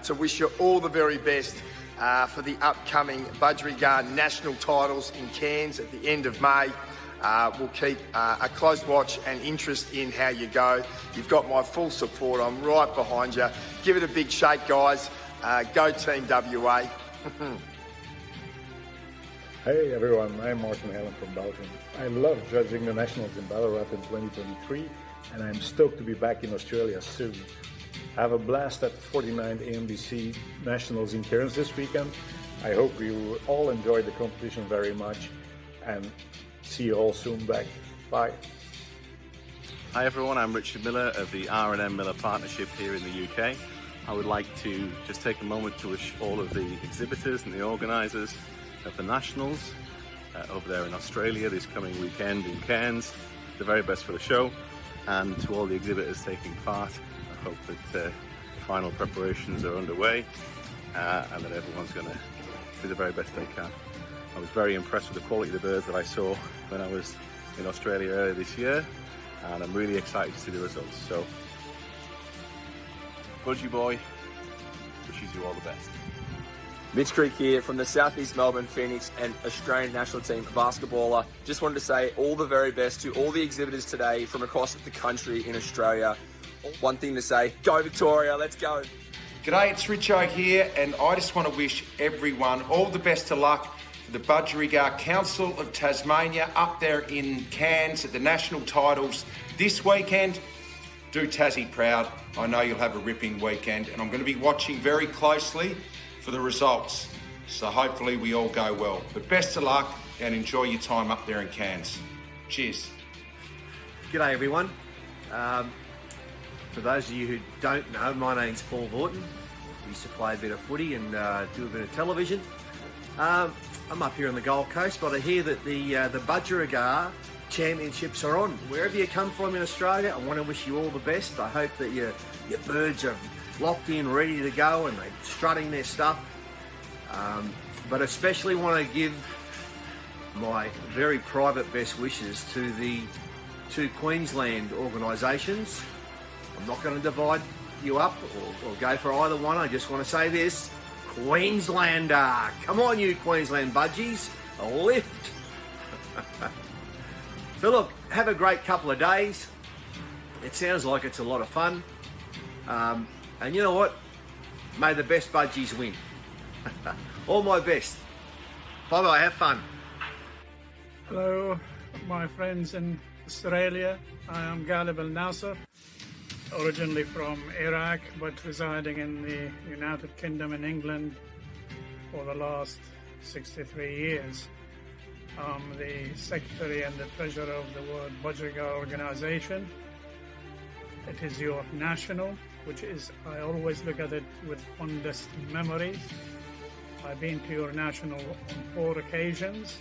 To wish you all the very best for the upcoming Budgerigar national titles in Cairns at the end of May. We'll keep a close watch and interest in how you go. You've got my full support. I'm right behind you. Give it a big shake, guys. Go Team WA. Hey everyone, I'm Martin Helen from Belgium. I love judging the Nationals in Ballarat in 2023 and I'm stoked to be back in Australia soon. Have a blast at 49th ANBC Nationals in Cairns this weekend. I hope you all enjoyed the competition very much and see you all soon back. Bye. Hi everyone, I'm Richard Miller of the R&M Miller Partnership here in the UK. I would like to just take a moment to wish all of the exhibitors and the organisers of the Nationals over there in Australia this coming weekend in Cairns the very best for the show, and to all the exhibitors taking part. I hope that the final preparations are underway and that everyone's going to do the very best they can. I was very impressed with the quality of the birds that I saw when I was in Australia earlier this year, and I'm really excited to see the results. So, Budgie Boy wishes you all the best. Mitch Creek here from the Southeast Melbourne Phoenix and Australian national team basketballer. Just wanted to say all the very best to all the exhibitors today from across the country in Australia. One thing to say, go Victoria, let's go. G'day, it's Richo here, and I just want to wish everyone all the best of luck for the Budgerigar Council of Tasmania up there in Cairns at the national titles this weekend. Do Tassie proud. I know you'll have a ripping weekend, and I'm going to be watching very closely for the results. So hopefully we all go well. But best of luck and enjoy your time up there in Cairns. Cheers. G'day everyone. For those of you who don't know, my name's Paul Horton. I used to play a bit of footy and do a bit of television. I'm up here on the Gold Coast, but I hear that the Budgerigar Championships are on. Wherever you come from in Australia, I want to wish you all the best. I hope that your birds are locked in, ready to go, and they're strutting their stuff. But especially want to give my very private best wishes to the two Queensland organisations. I'm not going to divide you up or go for either one. I just want to say this: Queenslander, come on, you Queensland budgies, a lift. So look, have a great couple of days. It sounds like it's a lot of fun. And you know what? May the best budgies win. All my best. Bye-bye, have fun. Hello, my friends in Australia. I am Ghalib Al Nasser, originally from Iraq, but residing in the United Kingdom in England for the last 63 years. I'm the Secretary and the Treasurer of the World Budgerigar Organization. It is your national, which is, I always look at it with fondest memories. I've been to your national on 4 occasions,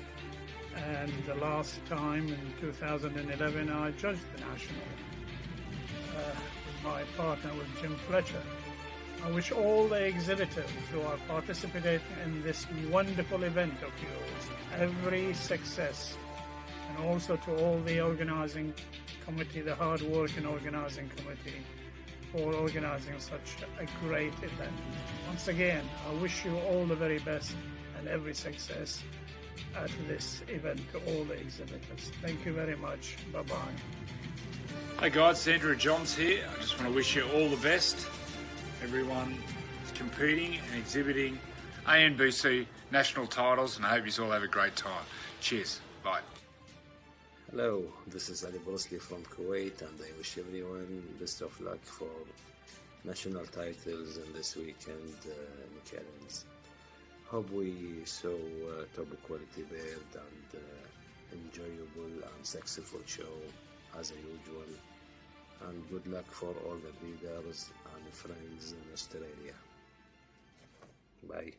and the last time in 2011 I judged the national with my partner, with Jim Fletcher. I wish all the exhibitors who are participating in this wonderful event of yours every success, and also to all the organizing committee, the hard working organizing committee, for organizing such a great event. Once again, I wish you all the very best and every success at this event to all the exhibitors. Thank you very much. Bye-bye. Hi guys, it's Andrew Johns here. I just want to wish you all the best. Everyone is competing and exhibiting ANBC national titles, and I hope you all have a great time. Cheers. Bye. Hello, this is Ali Brusli from Kuwait, and I wish everyone best of luck for national titles in this weekend in Cairns. Hope we saw top quality bird and enjoyable and successful show as usual. And good luck for all the breeders and friends in Australia. Bye.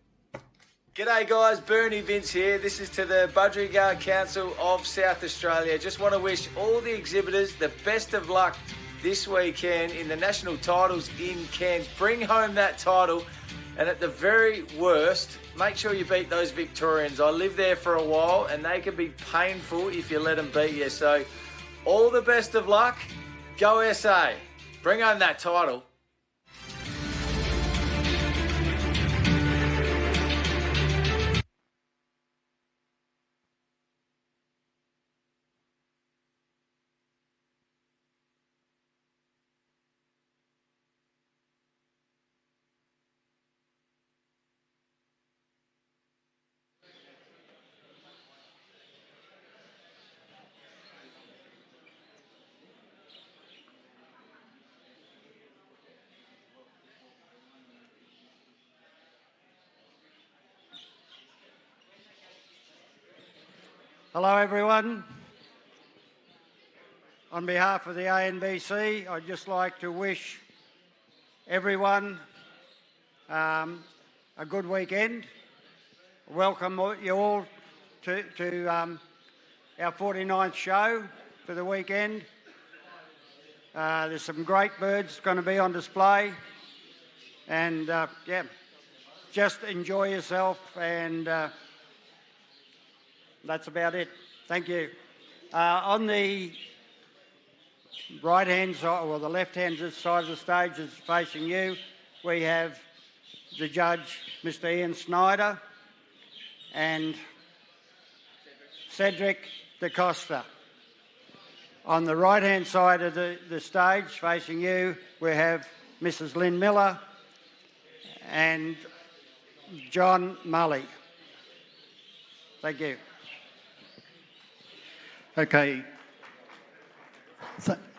G'day guys, Bernie Vince here. This is to the Budgerigar Council of South Australia. Just want to wish all the exhibitors the best of luck this weekend in the national titles in Cairns. Bring home that title, and at the very worst, make sure you beat those Victorians. I lived there for a while and they can be painful if you let them beat you. So all the best of luck. Go SA. Bring home that title. Hello everyone. On behalf of the ANBC, I'd just like to wish everyone a good weekend. Welcome you all to our 49th show for the weekend. There's some great birds going to be on display, and yeah, just enjoy yourself, and that's about it. Thank you. On the right-hand side, or the left-hand side of the stage is facing you, we have the judge, Mr. Ian Snyder, and Cedric DaCosta. On the right-hand side of the stage facing you, we have Mrs. Lynn Miller and John Mully. Thank you. Okay.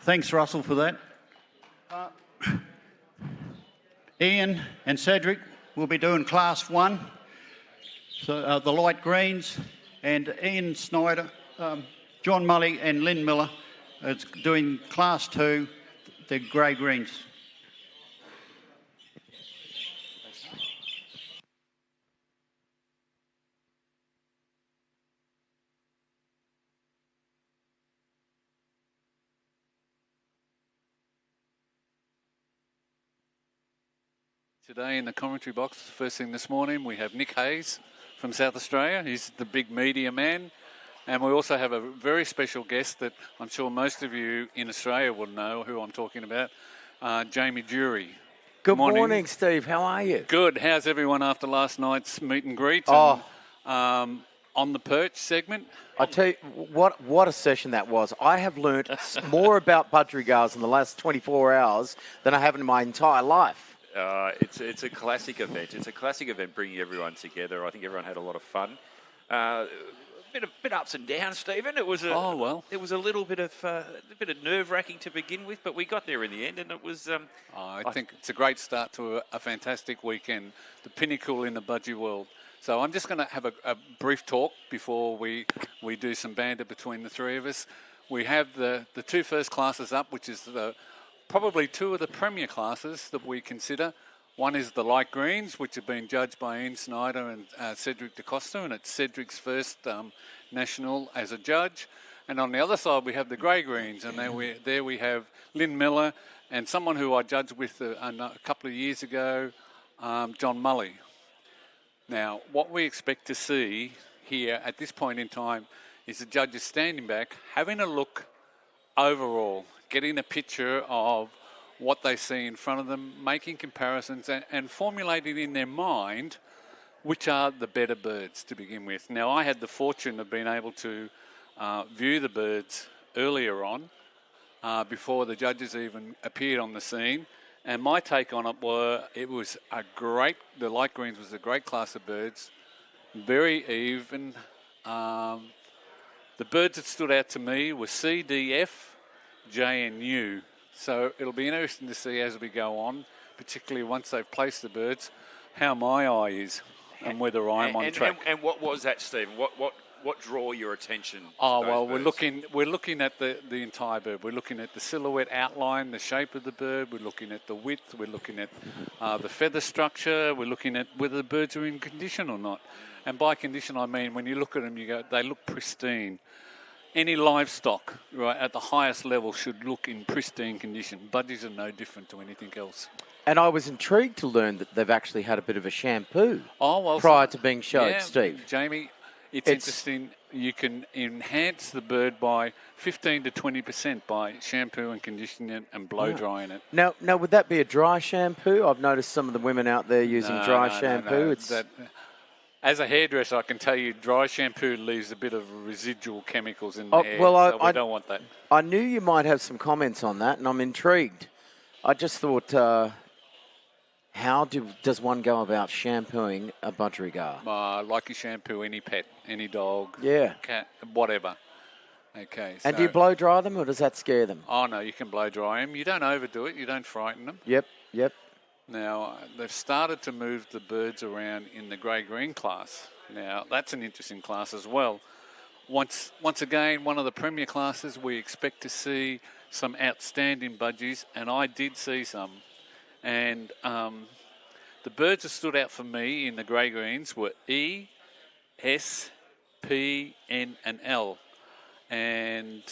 Thanks, Russell, for that. Ian and Cedric will be doing Class 1, so the light greens, and Ian Snyder, John Mully and Lynn Miller is doing Class 2, the grey greens. Today in the commentary box, first thing this morning, we have Nick Hayes from South Australia. He's the big media man. And we also have a very special guest that I'm sure most of you in Australia will know who I'm talking about, Jamie Jury. Good morning, Steve. How are you? Good. How's everyone after last night's meet and greet? Oh. And, on the perch segment? I tell you, what a session that was. I have learnt more about budgerigars in the last 24 hours than I have in my entire life. It's a classic event. It's a classic event bringing everyone together. I think everyone had a lot of fun. Bit ups and downs, Stephen. It was It was a little bit of nerve-wracking to begin with, but we got there in the end, and it was. I think it's a great start to a fantastic weekend, the pinnacle in the budgie world. So I'm just going to have a brief talk before we do some banter between the three of us. We have the two first classes up, which is probably two of the premier classes that we consider. One is the light greens, which have been judged by Ian Snyder and Cedric DaCosta, and it's Cedric's first national as a judge. And on the other side, we have the grey greens, and there we have Lynn Miller and someone who I judged with a couple of years ago, John Mully. Now, what we expect to see here at this point in time is the judges standing back, having a look overall, getting a picture of what they see in front of them, making comparisons and formulating in their mind which are the better birds to begin with. Now, I had the fortune of being able to view the birds earlier on, before the judges even appeared on the scene, and my take on it was the light greens was a great class of birds, very even. The birds that stood out to me were C, D, F, J and U. So it'll be interesting to see as we go on, particularly once they've placed the birds, how my eye is and whether I'm on track. And what was that, Stephen? What draw your attention? Oh well, we're looking at the entire bird. We're looking at the silhouette outline, the shape of the bird. We're looking at the width. We're looking at the feather structure. We're looking at whether the birds are in condition or not. And by condition, I mean when you look at them, you go, they look pristine. Any livestock, right, at the highest level should look in pristine condition. Budgies are no different to anything else. And I was intrigued to learn that they've actually had a bit of a shampoo prior to being showed, Steve. Jamie, it's interesting. You can enhance the bird by 15 to 20% by shampoo and conditioning it and blow drying it. Now, would that be a dry shampoo? I've noticed some of the women out there using dry shampoo. No. As a hairdresser, I can tell you dry shampoo leaves a bit of remassive chemicals in the hair, so we don't want that. I knew you might have some comments on that, and I'm intrigued. I just thought, how does one go about shampooing a budgerigar? Like you shampoo any pet, any dog, cat, whatever. Okay. And do you blow dry them, or does that scare them? Oh, no, you can blow dry them. You don't overdo it. You don't frighten them. Yep. Now, they've started to move the birds around in the grey-green class. Now, that's an interesting class as well. once again, one of the premier classes, we expect to see some outstanding budgies, and I did see some. And the birds that stood out for me in the grey greens were E, S, P, N, and L. And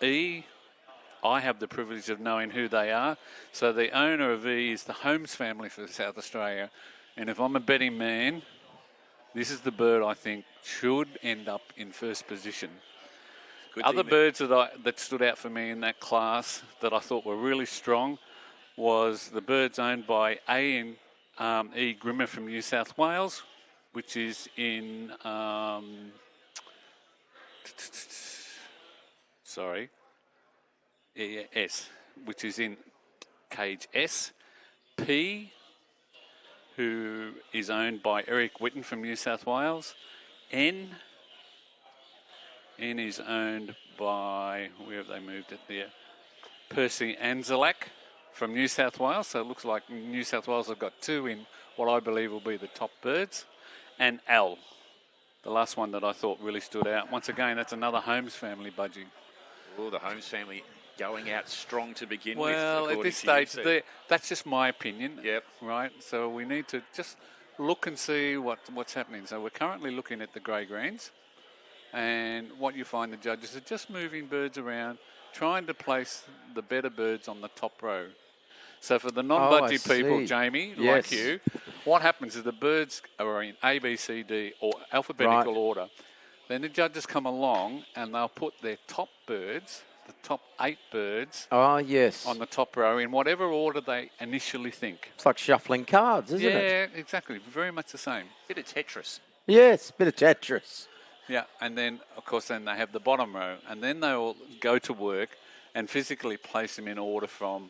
E, I have the privilege of knowing who they are. So the owner of E is the Holmes family for South Australia. And if I'm a betting man, this is the bird I think should end up in first position. Other birds that stood out for me in that class that I thought were really strong was the birds owned by ANE Grimmer from New South Wales, which is in S, which is in cage S. P, who is owned by Eric Whitten from New South Wales. N is owned by, where have they moved it there? Percy Anzalak from New South Wales. So it looks like New South Wales have got two in what I believe will be the top birds. And L, the last one that I thought really stood out. Once again, that's another Holmes family budgie. Oh, the Holmes family going out strong to begin with. Well, at this stage, that's just my opinion. Yep. Right? So we need to just look and see what's happening. So we're currently looking at the grey greens. And what you find the judges are just moving birds around, trying to place the better birds on the top row. So for the non-budgie people, Jamie, like you, what happens is the birds are in A, B, C, D, or alphabetical order. Then the judges come along and they'll put their top birds, the top 8 birds, on the top row in whatever order they initially think. It's like shuffling cards, isn't it? Yeah, exactly. Very much the same. Bit of Tetris. Yes, bit of Tetris. Yeah, and then, of course, then they have the bottom row, and then they'll go to work and physically place them in order from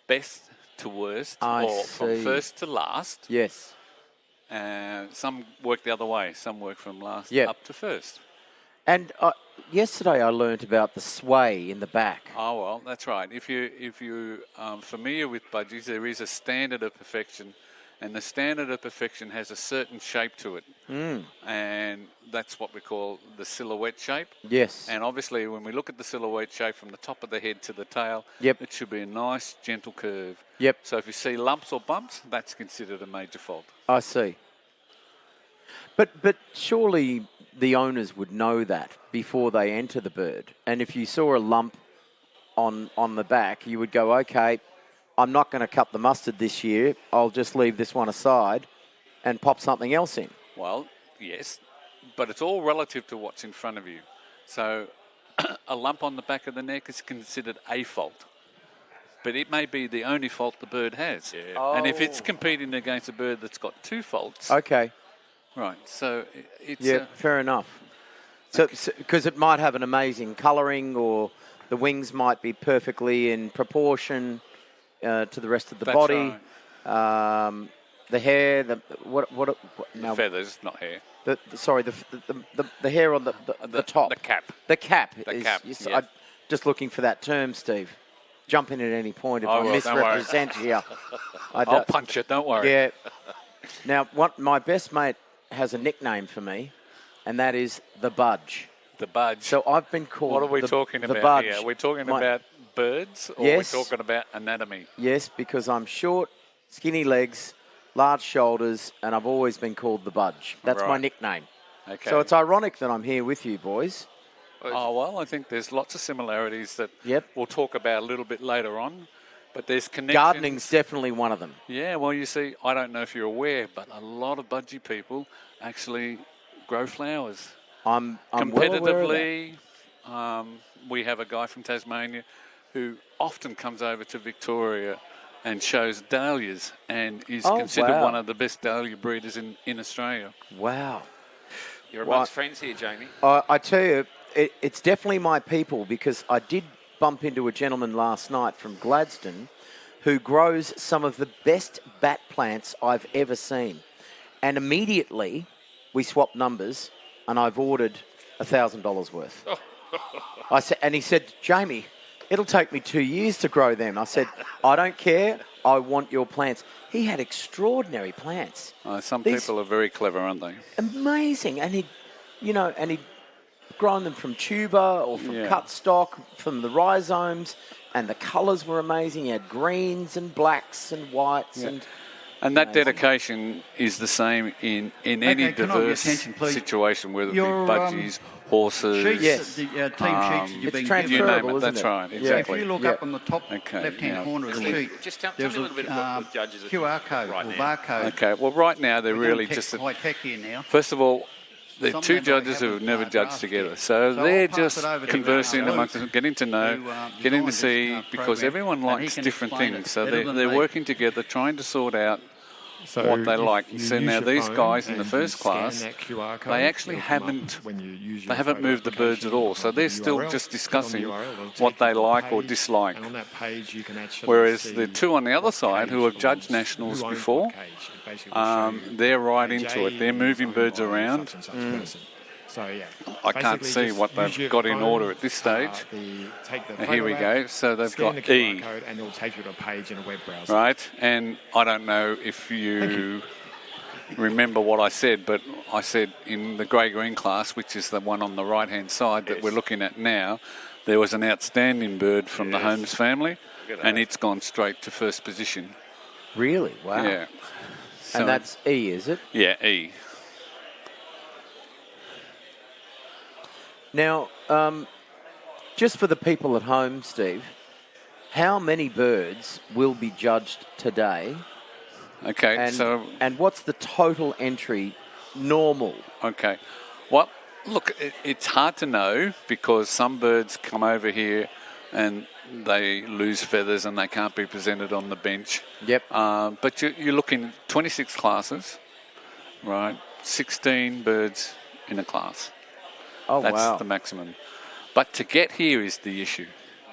best to worst, from first to last. Yes. And some work the other way. Some work from last up to first. And yesterday I learnt about the sway in the back. Oh, well, that's right. If you're familiar with budgies, there is a standard of perfection, and the standard of perfection has a certain shape to it. And that's what we call the silhouette shape. Yes. And obviously when we look at the silhouette shape from the top of the head to the tail, it should be a nice, gentle curve. Yep. So if you see lumps or bumps, that's considered a major fault. I see. But surely the owners would know that before they enter the bird. And if you saw a lump on the back, you would go, okay, I'm not going to cut the mustard this year. I'll just leave this one aside and pop something else in. Well, yes, but it's all relative to what's in front of you. So a lump on the back of the neck is considered a fault, but it may be the only fault the bird has. Yeah. Oh. And if it's competing against a bird that's got 2 faults... Okay. Right, so it's... Yeah, fair enough. So because it might have an amazing colouring, or the wings might be perfectly in proportion to the rest of the body. Right. The hair, the feathers, not hair. The hair on the top. The cap. The cap. Yes. I'm just looking for that term, Steve. Jump in at any point if I misrepresent here. I'll punch it, don't worry. Yeah. Now, my best mate has a nickname for me, and that is the Budge. The Budge. So I've been called What are we talking about Budge. here? We're talking about birds, or Yes. we're talking about anatomy? Yes, because I'm short, skinny legs, large shoulders, and I've always been called the Budge. That's my nickname. Okay. So it's ironic that I'm here with you boys. Oh, well, I think there's lots of similarities that we'll talk about a little bit later on. But there's connections. Gardening's definitely one of them. Yeah, well, you see, I don't know if you're aware, but a lot of budgie people actually grow flowers. I'm well aware of that. We have a guy from Tasmania who often comes over to Victoria and shows dahlias, and is considered one of the best dahlia breeders in Australia. Wow. You're amongst friends here, Jamie. I tell you, it's definitely my people, because I did bump into a gentleman last night from Gladstone who grows some of the best bat plants I've ever seen. And immediately we swapped numbers and I've ordered $1,000 worth. I said, and he said, Jamie, it'll take me 2 years to grow them. I said, I don't care. I want your plants. He had extraordinary plants. Some people are very clever, aren't they? Amazing. And he'd grown them from tuber or from cut stock, from the rhizomes, and the colours were amazing. You had greens and blacks and whites and that dedication is the same in any diverse situation, whether it be budgies, horses. Sheets, the team sheets that you've been given. You name it, that's right, exactly. If you look up on the top left-hand corner of the sheet, just tell me a little bit about what the judges are QR code or barcode. Okay, well, right now they're really just... high-tech here now. First of all, they're two judges who have never judged together. So they're just conversing amongst them, getting to know, getting to see, because everyone likes different things. So they're working together, trying to sort out what they like. So now these guys in the first class, they actually haven't moved the birds at all. So they're still just discussing what they like or dislike. Whereas the two on the other side who have judged nationals before, they're right into it. They're moving birds around. I can't see what they've got in order at this stage. Here we go. So they've got E. And it'll take you to a page in a web browser. Right, and I don't know if you remember what I said, but I said in the Greywing Class, which is the one on the right-hand side that we're looking at now, there was an outstanding bird from the Holmes family, and it's gone straight to first position. Really? Wow. Yeah. So, and that's E, is it? Yeah, E. Now, just for the people at home, Steve, how many birds will be judged today? Okay, and what's the total entry normal? Okay. Well, look, it's hard to know because some birds come over here and they lose feathers and they can't be presented on the bench. Yep. But you're looking 26 classes, right? 16 birds in a class. Oh, That's wow. the maximum. But to get here is the issue.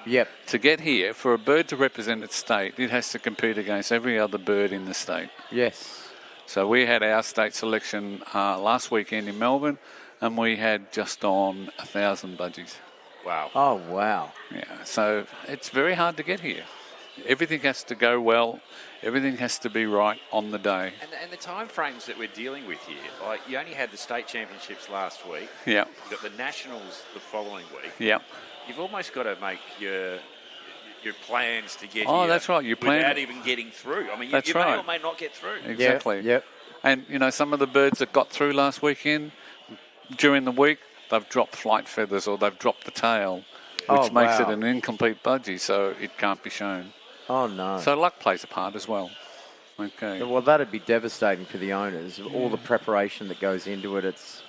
Yep. To get here, for a bird to represent its state, it has to compete against every other bird in the state. Yes. So we had our state selection last weekend in Melbourne, and we had just on 1,000 budgies. Wow. Oh, wow. Yeah, so it's very hard to get here. Everything has to go well. Everything has to be right on the day. And the time frames that we're dealing with here, like you only had the state championships last week. Yeah. You've got the nationals the following week. Yeah. You've almost got to make your plans to get here. Oh, that's right. You plan without even getting through. I mean, you right. may or may not get through. Exactly. Yep. And, you know, some of the birds that got through last weekend, during the week, they've dropped flight feathers or they've dropped the tail, which makes it an incomplete budgie, so it can't be shown. Oh, no. So luck plays a part as well. Okay. Well, that'd be devastating for the owners. All the preparation that goes into it, it's,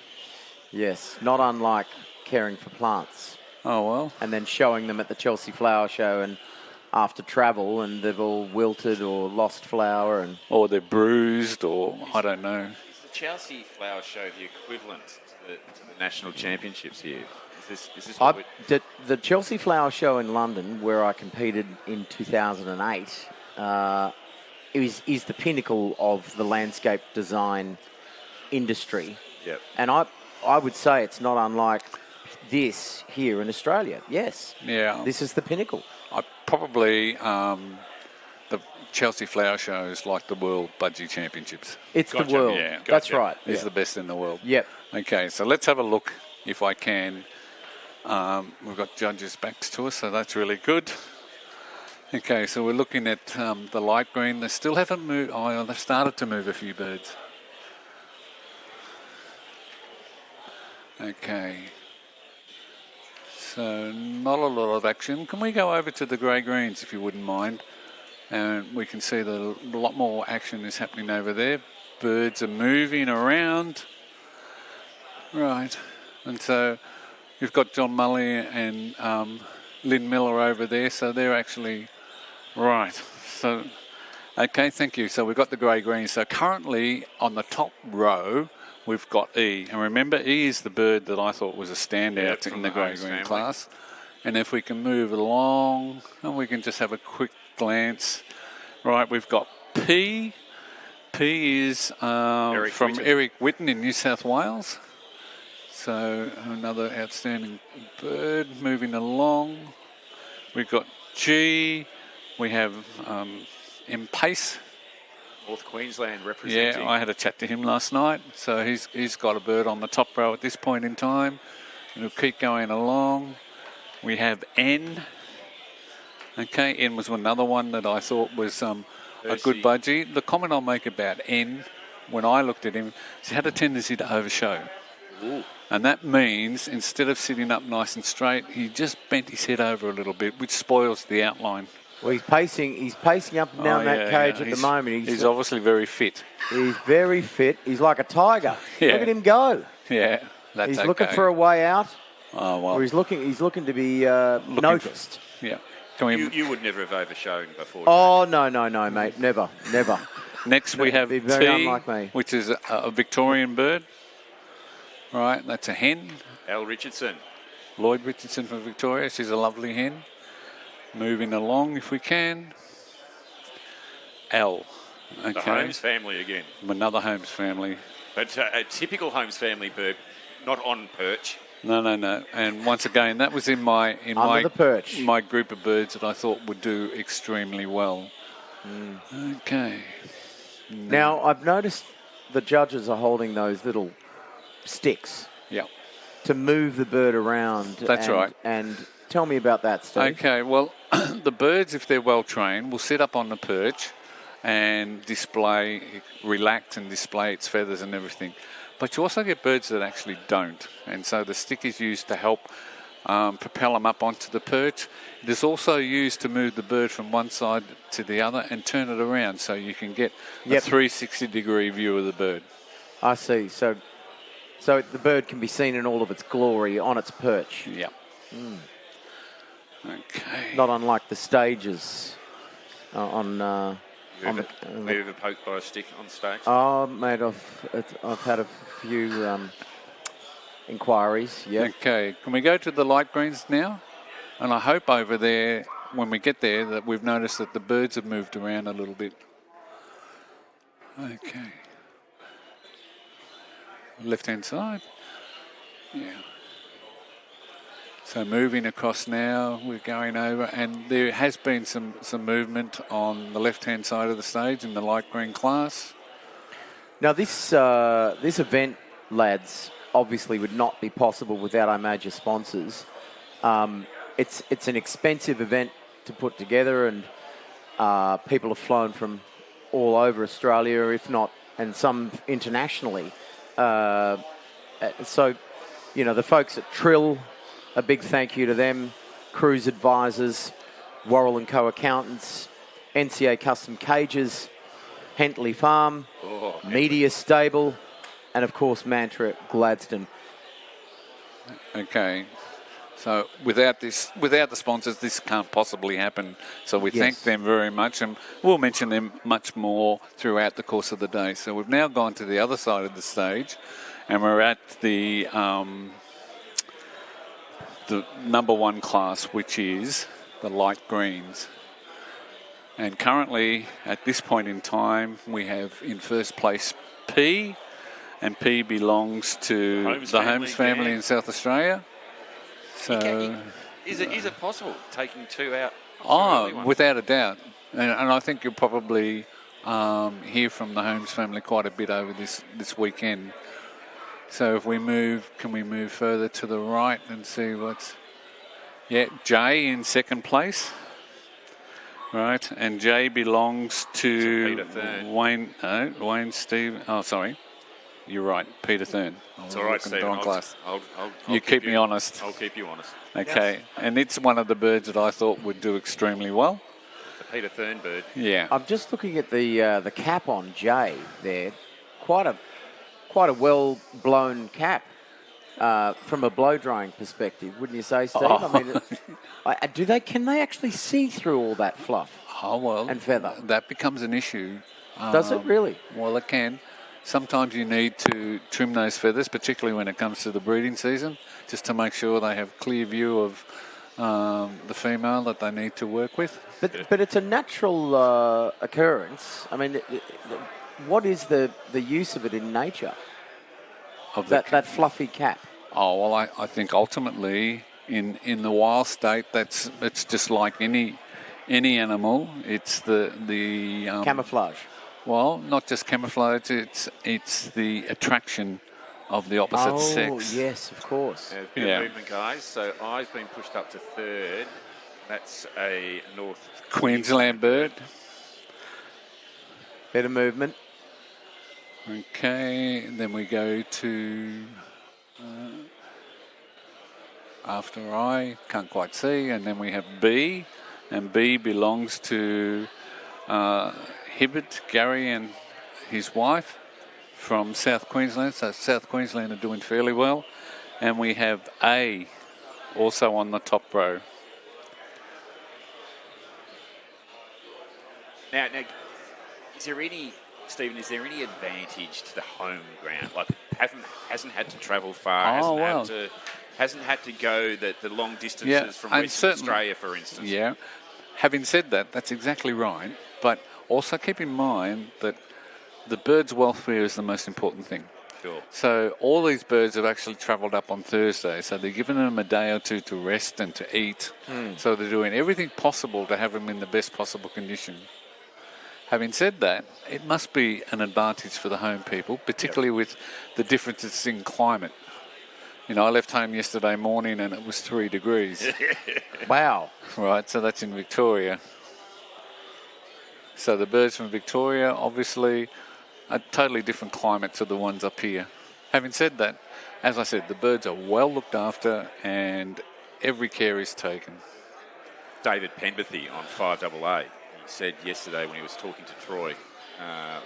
not unlike caring for plants. Oh, well. And then showing them at the Chelsea Flower Show and after travel and they've all wilted or lost flower. Or they're bruised or I don't know. Is the Chelsea Flower Show the equivalent to the national championships here? Is this what the Chelsea Flower Show in London, where I competed in 2008, is the pinnacle of the landscape design industry. Yep. And I would say it's not unlike this here in Australia. Yes. Yeah. This is the pinnacle. Probably the Chelsea Flower Show is like the World Budgie Championships. It's the world. Yeah. That's right. It's the best in the world. Yep. Okay, so let's have a look, if I can. We've got judges' backs to us, so that's really good. Okay, so we're looking at the light green. They still haven't moved. Oh, they've started to move a few birds. Okay. So not a lot of action. Can we go over to the grey greens, if you wouldn't mind? And we can see that a lot more action is happening over there. Birds are moving around. Right. And so you've got John Mully and Lynn Miller over there, so they're actually right. So, okay, thank you. So we've got the grey-green. So currently on the top row, we've got E. And remember, E is the bird that I thought was a standout in the grey-green class. And if we can move along, and we can just have a quick glance. Right, we've got P. P is from Eric Whitten in New South Wales. So another outstanding bird moving along. We've got G. We have Pace. North Queensland representing. Yeah, I had a chat to him last night. So he's got a bird on the top row at this point in time. It'll keep going along. We have N. Okay, N was another one that I thought was a good budgie. The comment I'll make about N, when I looked at him, is he had a tendency to overshow. Ooh. And that means instead of sitting up nice and straight, he just bent his head over a little bit, which spoils the outline. Well, he's pacing up and down that cage at the moment. He's obviously very fit. He's very fit. He's like a tiger. Yeah. Look at him go. Yeah, that's He's okay. looking for a way out. Oh, well. Or he's looking to be noticed. Yeah. You would never have overshown before. Oh, no, mate. Never. Next we have Be very T, unlike me. which is a Victorian bird. Right, that's a hen. Al Richardson. Lloyd Richardson from Victoria. She's a lovely hen. Moving along if we can. L. Okay. The Holmes family again. Another Holmes family. But a typical Holmes family bird, not on perch. No. And once again, that was in my the perch. my group of birds that I thought would do extremely well. Okay. Now, I've noticed the judges are holding those little sticks. Yeah. To move the bird around. That's right. And tell me about that, Steve. Okay, well, the birds, if they're well trained, will sit up on the perch and relax and display its feathers and everything. But you also get birds that actually don't. And so the stick is used to help propel them up onto the perch. It is also used to move the bird from one side to the other and turn it around so you can get a 360-degree view of the bird. I see. So the bird can be seen in all of its glory on its perch. Yeah. Okay. Not unlike the stages on Have you ever poked by a stick on stage? Oh, mate, I've had a few inquiries. Yeah. Okay. Can we go to the light greens now? And I hope over there, when we get there, that we've noticed that the birds have moved around a little bit. Okay. Left-hand side. Yeah. So moving across now, we're going over, and there has been some movement on the left-hand side of the stage in the light green class. Now, this event, lads, obviously would not be possible without our major sponsors. It's an expensive event to put together, and people have flown from all over Australia, if not, and some internationally. So, the folks at Trill, a big thank you to them, Cruise Advisors, Worrell & Co Accountants, NCA Custom Cages, Hentley Farm, Media Stable, and of course Mantra Gladstone. Okay. So without the sponsors, this can't possibly happen. So we thank them very much, and we'll mention them much more throughout the course of the day. So we've now gone to the other side of the stage, and we're at the number one class, which is the light greens. And currently, at this point in time, we have in first place P, and P belongs to the Holmes family in South Australia. So, is it possible taking two out? Without a doubt, and I think you'll probably hear from the Holmes family quite a bit over this weekend. So if we can we move further to the right and see what's... Yeah, Jay in second place. Right, and Jay belongs to Wayne Steve... Oh, sorry. You're right, Peter Thurn. It's all right, Stephen. Class. I'll you keep me honest. I'll keep you honest. Okay, yes. And it's one of the birds that I thought would do extremely well. The Peter Thurn bird. Yeah. I'm just looking at the cap on Jay there. Quite a well-blown cap from a blow-drying perspective, wouldn't you say, Steve? Oh. I mean, can they actually see through all that fluff? Oh, well. And feather? That becomes an issue. Does it really? Well, it can. Sometimes you need to trim those feathers, particularly when it comes to the breeding season, just to make sure they have clear view of the female that they need to work with. But it's a natural occurrence. I mean, what is the use of it in nature? Of that fluffy cap? Oh, well, I think ultimately in the wild state, it's just like any animal. It's the camouflage. Well, not just camouflage. It's the attraction of the opposite Oh, sex. yes, of course. A bit of movement, guys. So I's been pushed up to third. That's a North Queensland bird. Bit of movement. Okay, and then we go to after I, can't quite see, and then we have B, and B belongs to Hibbert, Gary and his wife from South Queensland, so South Queensland are doing fairly well. And we have A also on the top row. Now, is there any, Stephen, is there any advantage to the home ground? Like, hasn't had to travel far, hasn't had to go the long distances from Western Australia, for instance. Yeah. Having said that, that's exactly right. But also keep in mind that the bird's welfare is the most important thing. Sure. So all these birds have actually travelled up on Thursday. So they're giving them a day or two to rest and to eat. So they're doing everything possible to have them in the best possible condition. Having said that, it must be an advantage for the home people, particularly with the differences in climate. You know, I left home yesterday morning and it was 3 degrees. Wow. Right, so that's in Victoria. So the birds from Victoria, obviously, a totally different climate to the ones up here. Having said that, as I said, the birds are well looked after and every care is taken. David Penberthy on 5AA. He said yesterday when he was talking to Troy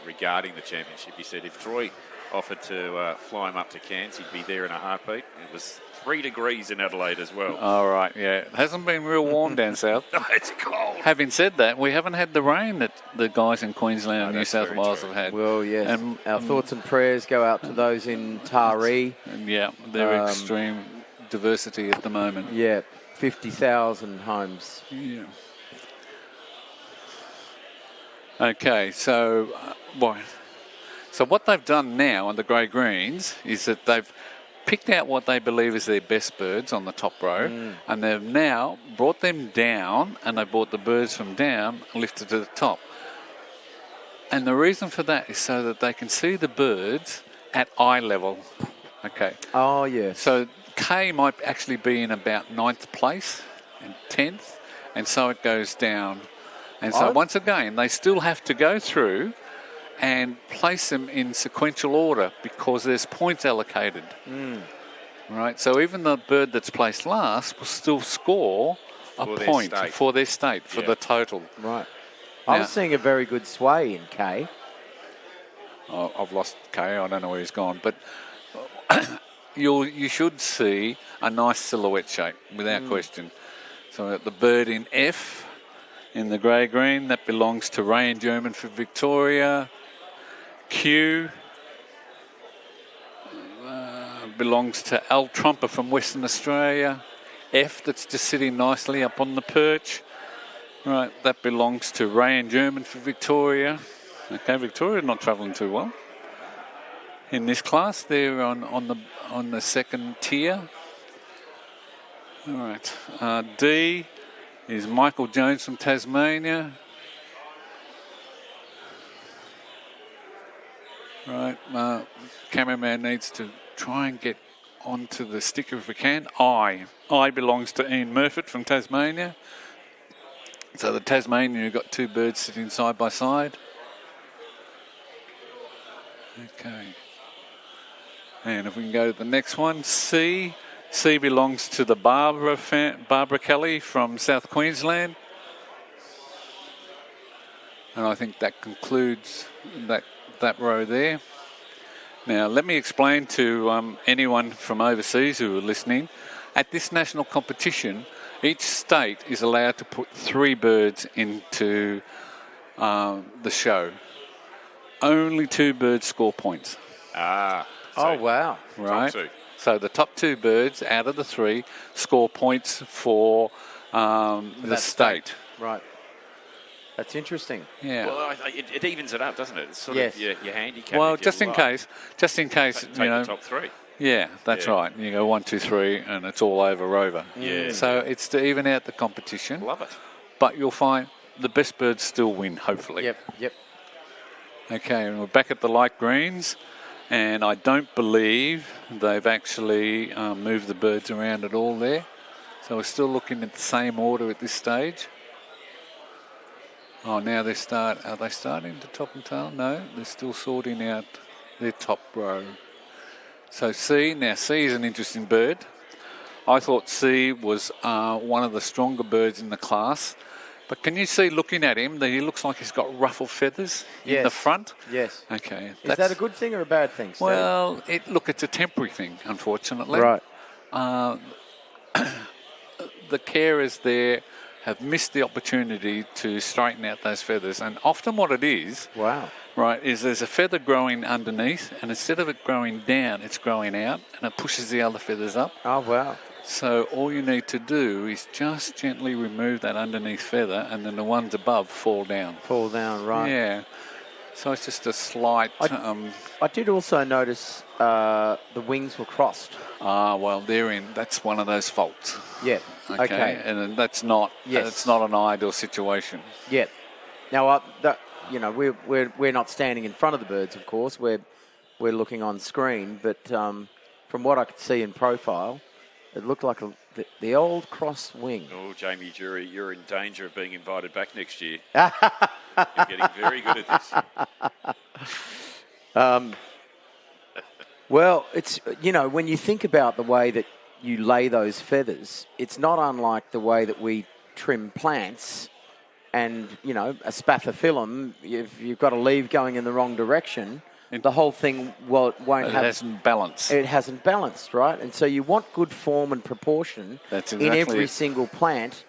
regarding the championship, he said if Troy offered to fly him up to Cairns, he'd be there in a heartbeat. It was 3 degrees in Adelaide as well. All right, yeah. It hasn't been real warm down south. No, it's cold. Having said that, we haven't had the rain that the guys in Queensland and New South Wales have had. Well, yes. Our thoughts and prayers go out to those in Taree. Yeah, they're extreme diversity at the moment. Yeah, 50,000 homes. Yeah. Okay, so what they've done now on the Grey Greens is that they've picked out what they believe is their best birds on the top row, and they've now brought them down, and they brought the birds from down and lifted to the top. And the reason for that is so that they can see the birds at eye level. Okay. Oh, yes. So K might actually be in about 9th place and 10th, and so it goes down. And so once again, they still have to go through and place them in sequential order because there's points allocated. Right, so even the bird that's placed last will still score a point for their state, for the total. Right. I was seeing a very good sway in K. Oh, I've lost K, I don't know where he's gone, but you should see a nice silhouette shape, without question. So the bird in F, in the grey-green, that belongs to Ray and German for Victoria. Q belongs to Al Trumper from Western Australia. F, that's just sitting nicely up on the perch. Right, that belongs to Ray and German for Victoria. Okay, Victoria's not travelling too well in this class. They're on the second tier. All right, D is Michael Jones from Tasmania. Right, cameraman needs to try and get onto the sticker if we can. I belongs to Ian Murfitt from Tasmania. So the Tasmanian, you've got 2 birds sitting side by side. Okay. And if we can go to the next one, C. C belongs to the Barbara Kelly from South Queensland. And I think that concludes that row there. Now, let me explain to anyone from overseas who are listening. At this national competition, each state is allowed to put 3 birds into the show. Only 2 birds score points. Oh, wow. Right. So the top 2 birds out of the 3 score points for the state. Right. That's interesting. Yeah. Well, it evens it up, doesn't it? It's sort of your handicap. Well, just in case, take the top 3. Yeah, that's right. You go 1, 2, 3, and it's all over. Yeah. So it's to even out the competition. Love it. But you'll find the best birds still win, hopefully. Yep. Okay, and we're back at the light greens. And I don't believe they've actually moved the birds around at all there. So we're still looking at the same order at this stage. Oh, now are they starting to top and tail? No, they're still sorting out their top row. So C is an interesting bird. I thought C was one of the stronger birds in the class. But can you see, looking at him, that he looks like he's got ruffled feathers in the front? Yes. Okay. Is that a good thing or a bad thing, Steve? Well, it's a temporary thing, unfortunately. Right. The carers there have missed the opportunity to straighten out those feathers. And often what it is, right, is there's a feather growing underneath, and instead of it growing down, it's growing out, and it pushes the other feathers up. Oh, wow. So all you need to do is just gently remove that underneath feather, and then the ones above fall down. Fall down, right. Yeah. So it's just a slight... I did also notice the wings were crossed. Ah, well, that's one of those faults. Yeah. Okay. And that's not it's not an ideal situation. Yeah. Now, we're not standing in front of the birds, of course. We're looking on screen, but from what I could see in profile, it looked like the old crossed wing. Oh, Jamie Jury, you're in danger of being invited back next year. You're getting very good at this. Well, it's, when you think about the way that you lay those feathers, it's not unlike the way that we trim plants. And, a spathiphyllum, if you've got a leaf going in the wrong direction, the whole thing won't have... It hasn't balanced. It hasn't balanced, right? And so you want good form and proportion in every single plant,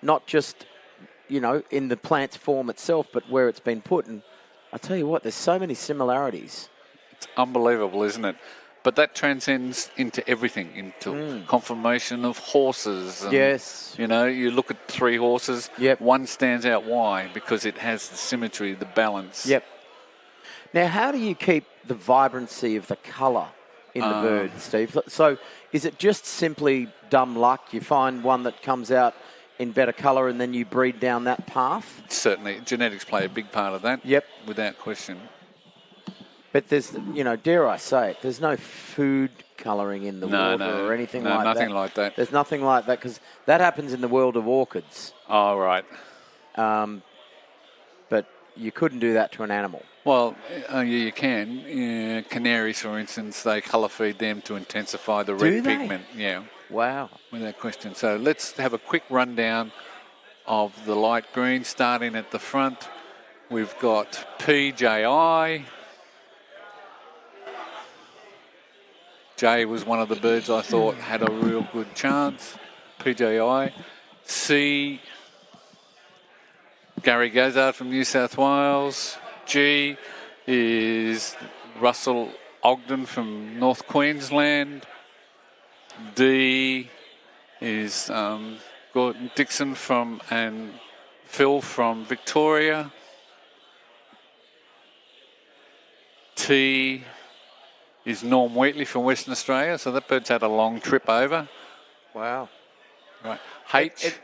not just, in the plant's form itself, but where it's been put. And I tell you what, there's so many similarities. It's unbelievable, isn't it? But that transcends into everything, into conformation of horses. And, yes. You look at 3 horses, one stands out. Why? Because it has the symmetry, the balance. Yep. Now, how do you keep the vibrancy of the colour in the bird, Steve? So is it just simply dumb luck? You find one that comes out in better colour and then you breed down that path? Certainly. Genetics play a big part of that. Yep. Without question. But there's, dare I say it, there's no food colouring in the water or anything like that. No, nothing like that. There's nothing like that because that happens in the world of orchids. Oh, right. But you couldn't do that to an animal. Well, you can. Canaries, for instance, they colour feed them to intensify the red pigment. Yeah. Wow. Without question. So let's have a quick rundown of the light green, starting at the front. We've got PJI. Jay was one of the birds I thought had a real good chance. PJI. C. Gary Gazard from New South Wales. G is Russell Ogden from North Queensland. D is Gordon Dixon and Phil from Victoria. T is Norm Wheatley from Western Australia, so that bird's had a long trip over. Wow. Right. H.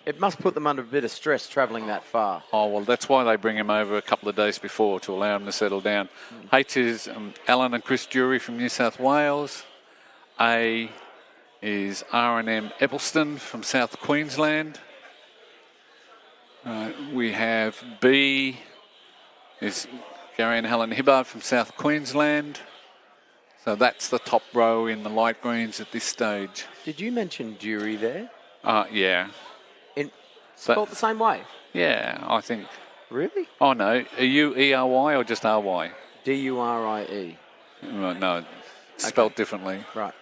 It must put them under a bit of stress travelling that far. Oh, well, that's why they bring him over a couple of days before to allow him to settle down. H is Alan and Chris Jury from New South Wales. A is R&M Eppelston from South Queensland. We have B is Gary and Helen Hibbard from South Queensland. So that's the top row in the light greens at this stage. Did you mention Jury there? Yeah. Spelled the same way? Yeah, I think. Really? Oh, no. Are you E-R-Y or just R-Y? D-U-R-I-E. Right, no, it's spelled differently. Right.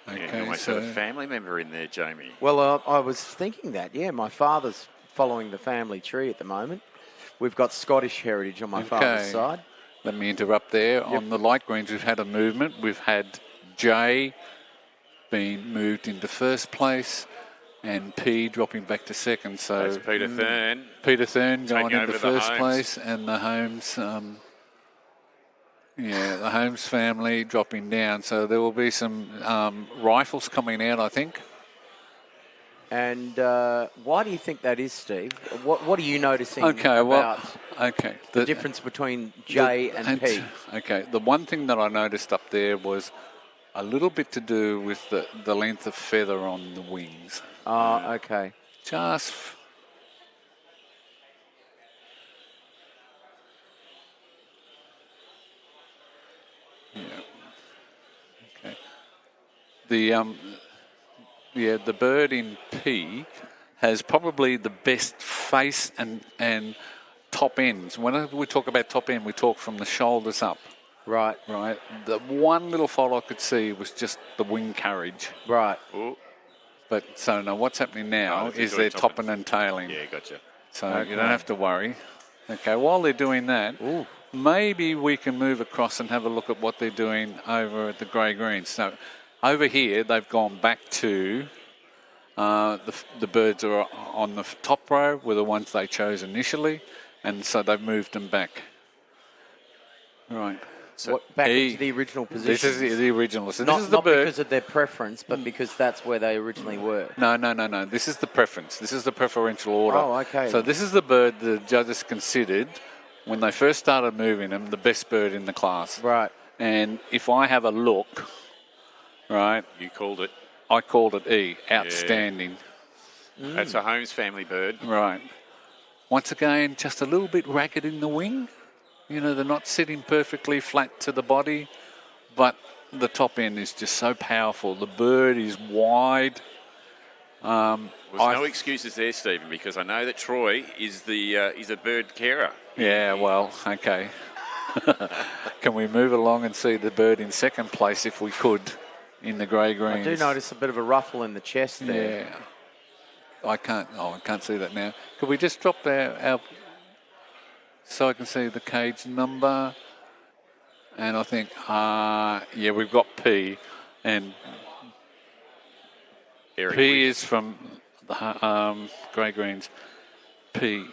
Okay, almost got a family member in there, Jamie. Well, I was thinking that, yeah. My father's following the family tree at the moment. We've got Scottish heritage on my father's side. Let me interrupt there. Yep. On the light greens, we've had a movement. We've had J being moved into first place and P dropping back to second. So that's Peter Thurn. Peter Thurn going into first place, and the Holmes, the Holmes family dropping down. So there will be some rifles coming out, I think. And why do you think that is, Steve? What are you noticing the the difference between J and P? Okay, the one thing that I noticed up there was a little bit to do with the length of feather on the wings. Oh, okay. Just... Yeah. Okay. The bird in P has probably the best face and top ends. When we talk about top end, we talk from the shoulders up. Right. Right. The one little fault I could see was just the wing carriage. Right. Ooh. But so now what's happening now is they're topping and tailing. Yeah, gotcha. So Okay. you don't have to worry. Okay, while they're doing that, maybe we can move across and have a look at what they're doing over at the Grey Greens. So over here, they've gone back to the birds are on the top row were the ones they chose initially, and so they've moved them back. Right. So back into the original position. This is the original. So not, this is the not bird. because of their preference, but because that's where they originally were. No. This is the preference. This is the preferential order. Oh, okay. So this is the bird the judges considered when they first started moving them, the best bird in the class. Right. And if I have a look, right. You called it. I called it E. Outstanding. Yeah. That's a Holmes family bird. Right. Once again, just a little bit ragged in the wing. You know, they're not sitting perfectly flat to the body, but the top end is just so powerful. The bird is wide. There's no excuses there, Stephen, because I know that Troy is a bird carer. Yeah, well, okay. Can we move along and see the bird in second place if we could in the Grey Greens? I do notice a bit of a ruffle in the chest there. Yeah. I can't see that now. Could we just drop our so I can see the cage number? And I think, we've got P. And P is from the Grey Greens. P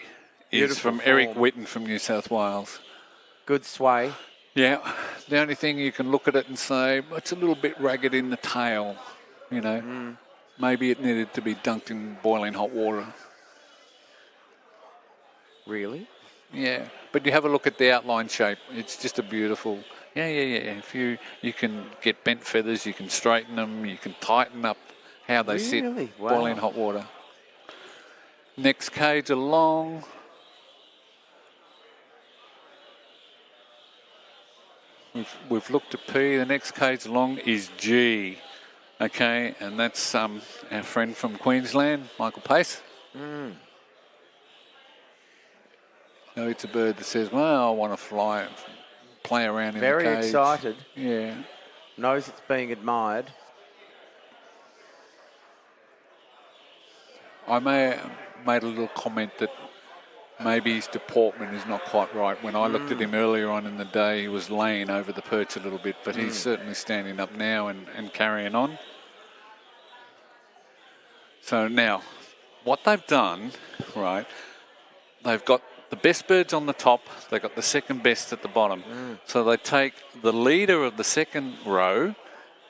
is from Eric Whitten from New South Wales. Good sway. Yeah. The only thing you can look at it and say, it's a little bit ragged in the tail, you know. Maybe it needed to be dunked in boiling hot water. Really? Yeah, but you have a look at the outline shape. It's just a beautiful... Yeah. If you can get bent feathers, you can straighten them, you can tighten up how they sit. Wow. Boiling hot water. Next cage along. We've looked at P. The next cage along is G. Okay, and that's our friend from Queensland, Michael Pace. No, it's a bird that says, well, I want to fly, play around in the cage. Very excited. Yeah. Knows it's being admired. I made a little comment that maybe his deportment is not quite right. When I looked at him earlier on in the day, he was laying over the perch a little bit, but he's certainly standing up now and carrying on. So now, what they've done, right, they've got the best birds on the top, they've got the second best at the bottom. So they take the leader of the second row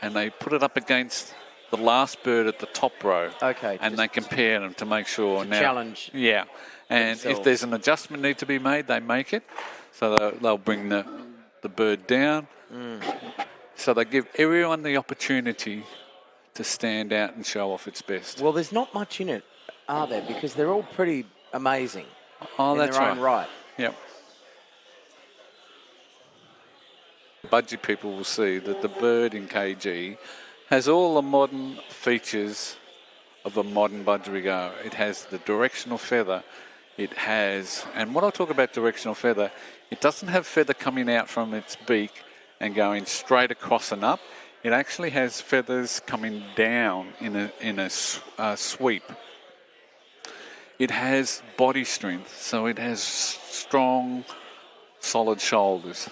and they put it up against the last bird at the top row. Okay. And they compare them to make sure. Now, challenge. Yeah. And if there's an adjustment need to be made, they make it. So they'll bring the bird down. So they give everyone the opportunity to stand out and show off its best. Well, there's not much in it, are there? Because they're all pretty amazing. Oh, in that's their own right. Yep. Budgie people will see that the bird in KG has all the modern features of a modern budgerigar. It has the directional feather. It has, and when I talk about directional feather, it doesn't have feather coming out from its beak and going straight across and up. It actually has feathers coming down in a sweep. It has body strength, so it has strong, solid shoulders.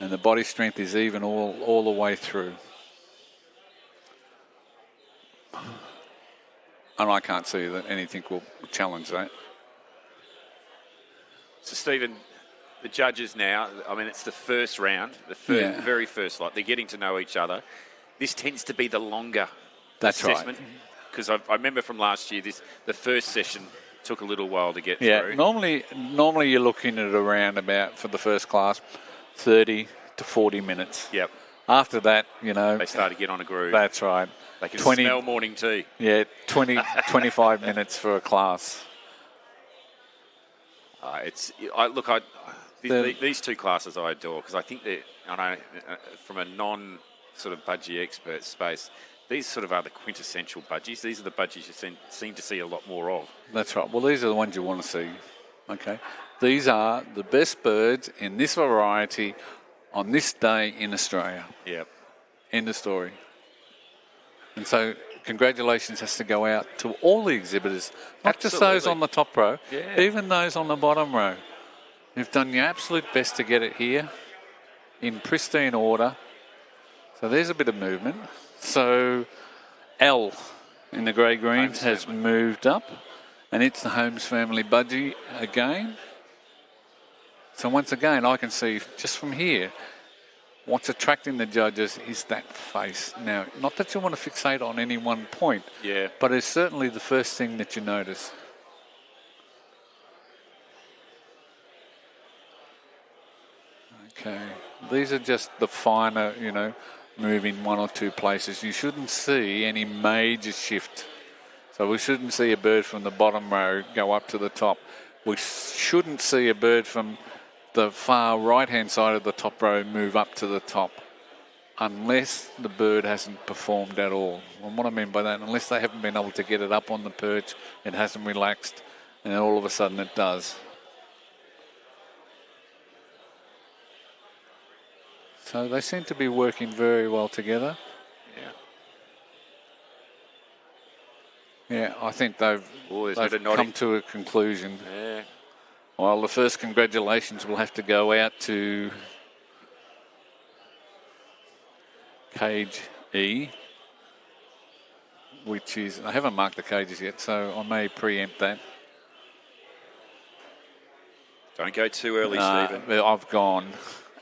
And the body strength is even all the way through. And I can't see that anything will challenge that. So, Stephen, the judges now, I mean, it's the first round, very first lot. They're getting to know each other. This tends to be the longer assessment. Right. Because I remember from last year, the first session took a little while to get Yeah, through. normally you're looking at around about, for the first class, 30 to 40 minutes. Yep. After that, you know... They start to get on a groove. That's right. They can smell morning tea. Yeah, 25 minutes for a class. These two classes I adore, because I think that, from a non sort of budgie expert space, these sort of are the quintessential budgies. These are the budgies you seem to see a lot more of. That's right. Well, these are the ones you want to see. Okay. These are the best birds in this variety on this day in Australia. Yep. End of story. And so congratulations has to go out to all the exhibitors, not just those on the top row, even those on the bottom row. You've done your absolute best to get it here in pristine order. So there's a bit of movement. So L in the grey greens has moved up, and it's the Holmes family budgie again. So once again, I can see just from here, what's attracting the judges is that face. Now, not that you want to fixate on any one point, but it's certainly the first thing that you notice. Okay, these are just the finer, moving one or two places. You shouldn't see any major shift. So we shouldn't see a bird from the bottom row go up to the top. We shouldn't see a bird from the far right-hand side of the top row move up to the top unless the bird hasn't performed at all. And what I mean by that, unless they haven't been able to get it up on the perch, it hasn't relaxed, and then all of a sudden it does. So they seem to be working very well together. Yeah, I think they've come to a conclusion. Yeah. Well, the first congratulations will have to go out to Cage E, which is, I haven't marked the cages yet, so I may preempt that. Don't go too early, Stephen. I've gone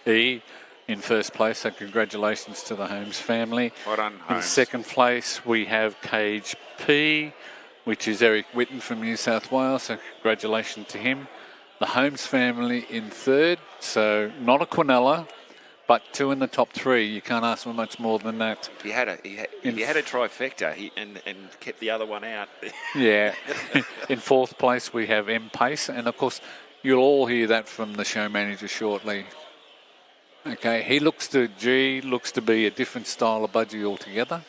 E in first place, so congratulations to the Holmes family. Well done, Holmes. In second place, we have Cage P, which is Eric Whitten from New South Wales, so congratulations to him. The Holmes family in third, so not a Quinella, but two in the top three. You can't ask for much more than that. He had a trifecta and kept the other one out. Yeah. In fourth place, we have M Pace, and of course, you'll all hear that from the show manager shortly. Okay, he looks to be a different style of budgie altogether.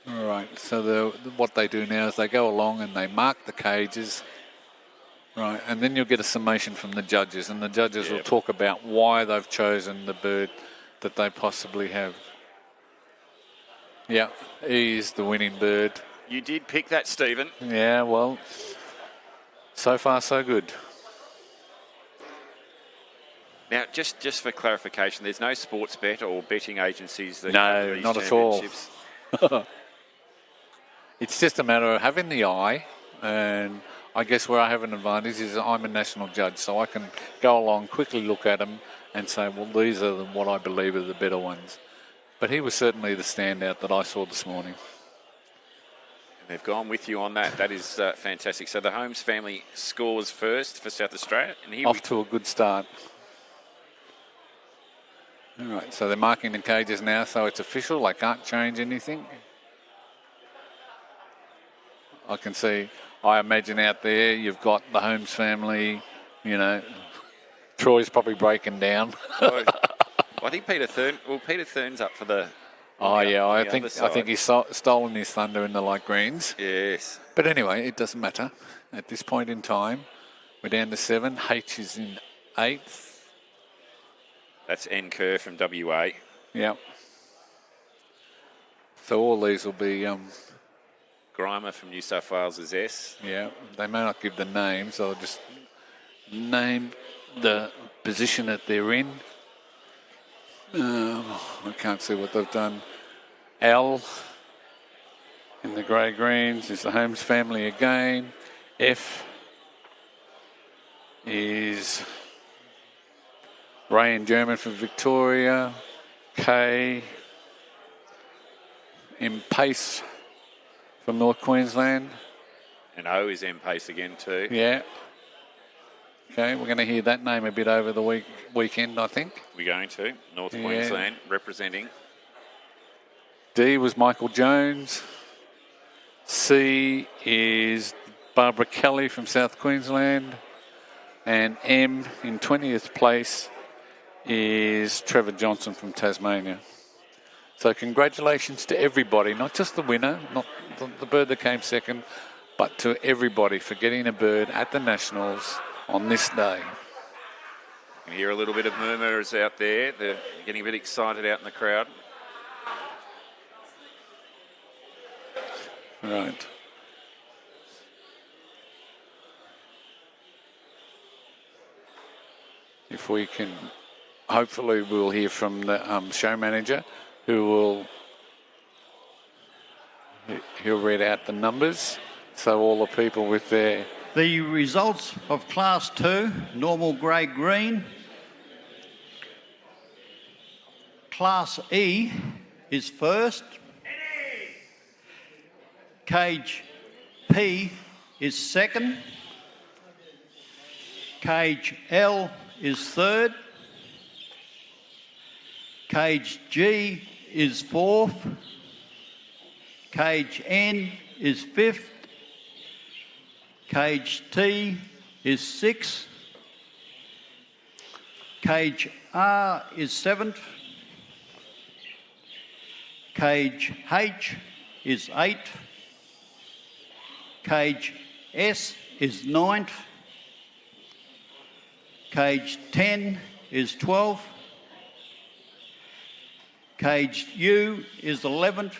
All right, so what they do now is they go along and they mark the cages, right, and then you'll get a summation from the judges, and the judges will talk about why they've chosen the bird that they possibly have. Yeah, he is the winning bird. You did pick that, Stephen. Yeah, well, so far so good. Now, just for clarification, there's no sports bet or betting agencies that no, these not at all. It's just a matter of having the eye, and I guess where I have an advantage is I'm a national judge, so I can go along, quickly look at them and say, well, these are what I believe are the better ones. But he was certainly the standout that I saw this morning. They've gone with you on that. That is fantastic. So the Holmes family scores first for South Australia. And off to a good start. All right, so they're marking the cages now, so it's official. They can't change anything. I can see, I imagine out there, you've got the Holmes family, Troy's probably breaking down. I think Peter Thurn's up for the... I think he's stolen his thunder in the light greens. Yes. But anyway, it doesn't matter. At this point in time, we're down to 7. H is in 8th. That's N Kerr from WA. Yeah. So all these will be... Grimer from New South Wales is S. Yeah, they may not give the names. They'll just name the position that they're in. I can't see what they've done. L in the grey greens is the Holmes family again. F is Ray and German from Victoria. Kay. M-Pace from North Queensland. And O is M-Pace again too. Yeah. Okay, we're going to hear that name a bit over the weekend, I think. We're going to. North Queensland representing. D was Michael Jones. C is Barbara Kelly from South Queensland. And M in 20th place is Trevor Johnson from Tasmania. So congratulations to everybody, not just the winner, not the bird that came second, but to everybody for getting a bird at the Nationals on this day. You can hear a little bit of murmurs out there. They're getting a bit excited out in the crowd. Right. If we can, hopefully we'll hear from the show manager he'll read out the numbers. So all the people with their... The results of Class 2, normal grade green. Class E is first. Cage P is second. Cage L is third. Cage G is fourth. Cage N is fifth. Cage T is sixth. Cage R is seventh. Cage H is eighth. Cage S is ninth. Cage 10 is 12th. Cage U is 11th.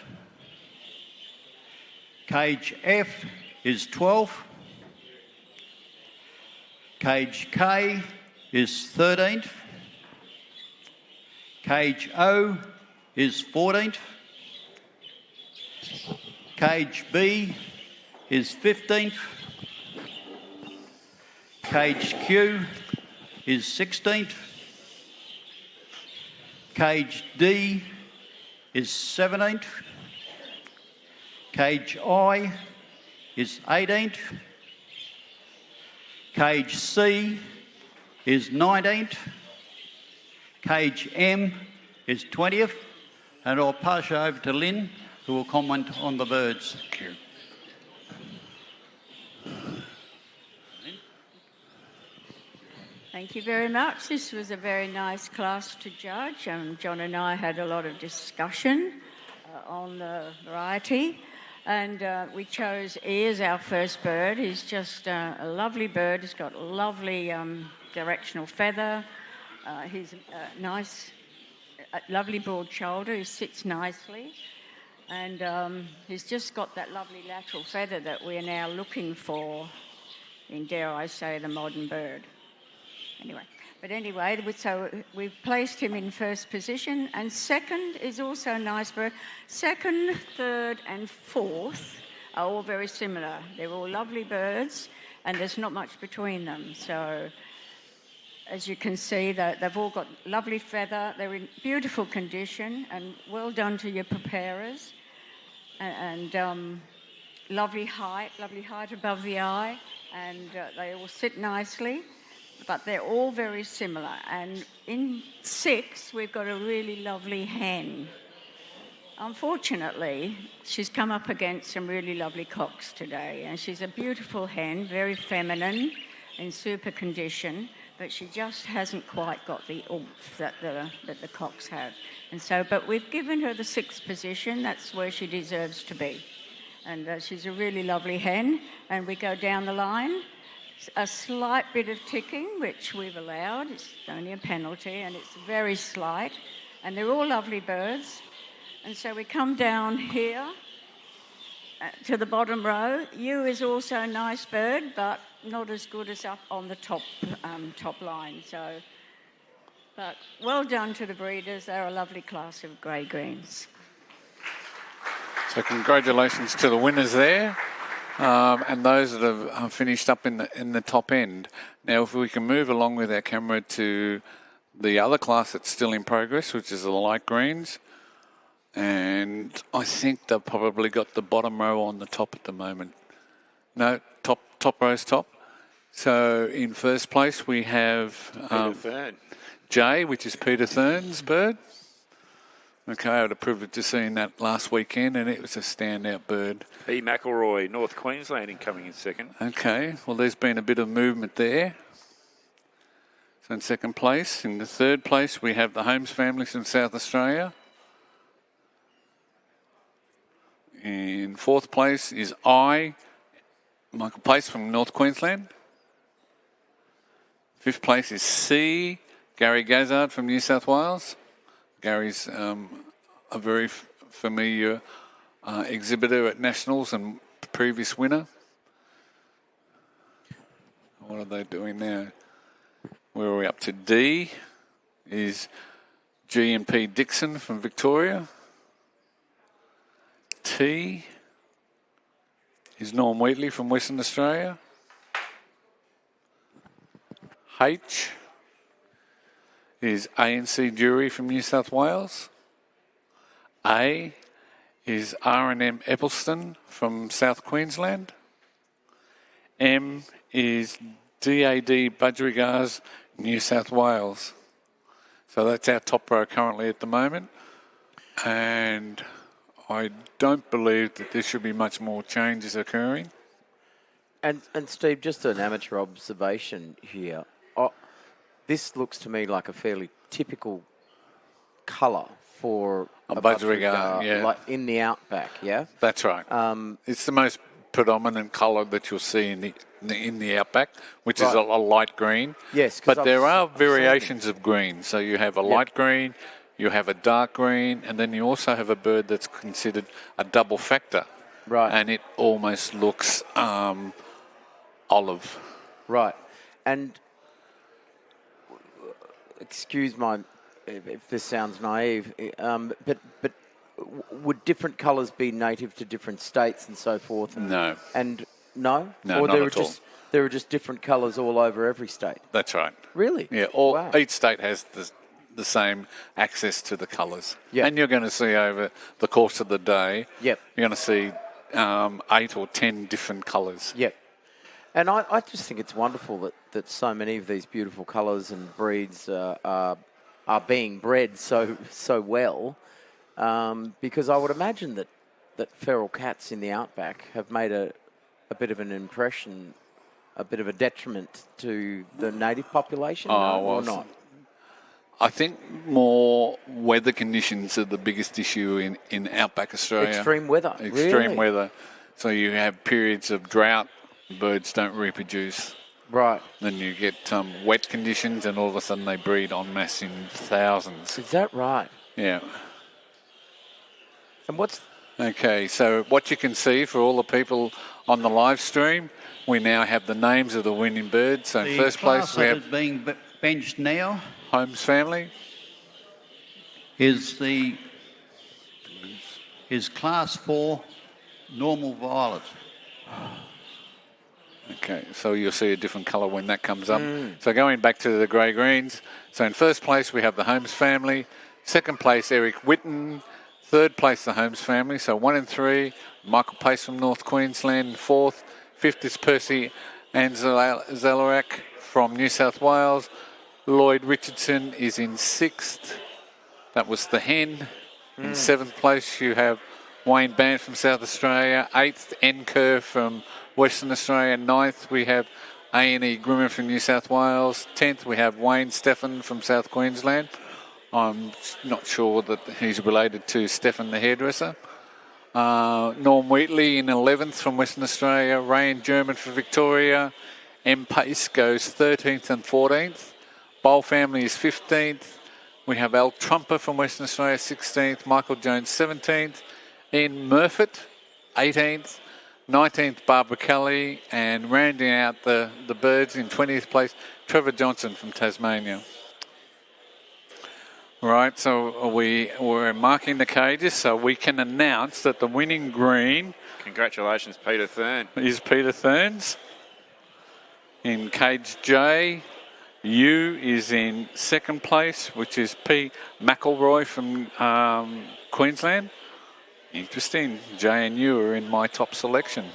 Cage F is 12th. Cage K is 13th. Cage O is 14th. Cage B is 15th. Cage Q is 16th. Cage D is 17th. Cage I is 18th. Cage C is 19th. Cage M is 20th. And I'll pass you over to Lynn, who will comment on the birds. Thank you. Thank you very much. This was a very nice class to judge. John and I had a lot of discussion on the variety, and we chose E as our first bird. He's just a lovely bird. He's got a lovely directional feather. He's nice, lovely broad shoulder. He sits nicely, and he's just got that lovely lateral feather that we're now looking for in, dare I say, the modern bird. Anyway, so we've placed him in first position, and second is also a nice bird. Second, third and fourth are all very similar. They're all lovely birds, and there's not much between them. So as you can see, they've all got lovely feather. They're in beautiful condition, and well done to your preparers. And lovely height above the eye, and they all sit nicely. But they're all very similar. And in 6, we've got a really lovely hen. Unfortunately, she's come up against some really lovely cocks today. And she's a beautiful hen, very feminine, in super condition, but she just hasn't quite got the oomph that the cocks have. And so, but we've given her the 6th position. That's where she deserves to be. And she's a really lovely hen. And we go down the line. A slight bit of ticking, which we've allowed. It's only a penalty, and it's very slight. And they're all lovely birds. And so we come down here to the bottom row. U is also a nice bird, but not as good as up on the top line. So, but well done to the breeders. They're a lovely class of grey greens. So congratulations to the winners there. And those that have finished up in the top end. Now, if we can move along with our camera to the other class that's still in progress, which is the light greens. And I think they've probably got the bottom row on the top at the moment. No, top row's top. So in first place we have Jay, which is Peter Thurn's bird. Okay, I had a privilege of seeing that last weekend, and it was a standout bird. E. McElroy, North Queensland, coming in second. Okay, well, there's been a bit of movement there. So in second place. In the third place, we have the Holmes family from South Australia. In fourth place is Michael Pace from North Queensland. Fifth place is C, Gary Gazard from New South Wales. Gary's a very familiar exhibitor at Nationals and previous winner. What are they doing now? Where are we up to? D is G&P Dixon from Victoria. T is Norm Wheatley from Western Australia. H is ANC Jury from New South Wales. A is R&M Eppelston from South Queensland. M is DAD Budgerigars, New South Wales. So that's our top row currently at the moment. And I don't believe that there should be much more changes occurring. And Steve, just an amateur observation here. This looks to me like a fairly typical colour for a budgerigar, yeah. like in the outback, yeah? That's right. It's the most predominant colour that you'll see in the outback, which is a light green. Yes, but there are variations of green. So you have a light green, you have a dark green, and then you also have a bird that's considered a double factor. Right. And it almost looks olive. Right. And excuse my if this sounds naive, but would different colours be native to different states and so forth? No. And no? No, or not at all. There are just different colours all over every state? That's right. Really? Yeah, Wow. each state has the same access to the colours. Yep. And you're going to see over the course of the day, Yep. you're going to see 8 or 10 different colours. Yep. And I just think it's wonderful that so many of these beautiful colours and breeds are being bred so well, because I would imagine that feral cats in the outback have made a bit of an impression, a bit of a detriment to the native population, or not? I think more weather conditions are the biggest issue in outback Australia. Extreme weather, Extreme really? weather. So you have periods of drought, birds don't reproduce. Right. Then you get wet conditions, and all of a sudden they breed en masse in thousands. Is that right? Yeah. And what's... Okay, so what you can see for all the people on the live stream, we now have the names of the winning birds. So in first place we have... The class that is being benched now... Holmes family. Is class 4 normal violet. Okay, so you'll see a different colour when that comes up. So going back to the grey greens. So in first place we have the Holmes family. Second place Eric Whitten. Third place the Holmes family. So 1 and 3. Michael Pace from North Queensland. Fourth. Fifth is Percy Anzalarak from New South Wales. Lloyd Richardson is in 6th. That was the hen. In 7th place you have Wayne Band from South Australia. 8th, N. Kerr from Western Australia. 9th, we have A&E Grimmer from New South Wales. 10th, we have Wayne Stephan from South Queensland. I'm not sure that he's related to Stephan the hairdresser. Norm Wheatley in 11th from Western Australia. Rayan German from Victoria. M. Pace goes 13th and 14th. Bowl family is 15th. We have Al Trumper from Western Australia 16th. Michael Jones 17th. Ian Murfitt 18th. 19th, Barbara Kelly, and rounding out the birds in 20th place, Trevor Johnson from Tasmania. Right, so we're marking the cages, so we can announce that the winning green... Congratulations, Peter Thurn. ...is Peter Thurn's. In cage J, U is in second place, which is P. McElroy from Queensland. Interesting. J and U are in my top selection.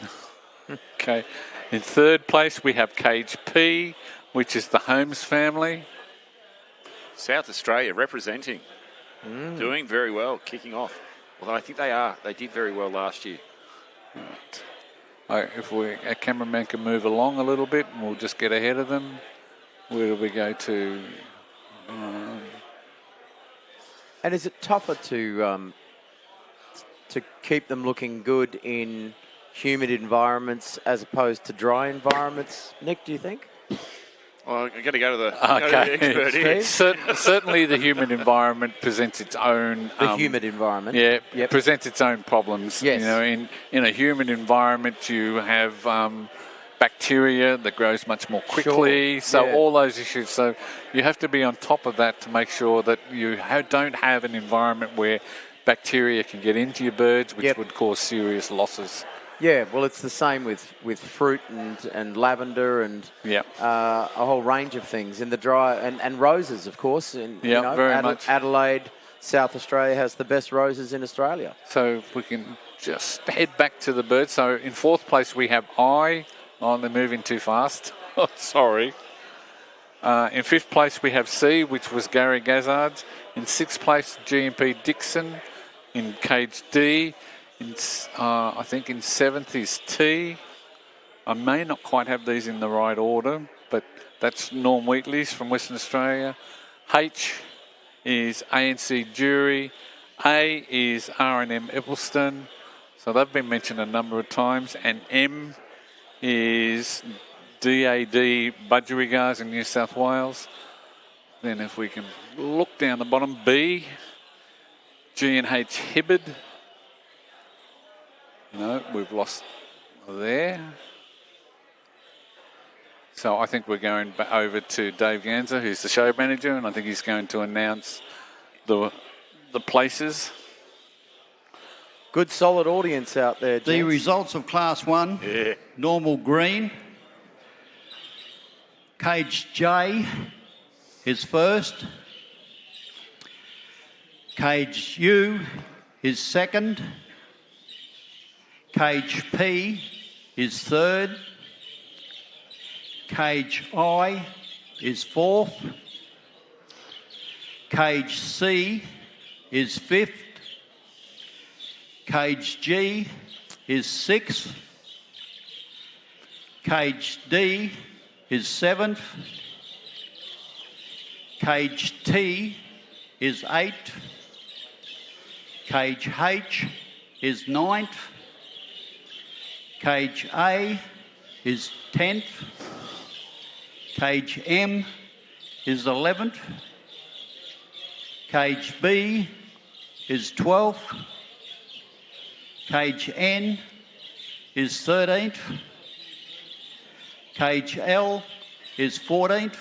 Okay. In third place, we have Cage P, which is the Holmes family. South Australia representing. Doing very well, kicking off. Although I think they did very well last year. Right. If our cameraman can move along a little bit, and we'll just get ahead of them. Where do we go to? And is it tougher to keep them looking good in humid environments as opposed to dry environments, Nick, do you think? Well, I'm going to go to the expert here. Certainly the humid environment presents its own... humid environment. Yeah, yep. Presents its own problems. Yes. You know, in a humid environment, you have bacteria that grows much more quickly. Sure. So yeah. all those issues. So you have to be on top of that to make sure that you don't have an environment where bacteria can get into your birds, which would cause serious losses. Yeah, well, it's the same with fruit and lavender and a whole range of things in the dry and roses, of course. And very much. Adelaide, South Australia has the best roses in Australia. So if we can just head back to the birds. So in fourth place we have I. Oh, they're moving too fast. Oh, sorry. In fifth place we have C, which was Gary Gazzard. In sixth place, G&P Dixon. In cage D. I think in seventh is T. I may not quite have these in the right order, but that's Norm Wheatley's from Western Australia. H is ANC Jury. A is R&M Eppelston. So they've been mentioned a number of times. And M is DAD Budgerigars in New South Wales. Then if we can look down the bottom, B, G&H Hibbard. No, we've lost there. So I think we're going over to Dave Ganser, who's the show manager, and I think he's going to announce the places. Good, solid audience out there, gents. The results of Class 1. Yeah. Normal green. Cage J is first. Cage U is second. Cage P is third. Cage I is fourth. Cage C is fifth. Cage G is sixth. Cage D is seventh. Cage T is eighth. Cage H is ninth. Cage A is 10th. Cage M is 11th. Cage B is 12th. Cage N is 13th. Cage L is 14th.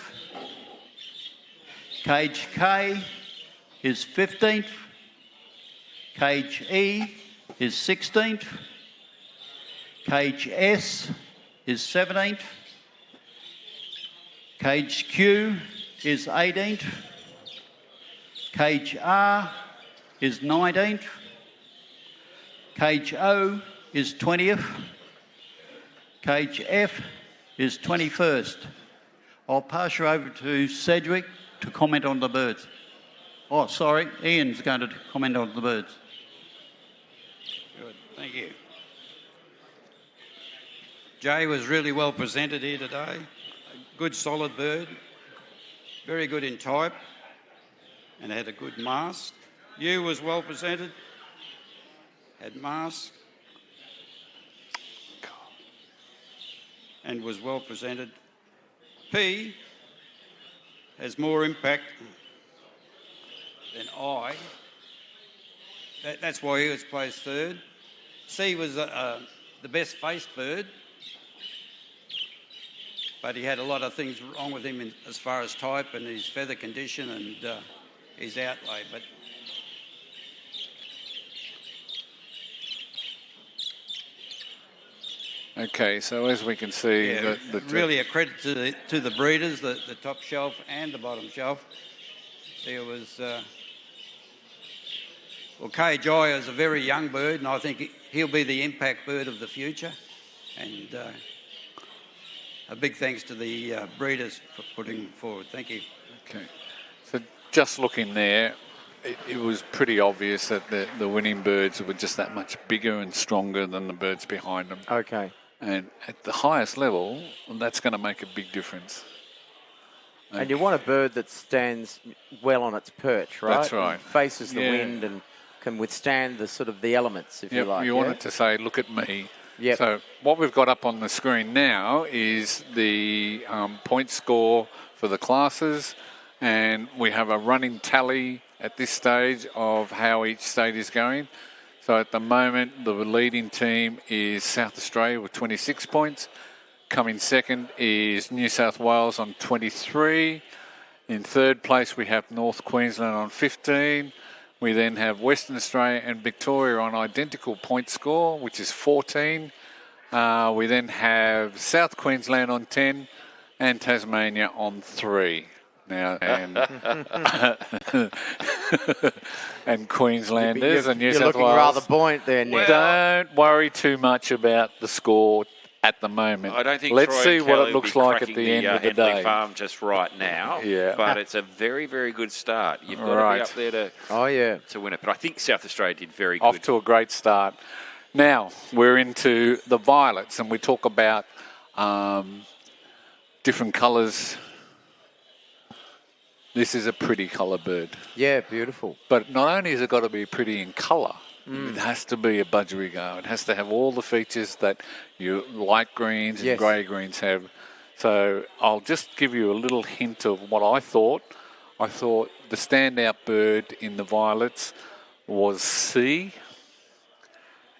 Cage K is 15th. Cage E is 16th. Cage S is 17th. Cage Q is 18th. Cage R is 19th. Cage O is 20th. Cage F is 21st. I'll pass you over to Cedric to comment on the birds. Oh, sorry, Ian's going to comment on the birds. Good, thank you. Jay was really well presented here today. A good solid bird, very good in type, and had a good mask. You was well presented, had mask, and was well presented. P has more impact than I. That's why he was placed third. C was the best faced bird, but he had a lot of things wrong with him as far as type and his feather condition and his outlay. But Okay, so as we can see, really a credit to the breeders, the top shelf and the bottom shelf. There was, KJ is a very young bird, and I think he'll be the impact bird of the future. And a big thanks to the breeders for putting forward. Thank you. Okay, so just looking there, it was pretty obvious that the winning birds were just that much bigger and stronger than the birds behind them. Okay. And at the highest level, that's going to make a big difference. And you want a bird that stands well on its perch, right? That's right. And faces the wind and can withstand the elements, if you like. You want it to say, look at me. Yep. So what we've got up on the screen now is the point score for the classes, and we have a running tally at this stage of how each state is going. So at the moment, the leading team is South Australia with 26 points. Coming second is New South Wales on 23. In third place, we have North Queensland on 15. We then have Western Australia and Victoria on identical point score, which is 14. We then have South Queensland on 10 and Tasmania on 3. Now, and Queenslanders and New South Wales. You're looking rather buoyant there, Nick. Don't worry too much about the score at the moment. I don't think Let's Troy see and what Kelly it will looks be like at the cracking end of the Henley day. Farm just right now. Yeah. But it's a very, very good start. You've got to be up there to win it. But I think South Australia did very good. Off to a great start. Now, we're into the violets, and we talk about different colours. This is a pretty colour bird. Yeah, beautiful. But not only has it got to be pretty in colour, it has to be a budgerigar. It has to have all the features that you light greens and grey greens have. So I'll just give you a little hint of what I thought. I thought the standout bird in the violets was C.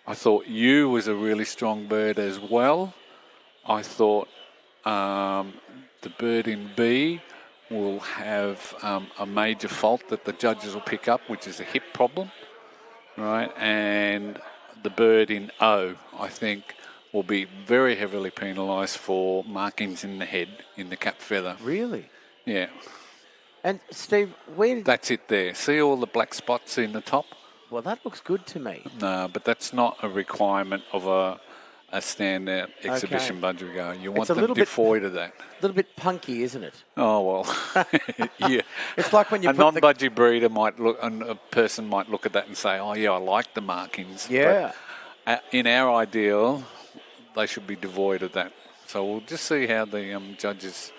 I thought U was a really strong bird as well. I thought the bird in B will have a major fault that the judges will pick up, which is a hip problem, right? And the bird in O, I think, will be very heavily penalised for markings in the head, in the cap feather. Really? Yeah. And Steve, That's it there. See all the black spots in the top? Well, that looks good to me. No, but that's not a requirement of a standout exhibition budgerigar. You want them devoid of that. A little bit punky, isn't it? Oh, well, yeah. It's like when you a non-budgie breeder might look, and a person might look at that and say, oh, yeah, I like the markings. Yeah. But in our ideal, they should be devoid of that. So we'll just see how the judges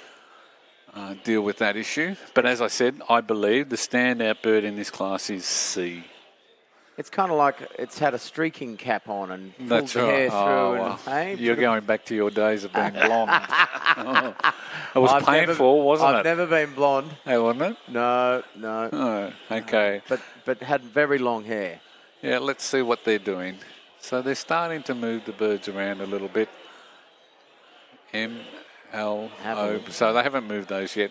deal with that issue. But as I said, I believe the standout bird in this class is C. It's kind of like it's had a streaking cap on and pulled That's the right. hair through. Well, hey, you're going back to your days of being blonde. It was painful, wasn't it? I've never been blonde. Hey, wasn't it? No. Oh, okay. But had very long hair. Yeah, let's see what they're doing. So they're starting to move the birds around a little bit. M, L, O. So they haven't moved those yet.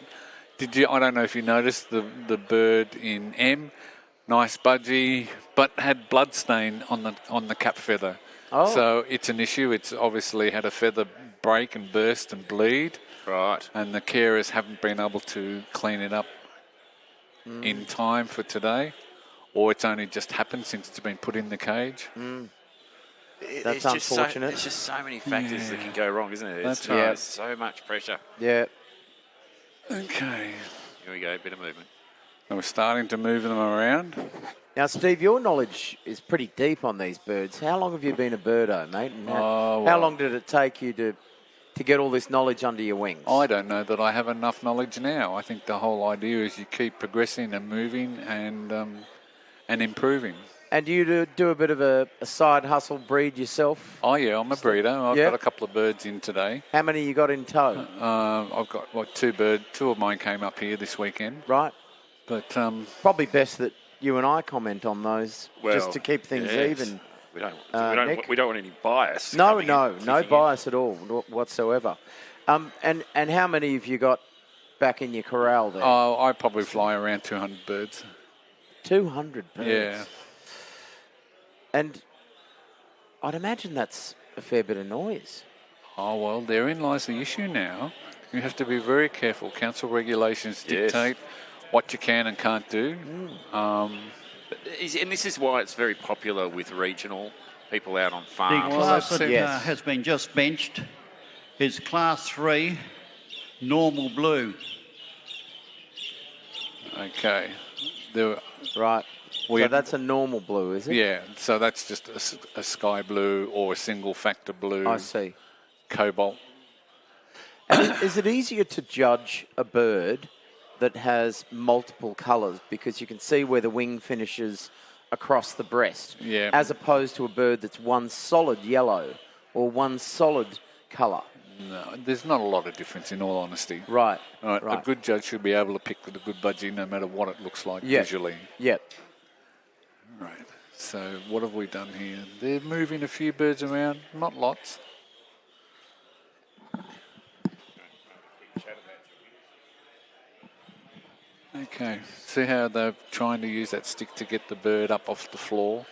Did you? I don't know if you noticed the bird in M. Nice budgie, but had blood stain on the cap feather. Oh. So it's an issue. It's obviously had a feather break and burst and bleed. Right. And the carers haven't been able to clean it up in time for today, or it's only just happened since it's been put in the cage. That's unfortunate. There's just so many factors that can go wrong, isn't it? That's right. So much pressure. Yeah. Okay. Here we go, a bit of movement. And we're starting to move them around. Now, Steve, your knowledge is pretty deep on these birds. How long have you been a birdo, mate? And how long did it take you to get all this knowledge under your wings? I don't know that I have enough knowledge now. I think the whole idea is you keep progressing and moving and improving. And you do a bit of a side hustle breed yourself? Oh, yeah, I'm a breeder. I've got a couple of birds in today. How many you got in tow? I've got two birds. Two of mine came up here this weekend. Right. But probably best that you and I comment on those just to keep things even. We don't want any bias. No bias at all whatsoever. And how many have you got back in your corral there? Oh, I probably fly around 200 birds. 200 birds? Yeah. And I'd imagine that's a fair bit of noise. Oh, well, therein lies the issue now. You have to be very careful. Council regulations dictate what you can and can't do. And this is why it's very popular with regional people out on The farms. class that has been just benched is Class 3, normal blue. Okay. Right. So that's a normal blue, is it? Yeah, so that's just a sky blue or a single factor blue. I see. Cobalt. And is it easier to judge a bird that has multiple colours because you can see where the wing finishes across the breast, as opposed to a bird that's one solid yellow or one solid colour? No, there's not a lot of difference in all honesty. Right. A good judge should be able to pick the good budgie no matter what it looks like visually. Yep. Right. So what have we done here? They're moving a few birds around, not lots. Okay, see how they're trying to use that stick to get the bird up off the floor.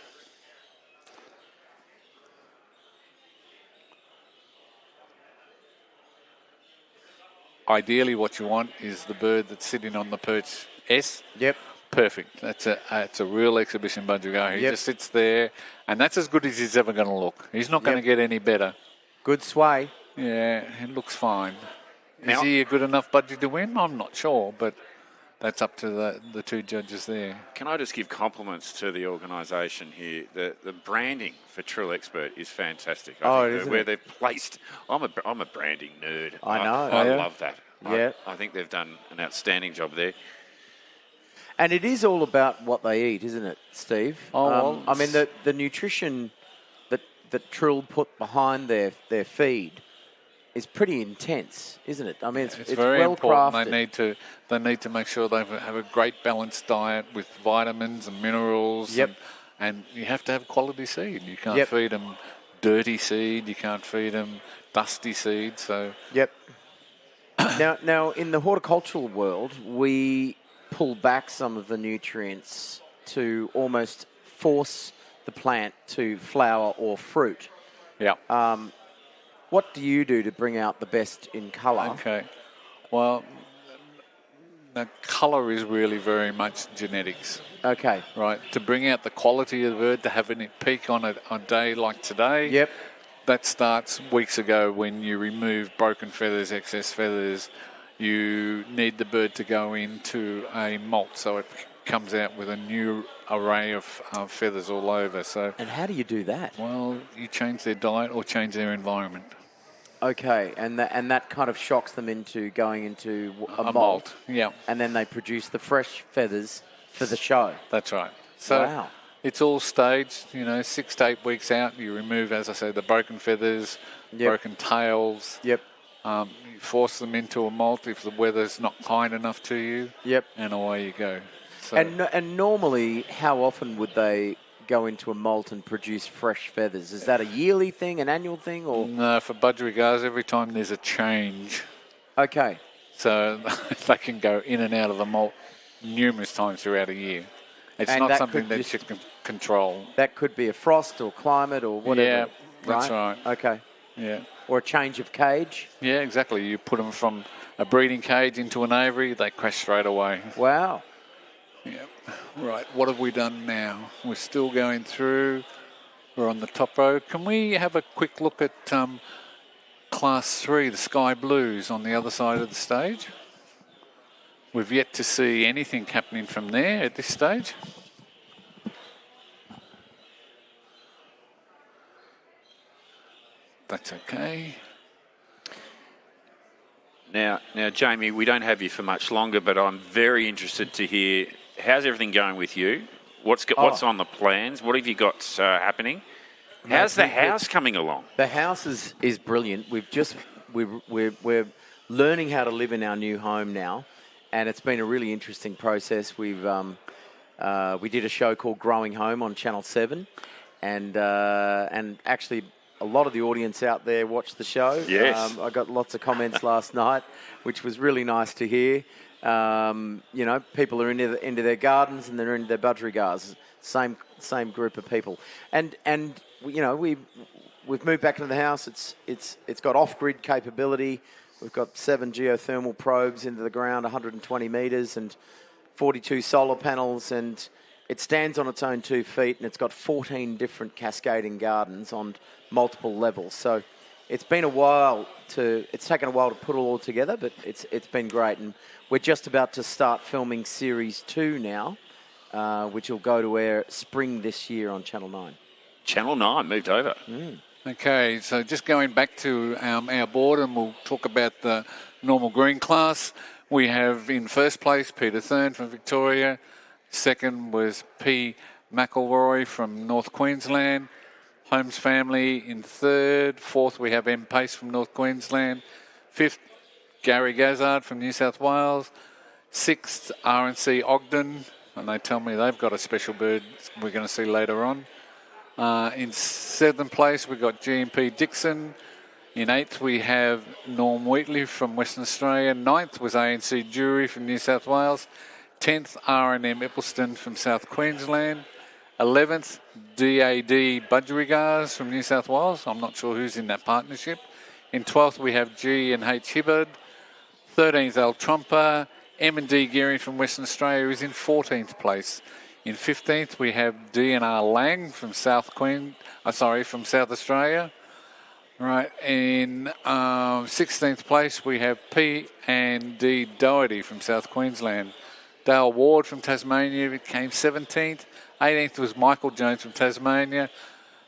Ideally what you want is the bird that's sitting on the perch S. Yep. Perfect. That's a real exhibition budgerigar. He just sits there, and that's as good as he's ever going to look. He's not going to get any better. Good sway. Yeah, it looks fine. Is he a good enough budgie to win? I'm not sure, but that's up to the two judges there. Can I just give compliments to the organisation here? The branding for Trill Expert is fantastic. I think where they've placed. I'm a branding nerd. I know. I love that. Yeah. I think they've done an outstanding job there. And it is all about what they eat, isn't it, Steve? I mean, the nutrition that Trill put behind their feed is pretty intense, isn't it? I mean, it's very well important. crafted. They need to make sure they have a great balanced diet with vitamins and minerals. Yep. And you have to have quality seed. You can't feed them dirty seed. You can't feed them dusty seed. So. Yep. Now, in the horticultural world, we pull back some of the nutrients to almost force the plant to flower or fruit. Yeah. What do you do to bring out the best in colour? Okay. Well, the colour is really very much genetics. Okay. Right. To bring out the quality of the bird, to have it peak on a day like today. Yep. That starts weeks ago when you remove broken feathers, excess feathers. You need the bird to go into a molt so it comes out with a new array of feathers all over. So. And how do you do that? Well, you change their diet or change their environment. Okay, and that kind of shocks them into going into a molt. Yeah. And then they produce the fresh feathers for the show. That's right. So wow. It's all staged, 6 to 8 weeks out. You remove, as I say, the broken feathers, broken tails. Yep. You force them into a molt if the weather's not kind enough to you. Yep. And away you go. So and normally, how often would they go into a molt and produce fresh feathers? Is that a yearly thing, an annual thing, or? No, for budgerigars, every time there's a change. Okay. So they can go in and out of the molt numerous times throughout a year. It's not something that you can control. That could be a frost or climate or whatever. Yeah, that's right. Okay. Yeah. Or a change of cage. Yeah, exactly. You put them from a breeding cage into an aviary, they crash straight away. Wow. Yeah. Right, what have we done now? We're still going through. We're on the top row. Can we have a quick look at Class 3, the Sky Blues, on the other side of the stage? We've yet to see anything happening from there at this stage. That's okay. Now, Jamie, we don't have you for much longer, but I'm very interested to hear how's everything going with you. What's on the plans? What have you got happening? How's the house coming along? The house is brilliant. We're learning how to live in our new home now, and it's been a really interesting process. We did a show called Growing Home on Channel 7, and actually a lot of the audience out there watched the show. Yes. I got lots of comments last night, which was really nice to hear. People are into their gardens and they're into their budgerigars. Same group of people, and we we've moved back into the house. It's got off-grid capability. We've got 7 geothermal probes into the ground, 120 metres, and 42 solar panels, and it stands on its own 2 feet, and it's got 14 different cascading gardens on multiple levels. So it's taken a while to put it all together, but it's been great. And we're just about to start filming Series 2 now, which will go to air spring this year on Channel 9. Channel 9 moved over. Okay, so just going back to our board, and we'll talk about the normal green class. We have in first place Peter Thurn from Victoria. Second was P. McElroy from North Queensland. Holmes family in third. Fourth, we have M. Pace from North Queensland. Fifth, Gary Gazzard from New South Wales. Sixth, RNC Ogden. And they tell me they've got a special bird we're going to see later on. In seventh place, we've got GMP Dixon. In eighth, we have Norm Wheatley from Western Australia. Ninth was ANC Jury from New South Wales. 10th, R&M Eppleton from South Queensland. 11th, DAD Budgerigars from New South Wales. I'm not sure who's in that partnership. In 12th, we have G and H Hibbard. 13th, El Trompa. M&D Gearing from Western Australia is in 14th place. In 15th, we have D&R Lang from South Australia. Right, in 16th place, we have P&D Doherty from South Queensland. Dale Ward from Tasmania came 17th. 18th was Michael Jones from Tasmania.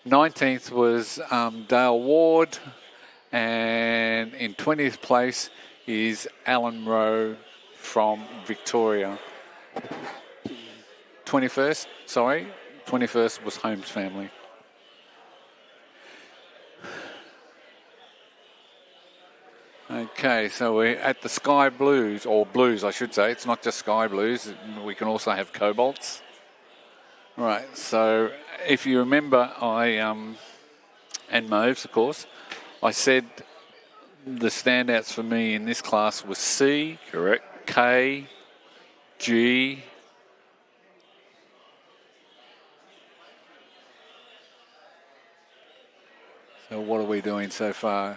19th was Dale Ward. And in 20th place is Alan Rowe from Victoria. 21st was Holmes family. Okay, so we're at the Sky Blues, or Blues I should say. It's not just Sky Blues, we can also have Cobalts. Right, so if you remember, and Mauves, of course, I said the standouts for me in this class was C, correct, K, G, so what are we doing so far?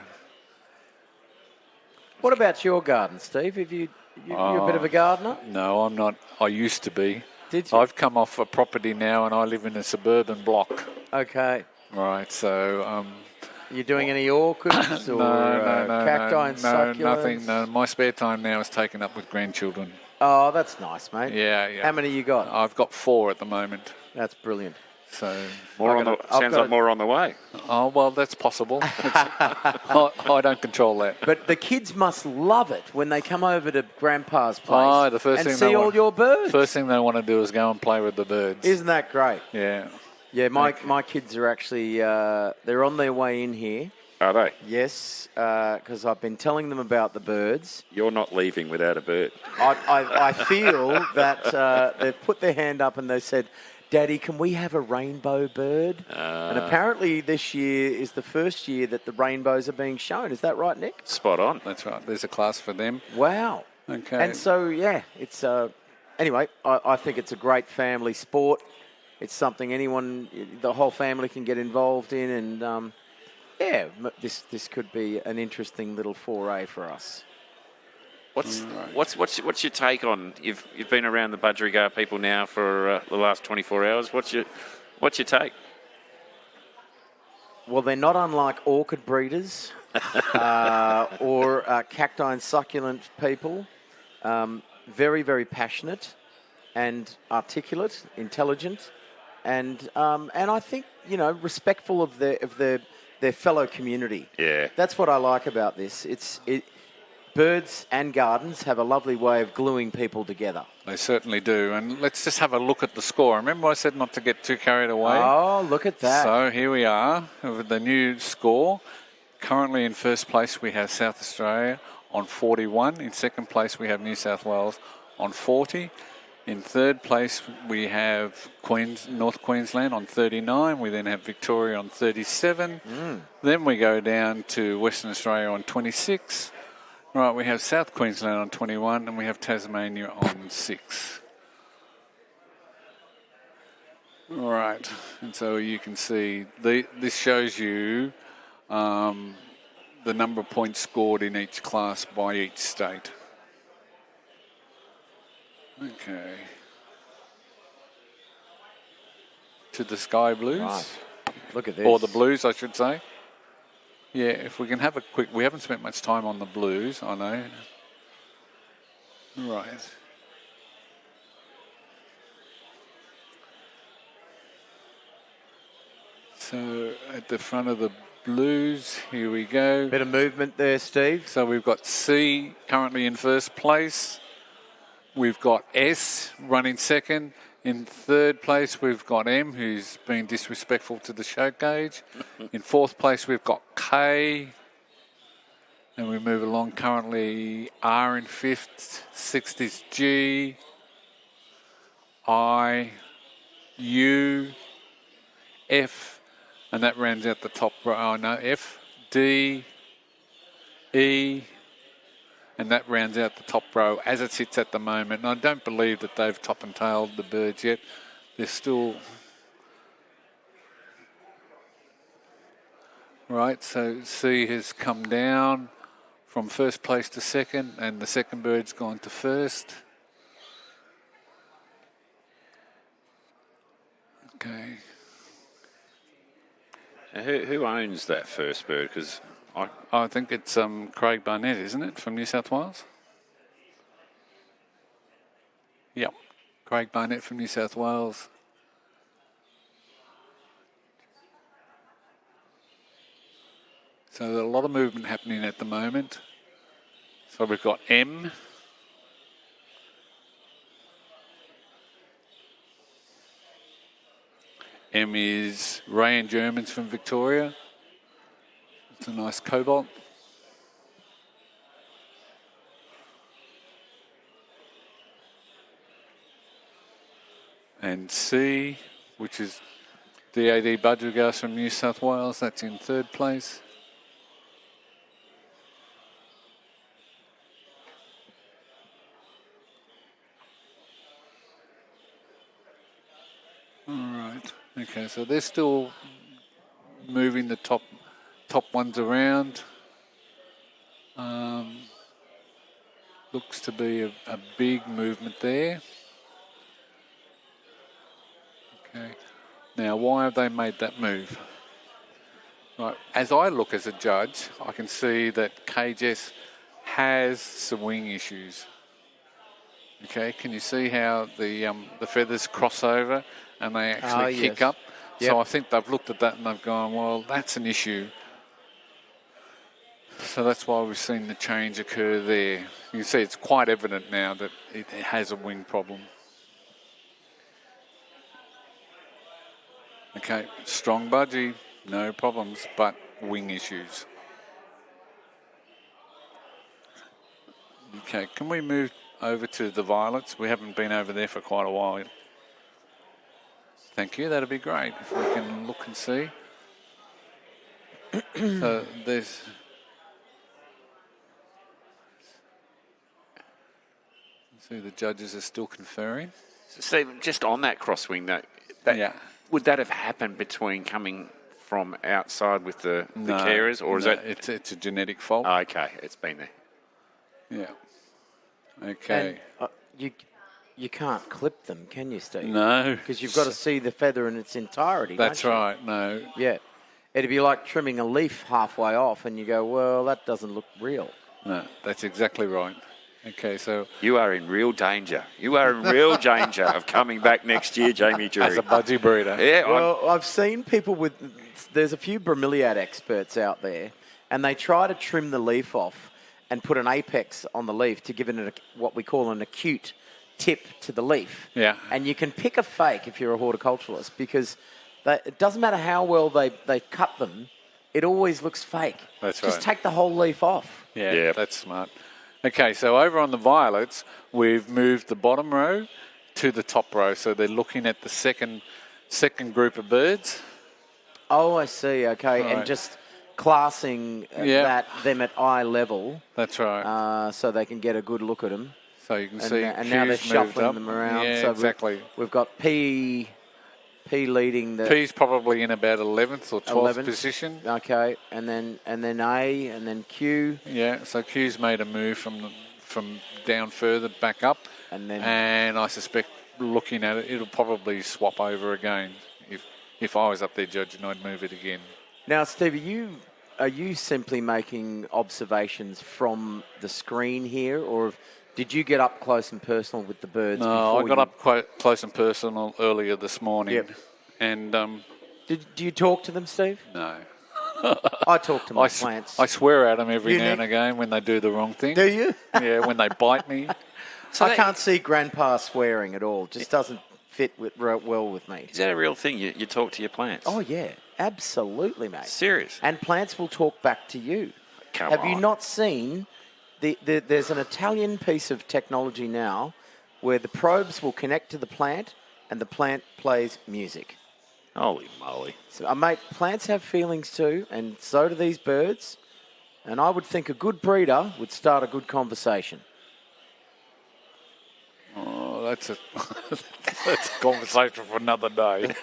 What about your garden, Steve? You're a bit of a gardener? No, I'm not. I used to be. Did you? I've come off a property now and I live in a suburban block. Okay. Right, so... you doing any orchids or cacti and succulents? Nothing. No, my spare time now is taken up with grandchildren. Oh, that's nice, mate. Yeah, yeah. How many you got? I've got 4 at the moment. That's brilliant. So sounds like more on the way. Oh, well, that's possible. I don't control that. But the kids must love it when they come over to Grandpa's place and see all your birds. First thing they want to do is go and play with the birds. Isn't that great? Yeah. Yeah, my kids are actually, they're on their way in here. Are they? Yes, because I've been telling them about the birds. You're not leaving without a bird. I feel that they've put their hand up and they said, Daddy, can we have a rainbow bird? And apparently this year is the first year that the rainbows are being shown. Is that right, Nick? Spot on. That's right. There's a class for them. Wow. Okay. And so, yeah, it's... anyway, I think it's a great family sport. It's something the whole family can get involved in. And, this could be an interesting little foray for us. What's your take on you've been around the budgerigar people now for the last 24 hours? What's your take? Well, they're not unlike orchid breeders or cacti and succulent people. Very, very passionate and articulate, intelligent, and I think respectful of their fellow community. Yeah, that's what I like about this. Birds and gardens have a lovely way of gluing people together. They certainly do. And let's just have a look at the score. Remember I said not to get too carried away? Oh, look at that. So here we are with the new score. Currently in first place we have South Australia on 41. In second place we have New South Wales on 40. In third place we have North Queensland on 39. We then have Victoria on 37. Then we go down to Western Australia on 26. Right, we have South Queensland on 21 and we have Tasmania on 6. Right, and so you can see this shows you the number of points scored in each class by each state. Okay. To the Sky Blues. Right. Look at this. Or the Blues, I should say. Yeah, if we can have a quick... We haven't spent much time on the Blues, I know. Right. So at the front of the Blues, here we go. Bit of movement there, Steve. So we've got C currently in first place. We've got S running second. In third place, we've got M, who's been disrespectful to the show cage. In fourth place, we've got K. And we move along currently R in fifth. Sixth is G. I. U. F. And that rounds out the top row. Oh, no, F. D. E. And that rounds out the top row as it sits at the moment. And I don't believe that they've top and tailed the birds yet. They're still... Right, so C has come down from first place to second, and the second bird's gone to first. Okay. Who owns that first bird? Because I think it's Craig Barnett, isn't it, from New South Wales? Yep, Craig Barnett from New South Wales. So there's a lot of movement happening at the moment. So we've got M. M is Ray and Germans from Victoria. It's a nice cobalt. And C, which is DAD Budgerigars from New South Wales, that's in third place. All right. Okay, so they're still moving the top ones around. Looks to be a big movement there. Okay. Now, why have they made that move? Right. As I look as a judge, I can see that KJS has some wing issues. Okay. Can you see how the feathers cross over and they actually kick up? Yep. So I think they've looked at that and they've gone, well, that's an issue. So that's why we've seen the change occur there. You can see it's quite evident now that it has a wing problem. Okay, strong budgie, no problems, but wing issues. Okay, can we move over to the violets? We haven't been over there for quite a while. Thank you, that'd be great if we can look and see. So there's... See, the judges are still conferring. So Stephen, just on that crosswing, would that have happened between coming from outside with the carers, or is that it's a genetic fault? Oh, okay, it's been there. Yeah. Okay. And, you can't clip them, can you, Steve? No. Because you've got to see the feather in its entirety. That's don't you? right. No. Yeah. It'd be like trimming a leaf halfway off, and you go, well, that doesn't look real. No, that's exactly right. Okay, so... You are in real danger. You are in real danger of coming back next year, Jamie Drury. As a budgie breeder. Yeah. Well, I've seen people with... There's a few bromeliad experts out there, and they try to trim the leaf off and put an apex on the leaf to give it what we call an acute tip to the leaf. Yeah. And you can pick a fake if you're a horticulturalist, because it doesn't matter how well they cut them, it always looks fake. That's right. Just take the whole leaf off. Yeah, that's smart. Okay, so over on the violets, we've moved the bottom row to the top row. So they're looking at the second group of birds. Oh, I see. Okay, right. And just classing them at eye level. That's right. So they can get a good look at them. So you can see, and now they're shuffling them around. Yeah, so exactly. We've got P P leading the... P's probably in about 11th or 12th position. Okay, and then A, and then Q. Yeah, so Q's made a move from down further back up. And I suspect, looking at it, it'll probably swap over again. If I was up there judging, I'd move it again. Now, Steve, are you simply making observations from the screen here, or did you get up close and personal with the birds? No, I got up quite close and personal earlier this morning. Yep. And do you talk to them, Steve? No. I talk to my plants. I swear at them every now and again when they do the wrong thing. Do you? Yeah, when they bite me. So I can't see Grandpa swearing at all. Just doesn't fit well with me. Is that a real thing? You talk to your plants? Oh, yeah. Absolutely, mate. Serious? And plants will talk back to you. Have you not seen... There's an Italian piece of technology now where the probes will connect to the plant and the plant plays music. Holy moly. So, mate, plants have feelings too, and so do these birds. And I would think a good breeder would start a good conversation. Oh, that's a conversation for another day.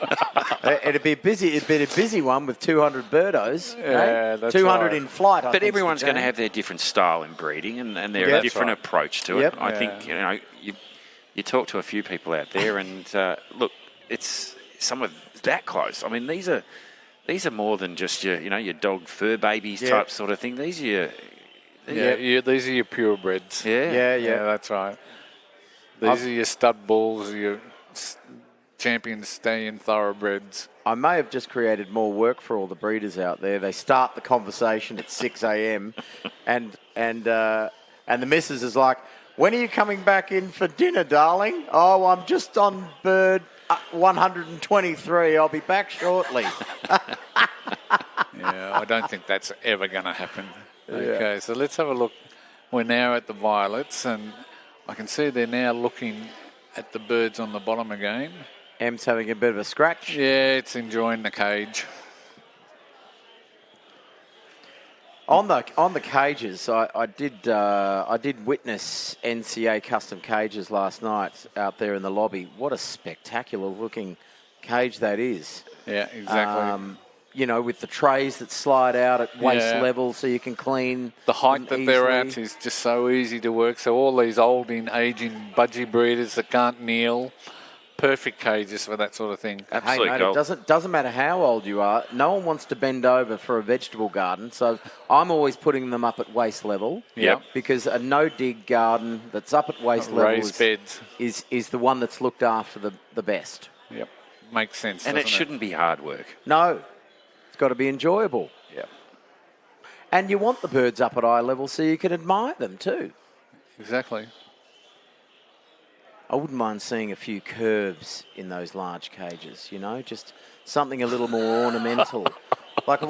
It'd be a busy one with 200 birdos. Yeah, that's 200 right. in flight. But everyone's going to have their different style in breeding and their different approach to it. Yep. I think you talk to a few people out there, and look, it's some of that close. I mean, these are more than just your dog fur babies type sort of thing. These are these are your purebreds. Yeah, that's right. These are your stud bulls, your champion stallion thoroughbreds. I may have just created more work for all the breeders out there. They start the conversation at 6 a.m. and the missus is like, "When are you coming back in for dinner, darling?" "Oh, I'm just on bird 123. I'll be back shortly." Yeah, I don't think that's ever going to happen. Okay, so let's have a look. We're now at the violets, and I can see they're now looking at the birds on the bottom again. M's having a bit of a scratch. Yeah, it's enjoying the cage. On the cages, I did witness NCA custom cages last night out there in the lobby. What a spectacular looking cage that is. Yeah, exactly. With the trays that slide out at waist level so you can clean. The height that they're at easily. is just so easy to work. So all these aging budgie breeders that can't kneel, perfect cages for that sort of thing. Absolutely. Hey, mate, it doesn't matter how old you are. No one wants to bend over for a vegetable garden. So I'm always putting them up at waist level. Yep. Because a no-dig garden that's up at waist level raised beds is the one that's looked after the best. Yep. Makes sense. And it shouldn't be hard work. No. It's got to be enjoyable. Yeah. And you want the birds up at eye level so you can admire them too. Exactly. I wouldn't mind seeing a few curves in those large cages, just something a little more ornamental. Like,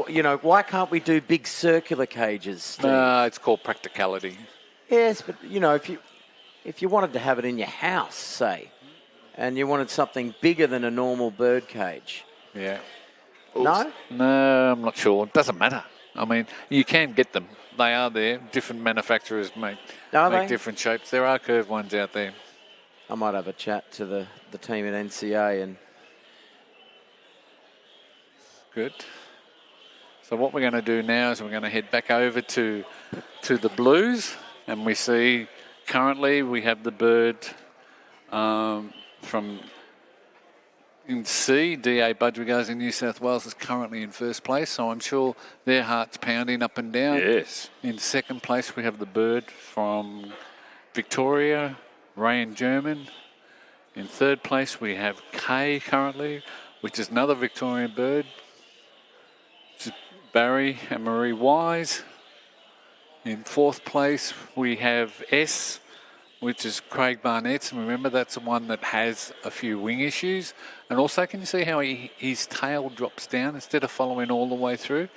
why can't we do big circular cages, Steve? It's called practicality. Yes, but, if you wanted to have it in your house, say, and you wanted something bigger than a normal bird cage. Yeah. No? No, I'm not sure. It doesn't matter. I mean, you can get them. They are there. Different manufacturers make different shapes. There are curved ones out there. I might have a chat to the team at NCA and... Good. So what we're going to do now is we're going to head back over to the blues, and we see currently we have the bird from... In C, DA Budgerigars in New South Wales is currently in first place, so I'm sure their heart's pounding up and down. Yes. In second place, we have the bird from Victoria, Rayan German. In third place, we have K currently, which is another Victorian bird. Which is Barry and Marie Wise. In fourth place, we have S, which is Craig Barnett's, and remember that's the one that has a few wing issues. And also, can you see how his tail drops down instead of following all the way through?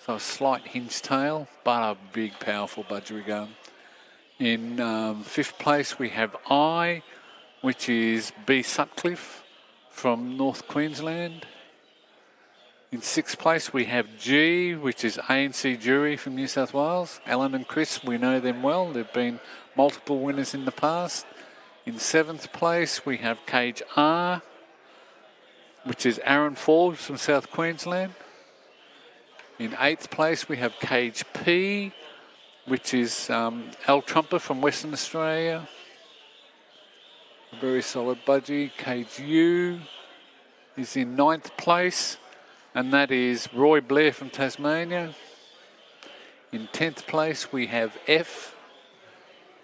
So a slight hinge tail, but a big, powerful budgerigar. In fifth place, we have I, which is B. Sutcliffe from North Queensland. In sixth place, we have G, which is ANC Jury from New South Wales. Alan and Chris, we know them well. They've been multiple winners in the past. In seventh place, we have Cage R, which which is Aaron Forbes from South Queensland. In 8th place, we have Cage P, which is Al Trumper from Western Australia. A very solid budgie. Cage U is in 9th place, and that is Roy Blair from Tasmania. In 10th place, we have F,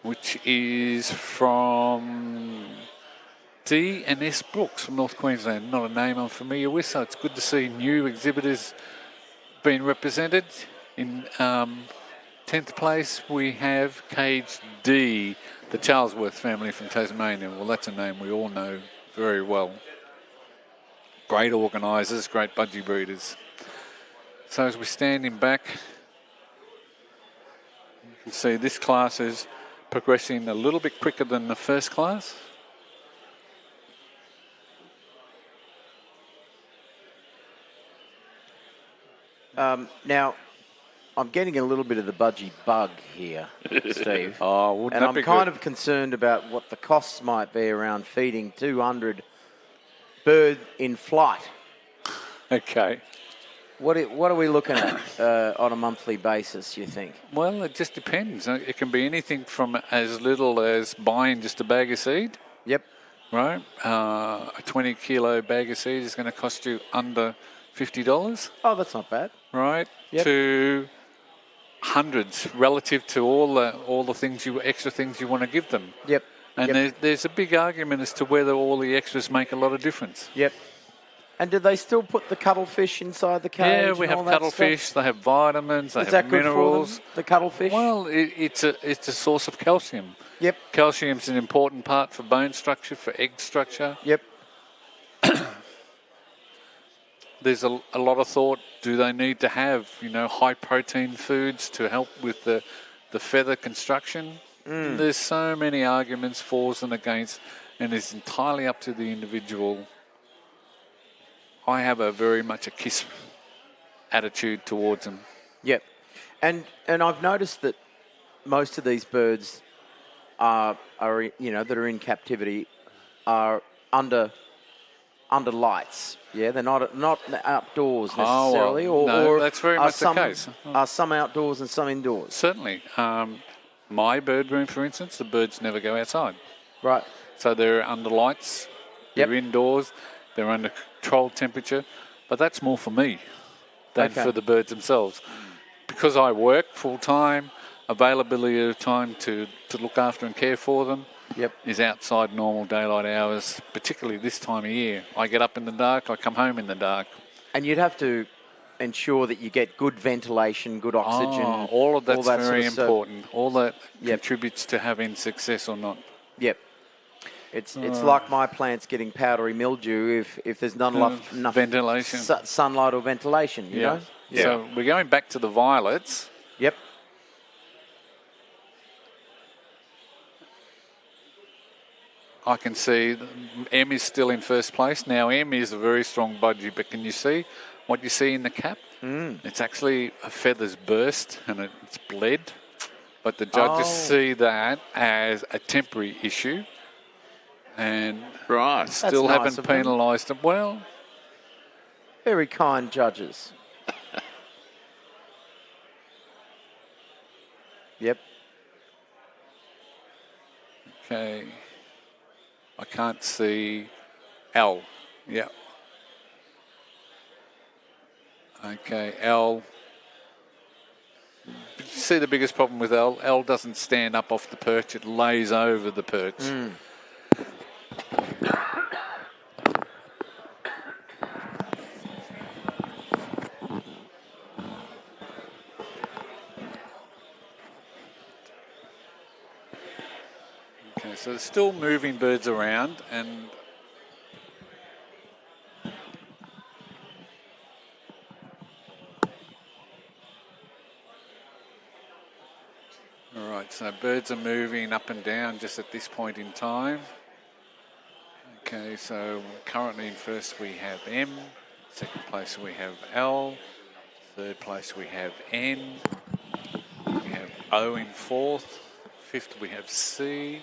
which is from D and S Brooks from North Queensland. Not a name I'm familiar with, so it's good to see new exhibitors being represented. In 10th place, we have Cage D, the Charlesworth family from Tasmania. Well, that's a name we all know very well. Great organisers, great budgie breeders. So as we're standing back, you can see this class is progressing a little bit quicker than the first class. Now, I'm getting a little bit of the budgie bug here, Steve. Wouldn't and that I'm be kind good? of concerned about what the costs might be around feeding 200 bird in flight. Okay. What are we looking at on a monthly basis, you think? Well, it just depends. It can be anything from as little as buying just a bag of seed. Yep. Right? A 20-kilo bag of seed is going to cost you under $50. Oh, that's not bad. Right? Yep. To hundreds relative to all the things extra things you want to give them. Yep. And there's a big argument as to whether all the extras make a lot of difference. Yep. And do they still put the cuttlefish inside the cage? Yeah, we have cuttlefish. They have vitamins. They Is have that good minerals. for them, the cuttlefish? Well, it's a source of calcium. Yep. Calcium's an important part for bone structure, for egg structure. Yep. There's a lot of thought. Do they need to have high protein foods to help with the feather construction? There's so many arguments fors and against, and it's entirely up to the individual. I have very much a KISS attitude towards them. Yep. And I've noticed that most of these birds are that are in captivity are under lights. Yeah, they're not outdoors necessarily. No, that's very much the case. Are some outdoors and some indoors? Certainly. My bird room, for instance, the birds never go outside. Right. So they're under lights, they're indoors, they're under controlled temperature, but that's more for me than for the birds themselves. Because I work full-time, availability of time to look after and care for them is outside normal daylight hours, particularly this time of year. I get up in the dark, I come home in the dark. And you'd have to ensure that you get good ventilation, good oxygen. All of that's that very sort of important. All that contributes to having success or not. Yep. It's like my plants getting powdery mildew if there's not enough ventilation, sunlight or ventilation. You know. Yeah. So we're going back to the violets. Yep. I can see M is still in first place. Now M is a very strong budgie, but can you see what you see in the cap? It's actually a feather's burst and it's bled, but the judges see that as a temporary issue and still haven't penalised them. Well, very kind judges. Yep. Okay. I can't see L. Yeah. Okay, L. You see the biggest problem with L? L doesn't stand up off the perch. It lays over the perch. Okay, so there's still moving birds around and all right, so birds are moving up and down just at this point in time. Okay, so currently in first we have M, second place we have L, third place we have N, we have O in fourth, fifth we have C,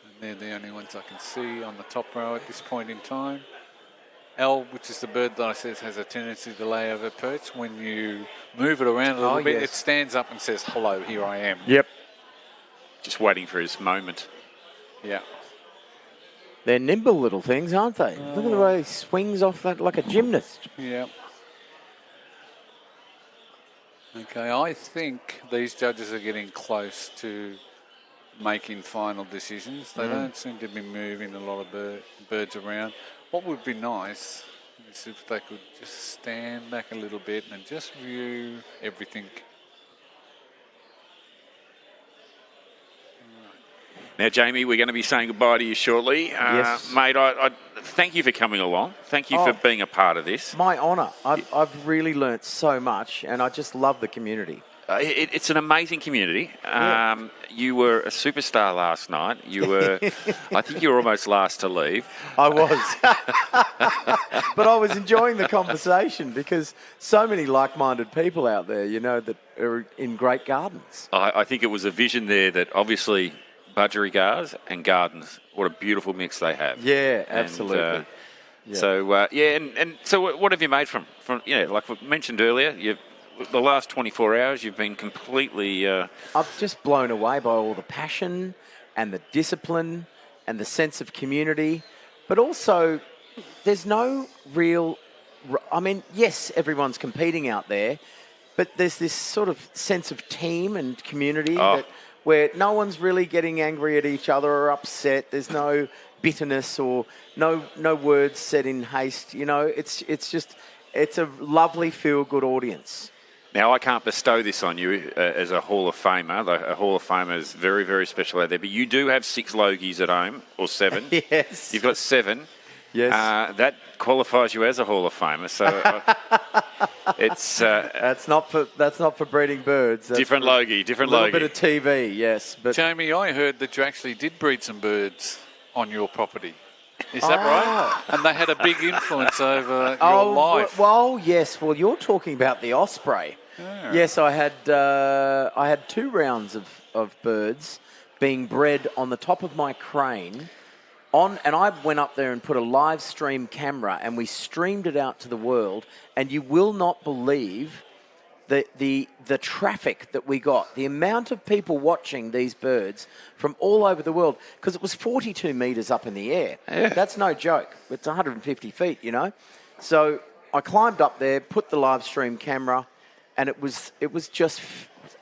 and they're the only ones I can see on the top row at this point in time. L, which is the bird that I says has a tendency to lay over perch. When you move it around a little bit, it stands up and says, hello, here I am. Yep. Just waiting for his moment. Yeah. They're nimble little things, aren't they? Look at the way he swings off that like a gymnast. Yeah. Okay, I think these judges are getting close to making final decisions. They don't seem to be moving a lot of birds around. What would be nice is if they could just stand back a little bit and just view everything. Now, Jamie, we're going to be saying goodbye to you shortly. Yes. Mate, I thank you for coming along. Thank you for being a part of this. My honour. I've really learnt so much, and I just love the community. It's an amazing community. You were a superstar last night. You were, I think you were almost last to leave. I was. But I was enjoying the conversation because so many like-minded people out there, you know, that are in great gardens. I think it was a vision there that obviously budgerigars and gardens, what a beautiful mix they have. Yeah, absolutely. So what have you made from like we mentioned earlier, the last 24 hours, you've been completely... I've just blown away by all the passion and the discipline and the sense of community. But also, there's no real... I mean, yes, everyone's competing out there, but there's this sort of sense of team and community where no one's really getting angry at each other or upset. There's no bitterness or no words said in haste. You know, it's a lovely, feel-good audience. Now, I can't bestow this on you as a Hall of Famer. A Hall of Famer is very, very special out there. But you do have 6 Logies at home, or 7. Yes. You've got 7. Yes. That qualifies you as a Hall of Famer. So it's... that's not for breeding birds. That's different Logie, different Logie. A little bit of TV, yes. But Jamie, I heard that you actually did breed some birds on your property. Is that right? And they had a big influence over your life. Well, yes. Well, you're talking about the osprey. Yeah. Yes, I had 2 rounds of birds being bred on the top of my crane. And I went up there and put a live stream camera, and we streamed it out to the world. And you will not believe the traffic that we got, the amount of people watching these birds from all over the world, because it was 42 metres up in the air. Yeah. That's no joke. It's 150 feet, you know. So I climbed up there, put the live stream camera, and it was just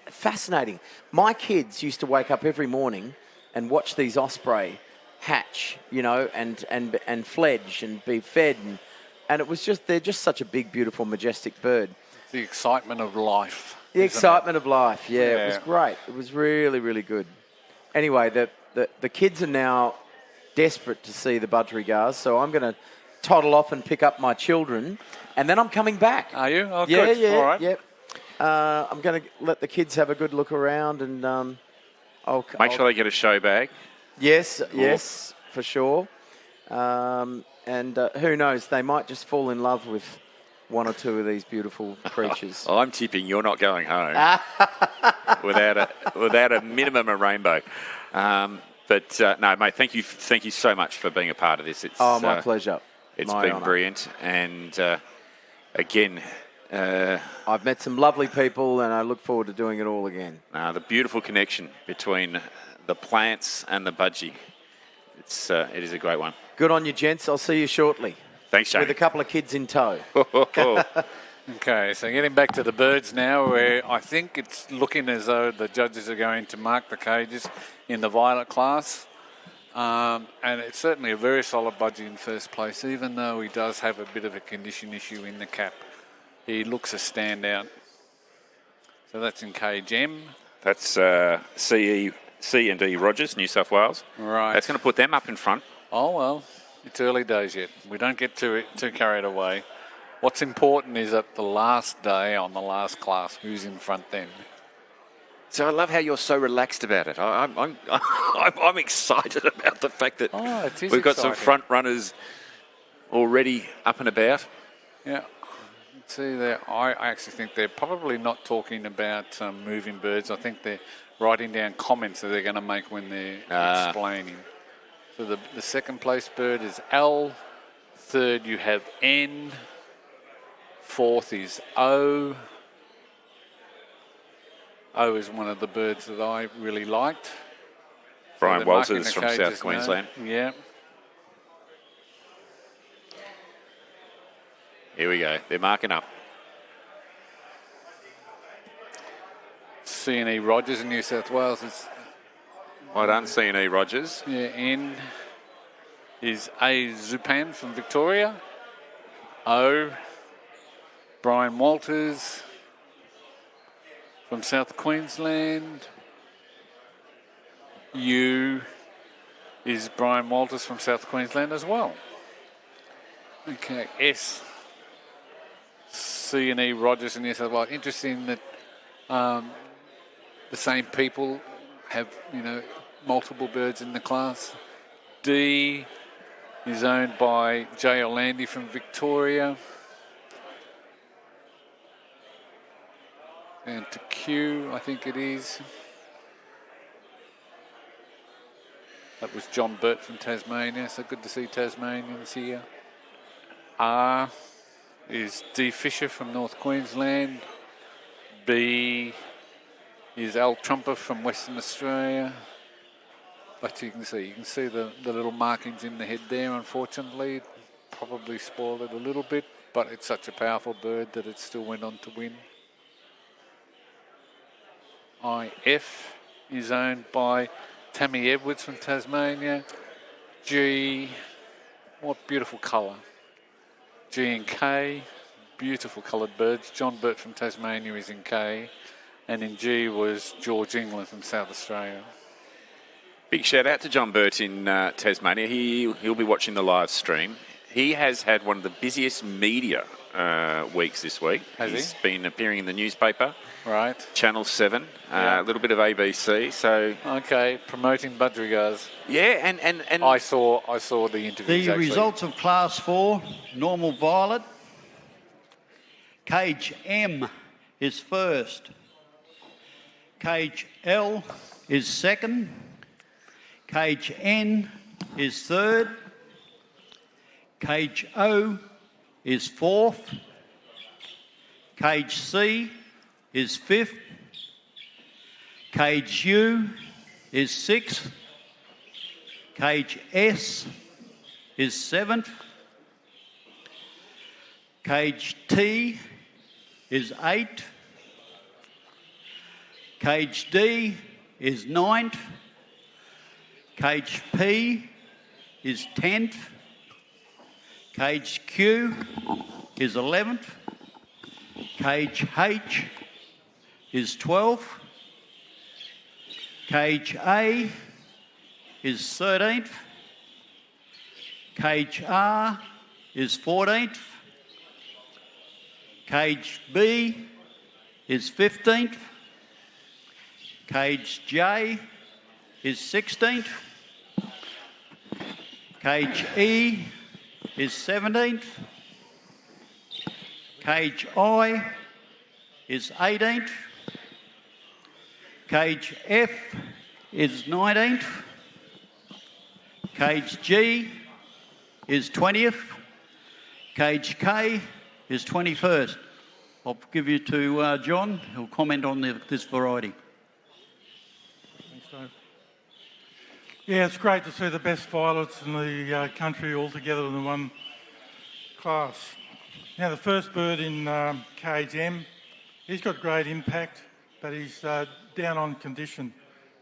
fascinating. My kids used to wake up every morning and watch these osprey hatch, you know, and fledge and be fed, and it was they're just such a big, beautiful, majestic bird. The excitement of life. The excitement of life, yeah, it was great. It was really, really good. Anyway, the kids are now desperate to see the budgerigars, so I'm going to toddle off and pick up my children, and then I'm coming back. Are you? Oh, yeah, good. yeah, all right. yeah. I'm going to let the kids have a good look around, and I'll make sure they get a show bag. Yes, yes, for sure. And who knows, they might just fall in love with 1 or 2 of these beautiful creatures. I'm tipping you're not going home without a minimum of rainbow. But no, mate, thank you so much for being a part of this. It's, my pleasure. It's my been honour. Brilliant, and again, I've met some lovely people, and I look forward to doing it all again. The beautiful connection between the plants and the budgie. It is a great one. Good on you, gents. I'll see you shortly. Thanks, Jamie. With a couple of kids in tow. Okay, so getting back to the birds now, where I think it's looking as though the judges are going to mark the cages in the violet class. And it's certainly a very solid budgie in first place, even though he does have a bit of a condition issue in the cap. He looks a standout. So that's in cage M. That's C&D Rogers, New South Wales. Right. That's going to put them up in front. Oh, well, it's early days yet. We don't get too carried away. What's important is at the last day on the last class, who's in front then. So I love how you're so relaxed about it. I'm excited about the fact that we've got some front runners already up and about. Yeah. See there, I actually think they're probably not talking about moving birds. I think they're writing down comments that they're going to make when they're explaining. So the second place bird is L, Third, you have N. Fourth is O. O is one of the birds that I really liked. Brian So they're marking Walters the from cages South now. Queensland. Yeah. Here we go. They're marking up. C&E Rogers in New South Wales. Well done, C&E Rogers. Yeah, N is A. Zupan from Victoria. O. Brian Walters from South Queensland. U is Brian Walters from South Queensland as well. Okay, S. C&E Rogers in New South Wales. Interesting that the same people have, multiple birds in the class. D is owned by J. Orlandi from Victoria. And to Q, I think it is. That was John Burt from Tasmania, so good to see Tasmanians here. R is D. Fisher from North Queensland. B is Al Trumper from Western Australia. But you can see the little markings in the head there, unfortunately. Probably spoiled it a little bit, but it's such a powerful bird that it still went on to win. IF is owned by Tammy Edwards from Tasmania. G, what beautiful colour. G and K, beautiful coloured birds. John Burt from Tasmania is in K. And in G was George England from South Australia. Big shout out to John Burt in Tasmania. He'll be watching the live stream. He has had one of the busiest media weeks this week. He's been appearing in the newspaper. Right. Channel 7, a little bit of ABC. So okay, promoting budgerigars. Yeah, and I saw the interviews. The results of Class 4, normal violet. Cage M is first. Cage L is second. Cage N is third. Cage O is fourth. Cage C is fifth. Cage U is sixth. Cage S is seventh. Cage T is eighth. Cage D is ninth. Cage P is 10th. Cage Q is 11th. Cage H is 12th. Cage A is 13th. Cage R is 14th. Cage B is 15th. Cage J is 16th. Cage E is 17th. Cage I is 18th. Cage F is 19th. Cage G is 20th. Cage K is 21st. I'll give you to John, who'll comment on this variety. Thanks, Dave. Yeah, it's great to see the best violets in the country all together in one class. Now, the first bird in Cage M, he's got great impact, but he's down on condition.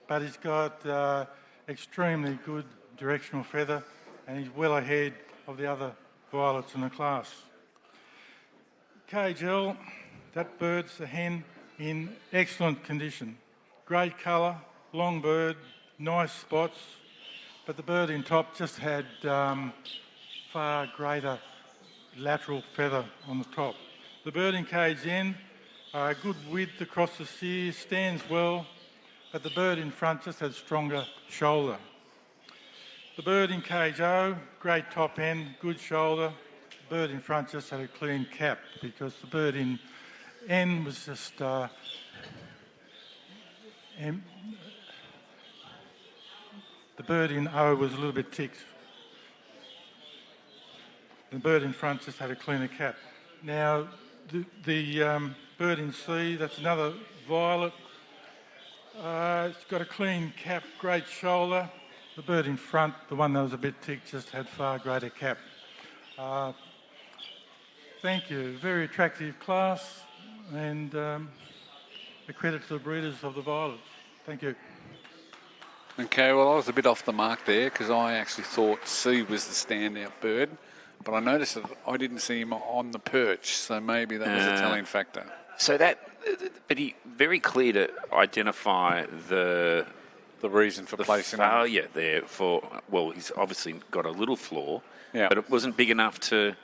But he's got extremely good directional feather, and he's well ahead of the other violets in the class. Cage L, that bird's a hen in excellent condition. Great colour, long bird, nice spots, but the bird in top just had far greater lateral feather on the top. The bird in Cage N, good width across the sear, stands well, but the bird in front just has stronger shoulder. The bird in Cage O, great top end, good shoulder. The bird in front just had a clean cap because the bird in N was just the bird in O was a little bit ticked. The bird in front just had a cleaner cap. Now, the bird in C, that's another violet. It's got a clean cap, great shoulder. The bird in front, the one that was a bit ticked, just had far greater cap. Thank you. Very attractive class, and a credit to the breeders of the violets. Thank you. Okay, well, I was a bit off the mark there because I actually thought C was the standout bird, but I noticed that I didn't see him on the perch, so maybe that was a telling factor. So but he very clear to identify the reason for placing him. failure there well, he's obviously got a little flaw, but it wasn't big enough to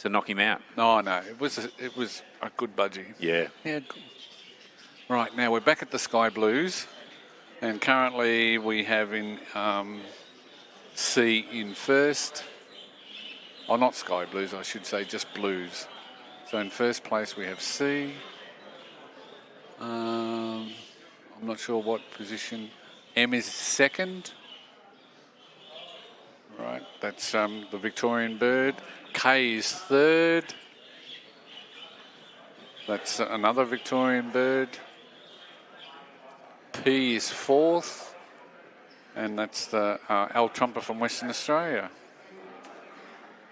knock him out. No, it was a good budgie. Yeah. Yeah. Right, now we're back at the Sky Blues, and currently we have in C in first. Oh, not Sky Blues, I should say, just Blues. So in first place we have C. I'm not sure what position. M is second. Right, that's the Victorian bird. K is third. That's another Victorian bird. P is fourth. And that's the Al Trumper from Western Australia.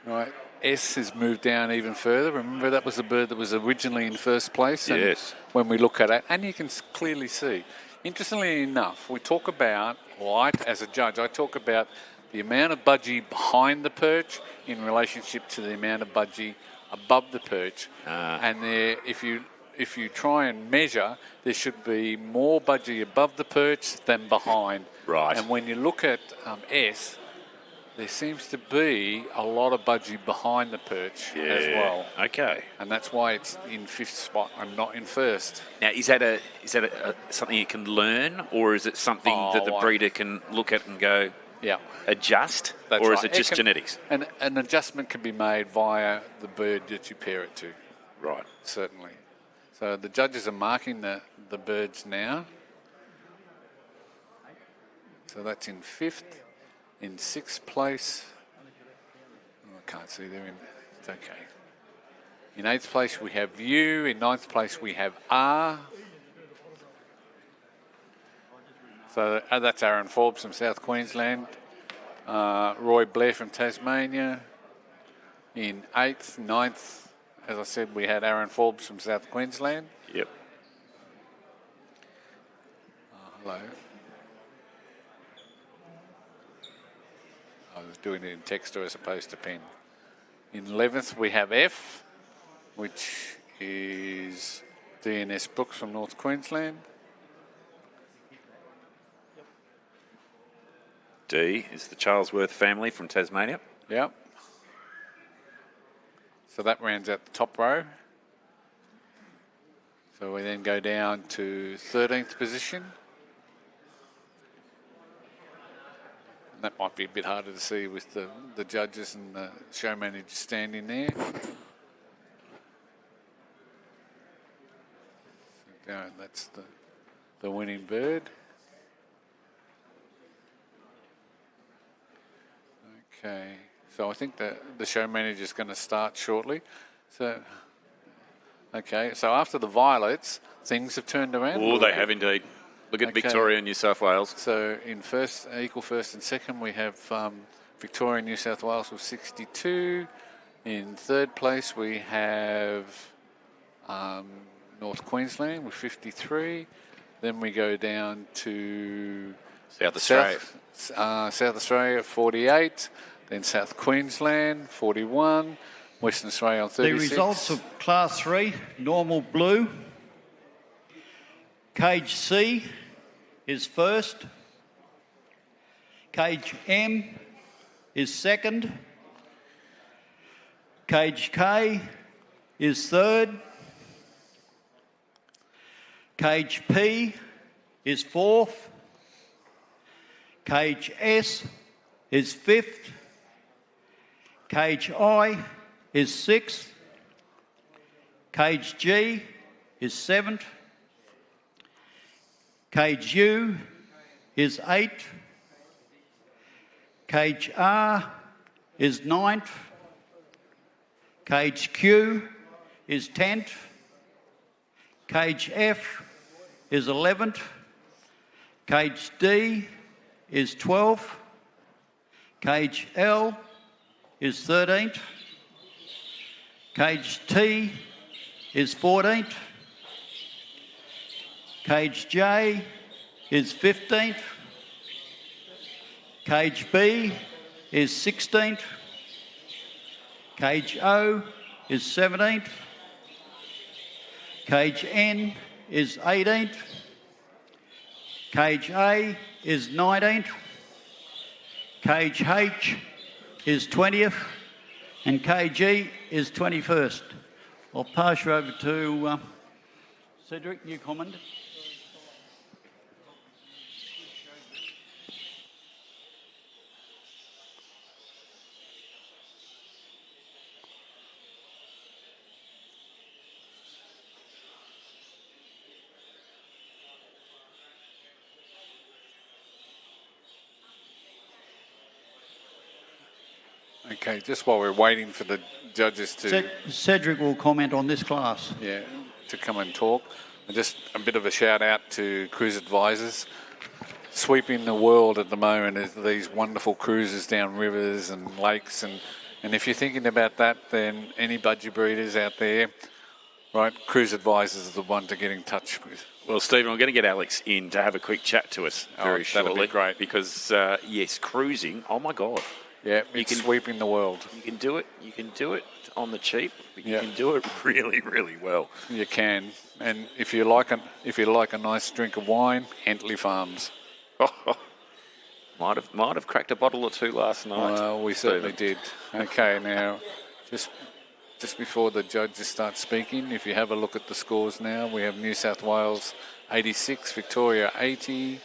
Right, S has moved down even further. Remember, that was the bird that was originally in first place. And yes. When we look at it, and you can clearly see. Interestingly enough, we talk about, as a judge, I talk about the amount of budgie behind the perch in relationship to the amount of budgie above the perch. And there, if you try and measure, there should be more budgie above the perch than behind. Right. And when you look at S, there seems to be a lot of budgie behind the perch as well. Okay. And that's why it's in fifth spot and not in first. Now, is that something you can learn, or is it something that the breeder can look at and go, adjust, That's or right. is it just genetics? And an adjustment can be made via the bird that you pair it to. Right. Certainly. So the judges are marking the birds now. So that's in fifth. In sixth place, I can't see there. It's okay. In eighth place we have U. In ninth place we have R. So that's Aaron Forbes from South Queensland. Roy Blair from Tasmania. In eighth, ninth, as I said, we had Aaron Forbes from South Queensland. Yep. Hello. I was doing it in text as opposed to pen. In 11th, we have F, which is DNS Brooks from North Queensland. D is the Charlesworth family from Tasmania. Yep. So that rounds out the top row. So we then go down to 13th position. That might be a bit harder to see with the judges and the show manager standing there. So that's the winning bird. Okay, so I think the show manager is going to start shortly. So, okay, so after the violets, things have turned around. Oh, they have indeed. Look at Victoria and New South Wales. So in first, equal first and second, we have Victoria and New South Wales with 62. In third place, we have North Queensland with 53. Then we go down to South Australia. South Australia, 48. Then South Queensland, 41. Western Australia on 36. The results of Class 3, normal blue. Cage C is first. Cage M is second. Cage K is third. Cage P is fourth. Cage S is fifth. Cage I is sixth. Cage G is seventh. Cage U is eighth. Cage R is ninth. Cage Q is 10th. Cage F is 11th. Cage D is 12th. Cage L is 13th. Cage T is 14th. Cage J is 15th. Cage B is 16th. Cage O is 17th. Cage N is 18th. Cage A is 19th. Cage H is 20th. And Cage E is 21st. I'll pass you over to Cedric, new comment. Okay, just while we're waiting for the judges to... Cedric will comment on this class. Yeah, to come and talk. Just a bit of a shout out to cruise advisors. Sweeping the world at the moment is these wonderful cruises down rivers and lakes. And if you're thinking about that, then any budgie breeders out there, right, cruise advisors is the one to get in touch with. Well, Stephen, I'm going to get Alex in to have a quick chat to us very shortly. That'd be great. Because, yes, cruising, oh my God. Yeah, it's sweeping the world. You can do it. You can do it on the cheap, but you can do it really, really well. You can. And if you like a nice drink of wine, Hentley Farms. Might have cracked a bottle or two last night. Well, we certainly did. Okay, now just before the judges start speaking, if you have a look at the scores now, we have New South Wales 86, Victoria 80,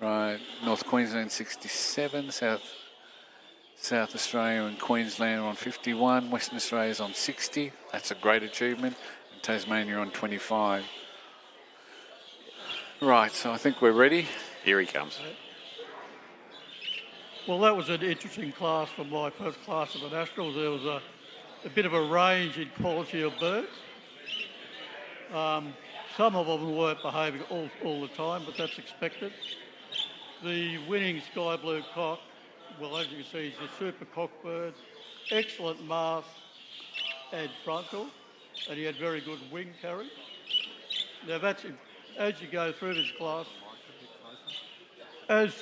right, North Queensland 67, South Australia and Queensland are on 51, Western Australia is on 60. That's a great achievement. And Tasmania on 25. Right, so I think we're ready. Here he comes. Well, that was an interesting class for my first class of the Nationals. There was a bit of a range in quality of birds. Some of them weren't behaving all the time, but that's expected. The winning sky blue cock, well, as you can see, he's a super cock bird, excellent mast and frontal, and he had very good wing carry. Now, that's as you go through this class. As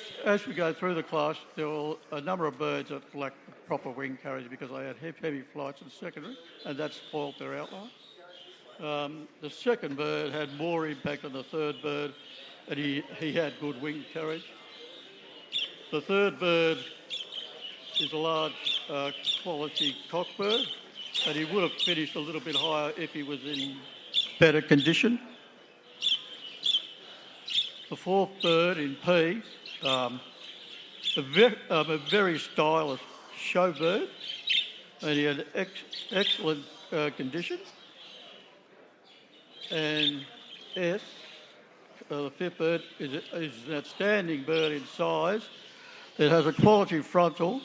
we go through the class, there were a number of birds that lacked proper wing carriage because they had heavy flights in secondary, and that spoilt their outline. The second bird had more impact than the third bird, and he had good wing carriage. The third bird is a large quality cock bird, and he would have finished a little bit higher if he was in better condition. The fourth bird in P, a very stylish show bird, and he had excellent condition. And S, the fifth bird, is an outstanding bird in size. It has a quality frontal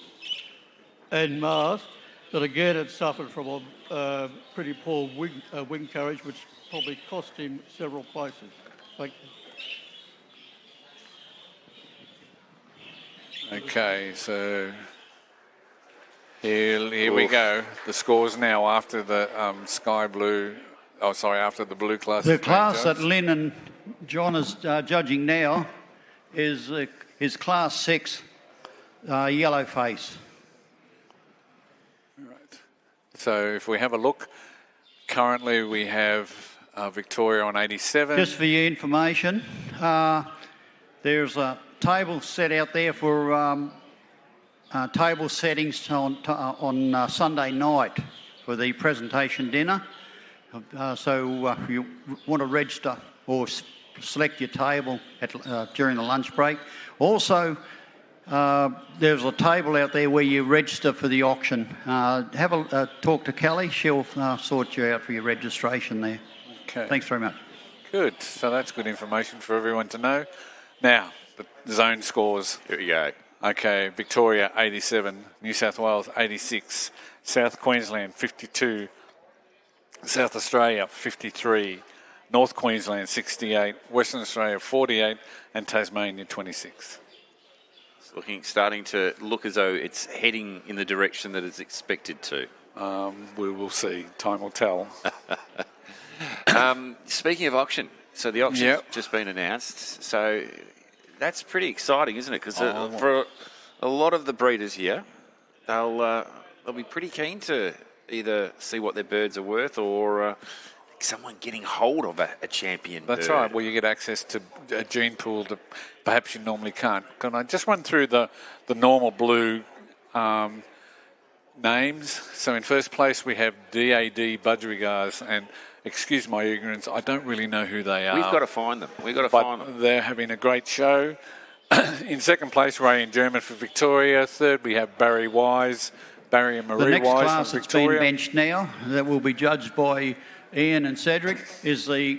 and mast, but again it suffered from a pretty poor wing carriage, which probably cost him several places. Thank you. Okay, so here we go. The scores now after the after the blue class. The class that Lynn and John is judging now is Class 6, yellow face. Right. So if we have a look, currently we have Victoria on 87. Just for your information, there's a table set out there for table settings on Sunday night for the presentation dinner. So if you want to register or select your table during the lunch break. Also, there's a table out there where you register for the auction. Have a talk to Kelly. She'll sort you out for your registration there. Okay. Thanks very much. Good. So that's good information for everyone to know. Now, the zone scores. Here we go. Okay, Victoria 87, New South Wales 86, South Queensland 52, South Australia 53, North Queensland 68, Western Australia 48, and Tasmania 26. Starting to look as though it's heading in the direction that it's expected to. We will see. Time will tell. Speaking of auction, so the auction's just been announced. So that's pretty exciting, isn't it? Because for a lot of the breeders here, they'll be pretty keen to either see what their birds are worth or someone getting hold of a champion bird. That's right. Well, you get access to a gene pool that perhaps you normally can't. Can I just run through the normal blue names? So in first place we have DAD Budgerigars, and excuse my ignorance, I don't really know who they are. We've got to find them. They're having a great show. In second place, Ray and German for Victoria. Third, we have Barry and Marie Wise The next class from that's been Victoria. benched now, that will be judged by Ian and Cedric, is the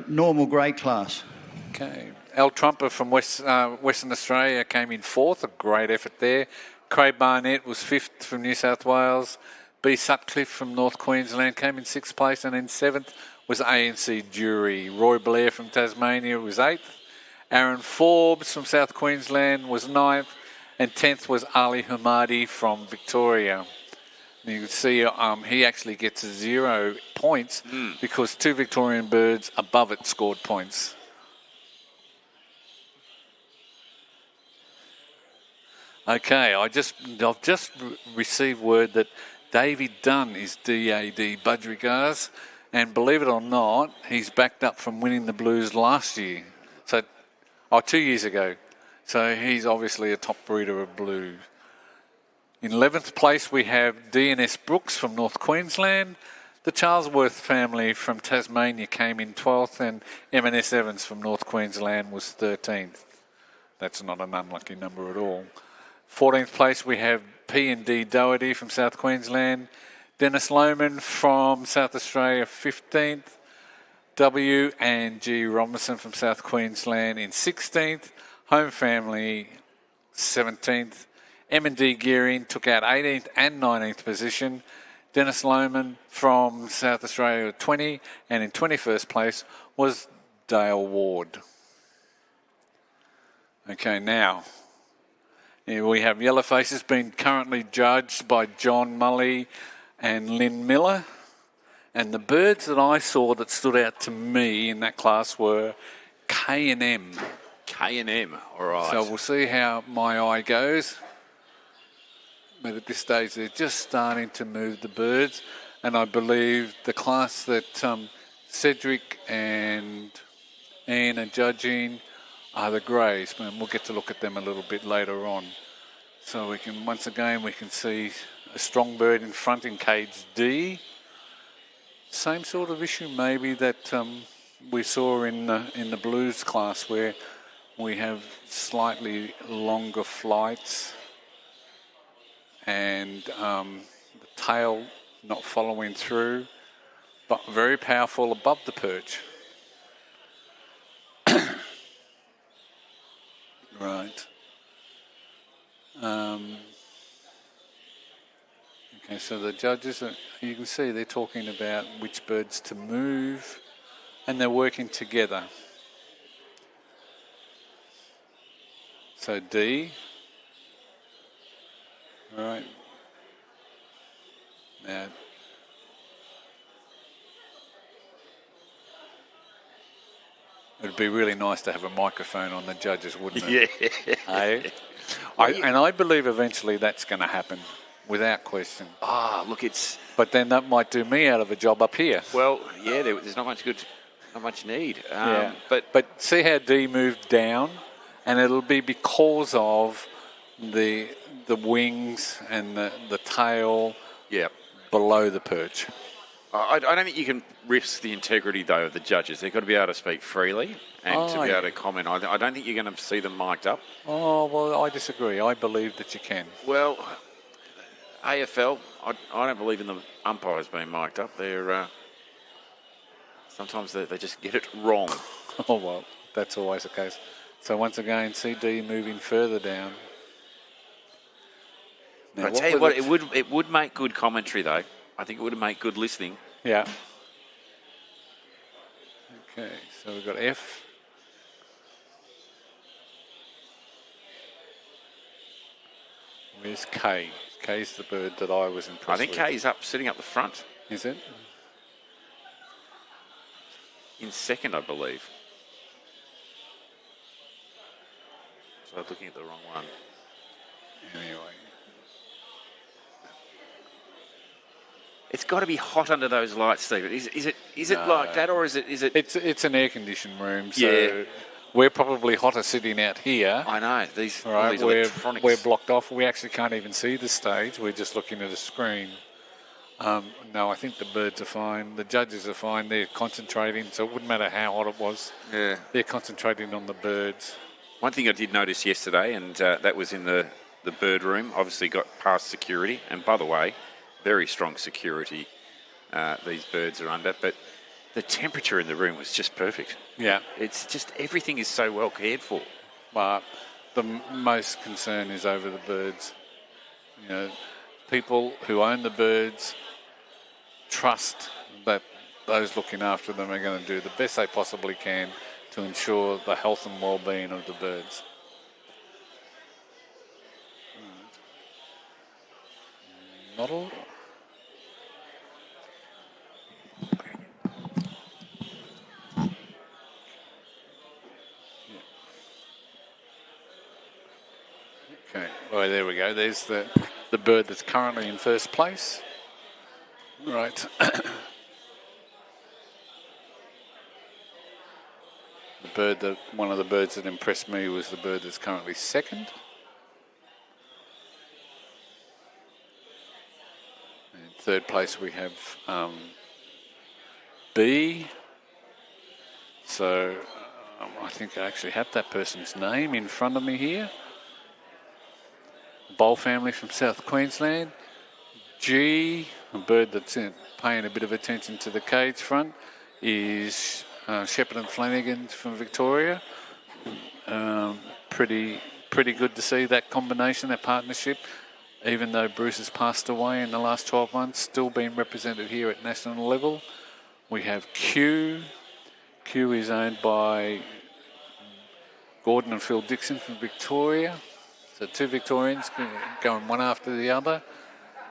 normal grey class. Okay. Al Trumper from Western Australia came in fourth, a great effort there. Craig Barnett was fifth from New South Wales. B. Sutcliffe from North Queensland came in sixth place, and in seventh was ANC Jury. Roy Blair from Tasmania was eighth. Aaron Forbes from South Queensland was ninth, and 10th was Ali Hamadi from Victoria. And you can see he actually gets 0 points because 2 Victorian birds above it scored points. Okay, I've just received word that Davey Dunn is DAD Budgerigars, and believe it or not, he's backed up from winning the Blues last year. 2 years ago. So he's obviously a top breeder of blue. In 11th place, we have D&S Brooks from North Queensland. The Charlesworth family from Tasmania came in 12th, and M&S Evans from North Queensland was 13th. That's not an unlucky number at all. 14th place, we have P&D Doherty from South Queensland. Dennis Lohman from South Australia, 15th. W and G Robinson from South Queensland in 16th. Home family, 17th. M&D Gearing took out 18th and 19th position. Dennis Lohman from South Australia, 20. And in 21st place was Dale Ward. Okay, now, here we have Yellow Faces being currently judged by John Mully and Lynn Miller. And the birds that I saw that stood out to me in that class were K&M. K&M, all right. So we'll see how my eye goes. But at this stage, they're just starting to move the birds. And I believe the class that Cedric and Ian are judging are the greys. And we'll get to look at them a little bit later on. So we can, once again, we can see a strong bird in front in cage D. Same sort of issue maybe that we saw in the blues class, where we have slightly longer flights and the tail not following through, but very powerful above the perch. Right. Okay, so the judges, you can see they're talking about which birds to move, and they're working together. So D. All right. Now, it'd be really nice to have a microphone on the judges, wouldn't it? Yeah. Hey? I believe eventually that's going to happen, without question. Look, it's... But then that might do me out of a job up here. Well, yeah, there's not much need. Yeah. But see how D moved down, and it'll be because of the wings and the tail below the perch. I don't think you can risk the integrity, though, of the judges. They've got to be able to speak freely and to be able to comment. I don't think you're going to see them mic'd up. Oh, well, I disagree. I believe that you can. Well, AFL, I don't believe in the umpires being mic'd up. They're sometimes they just get it wrong. Oh, well, that's always the case. So once again, CD moving further down. Now, I tell you what, it would make good commentary though. I think it would make good listening. Yeah. Okay, so we've got F. Where's K? K's the bird that I was impressed with. I think K's sitting up the front. Is it? In second, I believe. So I was looking at the wrong one. Anyway. It's got to be hot under those lights, Stephen. Is it like that, or is it? It's an air-conditioned room, so Yeah. we're probably hotter sitting out here. I know these. All right, all these electronics. we're blocked off. We actually can't even see the stage. We're just looking at a screen. No, I think the birds are fine. The judges are fine. They're concentrating, so it wouldn't matter how hot it was. Yeah. They're concentrating on the birds. One thing I did notice yesterday, and that was in the bird room, obviously got past security. And by the way, very strong security these birds are under. But the temperature in the room was just perfect. Yeah. It's just everything is so well cared for. But the most concern is over the birds. You know, people who own the birds trust that those looking after them are going to do the best they possibly can to ensure the health and well-being of the birds. Not all. Okay, well, there we go. There's the bird that's currently in first place. Right. One of the birds that impressed me was the bird that's currently second. In third place we have B. So I think I actually have that person's name in front of me here. Bowl family from South Queensland. G, a bird that's paying a bit of attention to the cage front, is Shepherd and Flanagan from Victoria. Pretty good to see that combination, that partnership. Even though Bruce has passed away in the last 12 months, still being represented here at national level. We have Q. Q is owned by Gordon and Phil Dixon from Victoria. So two Victorians going one after the other.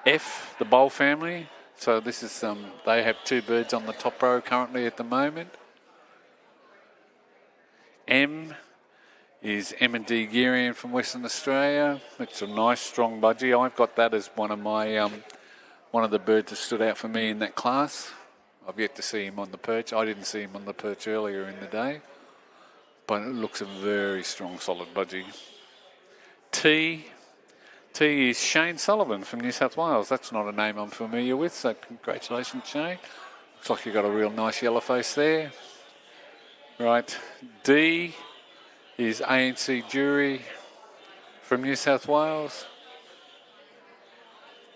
F, the Bowl family. So this is they have two birds on the top row currently at the moment. M is M&D Gearian from Western Australia. It's a nice strong budgie. I've got that as one of my one of the birds that stood out for me in that class. I've yet to see him on the perch. I didn't see him on the perch earlier in the day, but it looks a very strong, solid budgie. T is Shane Sullivan from New South Wales. That's not a name I'm familiar with, so congratulations, Shane. Looks like you've got a real nice yellow face there. Right, D is ANC Jury from New South Wales.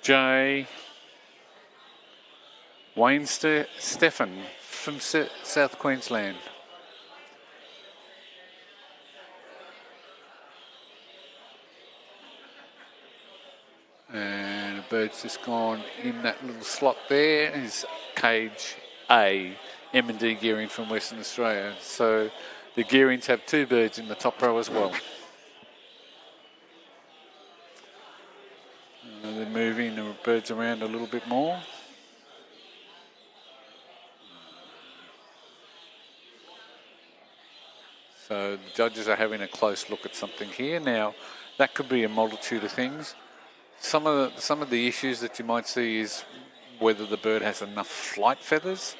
J, Wayne Stephan from South Queensland. And a bird's just gone in that little slot there. Is cage A, M&D Gearing from Western Australia. So the Gearings have two birds in the top row as well. They're moving the birds around a little bit more. So the judges are having a close look at something here. Now, that could be a multitude of things. Some of the issues that you might see is whether the bird has enough flight feathers.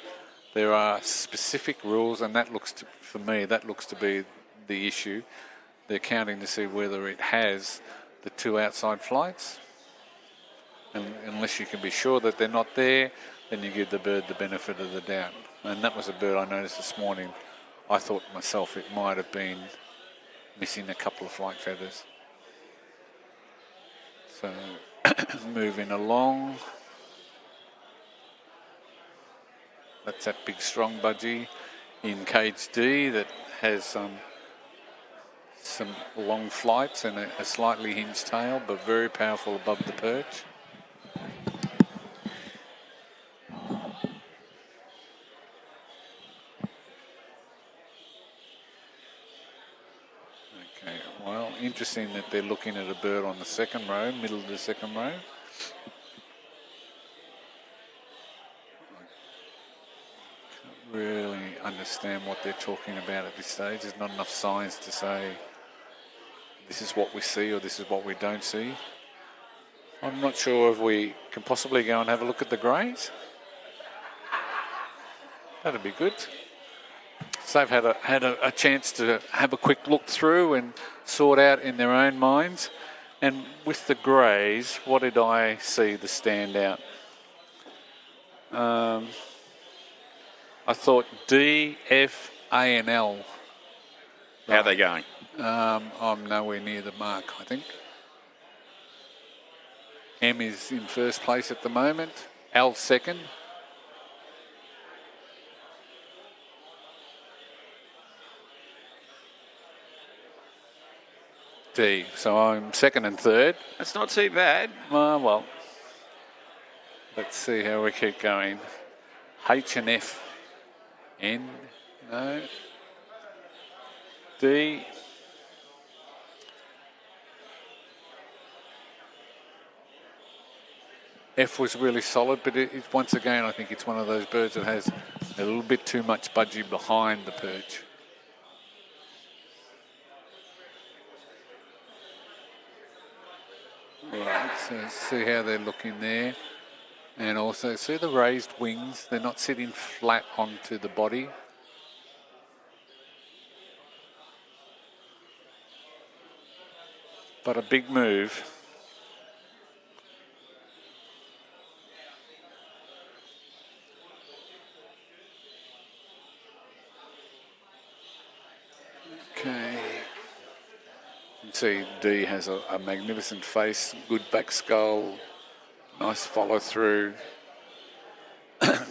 There are specific rules, and that looks to, for me, that looks to be the issue. They're counting to see whether it has the two outside flights. And unless you can be sure that they're not there, then you give the bird the benefit of the doubt. And that was a bird I noticed this morning. I thought myself it might have been missing a couple of flight feathers. So moving along. That's that big strong budgie in cage D that has some long flights and a slightly hinged tail, but very powerful above the perch. Okay, well, interesting that they're looking at a bird on the second row, middle of the second row. Really understand what they're talking about at this stage. There's not enough signs to say this is what we see or this is what we don't see. I'm not sure if we can possibly go and have a look at the greys. That'd be good. So they've had a chance to have a quick look through and sort out in their own minds. And with the greys, what did I see the standout? I thought D, F, A and L. How are they going? I'm nowhere near the mark, I think. M is in first place at the moment. L second. D. So I'm second and third. That's not too bad. Well, let's see how we keep going. H and F. N, no. D. F was really solid, but once again, I think it's one of those birds that has a little bit too much budgie behind the perch. Right, so see how they're looking there. And also see the raised wings, they're not sitting flat onto the body. But a big move. Okay. You can see D has a magnificent face, good back skull. Nice follow through. They're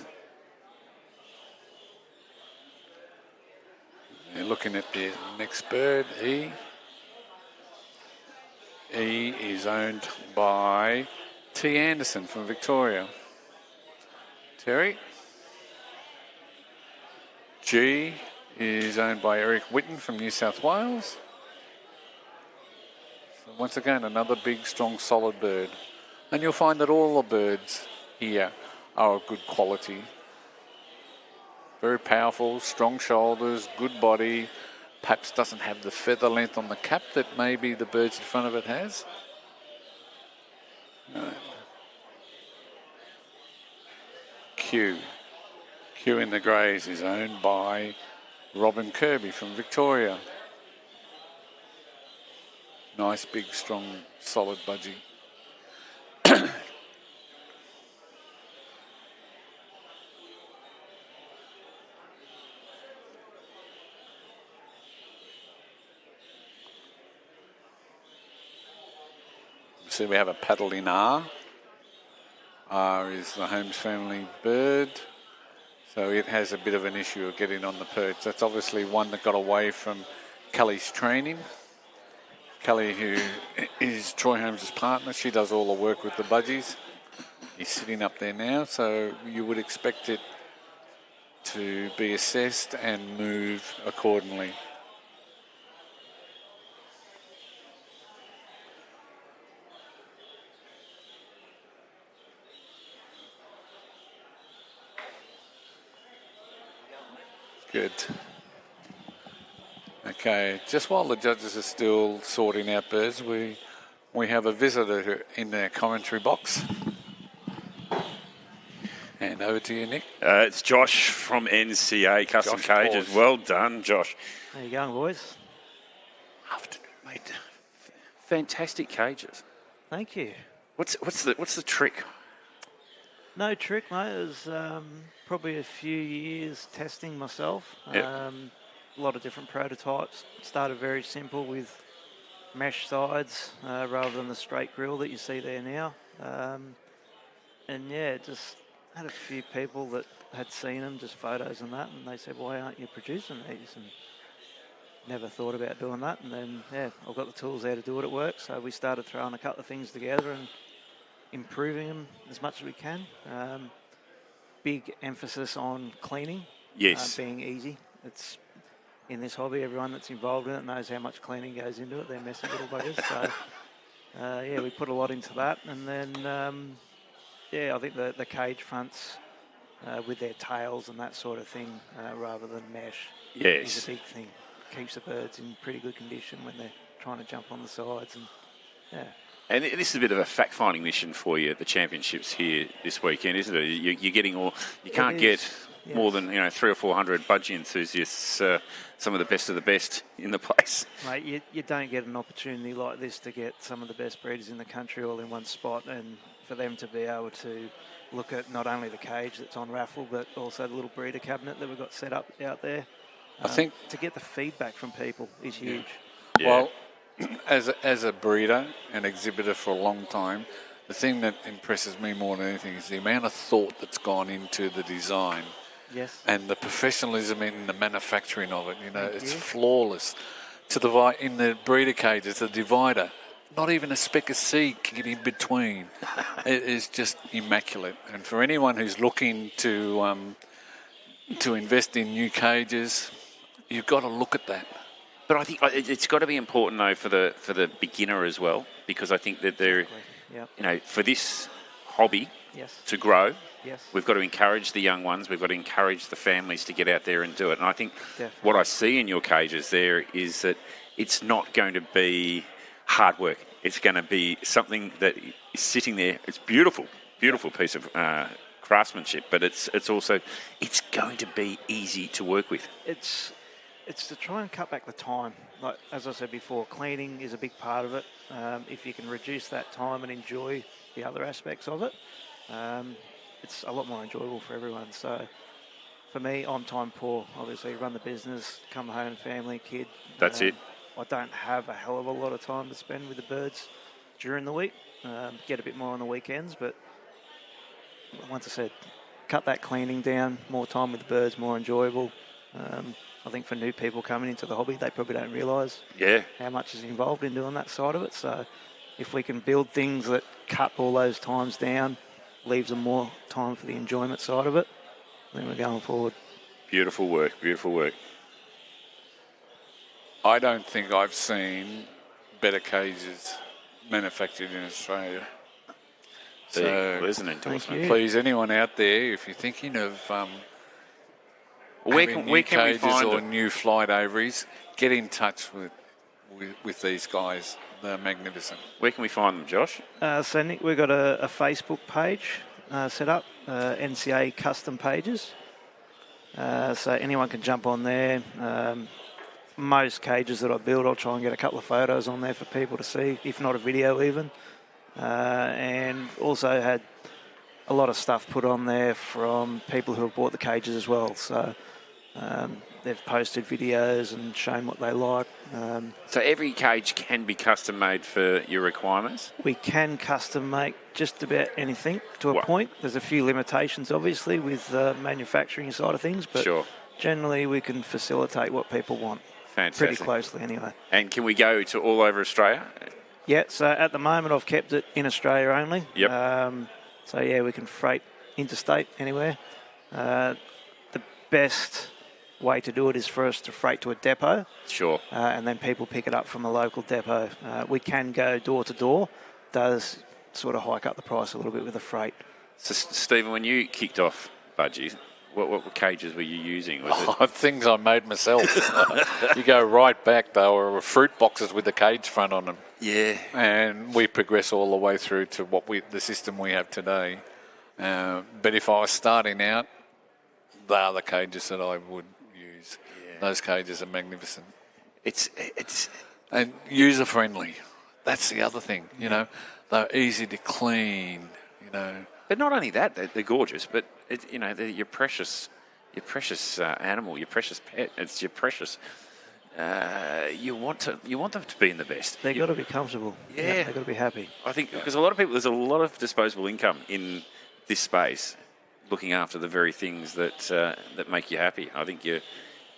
looking at the next bird, E. E is owned by T. Anderson from Victoria. Terry. G is owned by Eric Whitten from New South Wales. So once again, another big, strong, solid bird. And you'll find that all the birds here are of good quality. Very powerful, strong shoulders, good body. Perhaps doesn't have the feather length on the cap that maybe the birds in front of it has. No. Q. Q in the greys is owned by Robin Kirby from Victoria. Nice, big, strong, solid budgie. So we have a paddle in R. R is the Holmes family bird. So it has a bit of an issue of getting on the perch. That's obviously one that got away from Kelly's training. Kelly, who is Troy Holmes' partner, she does all the work with the budgies. He's sitting up there now, so you would expect it to be assessed and move accordingly. Good. Okay, just while the judges are still sorting out birds, we have a visitor in their commentary box. And over to you, Nick. It's Josh from NCA Custom Cages. Paws. Well done, Josh. How you going, boys? Afternoon, mate. Fantastic cages. Thank you. What's the trick? No trick, mate. It was probably a few years testing myself. Yep. A lot of different prototypes. Started very simple with mesh sides rather than the straight grill that you see there now. And yeah, just had a few people that had seen them, just photos and that, and they said, "Why aren't you producing these?" And never thought about doing that. And then, I've got the tools there to do it at work. So we started throwing a couple of things together and improving them as much as we can. Big emphasis on cleaning. Yes. Being easy. It's in this hobby, everyone that's involved in it knows how much cleaning goes into it. They're messy little buggers. So, we put a lot into that. And then, I think the cage fronts with their tails and that sort of thing rather than mesh is a big thing. Keeps the birds in pretty good condition when they're trying to jump on the sides. And, And this is a bit of a fact-finding mission for you at the championships here this weekend, isn't it? You're getting all. You can't get more than 300 or 400 budgie enthusiasts, some of the best in the place. Mate, you don't get an opportunity like this to get some of the best breeders in the country all in one spot, and for them to be able to look at not only the cage that's on raffle, but also the little breeder cabinet that we've got set up out there. I think to get the feedback from people is huge. Yeah. Well, as a breeder and exhibitor for a long time, the thing that impresses me more than anything is the amount of thought that's gone into the design. Yes. And the professionalism in the manufacturing of it. It's flawless. In the breeder cages, the divider, not even a speck of seed can get in between. It is just immaculate. And for anyone who's looking to invest in new cages, you've got to look at that. But I think it's got to be important though for the beginner as well, because I think that they're, for this hobby to grow, we've got to encourage the young ones. We've got to encourage the families to get out there and do it. And I think what I see in your cages there is that it's not going to be hard work. It's going to be something that is sitting there. It's beautiful piece of craftsmanship, but it's going to be easy to work with. It's to try and cut back the time. Like, as I said before, cleaning is a big part of it. If you can reduce that time and enjoy the other aspects of it, it's a lot more enjoyable for everyone. So for me, I'm time poor. Obviously, run the business, come home, family, kid. That's it. I don't have a hell of a lot of time to spend with the birds during the week. Get a bit more on the weekends, but once I said, cut that cleaning down, more time with the birds, more enjoyable. I think for new people coming into the hobby, they probably don't realise how much is involved in doing that side of it. So if we can build things that cut all those times down, leaves them more time for the enjoyment side of it, then we're going forward. Beautiful work. I don't think I've seen better cages manufactured in Australia. So, there's an endorsement. Please, anyone out there, if you're thinking of where having can new we cages find or them? new flight aviaries, get in touch with these guys. They're magnificent. Where can we find them, Josh? So, Nick, we've got a Facebook page set up, NCA Custom Pages. So anyone can jump on there. Most cages that I build, I'll try and get a couple of photos on there for people to see, if not a video even. And also had a lot of stuff put on there from people who have bought the cages as well. So they've posted videos and shown what they like. So every cage can be custom made for your requirements? We can custom make just about anything to a point. There's a few limitations, obviously, with the manufacturing side of things, but generally we can facilitate what people want. Fantastic. Pretty closely anyway. And can we go to all over Australia? Yeah, so at the moment I've kept it in Australia only. Yep. So yeah, we can freight interstate anywhere. The best way to do it is for us to freight to a depot. Sure. And then people pick it up from a local depot. We can go door to door. Does sort of hike up the price a little bit with the freight. So Stephen, when you kicked off Budgies, what cages were you using? Was it things I made myself? You go right back, they were fruit boxes with the cage front on them. Yeah. And we progress all the way through to the system we have today. But if I was starting out, they are the cages that I would use. Yeah. Those cages are magnificent. It's and user friendly. That's the other thing. You know, they're easy to clean. You know. But not only that, they're gorgeous. But they're your precious animal, your precious pet. It's your precious. You want them to be in the best. They've got to be comfortable. Yeah, they've got to be happy. I think because a lot of people, there's a lot of disposable income in this space, looking after the very things that make you happy. I think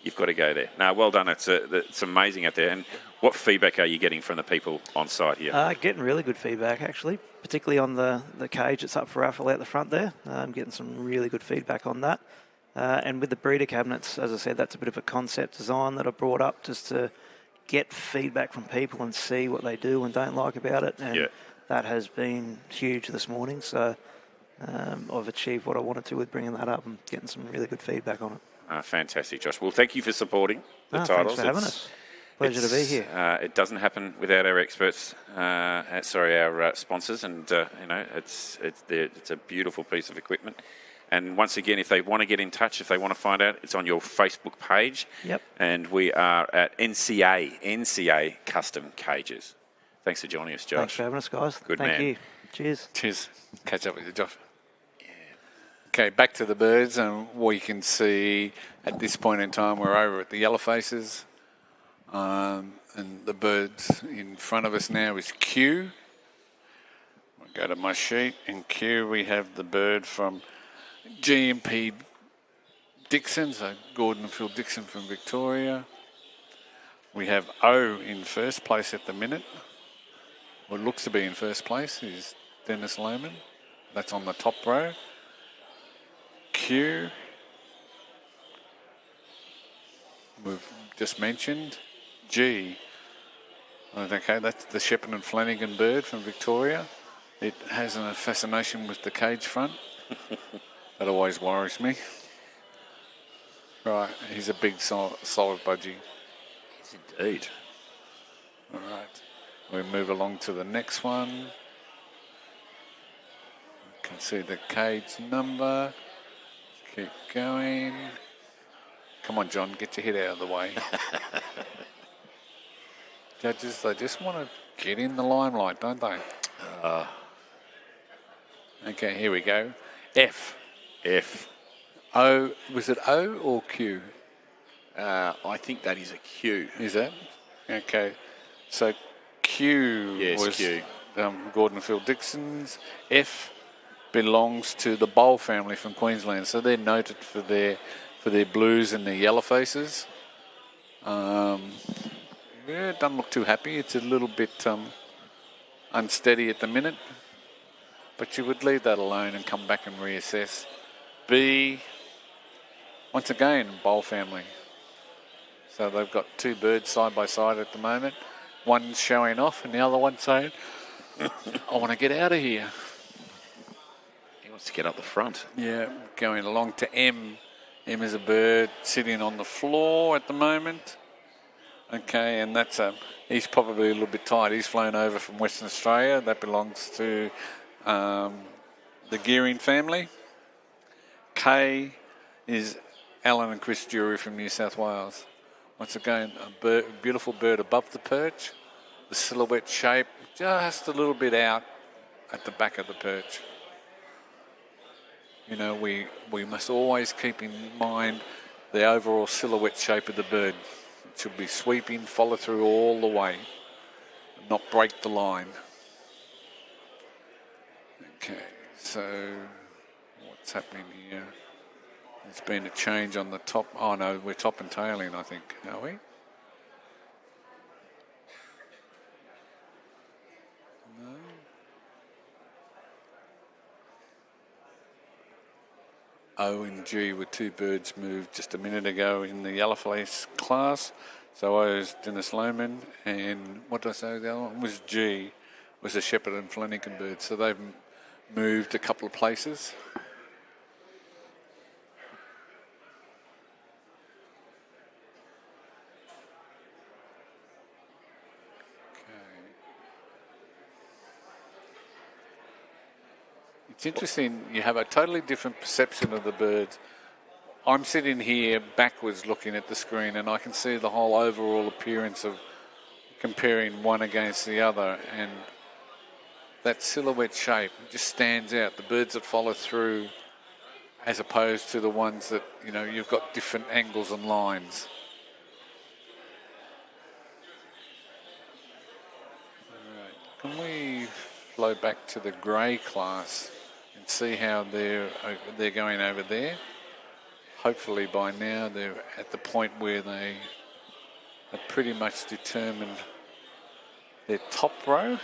you've got to go there. No, well done. It's amazing out there. And what feedback are you getting from the people on site here? Getting really good feedback, actually, particularly on the cage that's up for raffle out the front there. I'm getting some really good feedback on that. And with the breeder cabinets, as I said, that's a bit of a concept design that I brought up just to get feedback from people and see what they do and don't like about it. And that has been huge this morning. So I've achieved what I wanted to with bringing that up and getting some really good feedback on it. Fantastic, Josh. Well, thank you for supporting the titles. Thanks for having us. Pleasure to be here. It doesn't happen without our experts, our sponsors, and it's a beautiful piece of equipment. And once again, if they want to get in touch, if they want to find out, it's on your Facebook page. Yep. And we are at NCA Custom Cages. Thanks for joining us, Josh. Thanks for having us, guys. Good man. Thank you. Cheers. Cheers. Catch up with you, Josh. Okay, back to the birds, and we can see at this point in time we're over at the yellow faces, and the birds in front of us now is Q. I'll go to my sheet. In Q we have the bird from G&P Dixon, so Gordon and Phil Dixon from Victoria. We have O in first place at the minute. What looks to be in first place is Dennis Lohman. That's on the top row. Q, we've just mentioned. G, okay, that's the Shepherd and Flanagan bird from Victoria. It has a fascination with the cage front. That always worries me. Right, he's a big solid budgie. He's indeed. All right, we move along to the next one. You can see the cage number. Keep going. Come on, John, get your head out of the way. Judges, they just want to get in the limelight, don't they? Okay, here we go. F. O, was it O or Q? I think that is a Q. Is that? Okay. So Q was Q. Gordon and Phil Dixon's. F belongs to the Bowl family from Queensland. So they're noted for their blues and their yellow faces. It doesn't look too happy. It's a little bit unsteady at the minute. But you would leave that alone and come back and reassess. B, once again, Bowl family. So they've got two birds side by side at the moment. One's showing off and the other one's saying, I want to get out of here. He wants to get up the front. Yeah, going along to M. M is a bird sitting on the floor at the moment. Okay, and that's he's probably a little bit tired. He's flown over from Western Australia. That belongs to the Gearing family. K is Alan and Chris Jury from New South Wales. Once again, a beautiful bird above the perch. The silhouette shape just a little bit out at the back of the perch. You know, we must always keep in mind the overall silhouette shape of the bird. It should be sweeping, follow through all the way, not break the line. Okay, so what's happening here? There's been a change on the top. Oh no, we're top and tailing, I think, are we? No. O and G were two birds moved just a minute ago in the yellowface class. So O is Dennis Lohman, and what did I say? The other one was G, was a Shepherd and Flanagan bird. So they've moved a couple of places. It's interesting, you have a totally different perception of the birds. I'm sitting here backwards looking at the screen and I can see the whole overall appearance of comparing one against the other, and that silhouette shape just stands out. The birds that follow through as opposed to the ones that, you know, you've got different angles and lines. All right. Can we flow back to the grey class and see how they're going over there? hopefully by now they're at the point where they have pretty much determined their top row.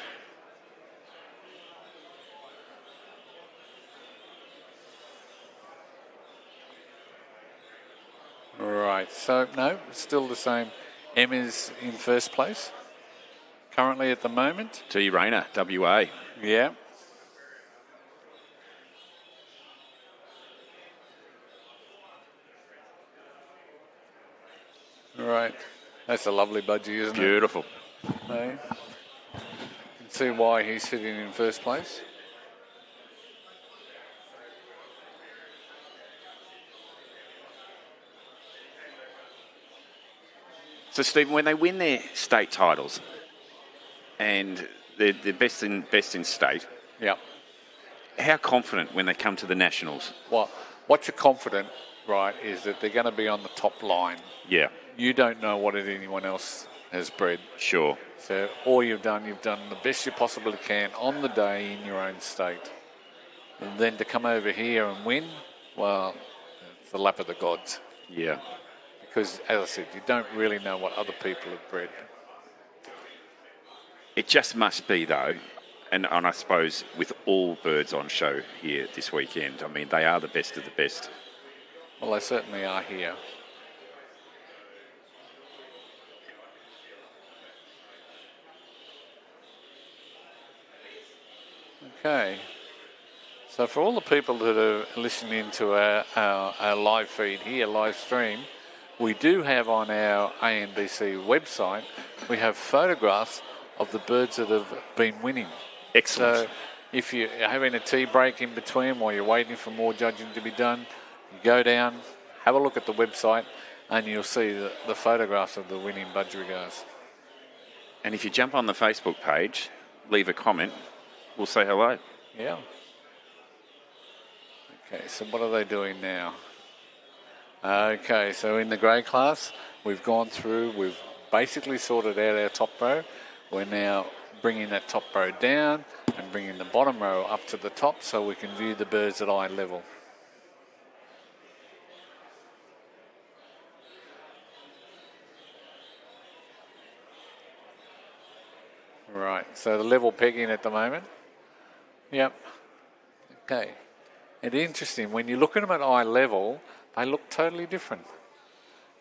Right, so no, still the same. Emma's in first place currently at the moment. T. Rayner, WA. Yeah. Right, that's a lovely budgie, isn't it? Beautiful. Hey. You can see why he's sitting in first place. So, Stephen, when they win their state titles and they're best in state, yeah, how confident when they come to the nationals? Well, what you're confident, right, is that they're going to be on the top line. Yeah. You don't know what anyone else has bred. Sure. So all you've done the best you possibly can on the day in your own state. And then to come over here and win, well, it's the lap of the gods. Yeah. Because, as I said, you don't really know what other people have bred. It just must be, though, and I suppose with all birds on show here this weekend, I mean, they are the best of the best. Well, they certainly are here. Okay. So for all the people that are listening to our live feed here, live stream, we do have on our ANBC website, we have photographs of the birds that have been winning. Excellent. So if you're having a tea break in between while you're waiting for more judging to be done, you go down, have a look at the website, and you'll see the photographs of the winning budgerigars. And if you jump on the Facebook page, leave a comment, we'll say hello. Yeah. Okay, so what are they doing now? Okay, so in the grey class, we've gone through, we've basically sorted out our top row. We're now bringing that top row down and bringing the bottom row up to the top so we can view the birds at eye level. Right, so the level pegging at the moment. Yep. Okay. And interesting, when you look at them at eye level, they look totally different.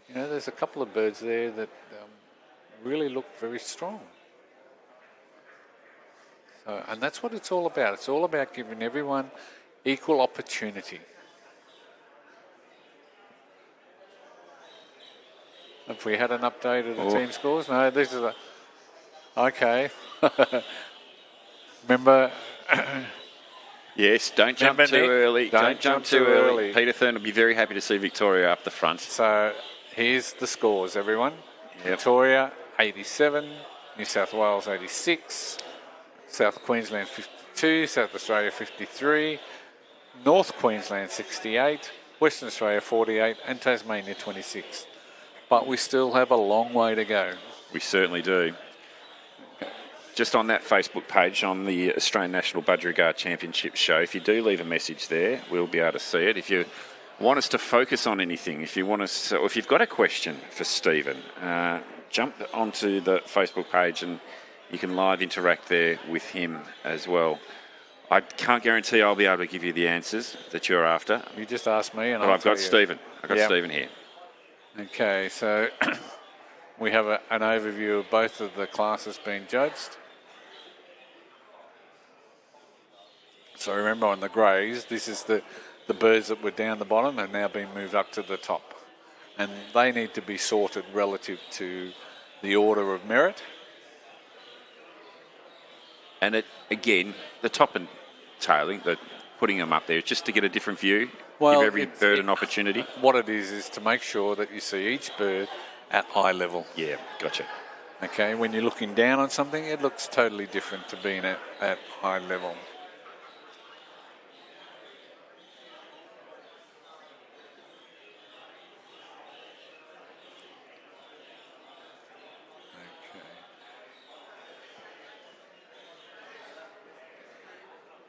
You know, there's a couple of birds there that really look very strong. So, and that's what it's all about. It's all about giving everyone equal opportunity. Have we had an update of the team scores? No, this is a... Okay. Remember... Yes, don't jump too early. Don't jump too early. Peter Thurn will be very happy to see Victoria up the front. So here's the scores, everyone. Yep. Victoria, 87. New South Wales, 86. South Queensland, 52. South Australia, 53. North Queensland, 68. Western Australia, 48. And Tasmania, 26. But we still have a long way to go. We certainly do. Just on that Facebook page on the Australian National Budgerigar Championship show, if you do leave a message there, we'll be able to see it. If you want us to focus on anything, if you want us, or if you've got a question for Stephen, jump onto the Facebook page and you can live interact there with him as well. I can't guarantee I'll be able to give you the answers that you're after. You just asked me, and but I've got Stephen. I've got Stephen here. Okay, so we have an overview of both of the classes being judged. So remember on the greys, this is the birds that were down the bottom and now being moved up to the top. And they need to be sorted relative to the order of merit. And it, again, the top and tailing, putting them up there, just to get a different view, give every bird an opportunity. What it is to make sure that you see each bird at eye level. Yeah, gotcha. Okay, when you're looking down on something, it looks totally different to being at eye level.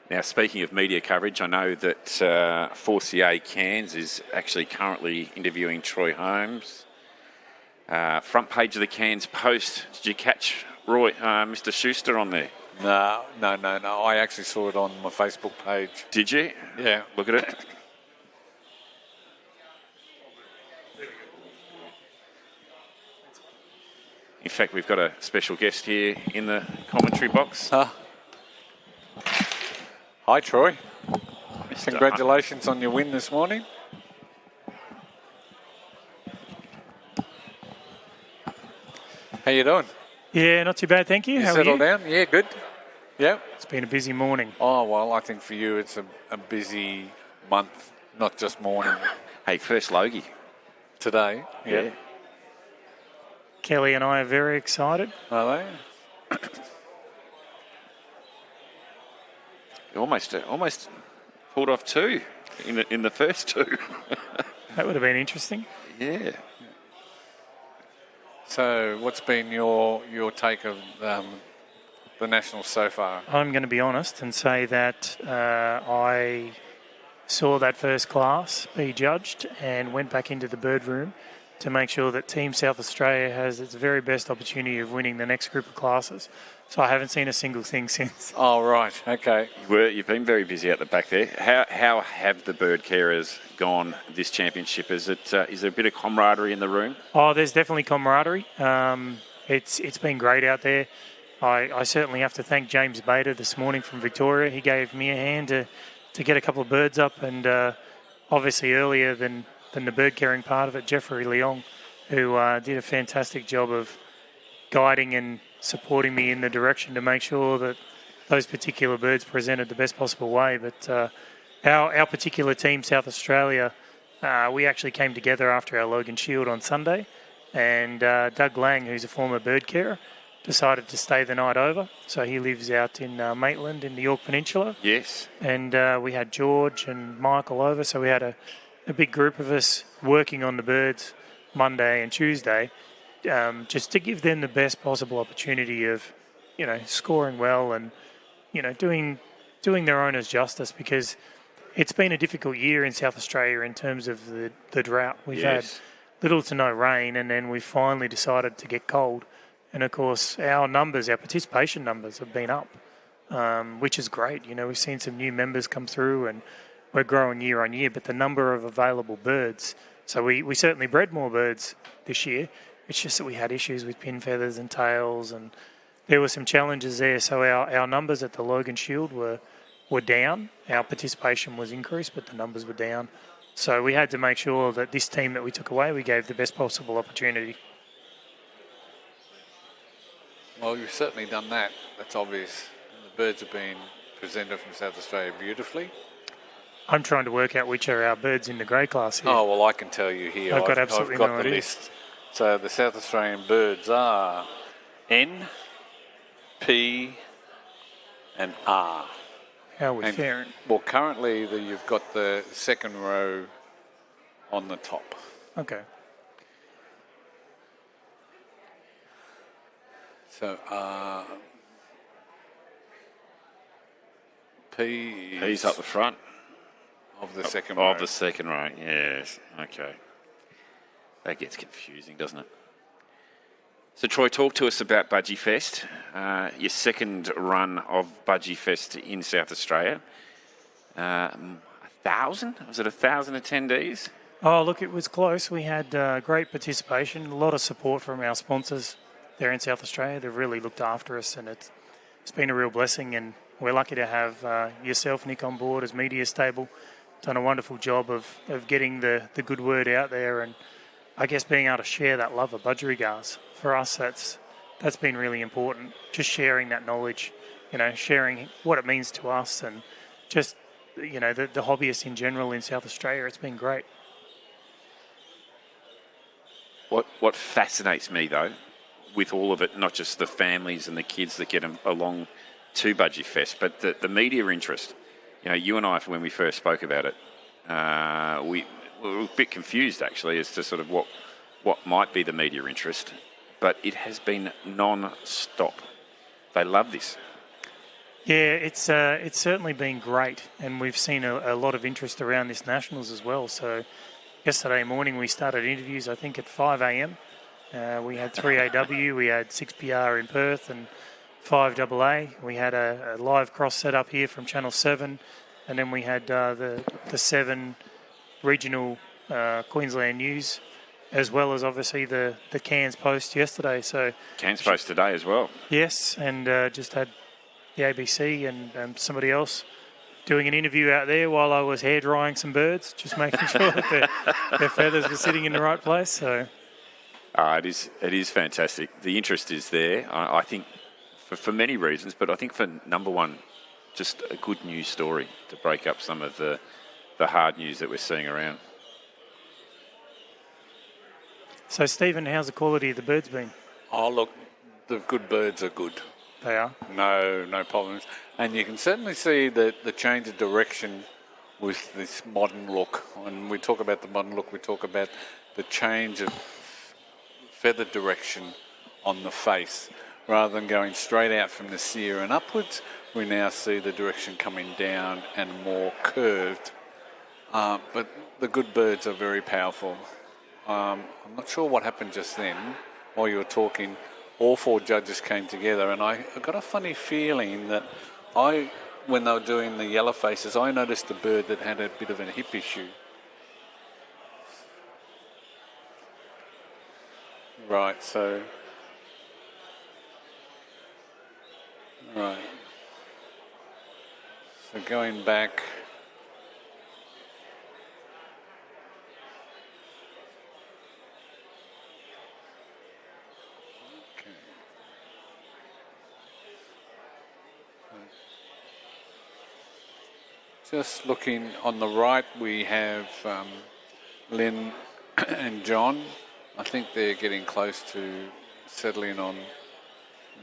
Now, speaking of media coverage, I know that 4CA Cairns is actually currently interviewing Troy Holmes. Front page of the Cairns Post. Did you catch Mr. Schuster on there? No. I actually saw it on my Facebook page. Did you? Yeah. Look at it. In fact, we've got a special guest here in the commentary box. Hi, Troy. Congratulations on your win this morning. How you doing? Yeah, not too bad, thank you. How are you? Settled down? Yeah, good. Yeah. It's been a busy morning. Oh, well, I think for you it's a busy month, not just morning. Hey, first Logie. Today. Yeah. Kelly and I are very excited. Are they? Almost pulled off two in the first two. That would have been interesting. Yeah. So, what's been your take of the Nationals so far? I'm going to be honest and say that I saw that first class be judged and went back into the bird room to make sure that Team South Australia has its very best opportunity of winning the next group of classes. So I haven't seen a single thing since. Oh, right. Okay. You've been very busy at the back there. How have the bird carers gone this championship? Is there a bit of camaraderie in the room? Oh, there's definitely camaraderie. It's been great out there. I certainly have to thank James Bader this morning from Victoria. He gave me a hand to get a couple of birds up, and obviously earlier than the bird carrying part of it, Jeffrey Leong, who did a fantastic job of guiding and supporting me in the direction to make sure that those particular birds presented the best possible way. But our particular team, South Australia, we actually came together after our Logan Shield on Sunday, and Doug Lang, who's a former bird carer, decided to stay the night over. So he lives out in Maitland in the York Peninsula. Yes. And we had George and Michael over, so we had a big group of us working on the birds Monday and Tuesday, just to give them the best possible opportunity of, scoring well and, doing their owners justice, because it's been a difficult year in South Australia in terms of the drought. We've had little to no rain, and then we finally decided to get cold. And, of course, our participation numbers have been up, which is great. We've seen some new members come through, and we're growing year on year, but the number of available birds. So we certainly bred more birds this year. It's just that we had issues with pin feathers and tails, and there were some challenges there. So our numbers at the Logan Shield were down. Our participation was increased, but the numbers were down. So we had to make sure that this team that we took away, we gave the best possible opportunity. Well, you've certainly done that. That's obvious. The birds have been presented from South Australia beautifully. I'm trying to work out which are our birds in the grey class here. Oh, well, I can tell you here. I've got absolutely I've got no the idea. list. So the South Australian birds are N, P, and R. How are we faring? Well, currently you've got the second row on the top. Okay. So P's up the front. Of the second row. Of the second row, yes. Okay. That gets confusing, doesn't it? So, Troy, talk to us about Budgie Fest, your second run of Budgie Fest in South Australia. 1,000? Was it 1,000 attendees? Oh, look, it was close. We had great participation, a lot of support from our sponsors there in South Australia. They've really looked after us, and it's been a real blessing, and we're lucky to have yourself, Nick, on board as media stable. Done a wonderful job of getting the good word out there, and I guess being able to share that love of budgerigars. For us, that's been really important, just sharing that knowledge, sharing what it means to us, and just, the hobbyists in general in South Australia. It's been great. What fascinates me, though, with all of it, not just the families and the kids that get along to Budgie Fest, but the media interest. You and I, when we first spoke about it, we were a bit confused, actually, as to sort of what might be the media interest. But it has been non-stop. They love this. Yeah, it's certainly been great, and we've seen a lot of interest around this Nationals as well. So yesterday morning we started interviews, I think, at 5 a.m. We had 3AW, we had 6PR in Perth and 5AA. We had a live cross set up here from Channel 7, and then we had the 7 regional Queensland news, as well as obviously the Cairns Post yesterday. So Cairns Post today as well. Yes, and just had the ABC and somebody else doing an interview out there while I was hair drying some birds, just making sure that their feathers were sitting in the right place. So it is fantastic. The interest is there. I think for many reasons, but I think for number one, just a good news story to break up some of the hard news that we're seeing around. So, Stephen, how's the quality of the birds been? Oh, look, the good birds are good. They are? No problems. And you can certainly see the change of direction with this modern look. When we talk about the modern look, we talk about the change of feather direction on the face. Rather than going straight out from the cere and upwards, we now see the direction coming down and more curved. But the good birds are very powerful. I'm not sure what happened just then while you were talking. All 4 judges came together, and I got a funny feeling that when they were doing the yellow faces, I noticed a bird that had a bit of a hip issue. Right, so... Right. So going back... Just looking on the right, we have Lynn and John. I think they're getting close to settling on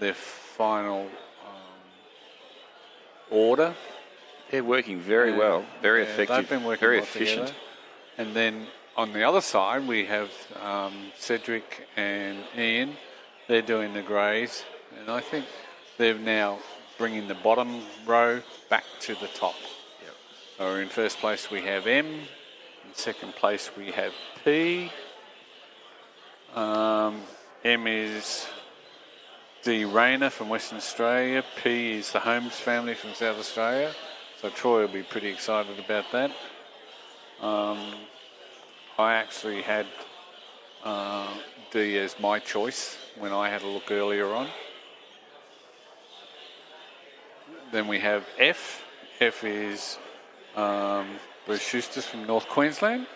their final order. They're working very well, very effective, they've been working very well efficient. Together. And then on the other side, we have Cedric and Ian. They're doing the greys, and I think they're now bringing the bottom row back to the top. So in first place we have M, in second place we have P. M is D. Rayner from Western Australia. P is the Holmes family from South Australia. So Troy will be pretty excited about that. I actually had D as my choice when I had a look earlier on. Then we have F. F is Bruce Schuster's from North Queensland.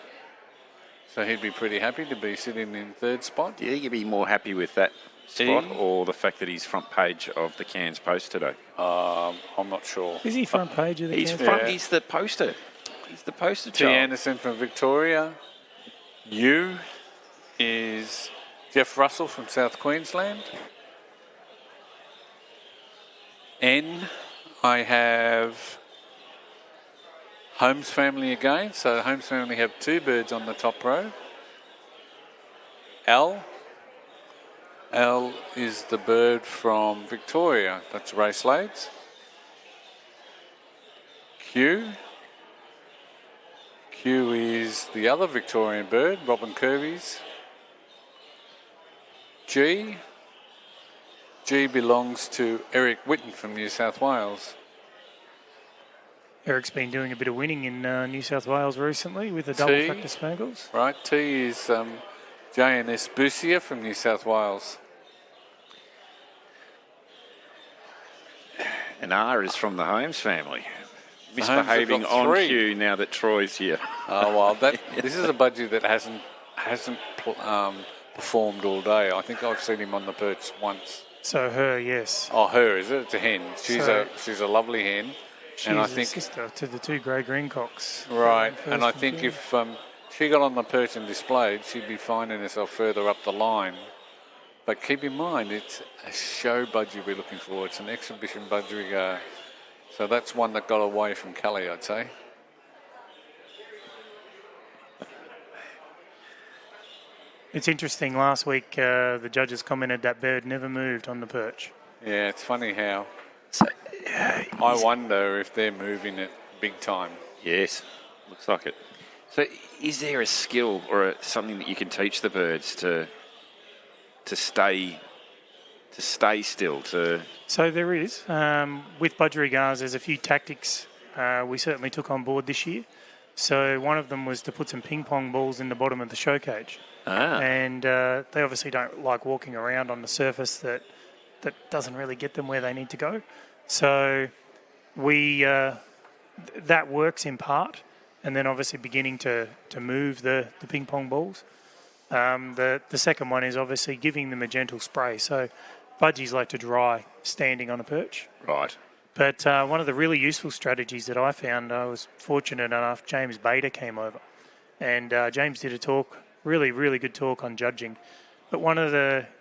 So he'd be pretty happy to be sitting in third spot. Do you think he'd be more happy with that spot or the fact that he's front page of the Cairns Post today? I'm not sure. Is he front page of the He's Cairns front. Post? He's the poster. He's the poster T. child. Anderson from Victoria. U is Jeff Russell from South Queensland. N, I have Holmes family again. So Holmes family have 2 birds on the top row. L is the bird from Victoria. That's Ray Slades. Q is the other Victorian bird, Robin Kirby's. G belongs to Eric Whitten from New South Wales. Eric's been doing a bit of winning in New South Wales recently with the double factor Spangles. Right, T is J&S Busia from New South Wales. And R is from the Holmes family. Misbehaving on cue now that Troy's here. Oh, well, this is a budgie that hasn't performed all day. I think I've seen him on the perch once. So her, yes. Oh, her, is it? It's a hen. She's a lovely hen. She's a sister to the 2 grey green cocks. Right, and I think if she got on the perch and displayed, she'd be finding herself further up the line. But keep in mind, it's a show budgie we're looking for. It's an exhibition budgerigar. So that's one that got away from Kelly, I'd say. It's interesting, last week the judges commented that bird never moved on the perch. Yeah, it's funny how. So I wonder if they're moving it big time. Yes, looks like it. So, is there a skill or something that you can teach the birds to stay still? So there is. With budgerigars, there's a few tactics we certainly took on board this year. So one of them was to put some ping pong balls in the bottom of the show cage. And they obviously don't like walking around on the surface that doesn't really get them where they need to go. So we that works in part, and then obviously beginning to move the ping pong balls. The second one is obviously giving them a gentle spray. So budgies like to dry standing on a perch. Right. But one of the really useful strategies that I found, I was fortunate enough, James Bader came over. And James did a talk, really, really good talk on judging. But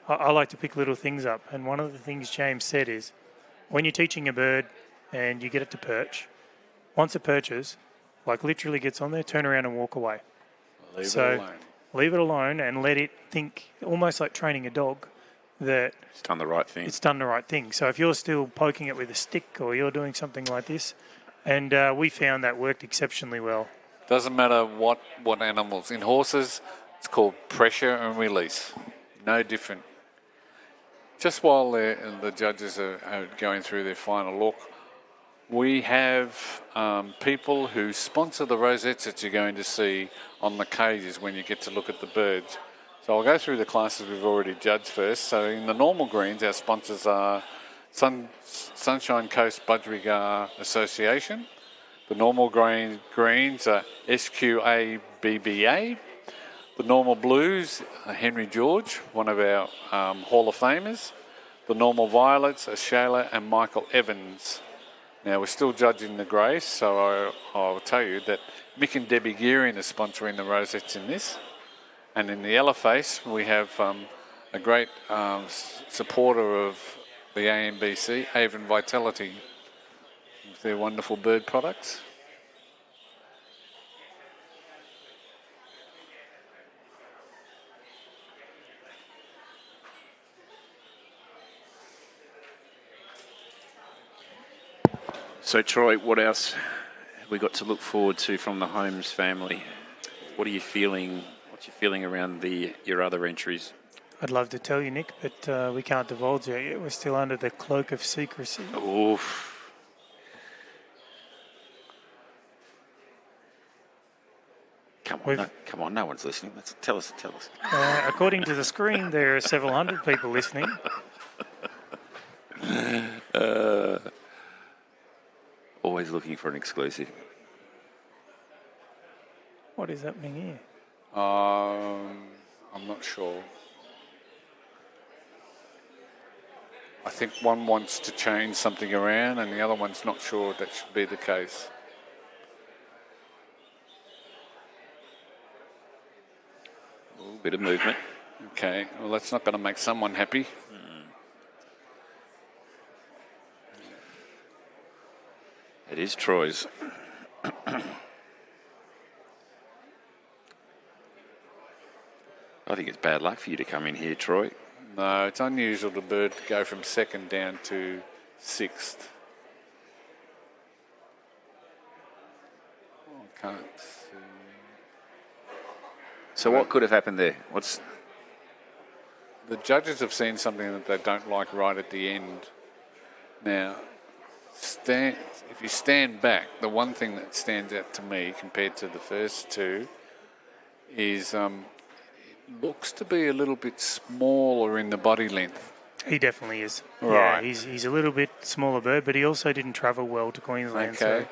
I like to pick little things up. And one of the things James said is, when you're teaching a bird and you get it to perch, once it perches, like literally gets on there, turn around and walk away. Leave it alone. Leave it alone and let it think, almost like training a dog, that it's done the right thing. It's done the right thing. So if you're still poking it with a stick or you're doing something like this, and we found that worked exceptionally well. Doesn't matter what animals. In horses, it's called pressure and release. No different. Just while the judges are going through their final look, we have people who sponsor the rosettes that you're going to see on the cages when you get to look at the birds. So I'll go through the classes we've already judged first. So in the normal greens, our sponsors are Sunshine Coast Budgerigar Association. The normal greens are SQABBA. The normal blues are Henry George, one of our Hall of Famers. The normal violets are Shayla and Michael Evans. Now, we're still judging the greys, so I'll tell you that Mick and Debbie Gearing are sponsoring the rosettes in this. And in the yellow face, we have a great supporter of the ANBC, Avon Vitality, with their wonderful bird products. So, Troy, what else have we got to look forward to from the Holmes family? What are you feeling? What's your feeling around your other entries? I'd love to tell you, Nick, but we can't divulge it yet. We're still under the cloak of secrecy. Oof. Come on, no one's listening. Tell us. According to the screen, there are several hundred people listening. Always looking for an exclusive. What is happening here? I'm not sure. I think one wants to change something around and the other one's not sure that should be the case. A little bit of movement. Okay, well, that's not going to make someone happy. It is Troy's. I think it's bad luck for you to come in here, Troy. No, it's unusual the bird to go from second down to sixth. I can't see. So what could have happened there? The judges have seen something that they don't like right at the end. Now, if you stand back, the one thing that stands out to me compared to the first two is it looks to be a little bit smaller in the body length. He definitely is. Right. Yeah, he's a little bit smaller bird, but he also didn't travel well to Queensland. Okay. So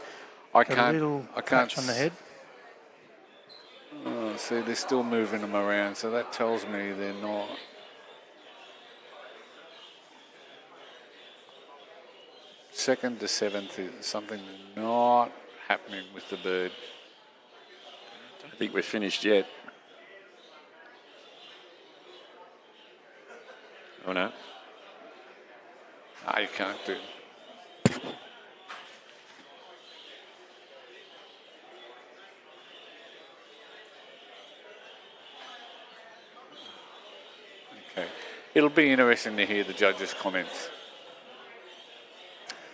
I can't a little patch on the head. Oh, see, they're still moving them around, so that tells me they're not. Second to seventh is something not happening with the bird. I don't think we're finished yet. Oh, no? No, you can't do it. Okay. It'll be interesting to hear the judges' comments.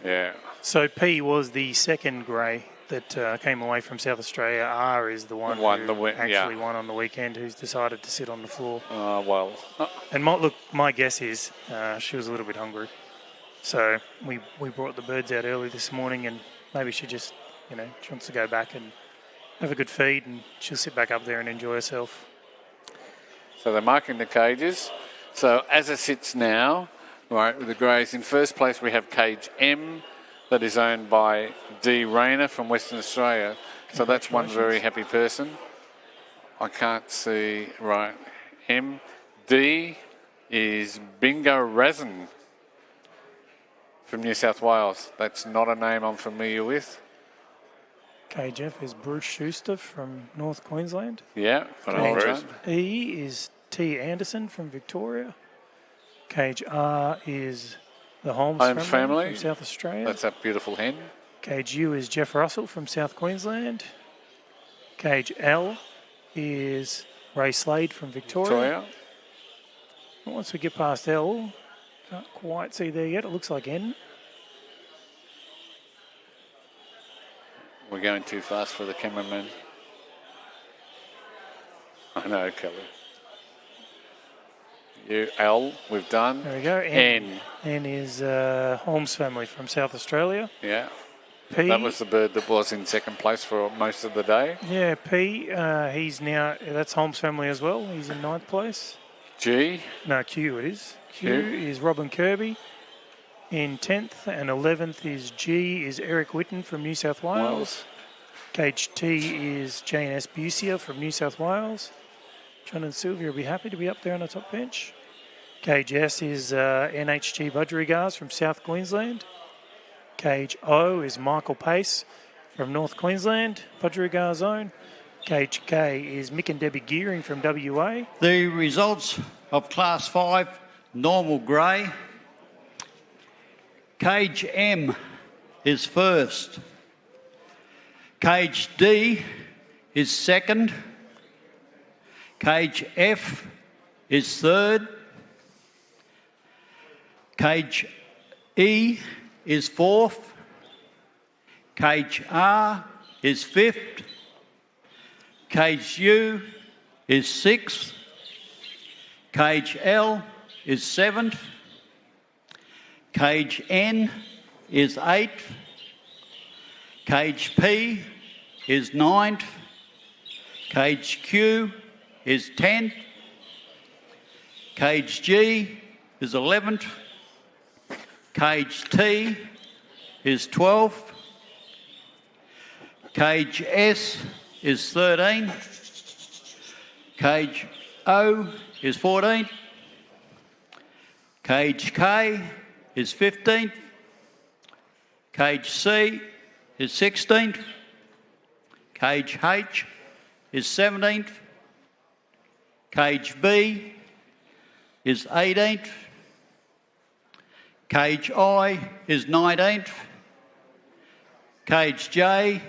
Yeah. So P was the second grey that came away from South Australia. R is the one who actually won on the weekend, who's decided to sit on the floor. Well. And my guess is she was a little bit hungry. So we brought the birds out early this morning, and maybe she just, she wants to go back and have a good feed, and she'll sit back up there and enjoy herself. So they're marking the cages. So as it sits now, right, with the greys, in first place we have cage M, that is owned by D. Rayner from Western Australia. So that's one very happy person. I can't see, right, M. D is Bingo Razin from New South Wales. That's not a name I'm familiar with. Cage F is Bruce Schuster from North Queensland. Yeah, I know Bruce. E is T. Anderson from Victoria. Cage R is the Holmes family from South Australia. That's that beautiful hen. Cage U is Jeff Russell from South Queensland. Cage L is Ray Slade from Victoria. Once we get past L, can't quite see there yet. It looks like N. We're going too fast for the cameraman. I know, Kelly. L, we've done. There we go. N. N is Holmes family from South Australia. Yeah. P. That was the bird that was in second place for most of the day. Yeah, P. He's now, that's Holmes family as well. He's in ninth place. G. No, Q it is. Q is Robin Kirby. In 10th and 11th is G is Eric Whitten from New South Wales. Cage T is Jane S. Busia from New South Wales. John and Sylvia will be happy to be up there on the top bench. Cage S is NHG Budgerigars from South Queensland. Cage O is Michael Pace from North Queensland, Budgerigar Zone. Cage K is Mick and Debbie Gearing from WA. The results of Class 5, normal grey. Cage M is first. Cage D is second. Cage F is third. Cage E is fourth. Cage R is fifth. Cage U is sixth. Cage L is seventh. Cage N is eighth. Cage P is ninth. Cage Q is 10th. Cage G is 11th. Cage T is 12th. Cage S is 13th. Cage O is 14th. Cage K is 15th. Cage C is 16th. Cage H is 17th. Cage B is 18th. Cage I is 19th. Cage J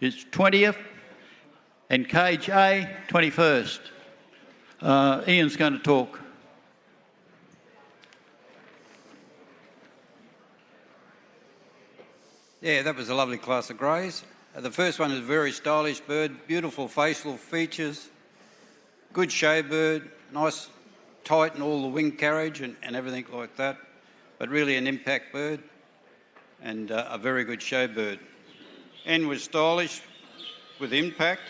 is 20th. And Cage A, 21st. Ian's going to talk. Yeah, that was a lovely class of greys. The first one is a very stylish bird, beautiful facial features, good show bird, nice tight in all the wing carriage and everything like that, but really an impact bird and a very good show bird. N was stylish with impact.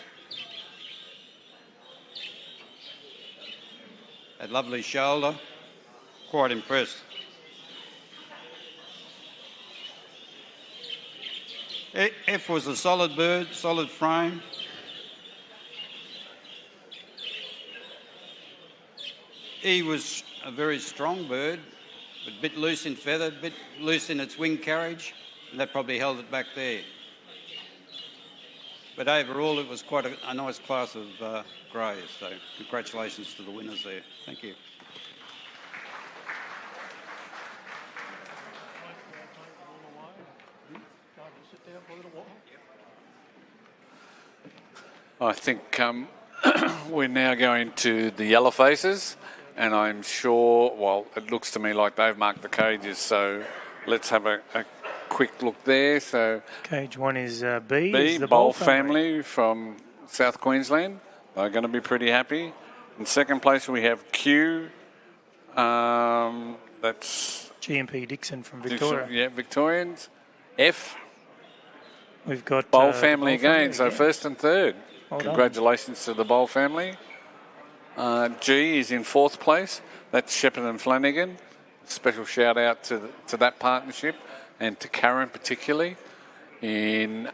A lovely shoulder, quite impressed. F was a solid bird, solid frame. E was a very strong bird, but a bit loose in feather, a bit loose in its wing carriage, and that probably held it back there. But overall, it was quite a nice class of greys, so congratulations to the winners there. Thank you. I think we're now going to the yellow faces, and I'm sure, well, it looks to me like they've marked the cages, so let's have a quick look there. So Cage 1 is B. B, is the Bowl family from South Queensland. They're going to be pretty happy. In second place, we have Q. That's GMP Dixon from Victoria. Yeah, Victorians. F. We've got Bowl family Bowl again, so first and third. Well done. Congratulations to the Bowl family. G is in fourth place. That's Shepherd and Flanagan. Special shout out to that partnership and to Karen particularly. In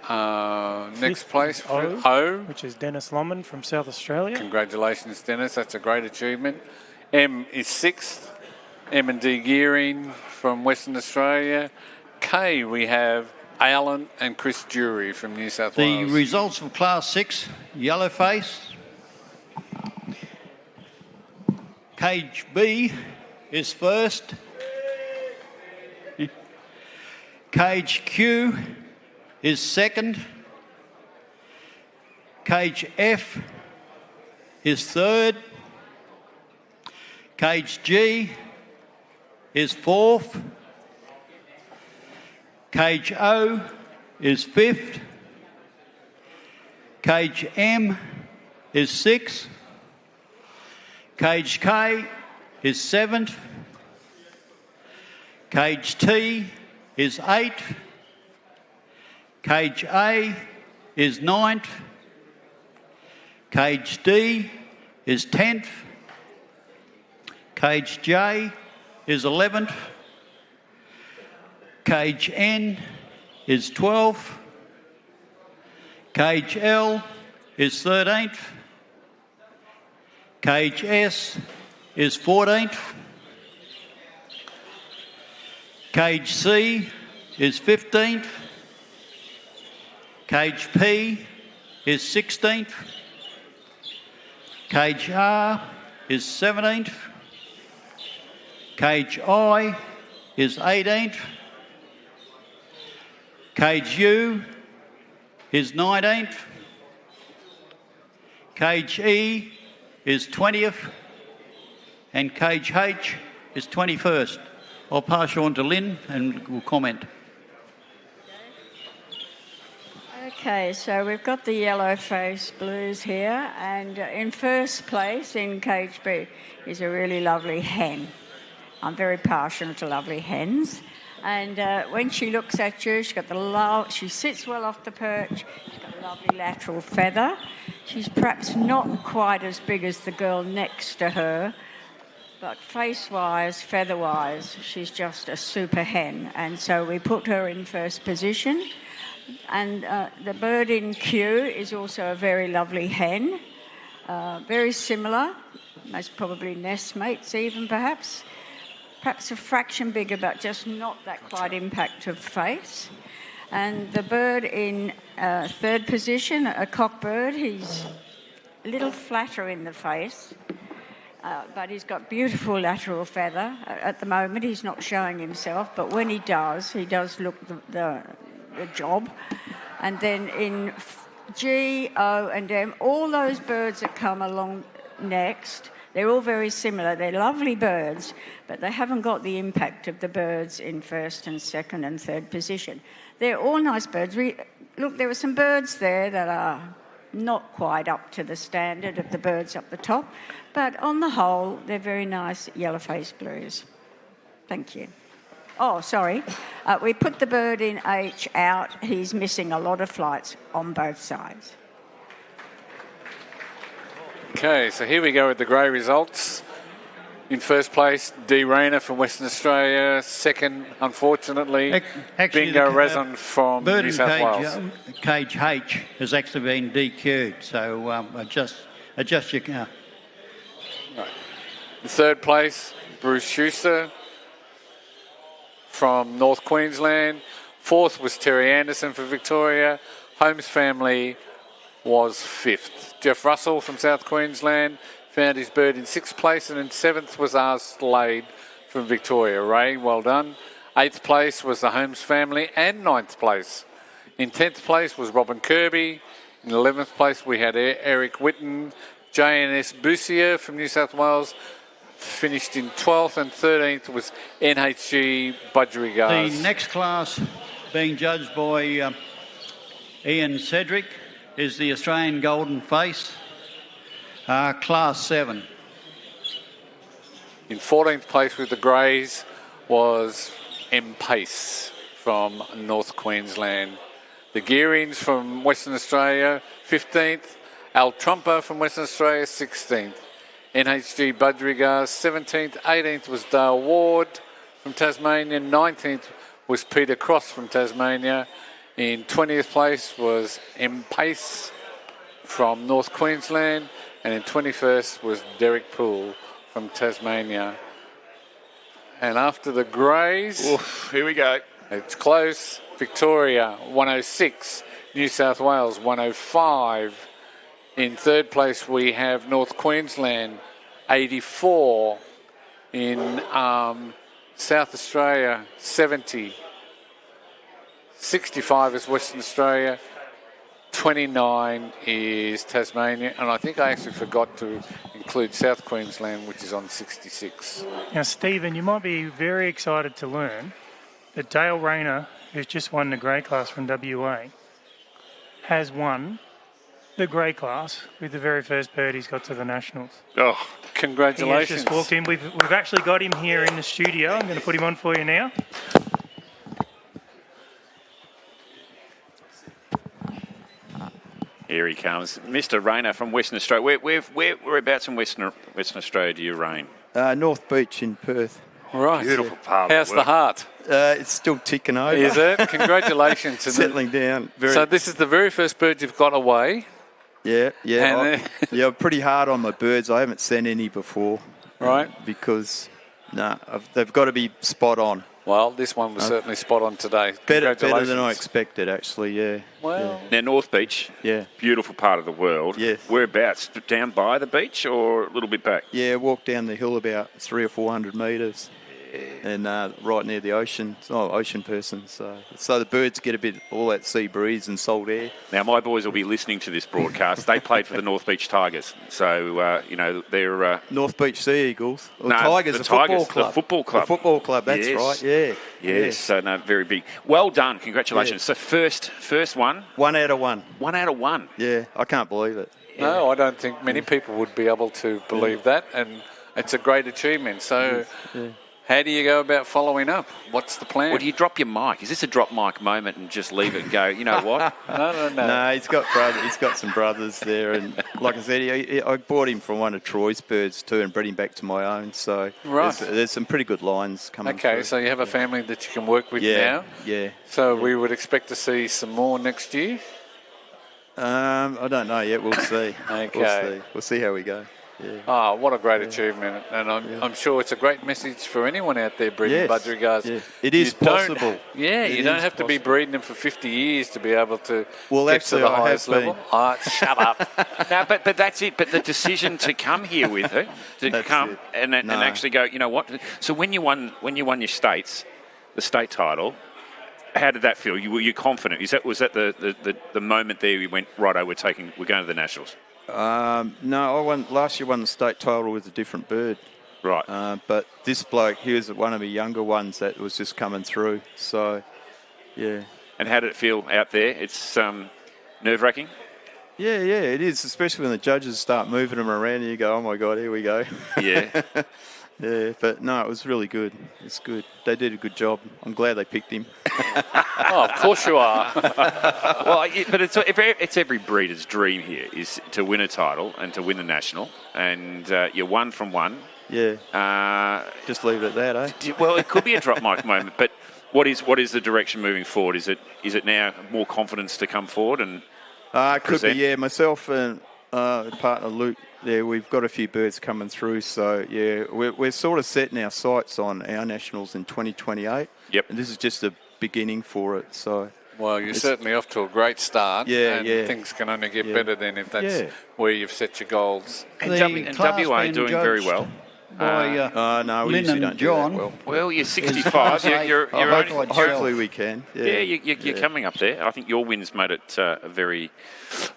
next place, O, which is Dennis Lomond from South Australia. Congratulations, Dennis. That's a great achievement. M is sixth. M&D Gearing from Western Australia. K, we have Alan and Chris Jury from New South Wales. The results of Class 6, Yellowface. Cage B is first. Cage Q is second. Cage F is third. Cage G is fourth. Cage O is fifth. Cage M is sixth. Cage K is seventh. Cage T is eighth. Cage A is ninth. Cage D is 10th. Cage J is 11th. Cage N is 12th. Cage L is 13th. Cage S is 14th. Cage C is 15th. Cage P is 16th. Cage R is 17th. Cage I is 18th. Cage U is 19th. Cage E is 20th. And Cage H is 21st. I'll pass you on to Lynn and we'll comment. Okay, so we've got the yellow face blues here, and in first place in Cage B is a really lovely hen. I'm very partial to lovely hens, and when she looks at you, she sits well off the perch. She's got a lovely lateral feather. She's perhaps not quite as big as the girl next to her, but face-wise, feather-wise, she's just a super hen, and so we put her in first position. And the bird in Q is also a very lovely hen, very similar, most probably nest mates even perhaps a fraction bigger, but just not that quite impact of face. And the bird in third position, a cock bird, he's a little flatter in the face, but he's got beautiful lateral feather. At the moment he's not showing himself, but when he does look the job. And then in G, O and M, all those birds that come along next, they're all very similar. They're lovely birds, but they haven't got the impact of the birds in first and second and third position. They're all nice birds. Look, there are some birds there that are not quite up to the standard of the birds up the top, but on the whole, they're very nice yellow-faced blues. Thank you. Oh, sorry. We put the bird in H out. He's missing a lot of flights on both sides. Okay, so here we go with the grey results. In first place, D. Rayner from Western Australia. Second, unfortunately, Bingo Rezon from New South Wales. Cage H has actually been DQ'd, so adjust your car. Right. In third place, Bruce Schuster from North Queensland. Fourth was Terry Anderson for Victoria. Holmes family was fifth. Jeff Russell from South Queensland found his bird in sixth place, and in seventh was R. Slade from Victoria. Ray, well done. Eighth place was the Holmes family, and ninth place. In 10th place was Robin Kirby. In 11th place we had Eric Whitten. J.N.S. Bussier from New South Wales finished in 12th, and 13th was NHG Budgerigars. The next class, being judged by Ian Cedric, is the Australian Golden Face, Class 7. In 14th place with the Greys was M-Pace from North Queensland. The Gearings from Western Australia, 15th. Al Trumper from Western Australia, 16th. NHG Budgerigars, 17th. 18th was Dale Ward from Tasmania. 19th was Peter Cross from Tasmania. In 20th place was M-Pace from North Queensland. And in 21st was Derek Poole from Tasmania. And after the Greys... Oof, here we go. It's close. Victoria, 106. New South Wales, 105. In third place, we have North Queensland, 84. In South Australia, 70. 65 is Western Australia. 29 is Tasmania. And I think I actually forgot to include South Queensland, which is on 66. Now, Stephen, you might be very excited to learn that Dale Rayner, who's just won the grey class from WA, has won the grey class with the very first bird he's got to the Nationals. Oh, congratulations. He has just walked in. We've actually got him here in the studio. I'm going to put him on for you now. Here he comes. Mr. Rayner from Western Australia. Whereabouts in Western Australia do you reign? North Beach in Perth. Right. Beautiful part How's of the the heart? It's still ticking over. Is it? Congratulations. Settling down. So this is the very first bird you've got away. Yeah. And I'm pretty hard on my birds. I haven't sent any before. Right. Because, they've got to be spot on. Well, this one was certainly spot on today. Better than I expected, actually, yeah. Well. Now, North Beach, beautiful part of the world. Yes. Whereabouts? Down by the beach or a little bit back? Yeah, walked down the hill about 300 or 400 metres. And right near the ocean. I'm an ocean person, so the birds get a bit all that sea breeze and salt air. Now, my boys will be listening to this broadcast. They played for the North Beach Tigers, so they're North Beach Sea Eagles. Tigers, the football club. The football club. The football club. That's right. Yeah. Yes. So very big. Well done. Congratulations. So first one. 1 out of 1. 1 out of 1. Yeah, I can't believe it. No, I don't think many people would be able to believe that, and it's a great achievement. So. Yeah. How do you go about following up? What's the plan? Well, do you drop your mic? Is this a drop mic moment and just leave it and go, you know what? No. No, he's got some brothers there. And like I said, I bought him from one of Troy's birds too and bred him back to my own. So there's some pretty good lines coming through. Okay, so you have a family that you can work with now? Yeah. So we would expect to see some more next year? I don't know yet. We'll see. Okay. We'll see how we go. Yeah. Oh, what a great achievement. And I'm sure it's a great message for anyone out there breeding budgerigars. Yeah. It is possible. You don't have to be breeding them for 50 years to be able to get to the highest level. Oh, shut up. No, but that's it. But the decision to come here with her, and actually go, you know what? So when you won your states, the state title, how did that feel? Were you confident? Was that the moment there you went, righto, we're going to the Nationals? No, last year won the state title with a different bird. Right. But this bloke, he was one of the younger ones that was just coming through. So, yeah. And how did it feel out there? It's nerve-wracking? Yeah, it is, especially when the judges start moving them around and you go, oh, my God, here we go. Yeah. Yeah, but no, it was really good. It's good. They did a good job. I'm glad they picked him. Oh, of course you are. Well, but it's every breeder's dream here is to win a title and to win the national, and you're 1 from 1. Yeah. Just leave it at that, eh? Well, it could be a drop mic moment, but what is the direction moving forward? Is it now more confidence to come forward and it could be, yeah. Myself and partner Luke. Yeah, we've got a few birds coming through, so yeah, we're sort of setting our sights on our nationals in 2028. Yep. And this is just the beginning for it, so. Well, you're certainly off to a great start. Yeah, and things can only get better then if that's where you've set your goals. And WA doing very well. No, we Lynn usually don't and John. do that well. Well, you're 65. Hopefully we can. Yeah, you're coming up there. I think your wins made it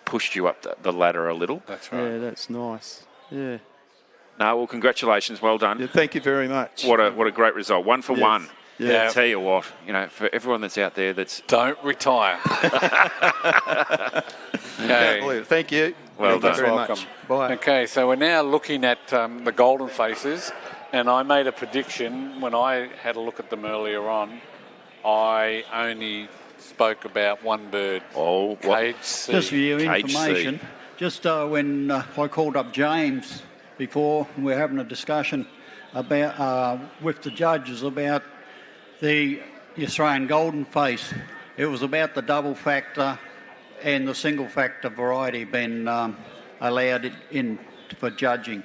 pushed you up the ladder a little. That's right. Yeah, that's nice. Yeah. No, well, congratulations. Well done. Yeah, thank you very much. What a great result. 1 for 1. Yeah. Tell you what, for everyone that's out there Don't retire. Okay. Thank you. Well done. Very Welcome. much. Bye. Okay, so we're now looking at the golden faces, and I made a prediction when I had a look at them earlier on. I only spoke about one bird. Cage C. Just for your information, just when I called up James before, we were having a discussion about with the judges about the Australian golden face. It was about the double factor and the single factor variety being allowed in for judging.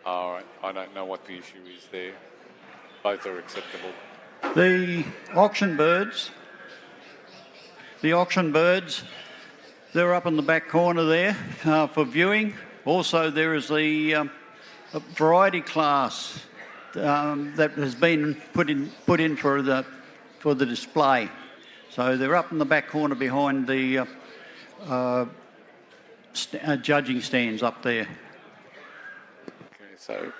All right, I don't know what the issue is there. Both are acceptable. The auction birds, they're up in the back corner there for viewing. Also, there is the variety class that has been put in for the display. So they're up in the back corner behind the judging stands up there. Okay, so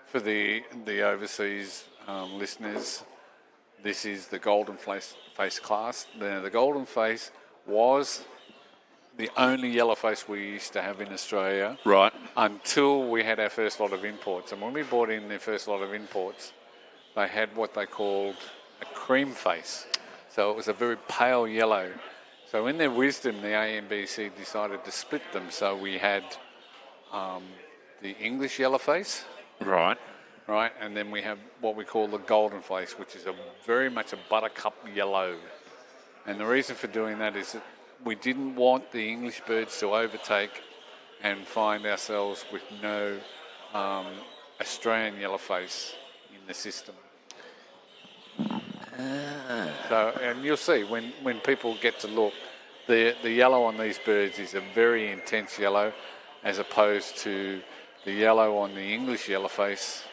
for the overseas listeners, this is the golden face class. The golden face was the only yellow face we used to have in Australia. Right. Until we had our first lot of imports. And when we brought in their first lot of imports, they had what they called a cream face. So it was a very pale yellow. So in their wisdom, the ANBC decided to split them. So we had the English yellow face. Right. Right, and then we have what we call the golden face, which is very much a buttercup yellow. And the reason for doing that is that we didn't want the English birds to overtake and find ourselves with no Australian yellow face in the system. So, and you'll see when people get to look, the yellow on these birds is a very intense yellow, as opposed to the yellow on the English yellow face,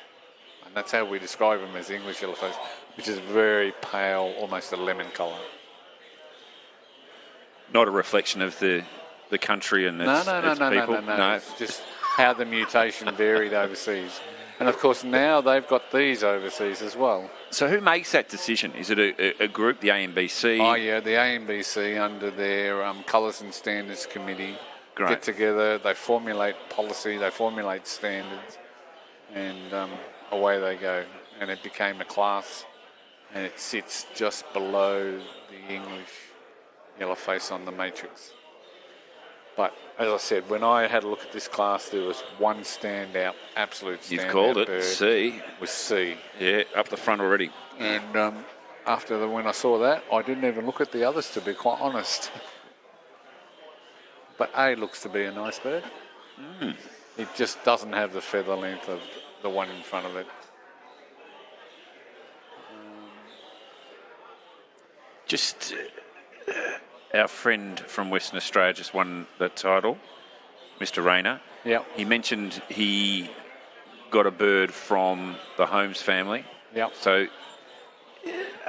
and that's how we describe them, as the English yellow face, which is very pale, almost a lemon colour. Not a reflection of the country and its people? No. It's just how the mutation varied overseas. And, of course, now they've got these overseas as well. So who makes that decision? Is it a group, the ANBC? Oh, yeah, the ANBC under their Colours and Standards Committee get together, they formulate policy, they formulate standards, and away they go. And it became a class, and it sits just below the English yellow face on the matrix. But as I said, when I had a look at this class, there was one standout, absolute standout. You've called it bird. C. Was C. Yeah, up the front already. And when I saw that, I didn't even look at the others, to be quite honest. But A looks to be a nice bird. It just doesn't have the feather length of the one in front of it. Our friend from Western Australia just won that title, Mr. Rayner. Yeah. He mentioned he got a bird from the Holmes family. Yeah. So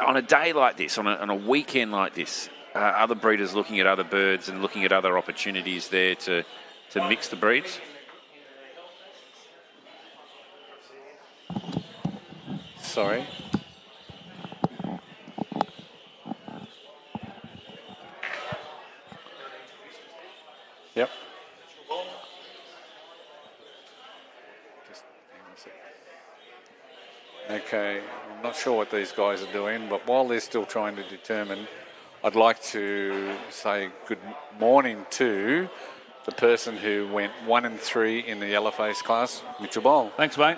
on a day like this, on a weekend like this, other breeders looking at other birds and looking at other opportunities there to mix the breeds? Sorry. Yep. Just hang on a sec. Okay, I'm not sure what these guys are doing, but while they're still trying to determine, I'd like to say good morning to the person who went 1 and 3 in the yellowface class, Mitchell Bowl. Thanks, mate.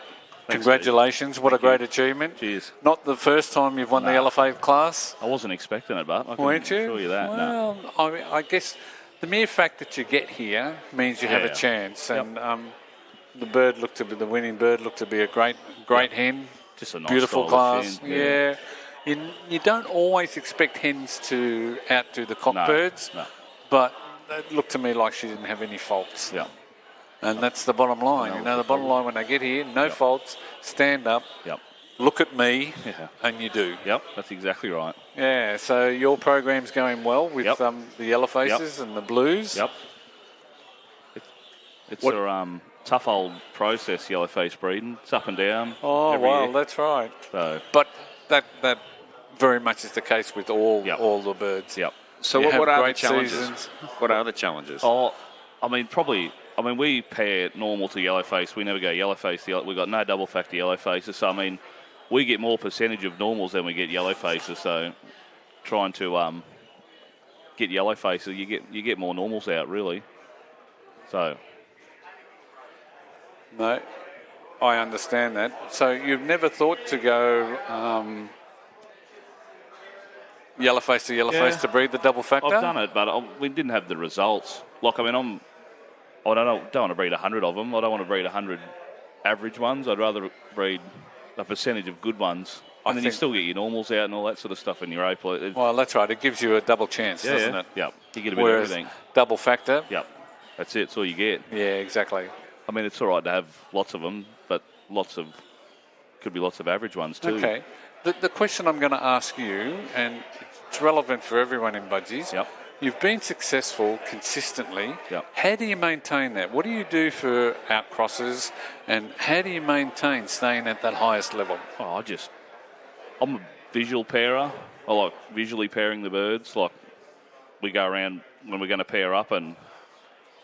Congratulations, what a great achievement. Cheers. Not the first time you've won the yellowface class. I wasn't expecting it, but I can Weren't you? assure you that. Well, no. I guess the mere fact that you get here means you have a chance. And the bird looked to be, the winning bird looked to be a great hen. Just a nice beautiful stylish class. hen. Yeah. You don't always expect hens to outdo the cockbirds, but it looked to me like she didn't have any faults. Yeah. And that's the bottom line. The bottom line when they get here, no faults, stand up, look at me, and you do. Yep, that's exactly right. Yeah, so your program's going well with the yellow faces and the blues. Yep. It's a tough old process, yellow-faced breeding. It's up and down. Oh, every well, year. that's right. So, but that very much is the case with all the birds. Yep. So what are the challenges? Seasons. What are the challenges? Oh, I mean, we pair normal to yellow-face. We never go yellow-face. We've got no double-factor yellow-faces. So, I mean, we get more percentage of normals than we get yellow-faces. So, trying to get yellow-faces, you get more normals out, really. So... No, I understand that. So you've never thought to go yellow-face to breed the double factor? I've done it, but we didn't have the results. Like, I mean, I don't want to breed 100 of them. I don't want to breed 100 average ones. I'd rather breed a percentage of good ones. And then you still get your normals out and all that sort of stuff in your Opaline. Well, that's right. It gives you a double chance, doesn't it? Yeah, you get a bit Whereas of everything. Double factor? Yep, that's it. That's all you get. Yeah, exactly. I mean, it's all right to have lots of them, but could be lots of average ones too. Okay. The question I'm going to ask you, and it's relevant for everyone in Budgies. Yep. You've been successful consistently. Yep. How do you maintain that? What do you do for outcrosses, and how do you maintain staying at that highest level? Oh, I'm a visual pairer. I like visually pairing the birds. Like, we go around when we're going to pair up, and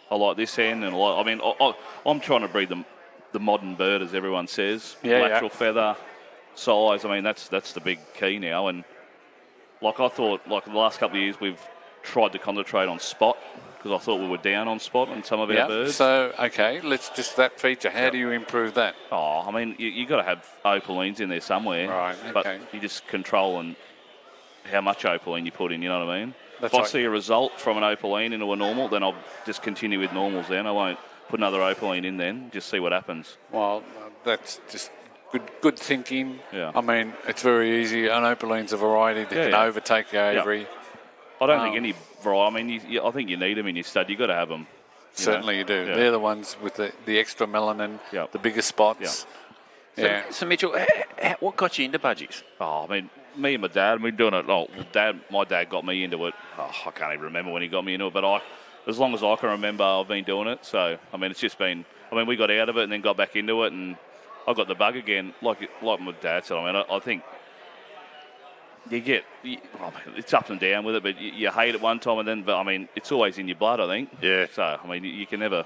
I like this end, and I'm trying to breed the modern bird, as everyone says. Lateral feather, size. I mean, that's the big key now. And like, I thought, like, the last couple of years, we've tried to concentrate on spot, because I thought we were down on spot on some of our birds. So, okay, let's just that feature. How do you improve that? Oh, I mean, you got to have opalines in there somewhere. Right, okay. But you just control how much opaline you put in, you know what I mean? That's if I see a result from an opaline into a normal, then I'll just continue with normals then. I won't put another opaline in then, just see what happens. Well, that's just good thinking. Yeah. I mean, it's very easy. An opaline's a variety that can overtake the aviary. I don't think any variety. I mean, I think you need them in your stud. You've got to have them. Certainly you do. Yeah. They're the ones with the extra melanin, the bigger spots. So Mitchell, what got you into budgies? Oh, I mean, me and my dad, we've been doing it. My dad got me into it. Oh, I can't even remember when he got me into it, but as long as I can remember, I've been doing it. So, I mean, it's just been, we got out of it and then got back into it, and I got the bug again, like my dad said. I mean, I think it's up and down with it, but you hate it one time, and then, but I mean, it's always in your blood, I think. Yeah. So, I mean, you can never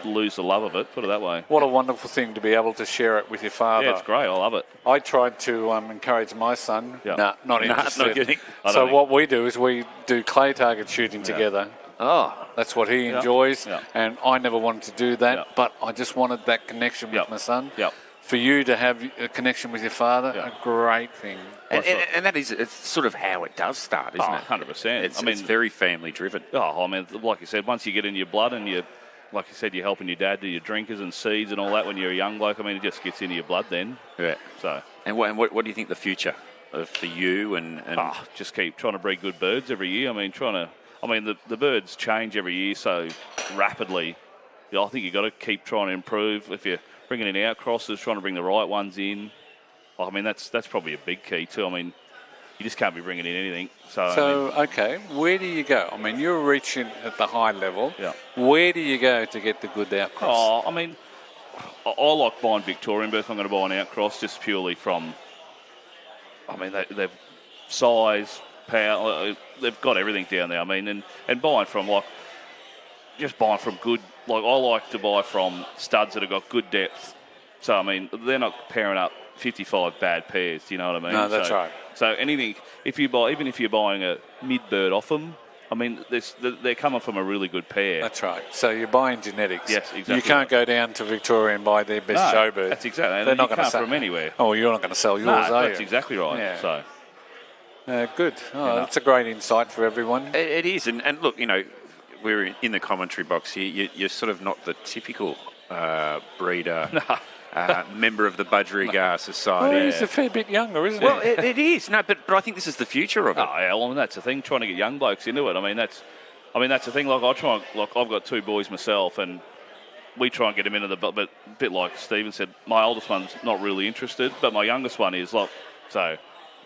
lose the love of it, put it that way. What a wonderful thing to be able to share it with your father. Yeah, it's great. I love it. I tried to encourage my son. Yeah. No, not interested. Not kidding. So what we do is we do clay target shooting together. Oh. That's what he enjoys, and I never wanted to do that, but I just wanted that connection with my son. Yep. For you to have a connection with your father, a great thing. And that is, it's sort of how it does start, isn't it? 100%. It's very family driven. Oh, I mean, like you said, once you get in your blood and like you said, you're helping your dad do your drinkers and seeds and all that when you're a young bloke, I mean, it just gets into your blood then. Yeah. So. And what do you think the future for you and just keep trying to breed good birds every year. I mean, the birds change every year so rapidly. I think you've got to keep trying to improve. If you're bringing in outcrosses, trying to bring the right ones in. I mean, that's probably a big key too. I mean, you just can't be bringing in anything. Okay, where do you go? I mean, you're reaching at the high level. Yeah. Where do you go to get the good outcross? Oh, I mean, I like buying Victorian birds. I'm going to buy an outcross just purely from, I mean, they've size, power, they've got everything down there. I mean, and buying from just buying from good, I like to buy from studs that have got good depth. So, I mean, they're not pairing up 55 bad pairs, do you know what I mean? No, that's right. So anything, even if you're buying a mid-bird off them, I mean, they're coming from a really good pair. That's right. So you're buying genetics. Yes, exactly. You can't go down to Victoria and buy their best show bird. That's exactly. They're not going to sell them anywhere. Oh, you're not going to sell yours, are you? That's exactly right. Yeah. So. Good. Oh, that's a great insight for everyone. It is. And look, we're in the commentary box here. You're sort of not the typical breeder. Member of the Budgerigar Society. Well, he's a fair bit younger, isn't he? Well, it is. No, but I think this is the future of it. Oh, yeah, well, that's the thing. Trying to get young blokes into it. I mean, that's the thing. Like I've got two boys myself, and we try and get them into but a bit like Stephen said. My oldest one's not really interested, but my youngest one is. So.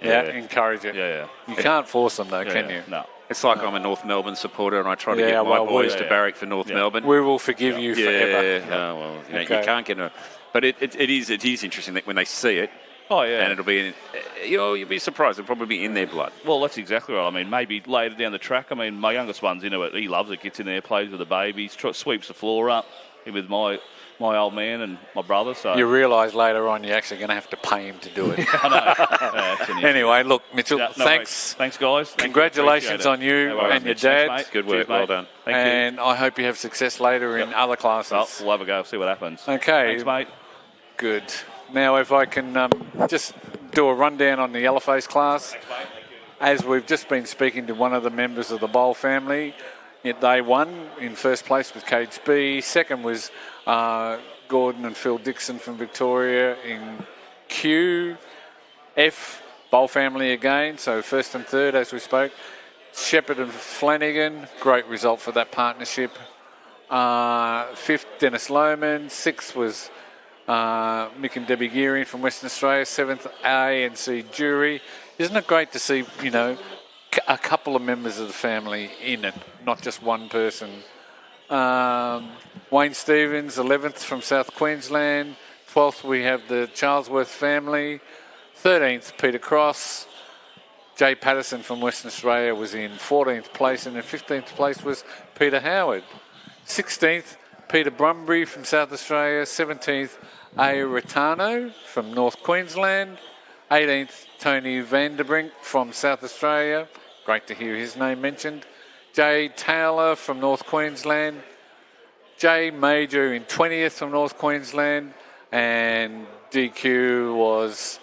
Yeah, encourage it. Yeah. You can't force them though, can you? No. It's like I'm a North Melbourne supporter and I try to get my boys to barrack for North Melbourne. We will forgive you forever. Oh, well, you can't get it. But it is interesting that when they see it, and it'll be, you'll be surprised. It'll probably be in their blood. Well, that's exactly right. I mean, maybe later down the track. I mean, my youngest one's into it. He loves it. Gets in there, plays with the babies, sweeps the floor up with my old man and my brother. So you realise later on you're actually going to have to pay him to do it. I know. Anyway, look, Mitchell, thanks. Thanks, guys. Congratulations on you and your dad. Cheers, good work. Cheers, well done. Thank you. And I hope you have success later in other classes. Well, we'll have a go, see what happens. Okay. Thanks, mate. Good. Now, if I can just do a rundown on the Yellowface class. As we've just been speaking to one of the members of the Bowl family, they won in first place with Cage B. Second was Gordon and Phil Dixon from Victoria in Q. F, Bowl family again, so first and third as we spoke. Shepherd and Flanagan, great result for that partnership. Fifth, Dennis Lohman. Sixth was Mick and Debbie Gearing from Western Australia. Seventh, ANC Jury. Isn't it great to see, a couple of members of the family in it, not just one person? Wayne Stevens, 11th from South Queensland. 12th, we have the Charlesworth family. 13th, Peter Cross. Jay Patterson from Western Australia was in 14th place, and in 15th place was Peter Howard. 16th, Peter Brumbury from South Australia. 17th, A. Ritano from North Queensland. 18th, Tony Vanderbrink from South Australia. Great to hear his name mentioned. Jay Taylor from North Queensland. Jay Major in 20th from North Queensland. And DQ was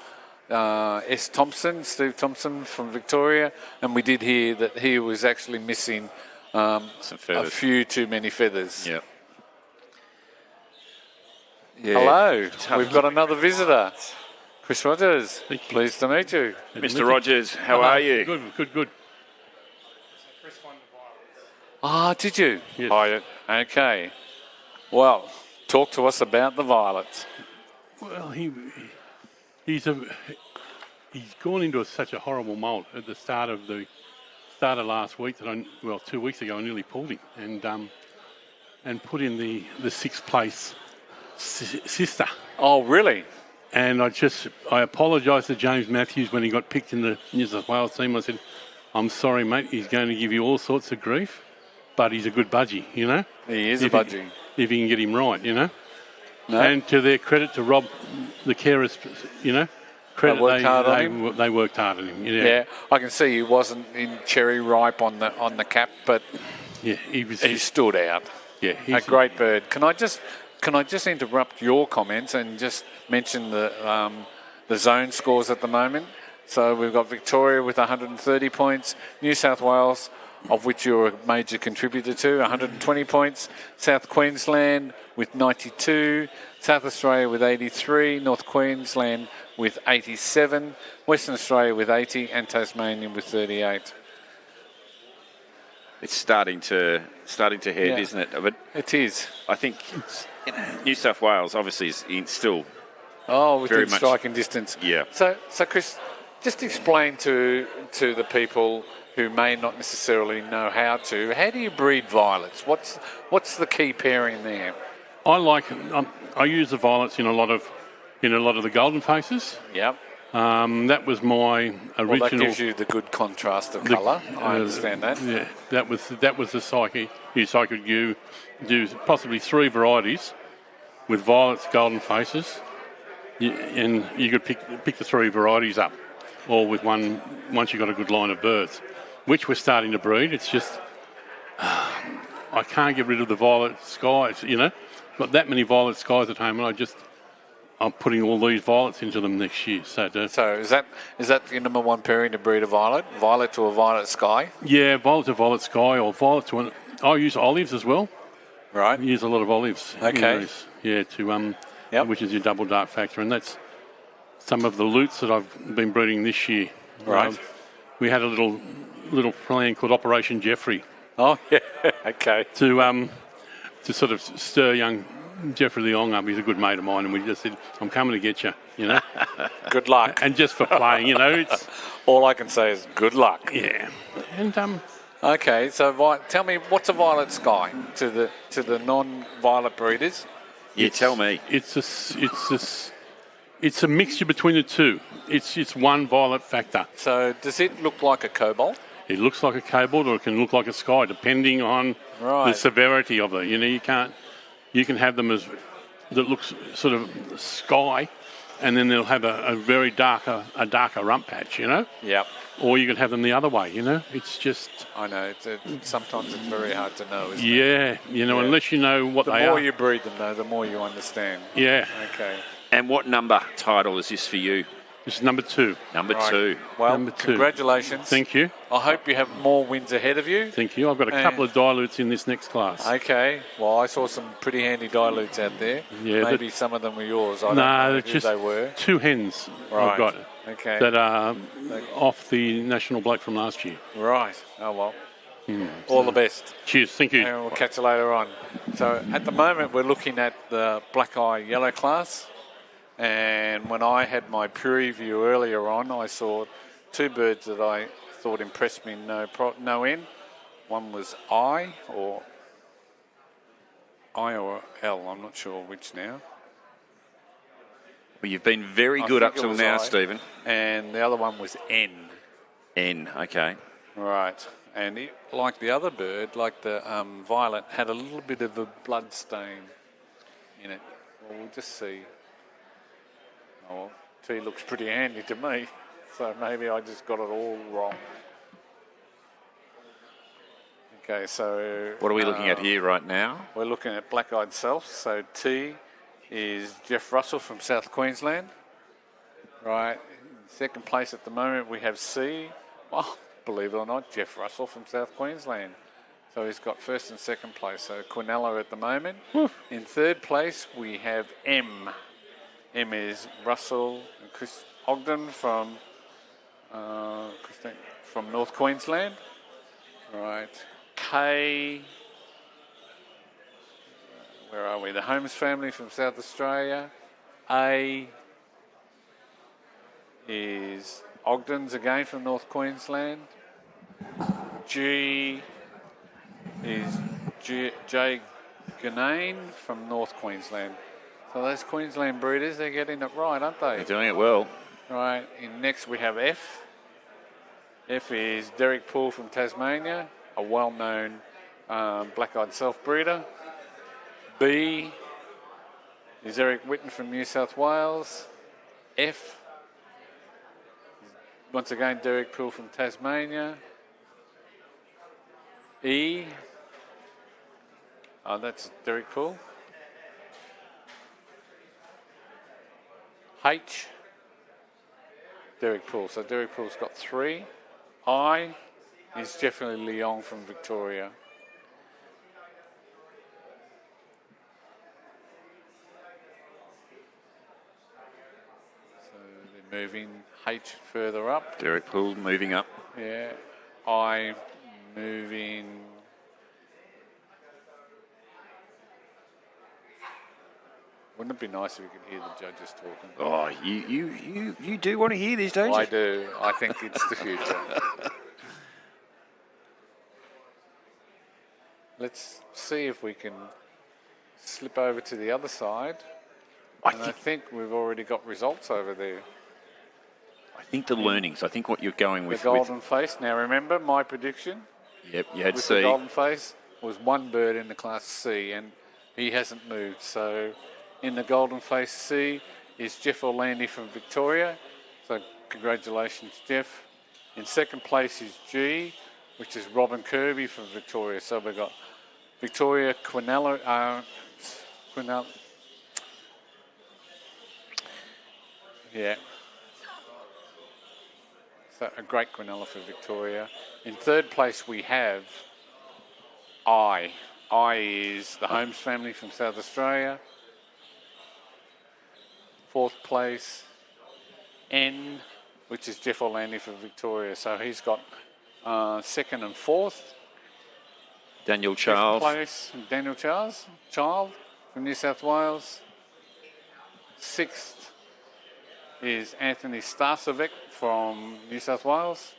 S. Thompson, Steve Thompson from Victoria. And we did hear that he was actually missing a few too many feathers. Yep. Hello, we've got another visitor. Chris Rogers, pleased to meet you. Mr. Rogers, how are you? Good. Ah, did you? Yes. Oh, okay. Well, talk to us about the violets. Well, he's gone into such a horrible moult at the start of last week that 2 weeks ago I nearly pulled him and put in the sixth place sister. Oh, really? And I apologised to James Matthews when he got picked in the New South Wales team. I said, I'm sorry, mate, he's going to give you all sorts of grief, but he's a good budgie, He is a budgie. If you can get him right, No. And to their credit, to Rob, the carers, credit they worked hard on him. They worked hard on him. Yeah, I can see he wasn't in cherry ripe on the cap, but he stood out. Yeah, a great bird. Can I just interrupt your comments and just mention the zone scores at the moment? So we've got Victoria with 130 points, New South Wales, of which you're a major contributor to, 120 points, South Queensland with 92, South Australia with 83, North Queensland with 87, Western Australia with 80, and Tasmania with 38. It's starting to head, isn't it? But it is. I think New South Wales obviously is still within striking distance. Yeah. So Chris, just explain to the people who may not necessarily know how do you breed violets? What's the key pairing there? I use the violets in a lot of the golden faces. Yep. That was my original. Well, that gives you the good contrast of colour. I understand that. Yeah, that was the psyche. So I could do possibly 3 varieties with violets, golden faces, and you could pick the 3 varieties up, or with one once you got a good line of birds, which we're starting to breed. It's just I can't get rid of the violet skies. Got that many violet skies at home, and I'm putting all these violets into them next year. So is that your number one pairing to breed a violet? Violet to a violet sky? Yeah, violet to violet sky, or violet to I use olives as well. Right. I use a lot of olives. Okay. Which is your double dark factor, and that's some of the lutes that I've been breeding this year. Right. We had a little plan called Operation Jeffrey. Oh yeah. Okay. To sort of stir young Jeffrey Leong up. He's a good mate of mine, and we just said, I'm coming to get you, Good luck. And just for playing, it's... All I can say is good luck. Yeah. And Okay, so tell me, what's a violet sky to the non-violet breeders? Tell me. It's a mixture between the two. It's one violet factor. So does it look like a cobalt? It looks like a cobalt, or it can look like a sky, depending on the severity of it. You can have them as that looks sort of sky, and then they'll have a very darker rump patch. Yep. Or you can have them the other way. It's just. I know. Sometimes it's very hard to know. Isn't it? Unless you know what they are. The more you breed them, though, the more you understand. Yeah. Okay. And what number title is this for you? It's number 2. Number 2. Well, number 2. Congratulations. Thank you. I hope you have more wins ahead of you. Thank you. I've got a couple of dilutes in this next class. Okay. Well, I saw some pretty handy dilutes out there. Yeah. Maybe some of them were yours. I don't know who they were. 2 hens I've got. Okay. That are off the national bloke from last year. Right. Oh, well. All the best. Cheers. Thank you. And we'll catch you later on. So, at the moment, we're looking at the black eye yellow class. And when I had my preview earlier on, I saw 2 birds that I thought impressed me no end. One was I or L, I'm not sure which now. Well, you've been very good up till now, Stephen. And the other one was N. N, okay. Right. And it, like the other bird, like the violet, had a little bit of a blood stain in it. Well, we'll just see. Oh, T looks pretty handy to me, so maybe I just got it all wrong. Okay, so... What are we looking at here right now? We're looking at black-eyed self. So T is Jeff Russell from South Queensland. Right. In second place at the moment we have C. Well, believe it or not, Jeff Russell from South Queensland. So he's got first and second place. So Quinella at the moment. In third place we have M. M is Russell and Chris Ogden from North Queensland. Right. K, where are we? The Holmes family from South Australia. A is Ogden's again from North Queensland. G is Jay Ganane from North Queensland. So those Queensland breeders, they're getting it right, aren't they? They're doing it well. Right. And next we have F. F is Derek Poole from Tasmania, a well-known black-eyed self-breeder. B is Eric Whitten from New South Wales. F, once again, Derek Poole from Tasmania. E, that's Derek Poole. H, Derek Poole. So Derek Poole's got 3. I is definitely Leon from Victoria. So they're moving H further up. Derek Poole moving up. Yeah. I moving. Wouldn't it be nice if we could hear the judges talking? Oh, you do want to hear this, don't you? I do. I think it's the future. Let's see if we can slip over to the other side. I think we've already got results over there. I think the learnings. I think what you're going with. The golden face. Now remember my prediction. Yep, you had with C. The golden face was one bird in the class C, and he hasn't moved. So in the golden face C is Jeff Orlandi from Victoria. So congratulations, Jeff. In second place is G, which is Robin Kirby from Victoria. So we've got Victoria, Quinella, yeah. So a great Quinella for Victoria. In third place we have I. I is the Holmes family from South Australia. Fourth place, N, which is Jeff Orlandi from Victoria. So he's got second and fourth. Daniel Charles. Fifth place, Daniel Child from New South Wales. Sixth is Anthony Starcevic from New South Wales.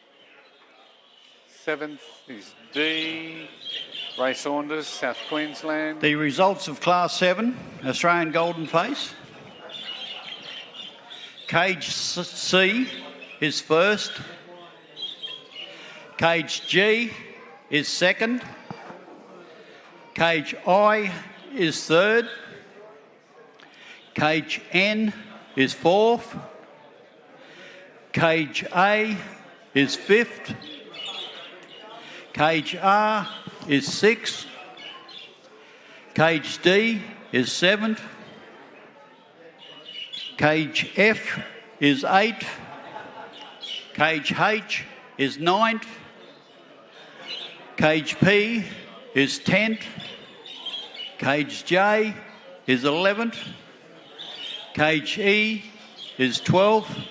7th is D. Ray Saunders, South Queensland. The results of Class 7, Australian Golden Face. Cage C is first. Cage G is second. Cage I is third. Cage N is fourth. Cage A is fifth. Cage R is sixth. Cage D is seventh. Cage F is eighth. Cage H is ninth. Cage P is 10th. Cage J is 11th. Cage E is 12th.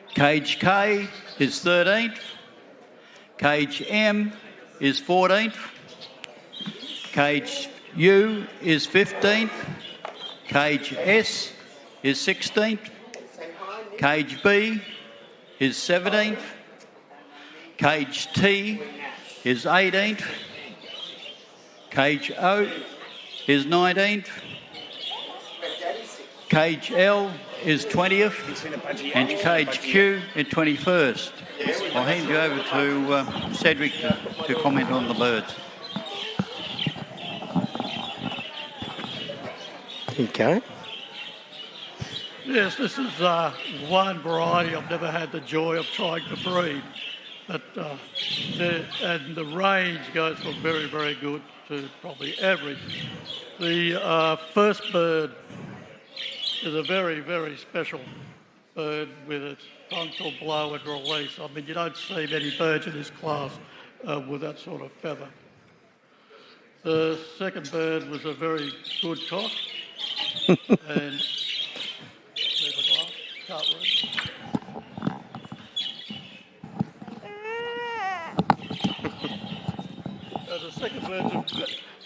Cage K is 13th. Cage M is 14th. Cage U is 15th. Cage S is 16th. Cage B is 17th. Cage T is 18th. Cage O is 19th. Cage L is 20th. And Cage Q is 21st. I'll hand you over to Cedric to comment on the birds. Okay. Yes, this is one variety I've never had the joy of trying to breed. But the range goes from very, very good to probably average. The first bird is a very, very special bird with its frontal blow and release. I mean, you don't see many birds in this class with that sort of feather. The second bird was a very good cock. And can't read.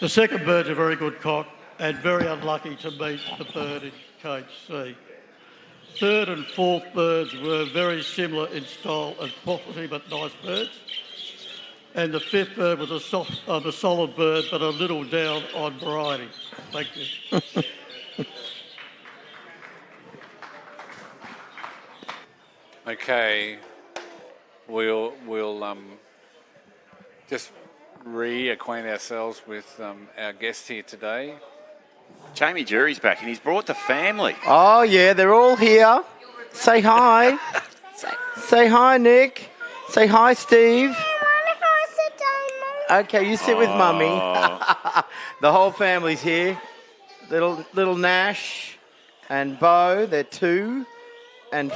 The second bird's a very good cock and very unlucky to meet the bird in cage C. Third and fourth birds were very similar in style and quality, but nice birds. And the fifth bird was a solid bird, but a little down on variety. Thank you. Okay, we'll just reacquaint ourselves with our guest here today. Jamie Jury's back and he's brought the family. Oh, yeah, they're all here. Say hi. Say hi, Nick. Say hi, Steve. Okay, you sit with Mummy. The whole family's here. Little Nash and Bo, they're 2 and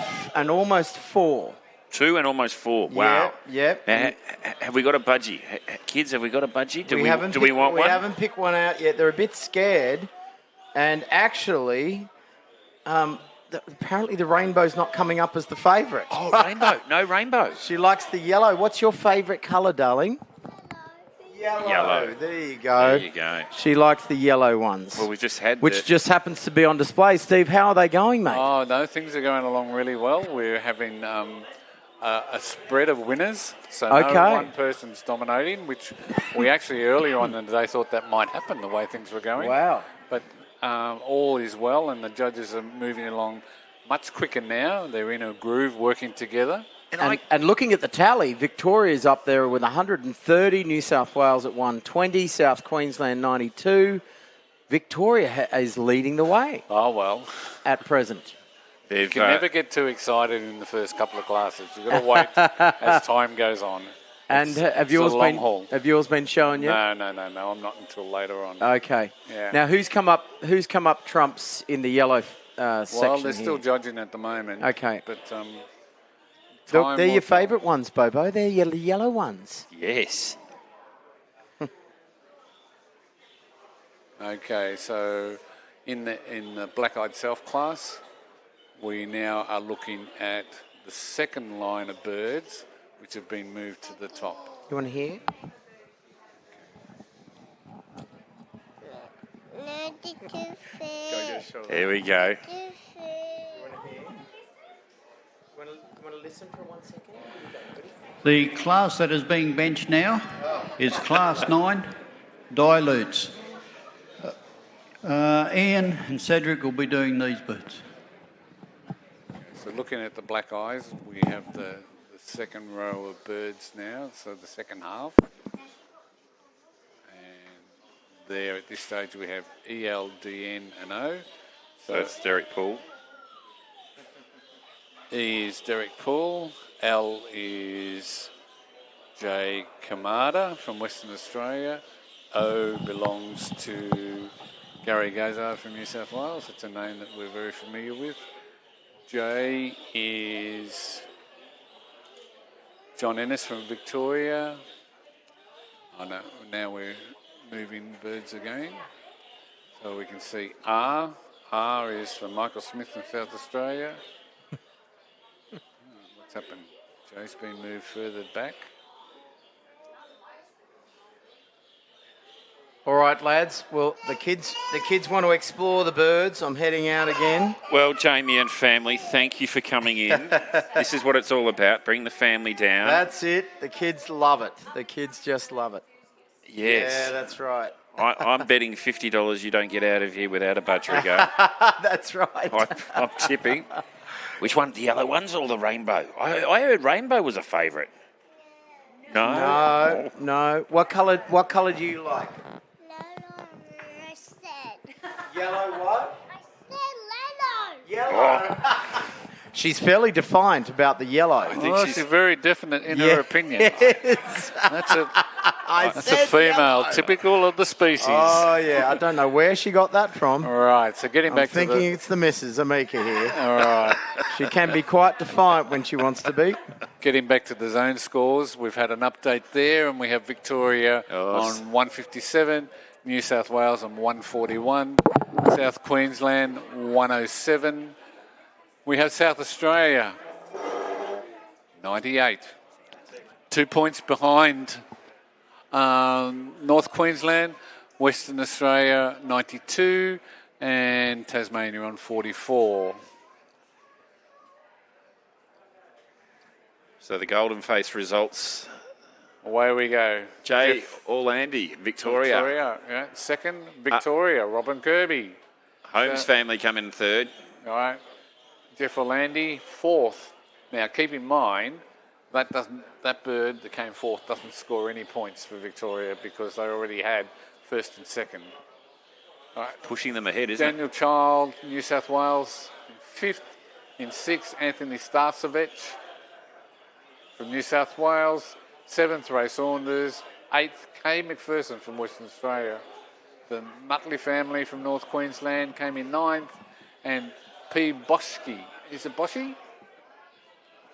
almost 4. 2 and almost 4. Wow. Yep. Now, have we got a budgie? Kids, have we got a budgie? Do we want one? We haven't picked one out yet. They're a bit scared. And actually, apparently the rainbow's not coming up as the favourite. Oh, rainbow. No rainbow. She likes the yellow. What's your favourite colour, darling? Yellow. There you go. There you go. She likes the yellow ones. Well, we've just had which just happens to be on display. Steve, how are they going, mate? Oh, no, things are going along really well. We're having a spread of winners, so no one person's dominating, which we actually earlier on in the day thought that might happen the way things were going. Wow. But all is well, and the judges are moving along much quicker now. They're in a groove working together. And looking at the tally, Victoria's up there with 130, New South Wales at 120, South Queensland 92. Victoria is leading the way. Oh, well. At present. You can never get too excited in the first couple of classes. You've got to wait as time goes on. And have yours been showing you? No, I'm not until later on. Okay. Yeah. Now, who's come up trumps in the yellow section? Well, they're still judging at the moment. Okay. But they're your favourite ones, Bobo. They're your yellow ones. Yes. Okay, so in the black-eyed self class, we now are looking at the second line of birds, which have been moved to the top. You want to hear? There we go. Want to listen for 1 second? The class that is being benched now is Class 9, Dilutes. Ian and Cedric will be doing these birds. So looking at the black eyes, we have the second row of birds now, so the second half. And there at this stage we have E, L, D, N and O. So that's Derek Poole. E is Derek Poole. L is Jay Kamada from Western Australia. O belongs to Gary Gazard from New South Wales. It's a name that we're very familiar with. J is John Ennis from Victoria. Oh no, now we're moving birds again. So we can see R. R is from Michael Smith from South Australia. What's happened? Jay's been moved further back. All right, lads. Well, the kids want to explore the birds. I'm heading out again. Well, Jamie and family, thank you for coming in. This is what it's all about. Bring the family down. That's it. The kids love it. The kids just love it. Yes. Yeah, that's right. I'm betting $50 you don't get out of here without a budgerigar. That's right. I'm tipping. Which one? The yellow ones or the rainbow? I heard rainbow was a favourite. No. No. What colour do you like? Yellow what? I said yellow. She's fairly defiant about the yellow. I think she's very definite in her opinion. Yes. That's a female, yellow. Typical of the species. Oh, yeah. I don't know where she got that from. All right, so getting back to I'm thinking it's the Mrs. Amika here. All right. She can be quite defiant when she wants to be. Getting back to the zone scores, we've had an update there, and we have Victoria on 157, New South Wales on 141, South Queensland 107. We have South Australia 98. 2 points behind North Queensland, Western Australia 92, and Tasmania on 44. So the Golden Face results. Away we go. Jay Orlandi, Victoria. Victoria, yeah. Second, Victoria, Robin Kirby. Holmes family come in third. All right. Jeff Orlandi, fourth. Now, keep in mind, that bird that came fourth doesn't score any points for Victoria because they already had first and second. All right. Pushing them ahead, isn't Daniel Child, New South Wales, fifth. In sixth, Anthony Starcevich from New South Wales. Seventh, Ray Saunders. Eighth, Kay McPherson from Western Australia. The Mutley family from North Queensland came in ninth. And P. Boschke. Is it Boschke?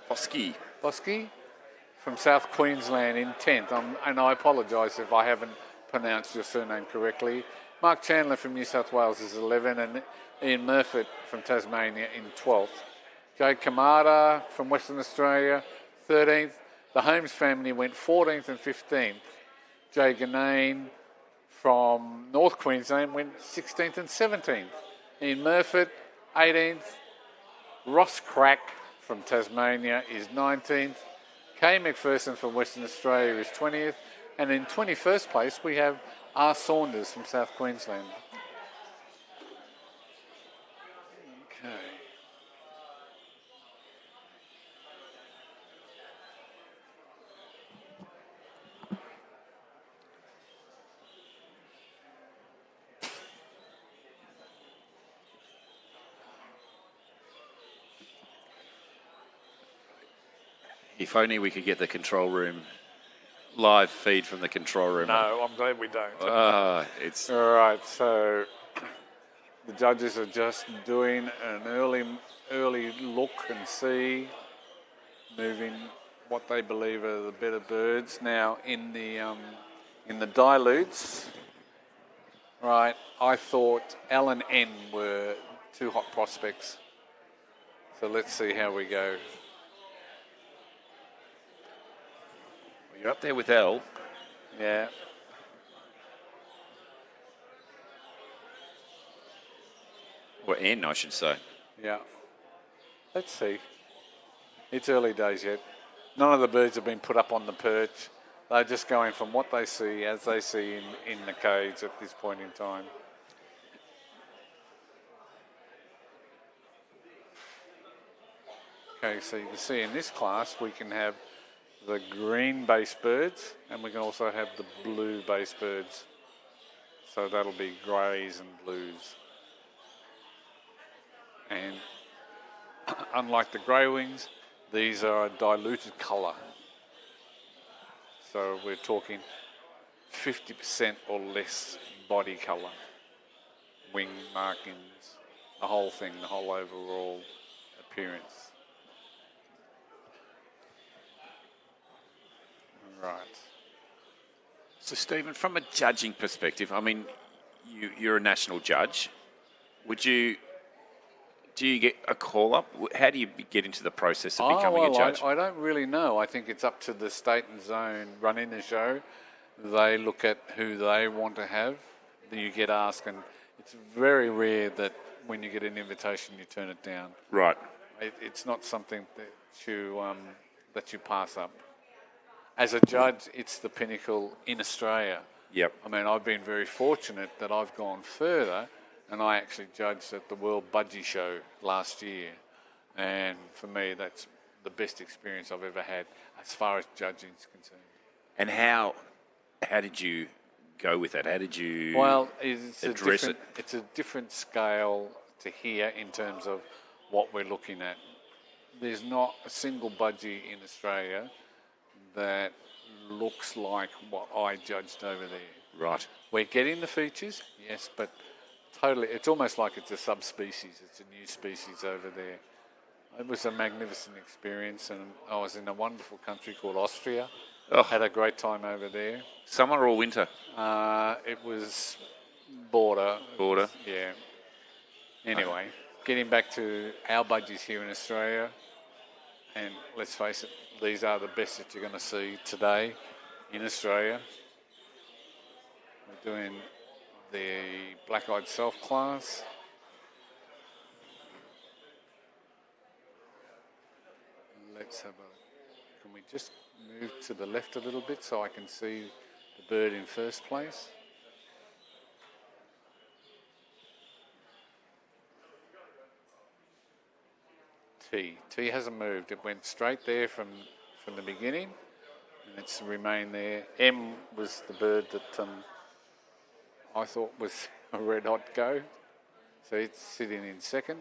Boschke. Boschke from South Queensland in 10th. And I apologise if I haven't pronounced your surname correctly. Mark Chandler from New South Wales is 11, and Ian Murfitt from Tasmania in 12th. Jay Kamada from Western Australia, 13th. The Holmes family went 14th and 15th. Jay Ganane from North Queensland went 16th and 17th. Ian Murfitt, 18th. Ross Crack from Tasmania is 19th. Kay McPherson from Western Australia is 20th. And in 21st place, we have R. Saunders from South Queensland. Okay. If only we could get the control room, live feed from the control room. No, I'm glad we don't. It's all right. So the judges are just doing an early look and see, moving what they believe are the better birds. Now in the dilutes, right? I thought L and N were two hot prospects. So let's see how we go. You're up there with L. Yeah. Or N, I should say. Yeah. Let's see. It's early days yet. None of the birds have been put up on the perch. They're just going from what they see as they see in the cage at this point in time. Okay, so you can see in this class we can have the green-based birds and we can also have the blue-based birds. So that'll be greys and blues. And unlike the greywings, these are a diluted colour. So we're talking 50% or less body colour, wing markings, the whole thing, the whole overall appearance. Right. So, Stephen, from a judging perspective, I mean, you're a national judge. Do you get a call-up? How do you get into the process of becoming a judge? I don't really know. I think it's up to the state and zone running the show. They look at who they want to have. You get asked, and it's very rare that when you get an invitation, you turn it down. Right. It's not something that you pass up. As a judge, it's the pinnacle in Australia. Yep. I mean, I've been very fortunate that I've gone further, and I actually judged at the World Budgie Show last year. And for me, that's the best experience I've ever had as far as judging is concerned. And how did you go with that? How did you address it? It's a different scale to here in terms of what we're looking at. There's not a single budgie in Australia that looks like what I judged over there. Right. We're getting the features, yes, but totally, it's almost like it's a subspecies. It's a new species over there. It was a magnificent experience, and I was in a wonderful country called Austria. Oh. Had a great time over there. Summer or winter? It was border. Border? Yeah. Anyway, getting back to our budgies here in Australia, and let's face it, these are the best that you're going to see today in Australia. We're doing the black-eyed self class. Let's have a... Can we just move to the left a little bit so I can see the bird in first place? T hasn't moved. It went straight there from the beginning, and it's remained there. M was the bird that I thought was a red hot go, so it's sitting in second.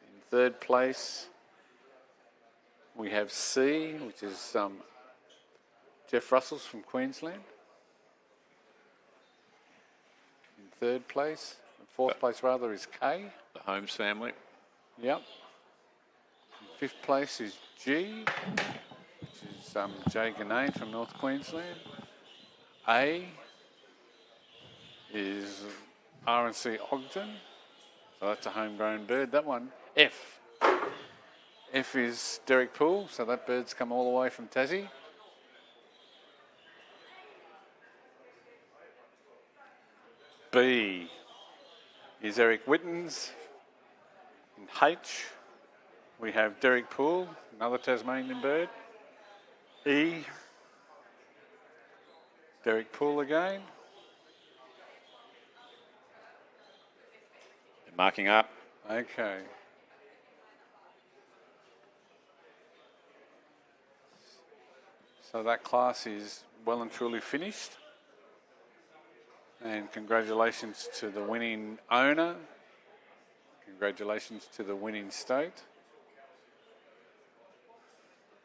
In third place, we have C, which is Jeff Russell's from Queensland. In third place, fourth place rather, is K. The Holmes family. Yep. In fifth place is G, which is Jay Ganane from North Queensland. A is R&C Ogden, so that's a homegrown bird. That one, F. F is Derek Poole, so that bird's come all the way from Tassie. B is Eric Wittens. In H, we have Derek Poole, another Tasmanian bird. E, Derek Poole again. They're marking up. Okay. So that class is well and truly finished. And congratulations to the winning owner. Congratulations to the winning state.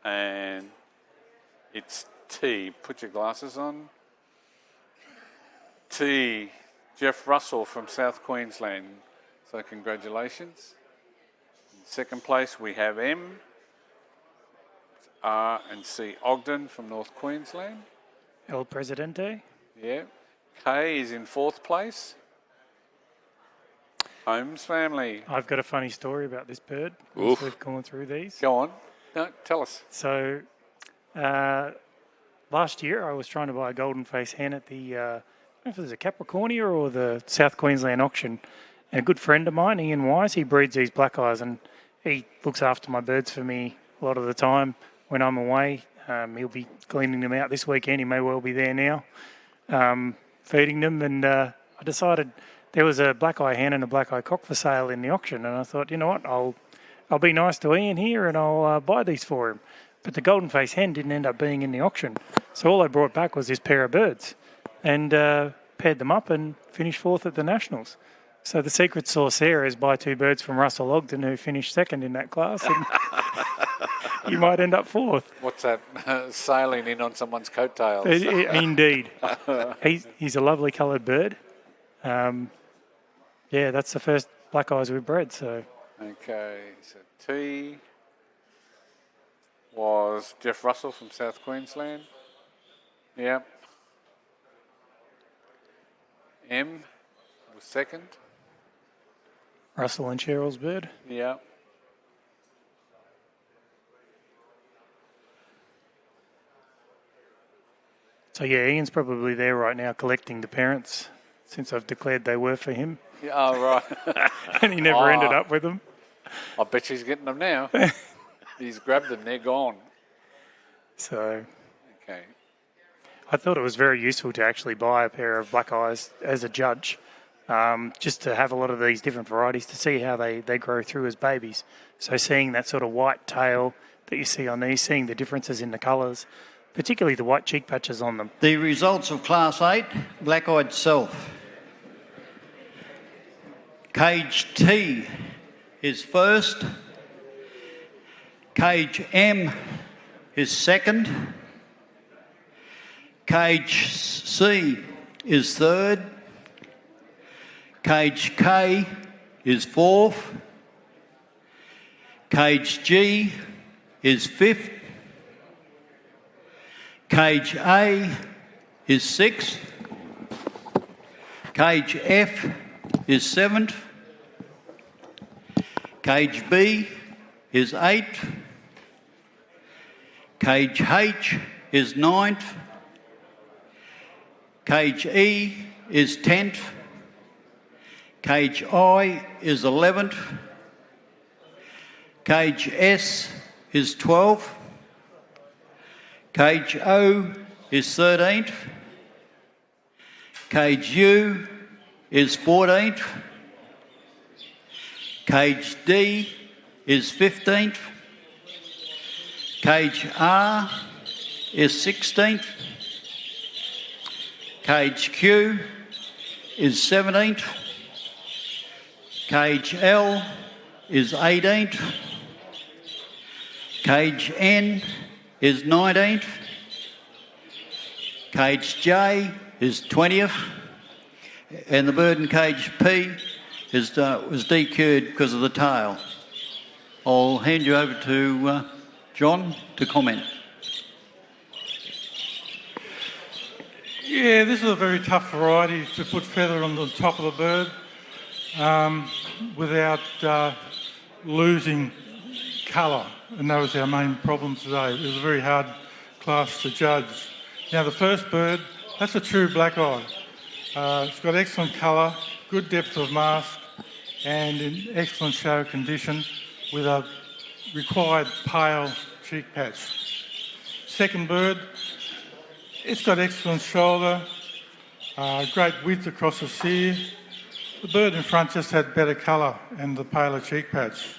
And it's T. Put your glasses on. T. Jeff Russell from South Queensland. So congratulations. In second place we have M. R and C Ogden from North Queensland. El Presidente. Yeah. K is in fourth place. Holmes family. I've got a funny story about this bird. Oof. We've gone through these. Go on. No, tell us. So, last year I was trying to buy a golden face hen at the, I don't know if it was a Capricornia or the South Queensland auction. And a good friend of mine, Ian Wise, he breeds these black eyes, and he looks after my birds for me a lot of the time when I'm away. He'll be cleaning them out this weekend. He may well be there now, feeding them. And I decided there was a black-eye hen and a black-eye cock for sale in the auction. And I thought, you know what, I'll be nice to Ian here and I'll buy these for him. But the golden-faced hen didn't end up being in the auction. So all I brought back was this pair of birds and paired them up and finished 4th at the Nationals. So the secret sauce there is buy 2 birds from Russell Ogden, who finished 2nd in that class, and you might end up 4th. What's that? Sailing in on someone's coattails. Indeed. He's a lovely coloured bird. That's the first black eyes we've bred. So. Okay, so T was Jeff Russell from South Queensland. Yeah. M was 2nd. Russell and Cheryl's bird. Yeah. So Ian's probably there right now collecting the parents since I've declared they were for him. Yeah, oh, right. And he never ended up with them. I bet she's getting them now. He's grabbed them, they're gone. So. Okay. I thought it was very useful to actually buy a pair of black eyes as a judge, just to have a lot of these different varieties to see how they grow through as babies. So seeing that sort of white tail that you see on these, seeing the differences in the colours, particularly the white cheek patches on them. The results of Class 8, black-eyed self. Cage T is first. Cage M is second. Cage C is third. Cage K is fourth. Cage G is fifth. Cage A is sixth. Cage F is seventh. Cage B is eighth. Cage H is ninth. Cage E is 10th. Cage I is 11th. Cage S is 12th. Cage O is 13th. Cage U is 14th. Cage D is 15th. Cage R is 16th. Cage Q is 17th. Cage L is 18th. Cage N is 19th. Cage J is 20th. And the bird in cage P was DQ'd because of the tail. I'll hand you over to John to comment. Yeah, this is a very tough variety to put feather on the top of the bird without losing colour, and that was our main problem today. It was a very hard class to judge. Now the first bird, that's a true black eye. It's got excellent colour, good depth of mask, and in excellent show condition with a required pale cheek patch. Second bird, it's got excellent shoulder, great width across the sear. The bird in front just had better colour and the paler cheek patch.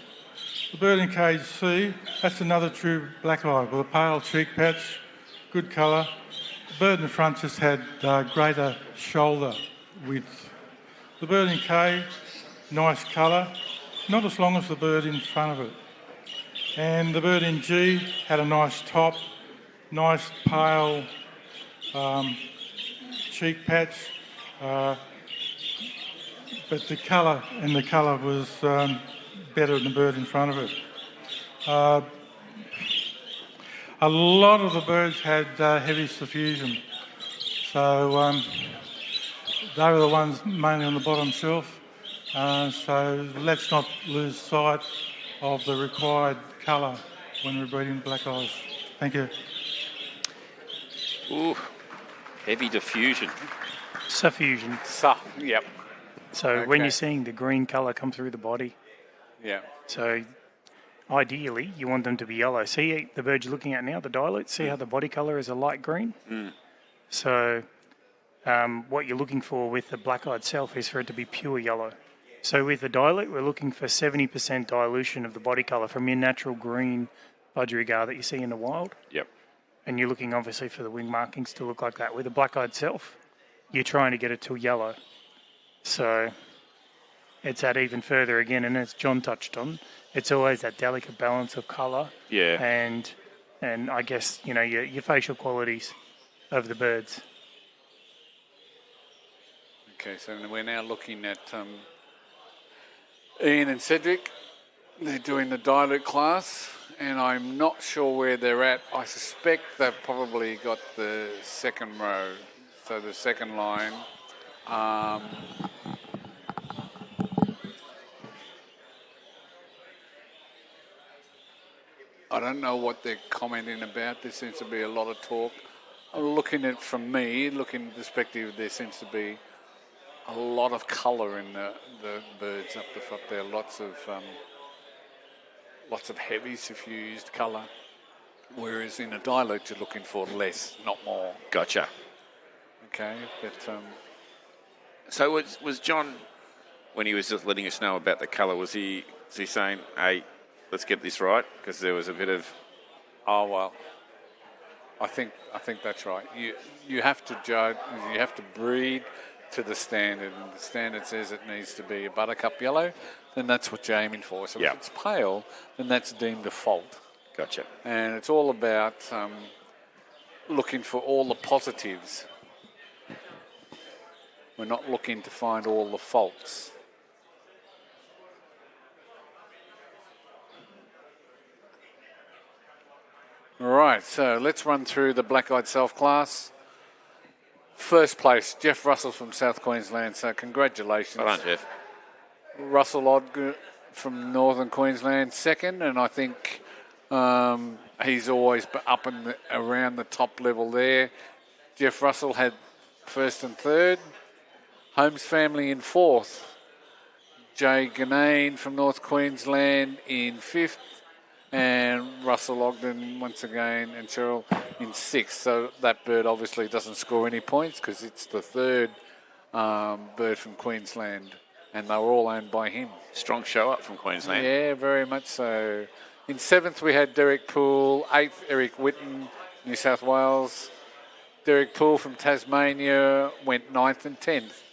The bird in cage C, that's another true black eye with a pale cheek patch, good colour. The bird in front just had greater shoulder width. The bird in K, nice colour, not as long as the bird in front of it. And the bird in G had a nice top, nice pale cheek patch, but the colour was better than the bird in front of it. A lot of the birds had heavy suffusion, so they were the ones mainly on the bottom shelf. So let's not lose sight of the required colour when we're breeding black eyes. Thank you. Ooh, heavy diffusion. Suffusion. Yep. So when you're seeing the green colour come through the body. Yeah. So ideally, you want them to be yellow. See the bird you're looking at now, the Dilute? See how the body colour is a light green? So what you're looking for with the black-eyed self is for it to be pure yellow. So with the Dilute, we're looking for 70% dilution of the body colour from your natural green budgerigar that you see in the wild. Yep. And you're looking obviously for the wing markings to look like that. With a black-eyed self, you're trying to get it to yellow. So it's that even further again, and as John touched on, it's always that delicate balance of colour. Yeah. And I guess, you know, your facial qualities of the birds. Okay, so we're now looking at Ian and Cedric. They're doing the Dilute class, and I'm not sure where they're at. I suspect they've probably got the second row, so the second line. I don't know what they're commenting about. There seems to be a lot of talk. Looking at from me, looking at the perspective, there seems to be a lot of colour in the birds up the front there. Lots of heavy suffused colour. Whereas in a Dilute, you're looking for less, not more. Gotcha. Okay, but so was John, when he was just letting us know about the colour, was he saying, "Hey, let's get this right"? Because there was a bit of, oh well, I think that's right. You have to judge, you have to breed to the standard, and the standard says it needs to be a buttercup yellow, then that's what you're aiming for. So if it's pale, then that's deemed a fault. Gotcha. And it's all about looking for all the positives. We're not looking to find all the faults. All right, so let's run through the black-eyed self class. First place, Jeff Russell from South Queensland, so congratulations. Well done, Jeff. Russell Odg from Northern Queensland, second, and I think he's always up and around the top level there. Jeff Russell had first and third. Holmes family in fourth. Jay Ganane from North Queensland in fifth. And Russell Ogden once again and Cheryl in sixth. So that bird obviously doesn't score any points because it's the third bird from Queensland, and they were all owned by him. Strong show up from Queensland. Yeah, very much so. In seventh we had Derek Poole, eighth Eric Whitten, New South Wales. Derek Poole from Tasmania went ninth and 10th.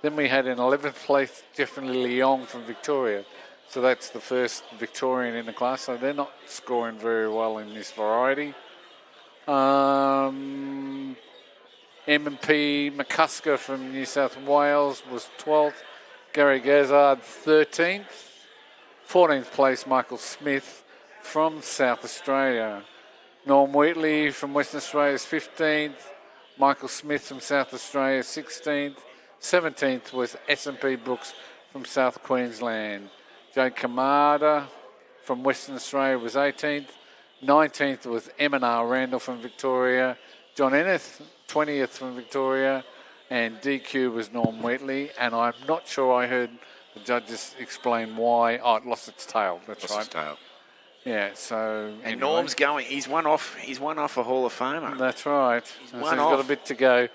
Then we had in 11th place Jeffrey Leong from Victoria. So that's the first Victorian in the class, so they're not scoring very well in this variety. M&P McCusker from New South Wales was 12th. Gary Gazzard, 13th. 14th place, Michael Smith from South Australia. Norm Wheatley from Western Australia is 15th. Michael Smith from South Australia, 16th. 17th was S&P Brooks from South Queensland. Joe Kamada from Western Australia was 18th. 19th was M&R Randall from Victoria. John Ennis, 20th from Victoria. And DQ was Norm Wheatley. And I'm not sure I heard the judges explain why. Oh, it lost its tail. That's right. Lost its tail. Yeah, so... And anyway. Norm's going. He's one off a Hall of Famer. That's right. He's one got a bit to go.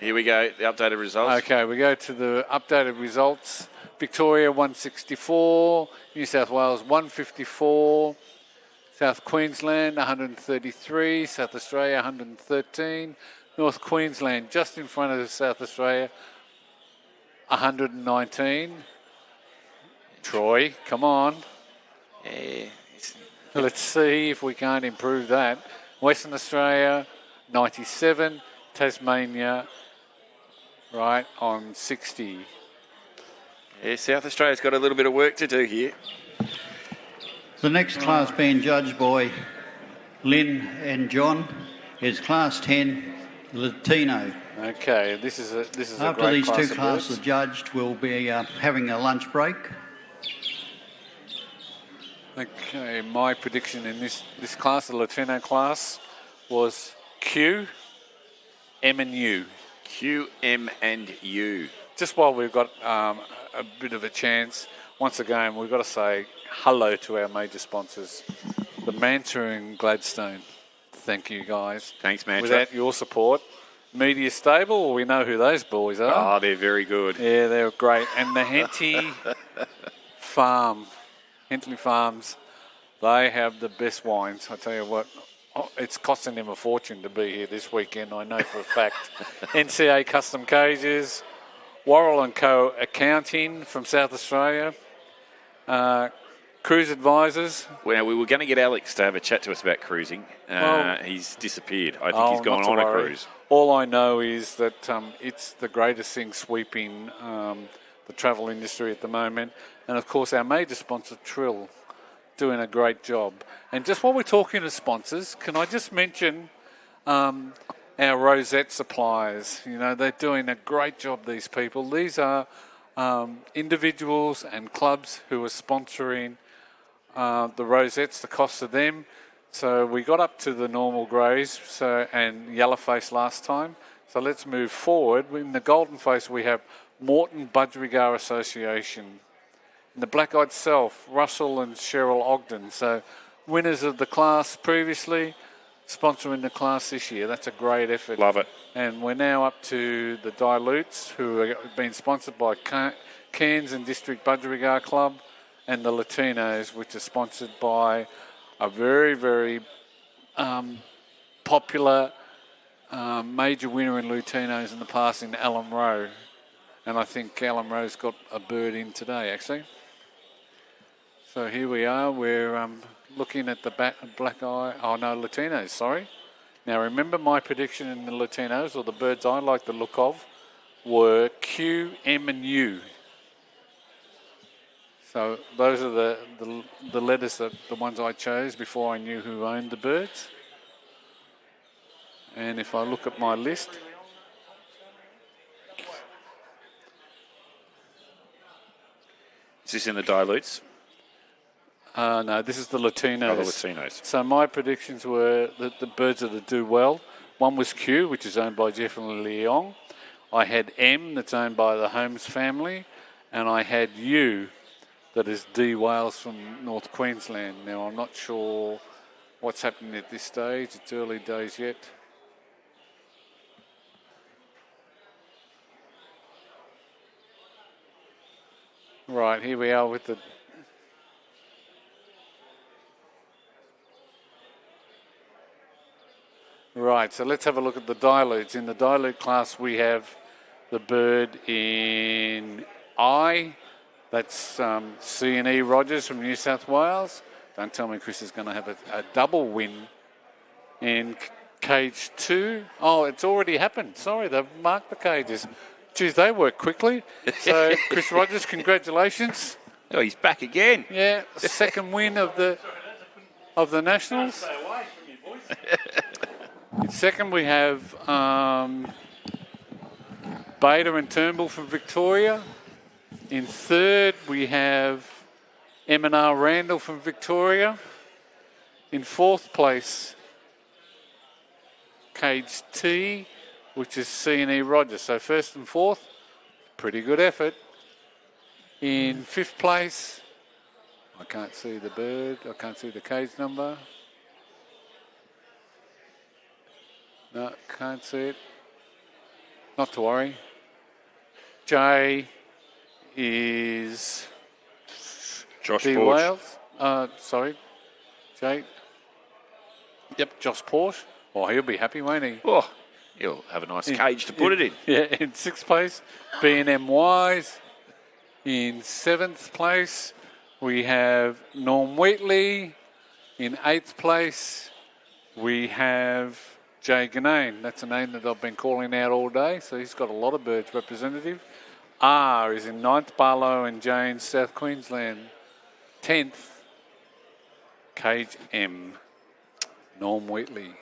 Here we go, the updated results. Okay, we go to the updated results. Victoria 164, New South Wales 154, South Queensland 133, South Australia 113, North Queensland just in front of South Australia 119. Troy, come on. Yeah. Let's see if we can't improve that. Western Australia 97, Tasmania right on 60. Yeah, South Australia's got a little bit of work to do here. The next class being judged by Lynn and John is Class 10 Latino. Okay, this is a After great these class two of classes birds. are judged, we'll be having a lunch break. Okay, my prediction in this class, the Latino class, was Q, M and U. Q, M and U. Just while we've got a bit of a chance, once again, we've got to say hello to our major sponsors, the Mantra and Gladstone. Thank you, guys. Thanks, Mantra. Without your support, Media Stable, well, we know who those boys are. Oh, they're very good. Yeah, they're great. And the Henty Hentley Farms, they have the best wines. I tell you what, it's costing them a fortune to be here this weekend, I know for a fact. NCA Custom Cages, Worrell & Co. Accounting from South Australia, Cruise Advisors. Well, we were going to get Alex to have a chat to us about cruising. He's disappeared. I think he's gone on a cruise. All I know is that it's the greatest thing sweeping the travel industry at the moment. And, of course, our major sponsor, Trill, doing a great job. And just while we're talking to sponsors, can I just mention our rosette suppliers? You know, they're doing a great job, these people. These are individuals and clubs who are sponsoring the rosettes, the cost of them. So we got up to the normal greys and yellowface last time. So let's move forward. In the golden face, we have Moreton Budgerigar Association. In the black-eyed self, Russell and Cheryl Ogden. So winners of the class previously, sponsoring the class this year. That's a great effort. Love it. And we're now up to the Dilutes, who are being sponsored by Cairns and District Budgerigar Club, and the Latinos, which are sponsored by a very, very popular major winner in Latinos in the past in Alan Rowe. And I think Alan Rowe's got a bird in today, actually. So here we are. We're looking at the black eye. Oh, no, Latinos, sorry. Now, remember my prediction in the Latinos, or the birds I like the look of, were Q, M, and U. So those are the letters, the ones I chose before I knew who owned the birds. And if I look at my list, is this in the Dilutes? No, this is the Latinos. Oh, the Latinos. So my predictions were that the birds that do well. One was Q, which is owned by Jeff and Leong. I had M, that's owned by the Holmes family. And I had U, that is D. Wales from North Queensland. Now, I'm not sure what's happening at this stage. It's early days yet. Right, here we are with the... Right, so let's have a look at the dilutes. In the dilute class, we have the bird in I. That's C&E Rogers from New South Wales. Don't tell me Chris is going to have a double win in cage 2. Oh, it's already happened. Sorry, they've marked the cages. Geez, they work quickly. So, Chris Rogers, congratulations. Oh, he's back again. Yeah, second win of the Nationals. In second, we have Bader and Turnbull from Victoria. In third, we have M&R Randall from Victoria. In fourth place, Cage T, which is C&E Rogers. So first and fourth, pretty good effort. In fifth place, I can't see the bird, I can't see the cage number. No, can't see it. Not to worry. J is Josh D. Porsche. Wales. Sorry, J. Yep, Josh Porsche. Oh, he'll be happy, won't he? Oh, he'll have a nice cage to put it in. Yeah, in sixth place, B&M Wise. In seventh place, we have Norm Wheatley. In eighth place, we have Jay Ganane. That's a name that I've been calling out all day, so he's got a lot of birds representative. R is in ninth, Barlow and Janes, South Queensland. 10th, Cage M, Norm Wheatley.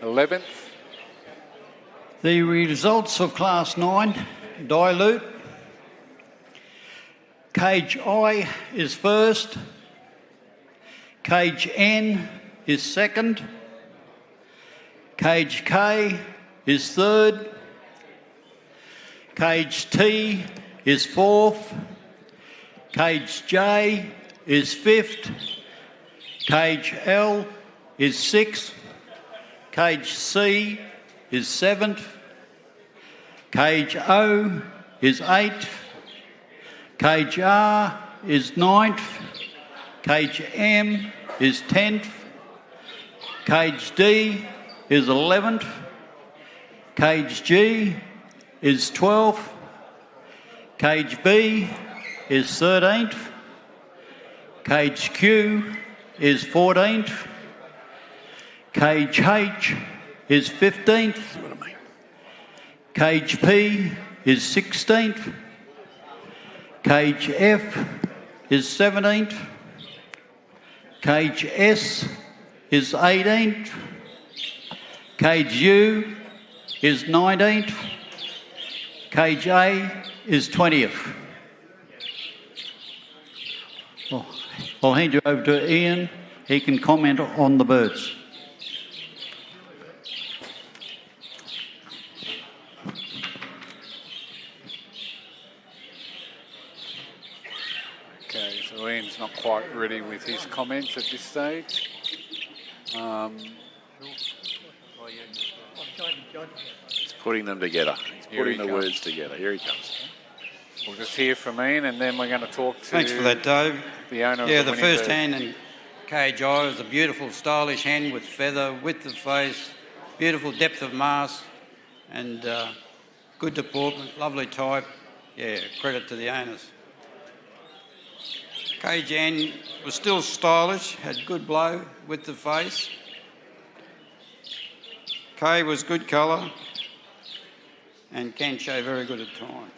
11th. The results of Class 9, Dilute. Cage I is first. Cage N is second. Cage K is third. Cage T is 4th. Cage J is 5th. Cage L is 6th. Cage C is 7th. Cage O is 8th. Cage R is 9th. Cage M is 10th. Cage D is 11th. Cage G is 12th. Cage B is 13th. Cage Q is 14th. Cage H is 15th. Cage P is 16th. Cage F is 17th. Cage S is 18th. Cage U is 19th. Cage A is 20th. I'll hand you over to Ian. He can comment on the birds. Okay, so Ian's not quite ready with his comments at this stage. He's putting them together. He's putting the words together. Here he comes. We'll just hear from Ian, and then we're going to talk to... Thanks for that, Dave. The owner yeah, of the first bird. hen in Cage I was a beautiful, stylish hen with feather, width of face, beautiful depth of mask, and good deportment, lovely type. Yeah, credit to the owners. Cage N was still stylish, had good blow, width of face. K was good colour and can show very good at times.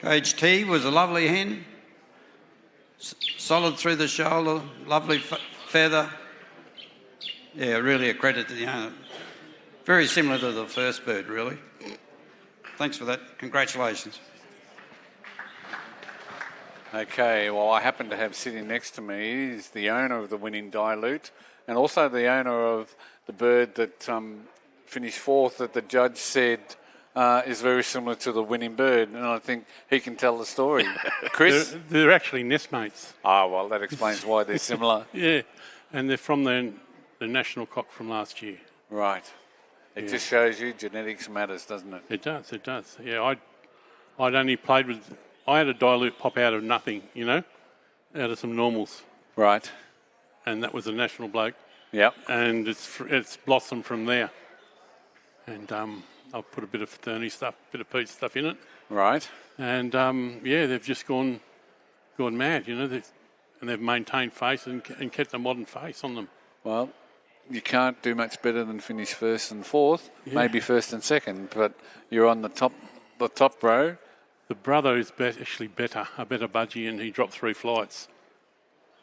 Cage T was a lovely hen, solid through the shoulder, lovely feather. Yeah, really a credit to the owner. Very similar to the first bird, really. Thanks for that. Congratulations. Okay, well, I happen to have sitting next to me is the owner of the winning Dilute and also the owner of the bird that finished 4th that the judge said is very similar to the winning bird, and I think he can tell the story. Chris? They're actually nestmates. Oh, well, that explains why they're similar. Yeah, and they're from the national cock from last year. Right. It just shows you genetics matters, doesn't it? It does, it does. Yeah, I'd only played with... I had a Dilute pop out of nothing, you know, out of some normals. Right. And that was a national bloke. Yep. And it's blossomed from there. And I've put a bit of Fernie stuff, a bit of peat stuff in it. Right. And, yeah, they've just gone mad, you know, and they've maintained face and kept a modern face on them. Well, you can't do much better than finish 1st and 4th, maybe 1st and 2nd, but you're on the top row. The brother is actually a better budgie, and he dropped 3 flights.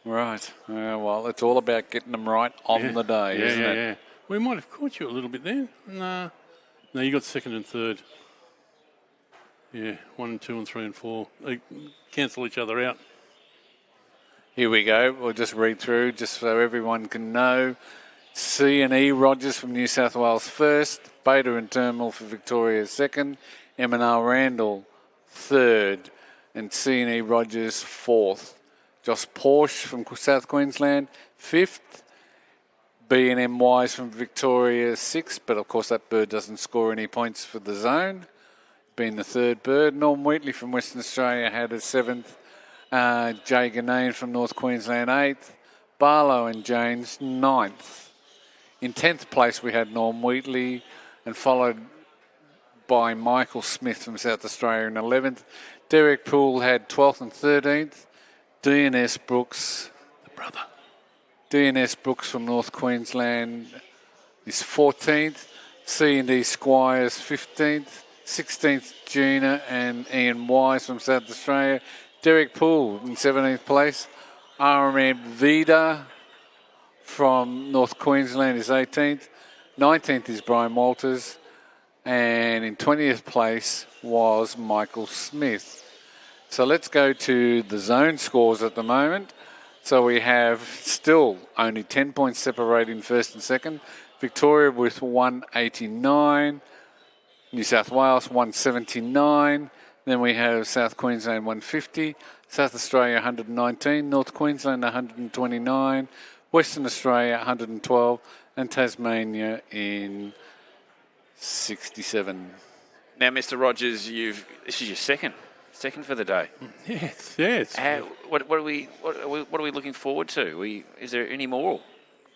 Right. Well, it's all about getting them right on the day, isn't it? Yeah. We might have caught you a little bit there. No, you got 2nd and 3rd. Yeah, 1 and 2 and 3 and 4. They cancel each other out. Here we go. We'll just read through just so everyone can know. C&E Rogers from New South Wales 1st. Beta and Terminal for Victoria 2nd. M&R Randall 3rd. And C&E Rogers 4th. Josh Porsche from South Queensland 5th. B&M Wise from Victoria 6th, but of course that bird doesn't score any points for the zone, being the 3rd bird. Norm Wheatley from Western Australia had a 7th. Jay Ganane from North Queensland 8th. Barlow and James 9th. In 10th place we had Norm Wheatley, and followed by Michael Smith from South Australia in 11th. Derek Poole had 12th and 13th. DNS Brooks, the brother. DNS Brooks from North Queensland is 14th. C&D Squires 15th. 16th Gina and Ian Wise from South Australia. Derek Poole in 17th place. RMM Vida from North Queensland is 18th. 19th is Brian Walters. And in 20th place was Michael Smith. So let's go to the zone scores at the moment. So we have still only 10 points separating first and second. Victoria with 189. New South Wales 179. Then we have South Queensland 150. South Australia 119. North Queensland 129. Western Australia 112. And Tasmania in 67. Now, Mr. Rogers, this is your second for the day. Yes. What are we looking forward to? Is there any more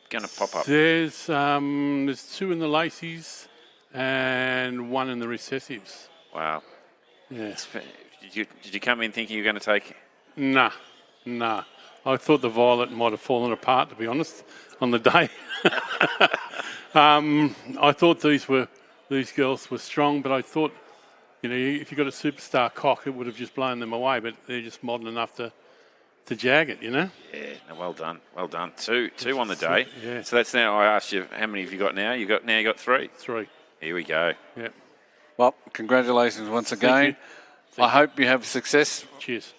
going to pop up? There's 2 in the Lacy's and 1 in the Recessives. Wow. Yes. Did you come in thinking you were going to take? Nah. I thought the Violet might have fallen apart, to be honest, on the day. I thought these girls were strong, but I thought, if you got a superstar cock, it would have just blown them away. But they're just modern enough to jag it, Yeah, no, well done. Two on the day. Yeah. So that's now. I asked you, how many have you got now? You got 3. 3. Here we go. Yep. Well, congratulations once again. I hope you have success. Cheers.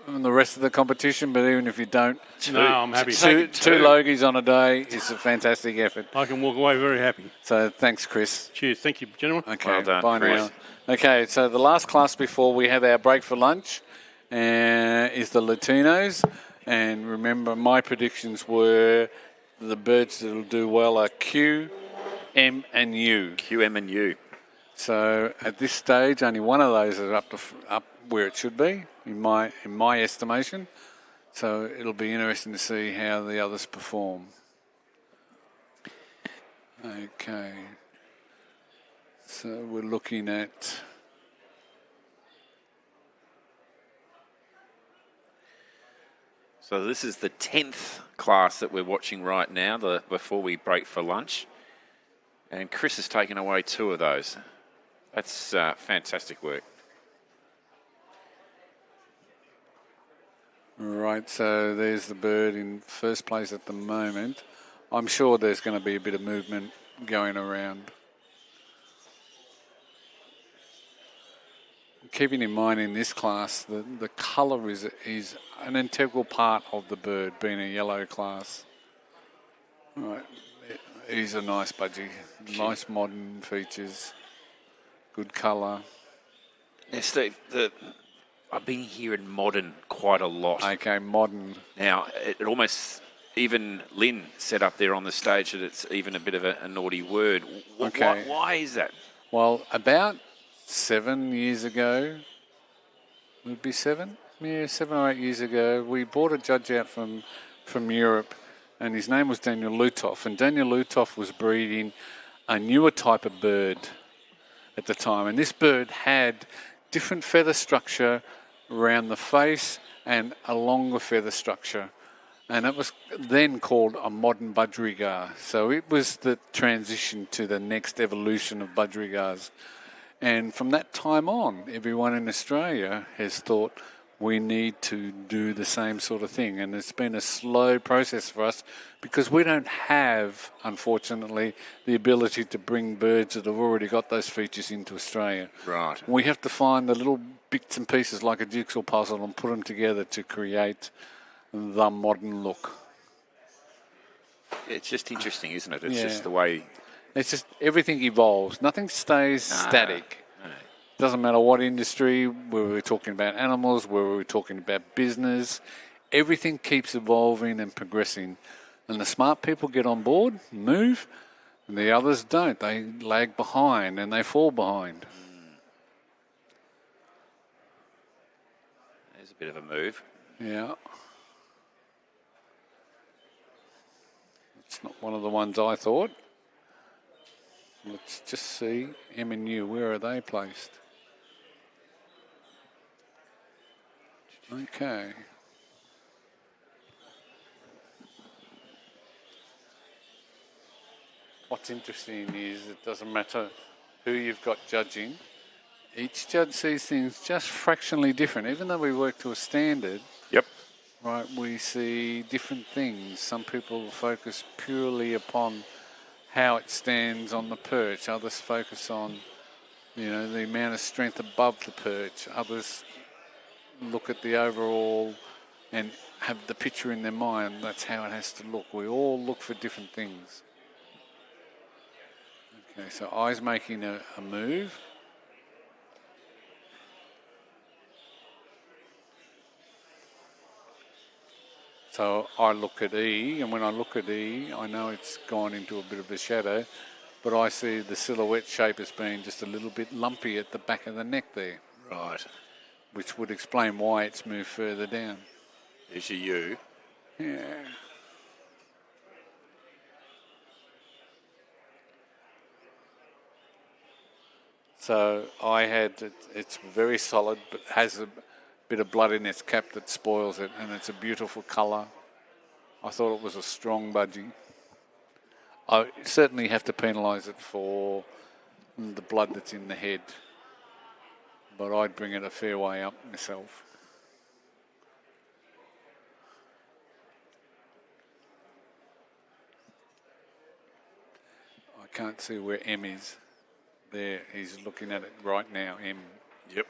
In the rest of the competition, but even if you don't, I'm happy. Two Logies on a day is a fantastic effort. I can walk away very happy. So thanks, Chris. Cheers. Thank you, gentlemen. Okay, well done, bye Chris. now. Okay, so the last class before we have our break for lunch is the Latinos. And remember, my predictions were the birds that will do well are Q, M, and U. Q, M, and U. So at this stage, only one of those is up where it should be, in my estimation. So it'll be interesting to see how the others perform. Okay. So we're looking at... So this is the 10th class that we're watching right now, before we break for lunch. And Chris has taken away 2 of those. That's fantastic work. Right, so there's the bird in first place at the moment. I'm sure there's going to be a bit of movement going around. Keeping in mind in this class, the colour is an integral part of the bird, being a yellow class. Right, it is a nice budgie, nice modern features, good colour. Yeah, Steve, I've been hearing modern quite a lot. Okay, modern. Now, it almost, even Lynn said up there on the stage that it's even a bit of a naughty word. Okay. Why is that? Well, about 7 years ago, would it be 7? Yeah, 7 or 8 years ago, we brought a judge out from Europe, and his name was Daniel Lutoff. And Daniel Lutoff was breeding a newer type of bird at the time. And this bird had different feather structure around the face and a longer feather structure. And it was then called a modern budgerigar. So it was the transition to the next evolution of budgerigars. And from that time on, everyone in Australia has thought we need to do the same sort of thing. And it's been a slow process for us because we don't have, unfortunately, the ability to bring birds that have already got those features into Australia. Right. We have to find the little bits and pieces like a jigsaw puzzle and put them together to create the modern look. It's just interesting, isn't it? It's just the way... It's just everything evolves. Nothing stays static. No. Doesn't matter what industry, whether we're talking about animals, whether we're talking about business, everything keeps evolving and progressing. And the smart people get on board, move, and the others don't. They lag behind and they fall behind. There's a bit of a move. Yeah. It's not one of the ones I thought. Let's just see. M and U, where are they placed? Okay. What's interesting is it doesn't matter who you've got judging. Each judge sees things just fractionally different. Even though we work to a standard, yep, right, we see different things. Some people focus purely upon how it stands on the perch. Others focus on, the amount of strength above the perch. Others look at the overall and have the picture in their mind. That's how it has to look. We all look for different things. Okay, so I's making a move. So I look at E, and when I look at E, I know it's gone into a bit of a shadow, but I see the silhouette shape as being just a little bit lumpy at the back of the neck there. Right. Which would explain why it's moved further down. There's your U. Yeah. So I had, it's very solid, but has a bit of blood in its cap that spoils it, and it's a beautiful colour. I thought it was a strong budgie. I certainly have to penalise it for the blood that's in the head, but I'd bring it a fair way up myself. I can't see where M is. There, he's looking at it right now, M. Yep.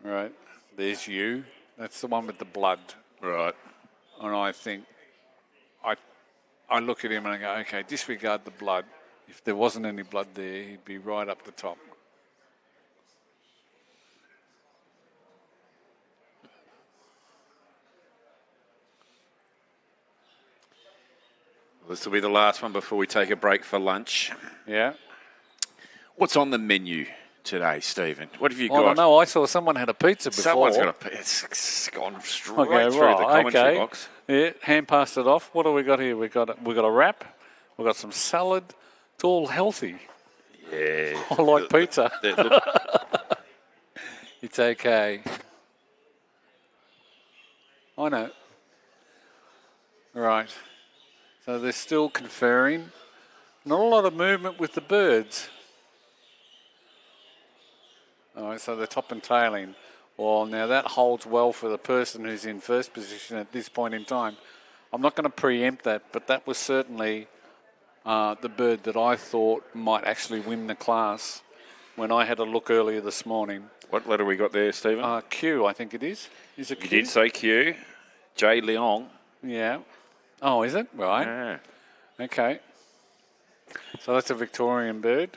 Right, there's you. That's the one with the blood. Right. And I think, I look at him and I go, okay, disregard the blood. If there wasn't any blood there, he'd be right up the top. This will be the last one before we take a break for lunch. Yeah. What's on the menu today, Stephen? What have you got? I don't know. I saw someone had a pizza before. Someone's got a pizza. It's gone straight through right, the commentary box. Yeah, hand passed it off. What do we got here? We got a wrap. We got some salad. It's all healthy. Yeah. I like pizza. It's okay. I know. Right. So they're still conferring. Not a lot of movement with the birds. All right, so they're top and tailing. Well, now that holds well for the person who's in first position at this point in time. I'm not going to preempt that, but that was certainly the bird that I thought might actually win the class when I had a look earlier this morning. What letter we got there, Stephen? Q, I think it is. Is it Q? You did say Q. J. Leong. Yeah. Oh, is it? Right. Yeah. Okay. So that's a Victorian bird.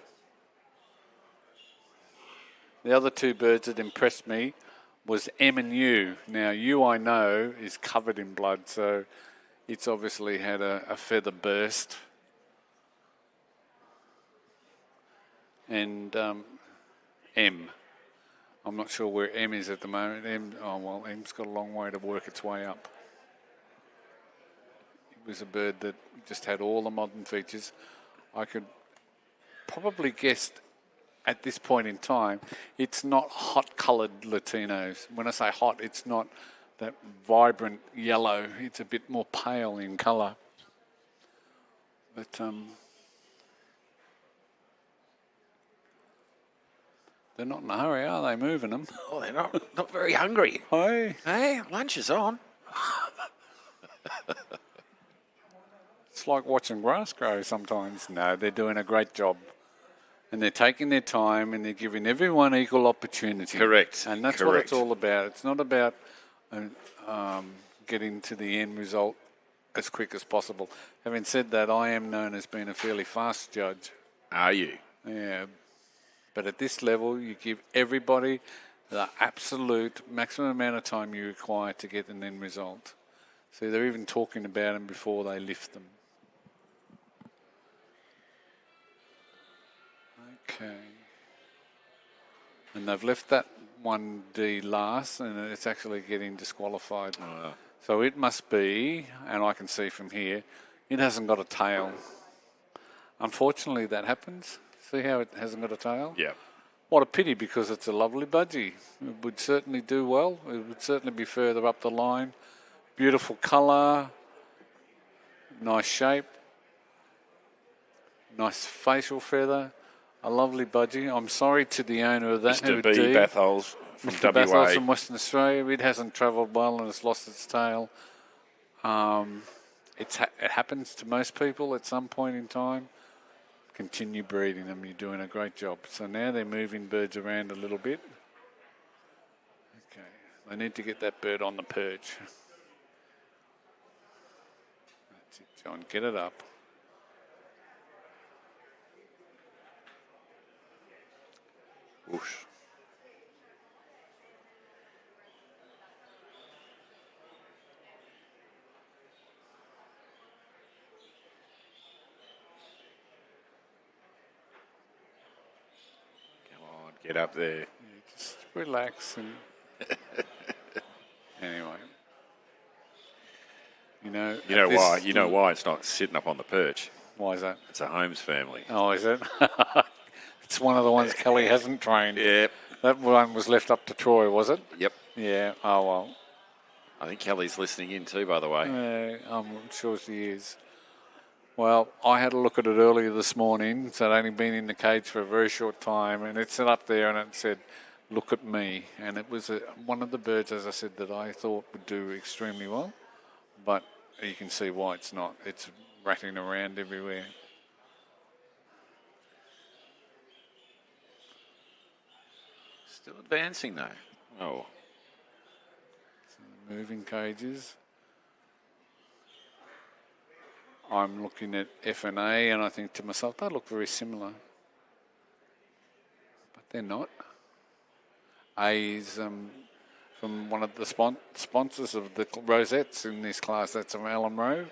The other two birds that impressed me was M and U. Now, U I know is covered in blood, so it's obviously had a feather burst. And M. I'm not sure where M is at the moment. M's got a long way to work its way up. It was a bird that just had all the modern features. I could probably guess at this point in time, it's not hot-coloured Latinos. When I say hot, it's not that vibrant yellow. It's a bit more pale in colour. But they're not in a hurry, are they, moving them? Oh, they're not very hungry. Hey. Hey, lunch is on. It's like watching grass grow sometimes. No, they're doing a great job. And they're taking their time and they're giving everyone equal opportunity. Correct. And that's what it's all about. It's not about getting to the end result as quick as possible. Having said that, I am known as being a fairly fast judge. Are you? Yeah. But at this level, you give everybody the absolute maximum amount of time you require to get an end result. See, they're even talking about them before they lift them. Okay. And they've left that 1D last, and it's actually getting disqualified. Oh. So it must be, and I can see from here, it hasn't got a tail. Unfortunately, that happens. See how it hasn't got a tail? Yeah. What a pity, because it's a lovely budgie. It would certainly do well. It would certainly be further up the line. Beautiful colour. Nice shape. Nice facial feather. A lovely budgie. I'm sorry to the owner of that. Mr. B. Bathols from Mr. WA. Bathols from Western Australia. It hasn't travelled well and it's lost its tail. It happens to most people at some point in time. Continue breeding them. You're doing a great job. So now they're moving birds around a little bit. Okay. They need to get that bird on the perch. That's it, John. Get it up. Whoosh. Come on, get up there. Yeah, just relax and anyway. You know why? You know why it's not sitting up on the perch? Why is that? It's a Holmes family. Oh, is it? It's one of the ones Kelly hasn't trained. Yep. That one was left up to Troy, was it? Yep. Yeah. Oh, well. I think Kelly's listening in too, by the way. I'm sure she is. Well, I had a look at it earlier this morning. It's only been in the cage for a very short time, and it sat up there and it said, "Look at me." And it was one of the birds, as I said, that I thought would do extremely well. But you can see why it's not. It's rattling around everywhere. Still advancing though. Oh. So moving cages. I'm looking at F and A and I think to myself, they look very similar. But they're not. A is from one of the sponsors of the rosettes in this class. That's from Allen Rowe.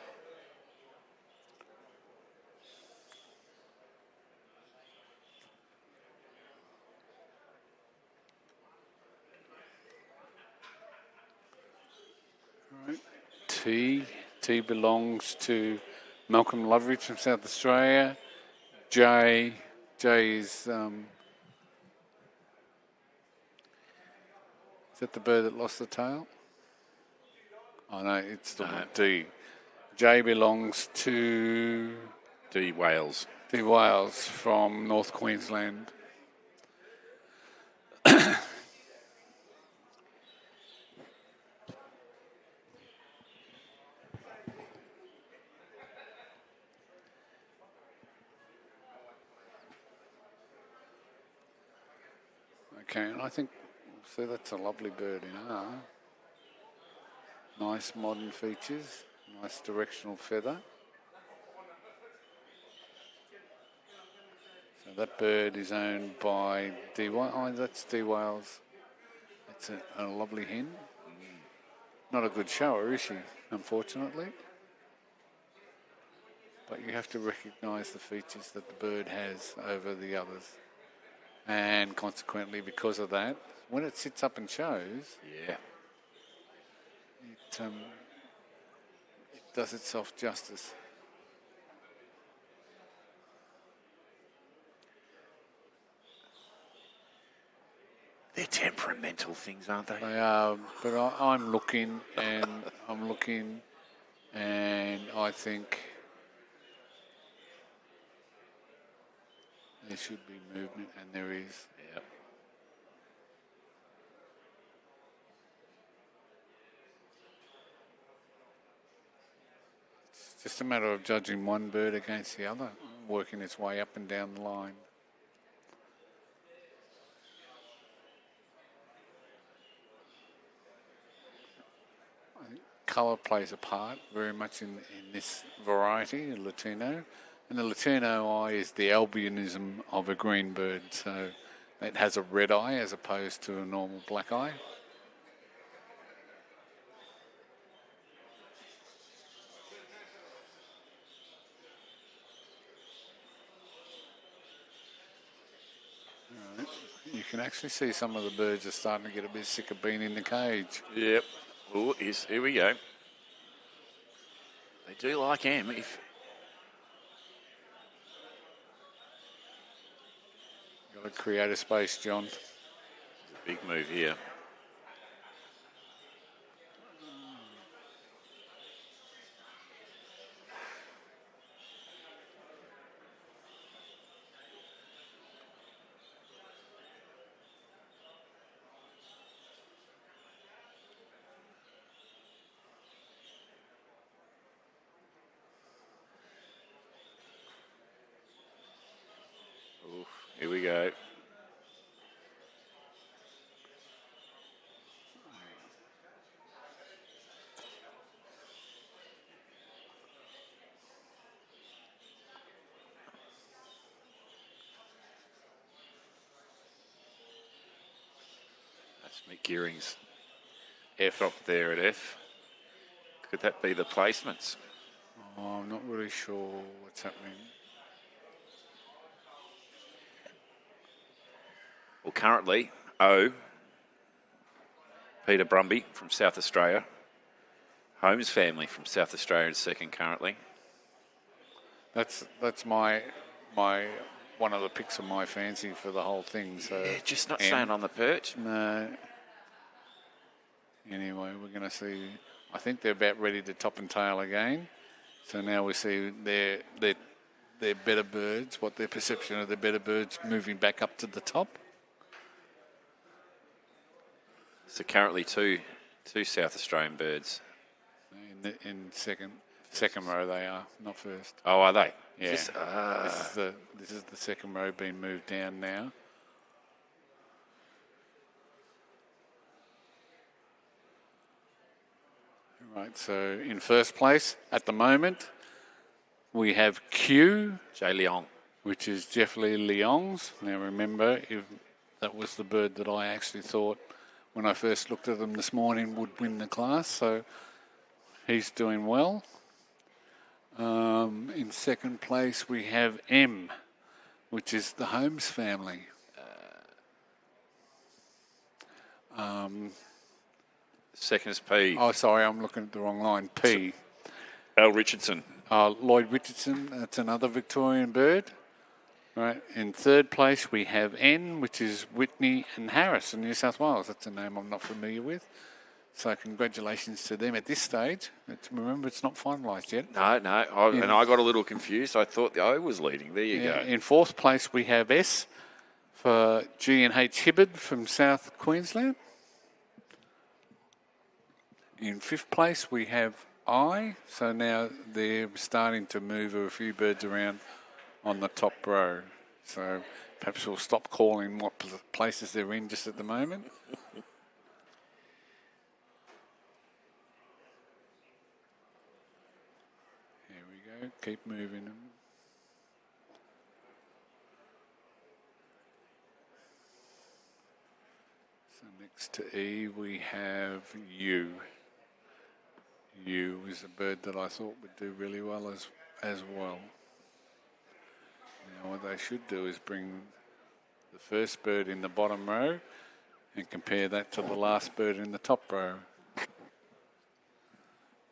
T belongs to Malcolm Loveridge from South Australia. J is that the bird that lost the tail? Oh no, it's the D. J belongs to D Wales. D Wales from North Queensland. Okay, and I think, so that's a lovely bird in R. Nice modern features, nice directional feather. So that bird is owned by D. Oh, that's D. Wales. It's a lovely hen. Not a good shower, is she, unfortunately? But you have to recognise the features that the bird has over the others. And consequently, because of that, when it sits up and shows, it does itself justice. They're temperamental things, aren't they? They are, but I'm looking, and I think there should be movement, and there is. Yep. It's just a matter of judging one bird against the other, working its way up and down the line. I think colour plays a part very much in this variety, Latino. And the Latino eye is the albinism of a green bird, so it has a red eye as opposed to a normal black eye. Right. You can actually see some of the birds are starting to get a bit sick of being in the cage. Yep. Oh, here we go. They do like M. Got to create a space, John. Big move here. we go. That's Mick Gearing's F up there at F. Could that be the placements? Oh, I'm not really sure what's happening. Well, currently, O, Peter Brumby from South Australia. Holmes family from South Australia is second currently. That's my one of the picks of my fancy for the whole thing. So Yeah, just not staying on the perch. No. Anyway, we're going to see. I think they're about ready to top and tail again. So now we see their better birds, what their perception of their better birds moving back up to the top. So currently two South Australian birds. In second row they are, not first. Oh, are they? Yeah. This is the second row being moved down now. Right, so in first place at the moment, we have Q. J. Leong. Which is Jeff Lee Leong's. Now remember, if that was the bird that I actually thought when I first looked at them this morning would win the class, so he's doing well. In second place, we have M, which is the Holmes family. Second is P. Oh, sorry, I'm looking at the wrong line. P. Al Richardson. Lloyd Richardson, that's another Victorian bird. Right. In third place, we have N, which is Whitney and Harris in New South Wales. That's a name I'm not familiar with. So congratulations to them at this stage. Remember, it's not finalised yet. No. And I got a little confused. I thought the O was leading. There you go. In fourth place, we have S for G&H Hibbard from South Queensland. In fifth place, we have I. So now they're starting to move a few birds around on the top row. So perhaps we'll stop calling what places they're in just at the moment. Here we go. Keep moving them. So next to E, we have U. U is a bird that I thought would do really well as well. Now what they should do is bring the first bird in the bottom row and compare that to the last bird in the top row.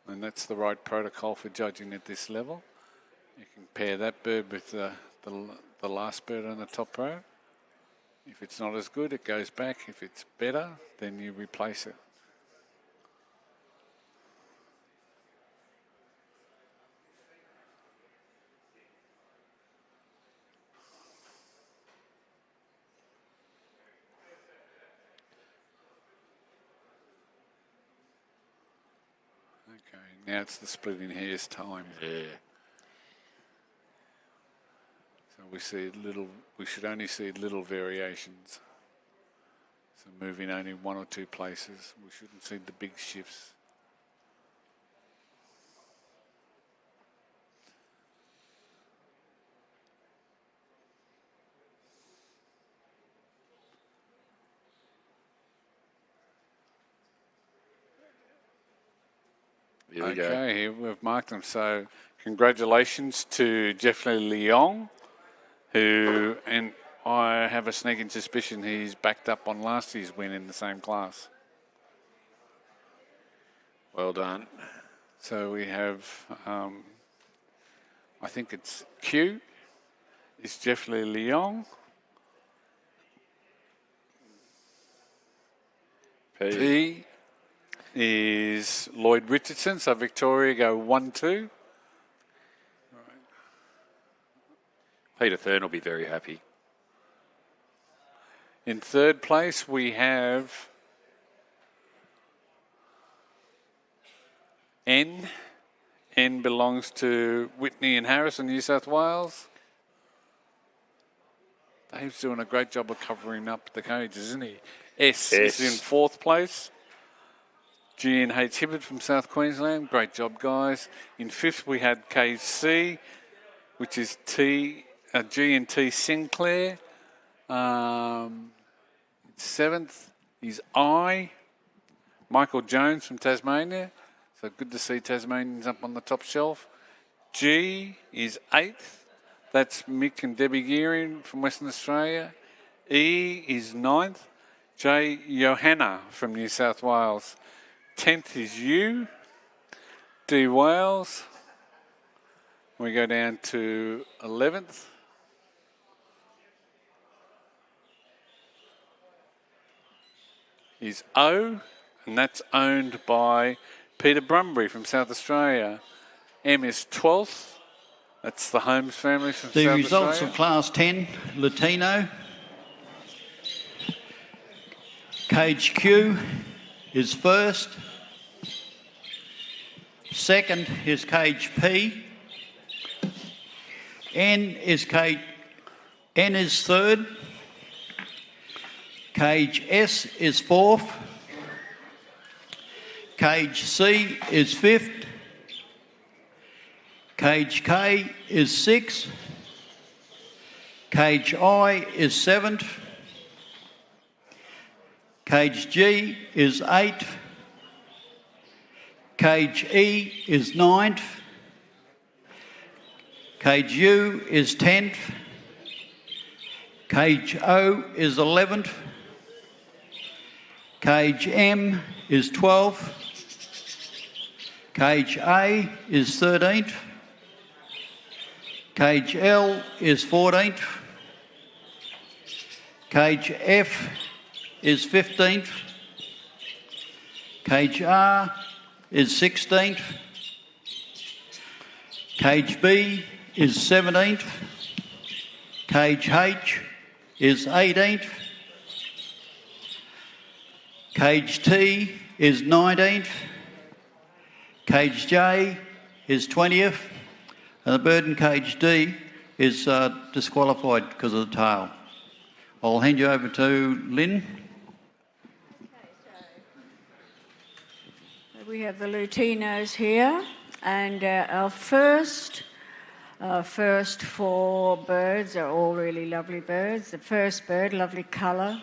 And that's the right protocol for judging at this level. You compare that bird with the last bird on the top row. If it's not as good, it goes back. If it's better, then you replace it. Okay, now it's the splitting hairs time. Yeah. So we should only see little variations. So moving only one or two places. We shouldn't see the big shifts. Here we go. Okay, here we've marked them. So congratulations to Jeffrey Leong, who, and I have a sneaking suspicion he's backed up on last year's win in the same class. Well done. So we have, I think it's Q, is Jeffrey Leong. P is Lloyd Richardson, so Victoria go 1-2. Peter Thurn will be very happy. In third place, we have N. N belongs to Whitney and Harris in New South Wales. Dave's doing a great job of covering up the cages, isn't he? S is in 4th place. G&H Hibbert from South Queensland. Great job, guys. In 5th, we had KC, which is G&T Sinclair. 7th is Michael Jones from Tasmania. So good to see Tasmanians up on the top shelf. G is 8th. That's Mick and Debbie Gearing from Western Australia. E is 9th. J. Johanna from New South Wales. 10th is U. D. Wales. We go down to 11th. Is O, and that's owned by Peter Brumbury from South Australia. M is 12th. That's the Holmes family from South Australia. The results of Class 10, Latino. Cage Q is first. Second is Cage P. N is third. Cage S is fourth. Cage C is fifth. Cage K is sixth. Cage I is seventh. Cage G is eighth. Cage E is ninth. Cage U is 10th. Cage O is 11th. Cage M is 12th. Cage A is 13th. Cage L is 14th. Cage F is 15th. Cage R is 16th. Cage B is 17th. Cage H is 18th. Cage T is 19th. Cage J is 20th. And the bird in Cage D is disqualified because of the tail. I'll hand you over to Lynn. We have the Lutinos here, and our first 4 birds are all really lovely birds. The first bird, lovely colour,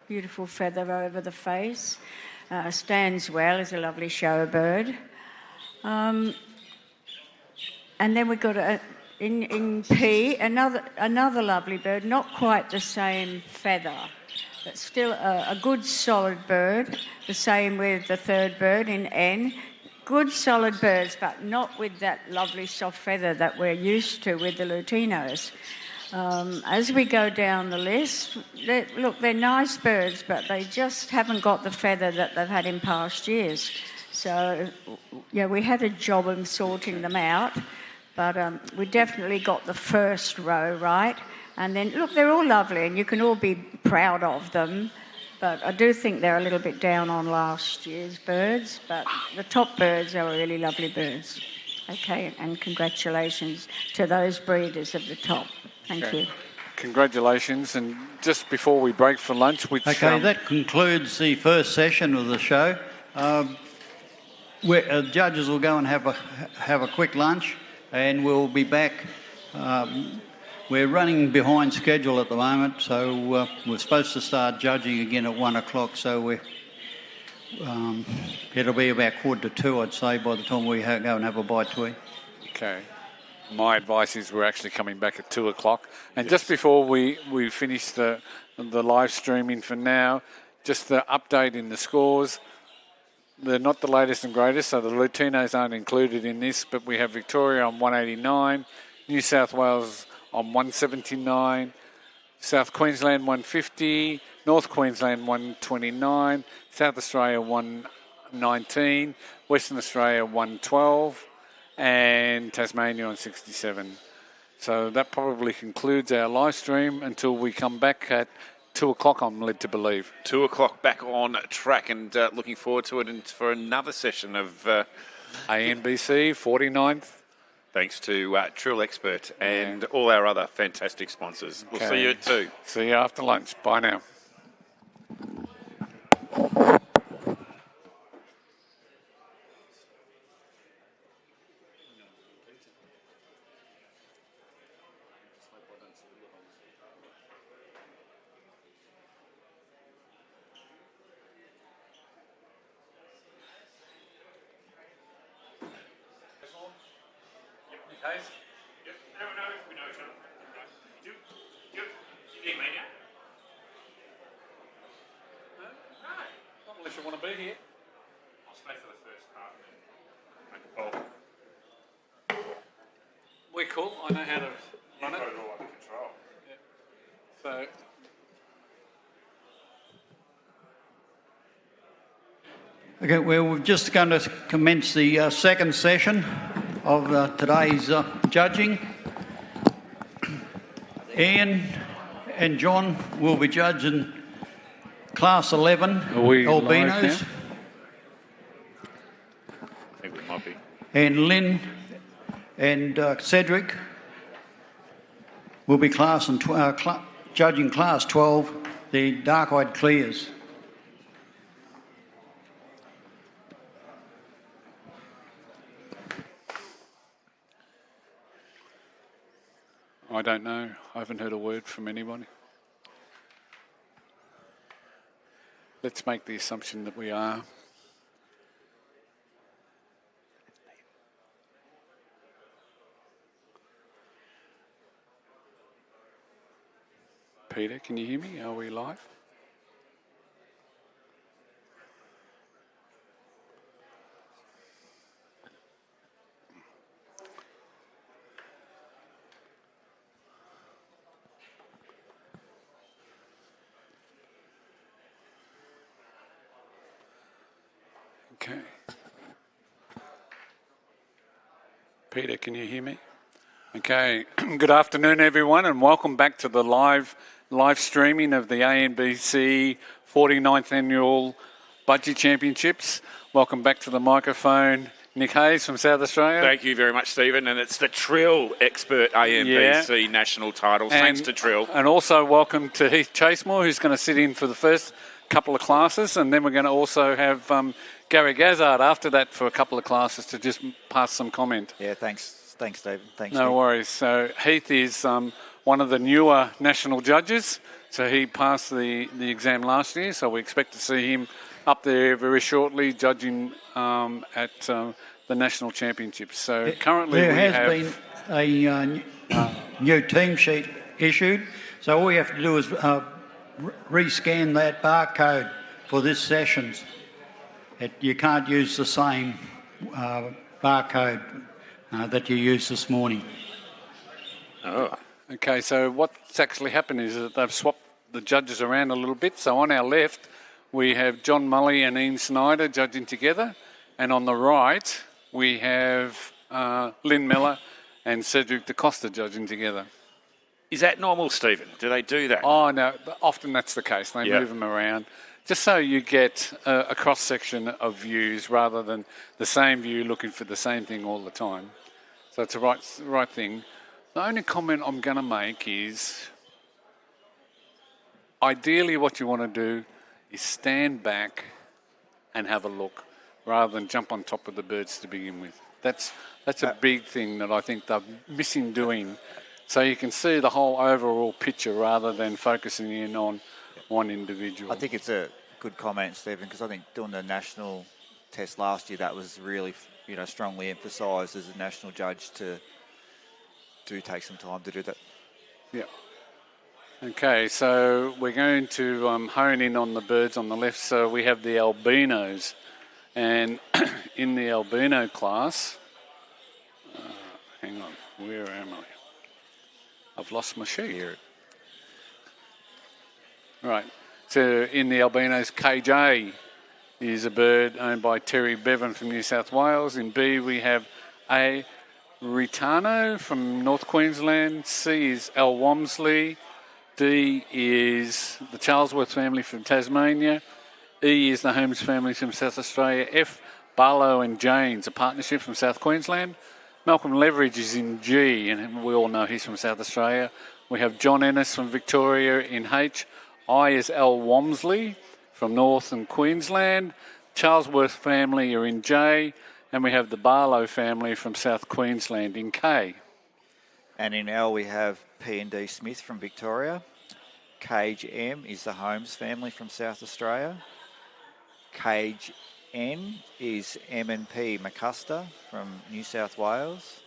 beautiful feather over the face, stands well, is a lovely show bird. And then we've got in P, another lovely bird, not quite the same feather, but still a good solid bird. The same with the third bird in N. Good solid birds, but not with that lovely soft feather that we're used to with the Lutinos. As we go down the list, they're nice birds, but they just haven't got the feather that they've had in past years. So, yeah, we had a job of sorting them out, but we definitely got the first row right. And then, look, they're all lovely, and you can all be proud of them. But I do think they're a little bit down on last year's birds, but the top birds are really lovely birds. Okay, and congratulations to those breeders at the top. Thank you. Congratulations. And just before we break for lunch, which... Okay, that concludes the first session of the show. Judges will go and have a quick lunch, and we'll be back. We're running behind schedule at the moment, so we're supposed to start judging again at 1 o'clock, so it'll be about 1:45, I'd say, by the time we go and have a bite to eat. Okay. My advice is we're actually coming back at 2 o'clock. And just before we finish the live streaming for now, just the update in the scores. They're not the latest and greatest, so the Lutinos aren't included in this, but we have Victoria on 189, New South Wales on 179, South Queensland 150, North Queensland 129, South Australia 119, Western Australia 112, and Tasmania on 67. So that probably concludes our live stream until we come back at 2 o'clock, I'm led to believe. 2 o'clock back on track, and looking forward to it and for another session of ANBC 49th Thanks to Trill Expert and all our other fantastic sponsors. We'll see you at 2. See you after lunch. Bye now. Unless you want to be here. I'll stay for the first part and then make a call. We're cool. I know how to run it. You've got it all under control. Yeah. So. Okay, well, we're just going to commence the second session of today's judging. Ian and John will be judging Class 11 Albinos. I think we might be. And Lynn and Cedric will be judging Class 12, the dark-eyed clears. I don't know. I haven't heard a word from anybody. Let's make the assumption that we are. Peter, can you hear me? Are we live? Okay. Peter, can you hear me? Okay. Good afternoon, everyone, and welcome back to the live streaming of the ANBC 49th Annual Budgie Championships. Welcome back to the microphone, Nick Hayes from South Australia. Thank you very much, Stephen. And it's the Trill Expert ANBC national titles. Thanks to Trill. And also welcome to Heath Chasemore, who's going to sit in for the first couple of classes, and then we're going to also have Gary Gazzard after that for a couple of classes to just pass some comment. Yeah, thanks, David. Thanks. No worries. So Heath is one of the newer national judges. So he passed the exam last year. So we expect to see him up there very shortly judging at the national championships. So currently there has been a new team sheet issued. So all we have to do is rescan that barcode for this sessions. You can't use the same barcode that you used this morning. Oh. Okay, so what's actually happened is that they've swapped the judges around a little bit. So on our left, we have John Mully and Ian Snyder judging together. And on the right, we have Lynn Miller and Cedric DaCosta judging together. Is that normal, Stephen? Do they do that? Oh, no. Often that's the case. They move them around. Just so you get a cross-section of views rather than the same view looking for the same thing all the time. So it's the right thing. The only comment I'm going to make is ideally what you want to do is stand back and have a look rather than jump on top of the birds to begin with. That's a big thing that I think they're missing doing. So you can see the whole overall picture rather than focusing in on one individual. I think it's a good comment, Stephen, because I think doing the national test last year, that was really, strongly emphasised as a national judge to do take some time to do that. Yeah. Okay, so we're going to hone in on the birds on the left. So we have the albinos, and in the albino class, hang on, where am I? I've lost my sheet here. Right. So in the albinos, KJ is a bird owned by Terry Bevan from New South Wales. In B, we have A. Ritano from North Queensland. C is Al Wamsley. D is the Charlesworth family from Tasmania. E is the Holmes family from South Australia. F, Barlow and Janes, a partnership from South Queensland. Malcolm Leveridge is in G, and we all know he's from South Australia. We have John Ennis from Victoria in H. I is L. Wamsley from Northern Queensland. Charlesworth family are in J. And we have the Barlow family from South Queensland in K. And in L we have P&D Smith from Victoria. Cage M is the Holmes family from South Australia. Cage N is M&P McCuster from New South Wales.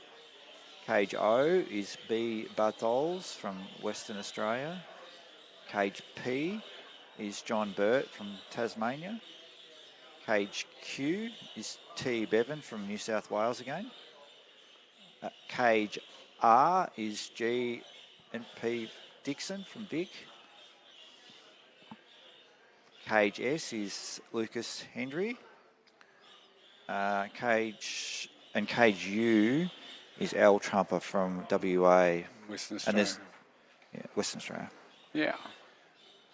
Cage O is B Barthols from Western Australia. Cage P is John Burt from Tasmania. Cage Q is T Bevan from New South Wales again. Cage R is G and P Dixon from Vic. Cage S is Lucas Hendry. Cage U is Al Trumper from WA. Western And Australia. Western Australia. Yeah.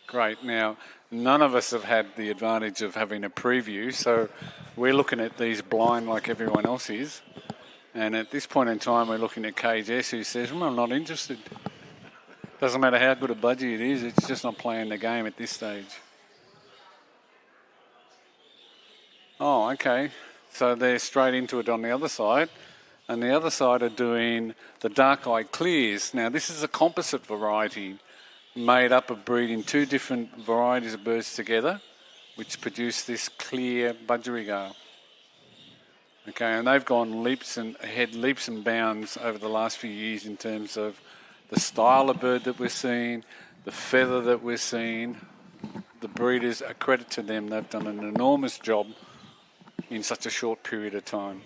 Great. Now, none of us have had the advantage of having a preview, so we're looking at these blind like everyone else is. And at this point in time, we're looking at Cage S, who says, I'm not interested. Doesn't matter how good a budgie it is, it's just not playing the game at this stage. Oh, okay. So they're straight into it on the other side. And the other side are doing the dark-eyed clears. Now, this is a composite variety made up of breeding two different varieties of birds together, which produce this clear budgerigar. Okay, and they've gone leaps and bounds over the last few years in terms of the style of bird that we're seeing, the feather that we're seeing. The breeders, a credit to them, they've done an enormous job in such a short period of time.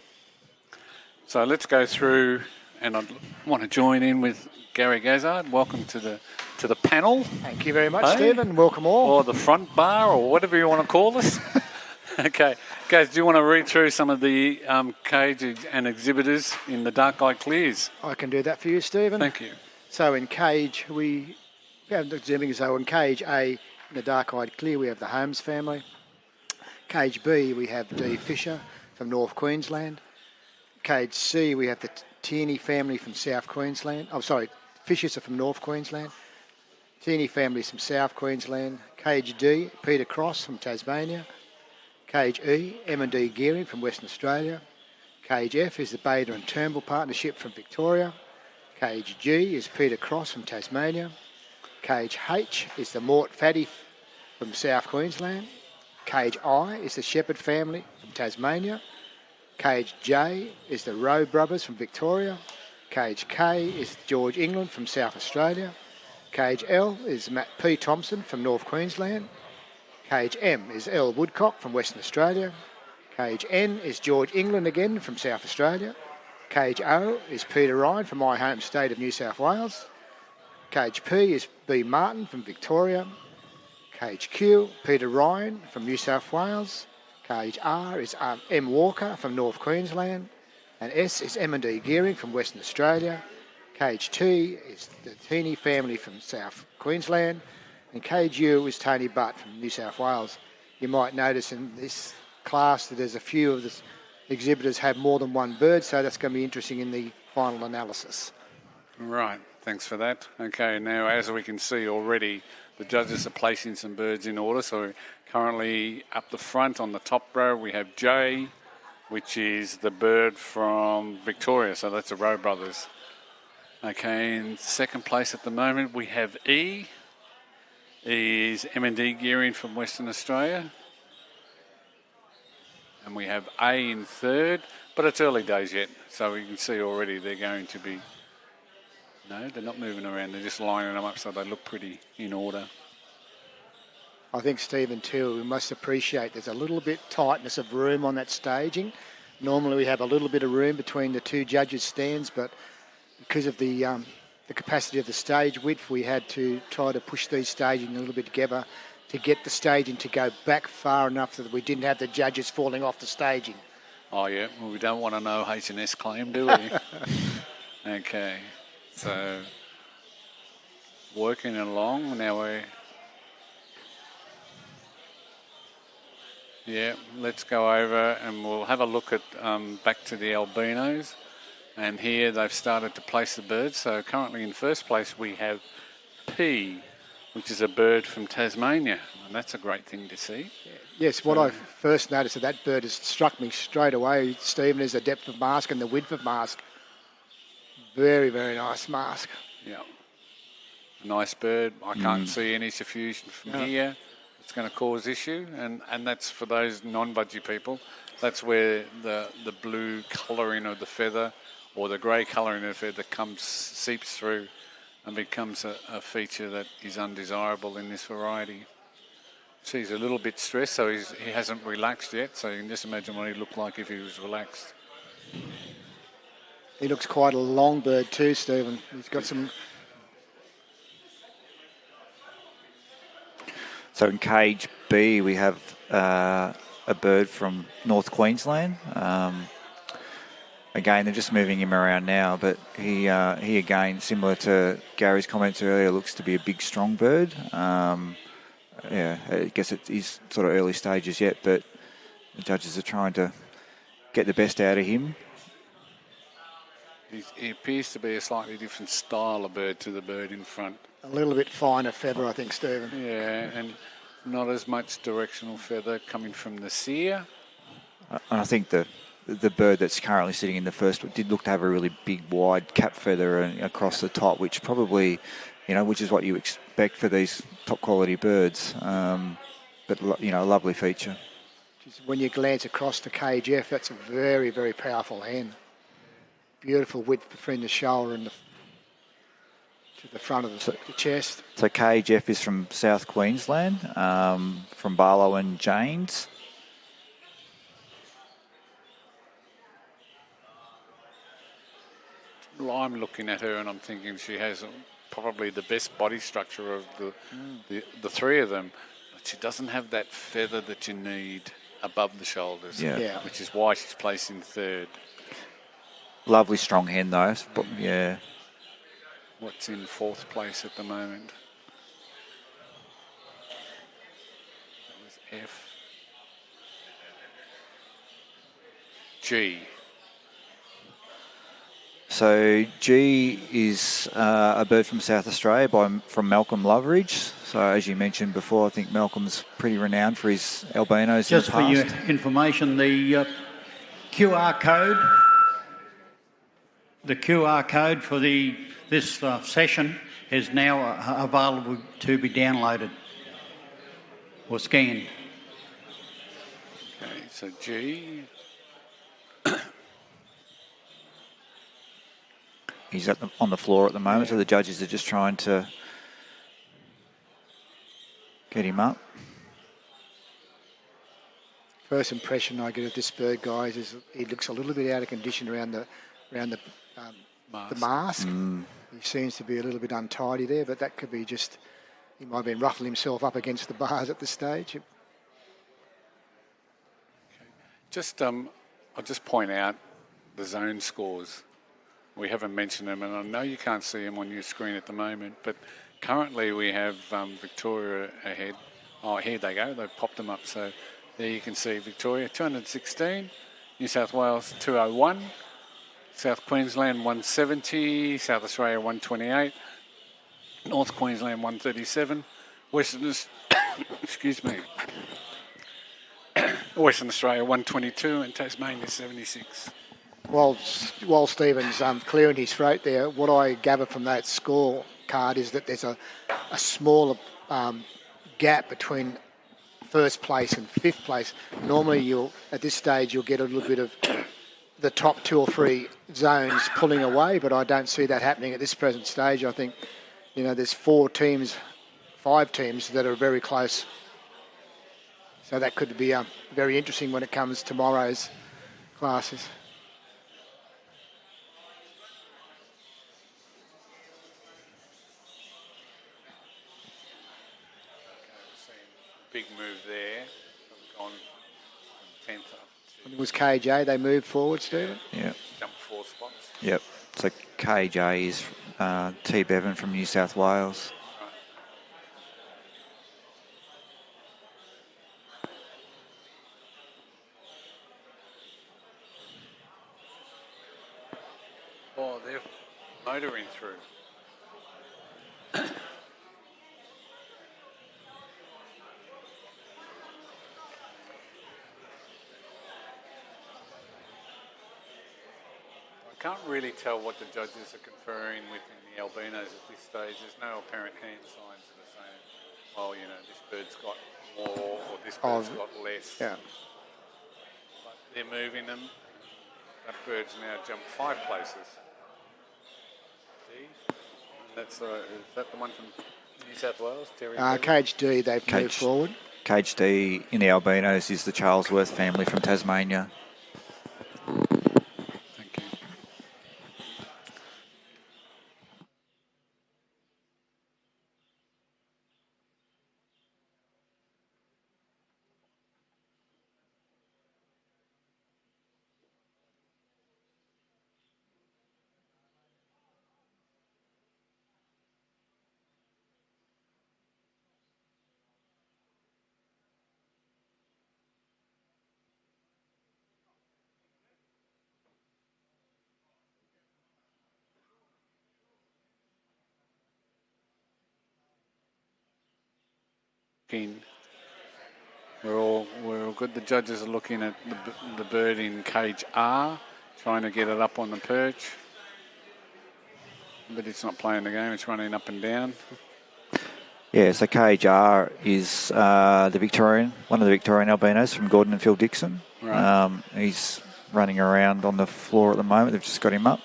So let's go through, and I want to join in with Gary Gazard. Welcome to the panel. Thank you very much, Stephen. Welcome all. Or the front bar, or whatever you want to call us. Okay. Guys, do you want to read through some of the cage and exhibitors in the dark-eyed clears? I can do that for you, Stephen. Thank you. So in cage, we have the exhibiting. So in cage A, in the dark-eyed clear, we have the Holmes family. Cage B, we have D. Fisher from North Queensland. Cage C, we have the Tierney family from South Queensland. Oh, sorry, Fishers are from North Queensland. Tierney family from South Queensland. Cage D, Peter Cross from Tasmania. Cage E, M&D Gearing from Western Australia. Cage F is the Bader and Turnbull Partnership from Victoria. Cage G is Peter Cross from Tasmania. Cage H is the Mort Fatty from South Queensland. Cage I is the Shepherd family from Tasmania. Cage J is the Rowe brothers from Victoria. Cage K is George England from South Australia. Cage L is Matt P. Thompson from North Queensland. Cage M is L. Woodcock from Western Australia. Cage N is George England again from South Australia. Cage O is Peter Ryan from my home state of New South Wales. Cage P is B. Martin from Victoria. Cage Q, Peter Ryan from New South Wales. Cage R is M. Walker from North Queensland. And S is M&D Gearing from Western Australia. Cage T is the Tierney family from South Queensland. And Cage U is Tony Butt from New South Wales. You might notice in this class that there's a few of the exhibitors have more than one bird, so that's going to be interesting in the final analysis. Right, thanks for that. Okay, now as we can see already, the judges are placing some birds in order. So currently up the front on the top row, we have J, which is the bird from Victoria. So that's the Rowe brothers. Okay, in second place at the moment, we have E. Is M&D Gearing from Western Australia. And we have A in third, but it's early days yet. So you can see already they're going to be... No, they're not moving around. They're just lining them up so they look pretty in order. I think, Stephen, too, we must appreciate there's a little bit tightness of room on that staging. Normally we have a little bit of room between the two judges' stands, but because of the capacity of the stage width, we had to try to push these staging a little bit together to get the staging to go back far enough so that we didn't have the judges falling off the staging. Oh, yeah. Well, we don't want to know H&S claim, do we? Okay. So, working along. Now we're... Yeah, let's go over and we'll have a look at back to the albinos. And here they've started to place the birds. So currently in first place we have P, which is a bird from Tasmania. And that's a great thing to see. Yes, what I first noticed of that bird has struck me straight away, Stephen, is the depth of mask and the width of mask. Very, very nice mask. Yeah. Nice bird. I can't see any suffusion from here. It's going to cause issue. And that's for those non-budgie people. That's where the blue colouring of the feather or the grey colouring of the feather seeps through and becomes a feature that is undesirable in this variety. So he's a little bit stressed, so he hasn't relaxed yet. So you can just imagine what he'd look like if he was relaxed. He looks quite a long bird too, Stephen. He's got some... So in cage B, we have a bird from North Queensland. Again, they're just moving him around now, but he again, similar to Gary's comments earlier, looks to be a big, strong bird. Yeah, I guess he's sort of early stages yet, but the judges are trying to get the best out of him. He appears to be a slightly different style of bird to the bird in front. A little bit finer feather, I think, Stephen. Yeah, and not as much directional feather coming from the sear. I think the bird that's currently sitting in the first did look to have a really big, wide cap feather across the top, which probably, which is what you expect for these top quality birds. But, a lovely feature. When you glance across the cage F, that's a very, very powerful hen. Beautiful width between the shoulder and to the front of the chest. So cage F is from South Queensland, from Barlow and Janes. Well, I'm looking at her and I'm thinking she has probably the best body structure of the three of them, but she doesn't have that feather that you need above the shoulders, which is why she's placed in third. Lovely strong hen though, but yeah. What's in fourth place at the moment? That was F. G. So G is a bird from South Australia from Malcolm Loveridge. So as you mentioned before, I think Malcolm's pretty renowned for his albinos Just in the past. for your information, the QR code. The QR code for this session is now available to be downloaded or scanned. Okay, so G. He's on the floor at the moment, so the judges are just trying to get him up. First impression I get of this bird, guys, is he looks a little bit out of condition around the mask. He seems to be a little bit untidy there, but that could be just, he might have been ruffling himself up against the bars at this stage. I'll just point out the zone scores. We haven't mentioned them, and I know you can't see them on your screen at the moment, but currently we have Victoria ahead. Oh, here they go. They've popped them up. So there you can see Victoria, 216, New South Wales, 201, South Queensland, 170, South Australia, 128, North Queensland, 137, Western Australia, 122, and Tasmania, 76. While Stephen's clearing his throat there, what I gather from that score card is that there's a smaller gap between first place and fifth place. Normally, at this stage, you'll get a little bit of the top two or three zones pulling away, but I don't see that happening at this present stage. I think, there's 5 teams that are very close. So that could be very interesting when it comes to tomorrow's classes. Big move there. Gone from 10th up to... It was KJ, they moved forward, Stephen? Yeah. Jumped 4 spots. Yep. So KJ is T. Bevan from New South Wales. motoring through. I can't really tell what the judges are conferring within the albinos at this stage. There's no apparent hand signs that are saying, oh, you know, this bird's got more or this bird's got less. Yeah. But they're moving them. That bird's now jumped 5 places. D. That's is that the one from New South Wales, Terry? Cage D, they've moved forward. Cage D in the albinos is the Charlesworth family from Tasmania. We're all good. The judges are looking at the bird in cage R, trying to get it up on the perch. But it's not playing the game, it's running up and down. Yeah, so cage R is one of the Victorian albinos from Gordon and Phil Dixon. Right. He's running around on the floor at the moment. They've just got him up.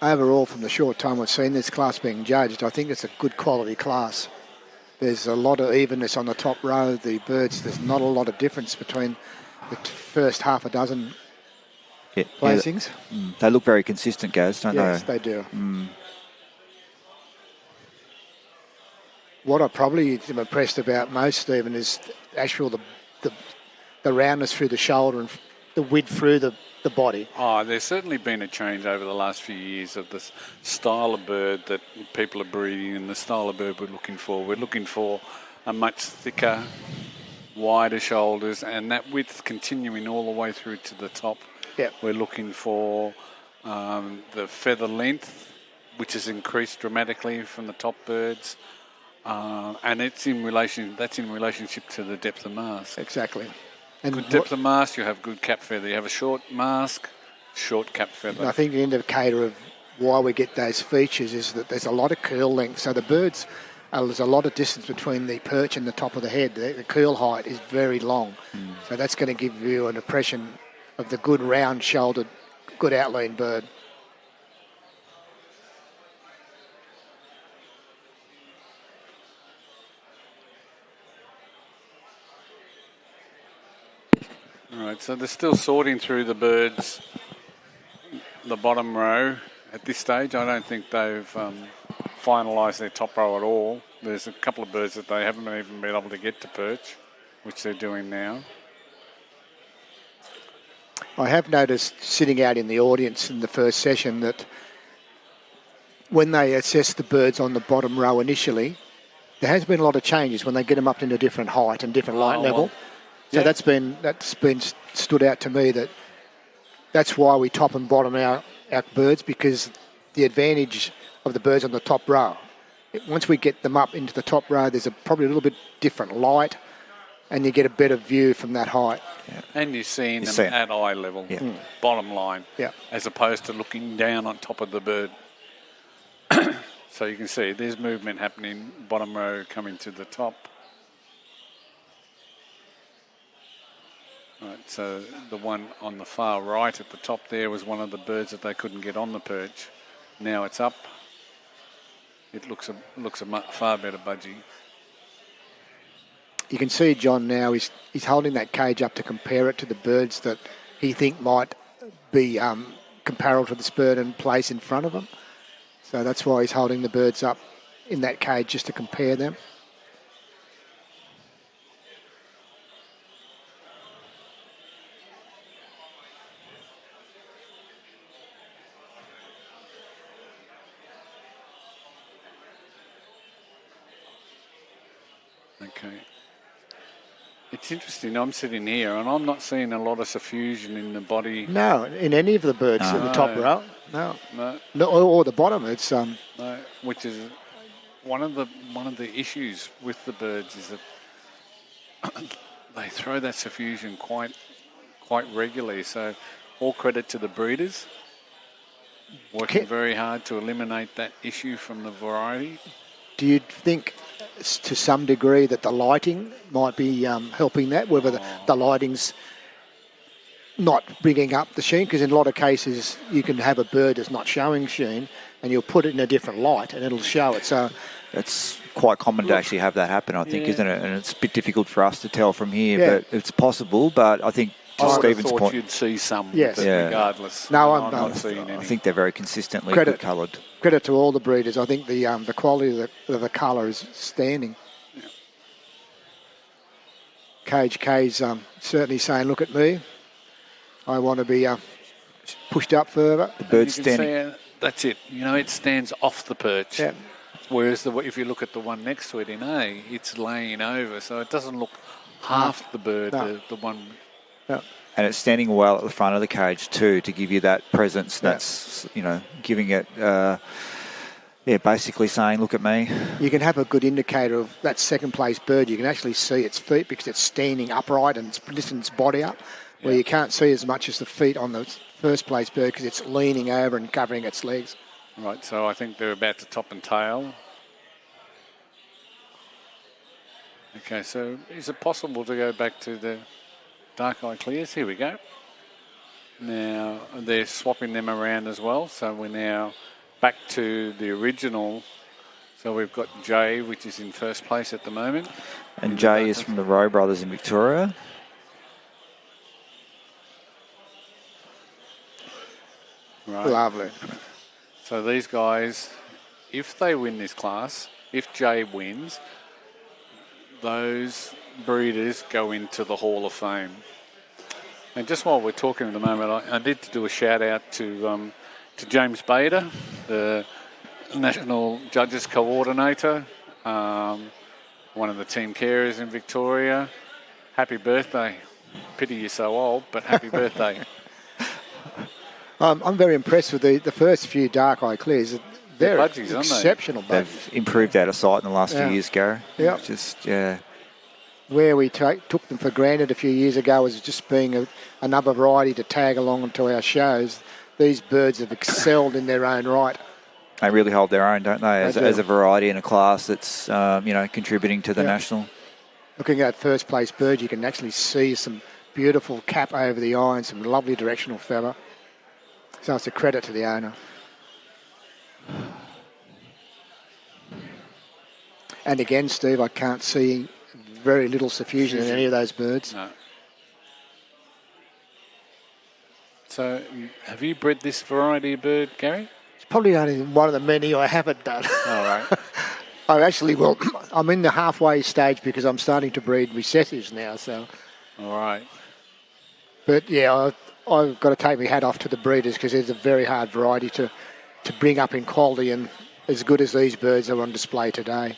Overall, from the short time we've seen this class being judged, I think it's a good quality class. There's a lot of evenness on the top row. The birds, there's not a lot of difference between the first half a dozen placings. They look very consistent, Gaz, don't they? Yes, they do. What I probably am impressed about most, Stephen, is actually the roundness through the shoulder and the width through the body. Oh, there's certainly been a change over the last few years of this style of bird that people are breeding and the style of bird we're looking for. We're looking for a much thicker, wider shoulders and that width continuing all the way through to the top. Yep. We're looking for the feather length, which has increased dramatically from the top birds. And that's in relationship to the depth of mask. Exactly. And good depth of mask, you have good cap feather. You have a short mask, short cap feather. I think the indicator of why we get those features is that there's a lot of curl length. So the birds, there's a lot of distance between the perch and the top of the head. The curl height is very long. So that's going to give you an impression of the good round-shouldered, good outline bird. All right, so they're still sorting through the birds, the bottom row at this stage. I don't think they've finalised their top row at all. There's a couple of birds that they haven't even been able to get to perch, which they're doing now. I have noticed sitting out in the audience in the first session that when they assess the birds on the bottom row initially, there has been a lot of changes when they get them up into different height and different light level. Well, so yeah. that's been stood out to me that's why we top and bottom our birds, because the advantage of the birds on the top row. Once we get them up into the top row, there's probably a little bit different light, and you get a better view from that height. Yeah. And you're seeing them at eye level, bottom line, as opposed to looking down on top of the bird. So you can see there's movement happening, bottom row coming to the top. Right, so the one on the far right at the top there was one of the birds that they couldn't get on the perch. Now it's up. It looks a far better budgie. You can see John now, he's holding that cage up to compare it to the birds that he think might be comparable to this bird and place in front of him. So that's why he's holding the birds up in that cage, just to compare them. Okay. It's interesting. I'm sitting here and I'm not seeing a lot of suffusion in the body. No, in any of the birds in the top row. No, or the bottom. It's No, which is one of the issues with the birds is that they throw that suffusion quite regularly. So, all credit to the breeders working very hard to eliminate that issue from the variety. Do you think, to some degree, that the lighting might be helping that? Whether the lighting's not bringing up the sheen, because in a lot of cases you can have a bird that's not showing sheen, and you'll put it in a different light and it'll show it. So it's quite common to actually have that happen, I think, isn't it? And it's a bit difficult for us to tell from here, but it's possible. But I think to Stephen's point, you'd see some, regardless. No, I'm not seeing any. I think they're very consistently good coloured. Credit to all the breeders. I think the quality of the colour is standing. Yeah. Cage K's certainly saying, "Look at me. I want to be pushed up further." The bird's standing. That's it. It stands off the perch. Yeah. Whereas if you look at the one next to it in A, it's laying over, so it doesn't look half the bird. No. The one. No. And it's standing well at the front of the cage too, to give you that presence. That's giving it. Basically saying, "Look at me." You can have a good indicator of that second place bird. You can actually see its feet because it's standing upright and it's lifting its body up, where you can't see as much as the feet on the first place bird because it's leaning over and covering its legs. Right, so I think they're about to top and tail. Okay, so is it possible to go back to the dark eye clears? Here we go. Now they're swapping them around as well, so we're now back to the original. So we've got Jay, which is in first place at the moment. And Jay is from the Rowe Brothers in Victoria. Right. Lovely. So these guys, if they win this class, if Jay wins, those breeders go into the Hall of Fame. And just while we're talking at the moment, I need to do a shout out to James Bader, the National Judges Coordinator, one of the team carers in Victoria. Happy birthday. Pity you're so old, but happy birthday. I'm very impressed with the first few dark eye clears. They're budgies, exceptional. They've improved out of sight in the last few years, Gary. Yeah. Where we took them for granted a few years ago as just being another variety to tag along onto our shows, these birds have excelled in their own right. They really hold their own, don't they? As a variety in a class that's contributing to the national. Looking at first place bird, you can actually see some beautiful cap over the eye and some lovely directional feather. So it's a credit to the owner. And again, Steve, I can't see very little suffusion in any of those birds. No. So, have you bred this variety of bird, Gary? It's probably only one of the many I haven't done. All right. I'm in the halfway stage because I'm starting to breed recessives now, so. All right. But yeah, I've got to take my hat off to the breeders because it's a very hard variety to bring up in quality and as good as these birds are on display today.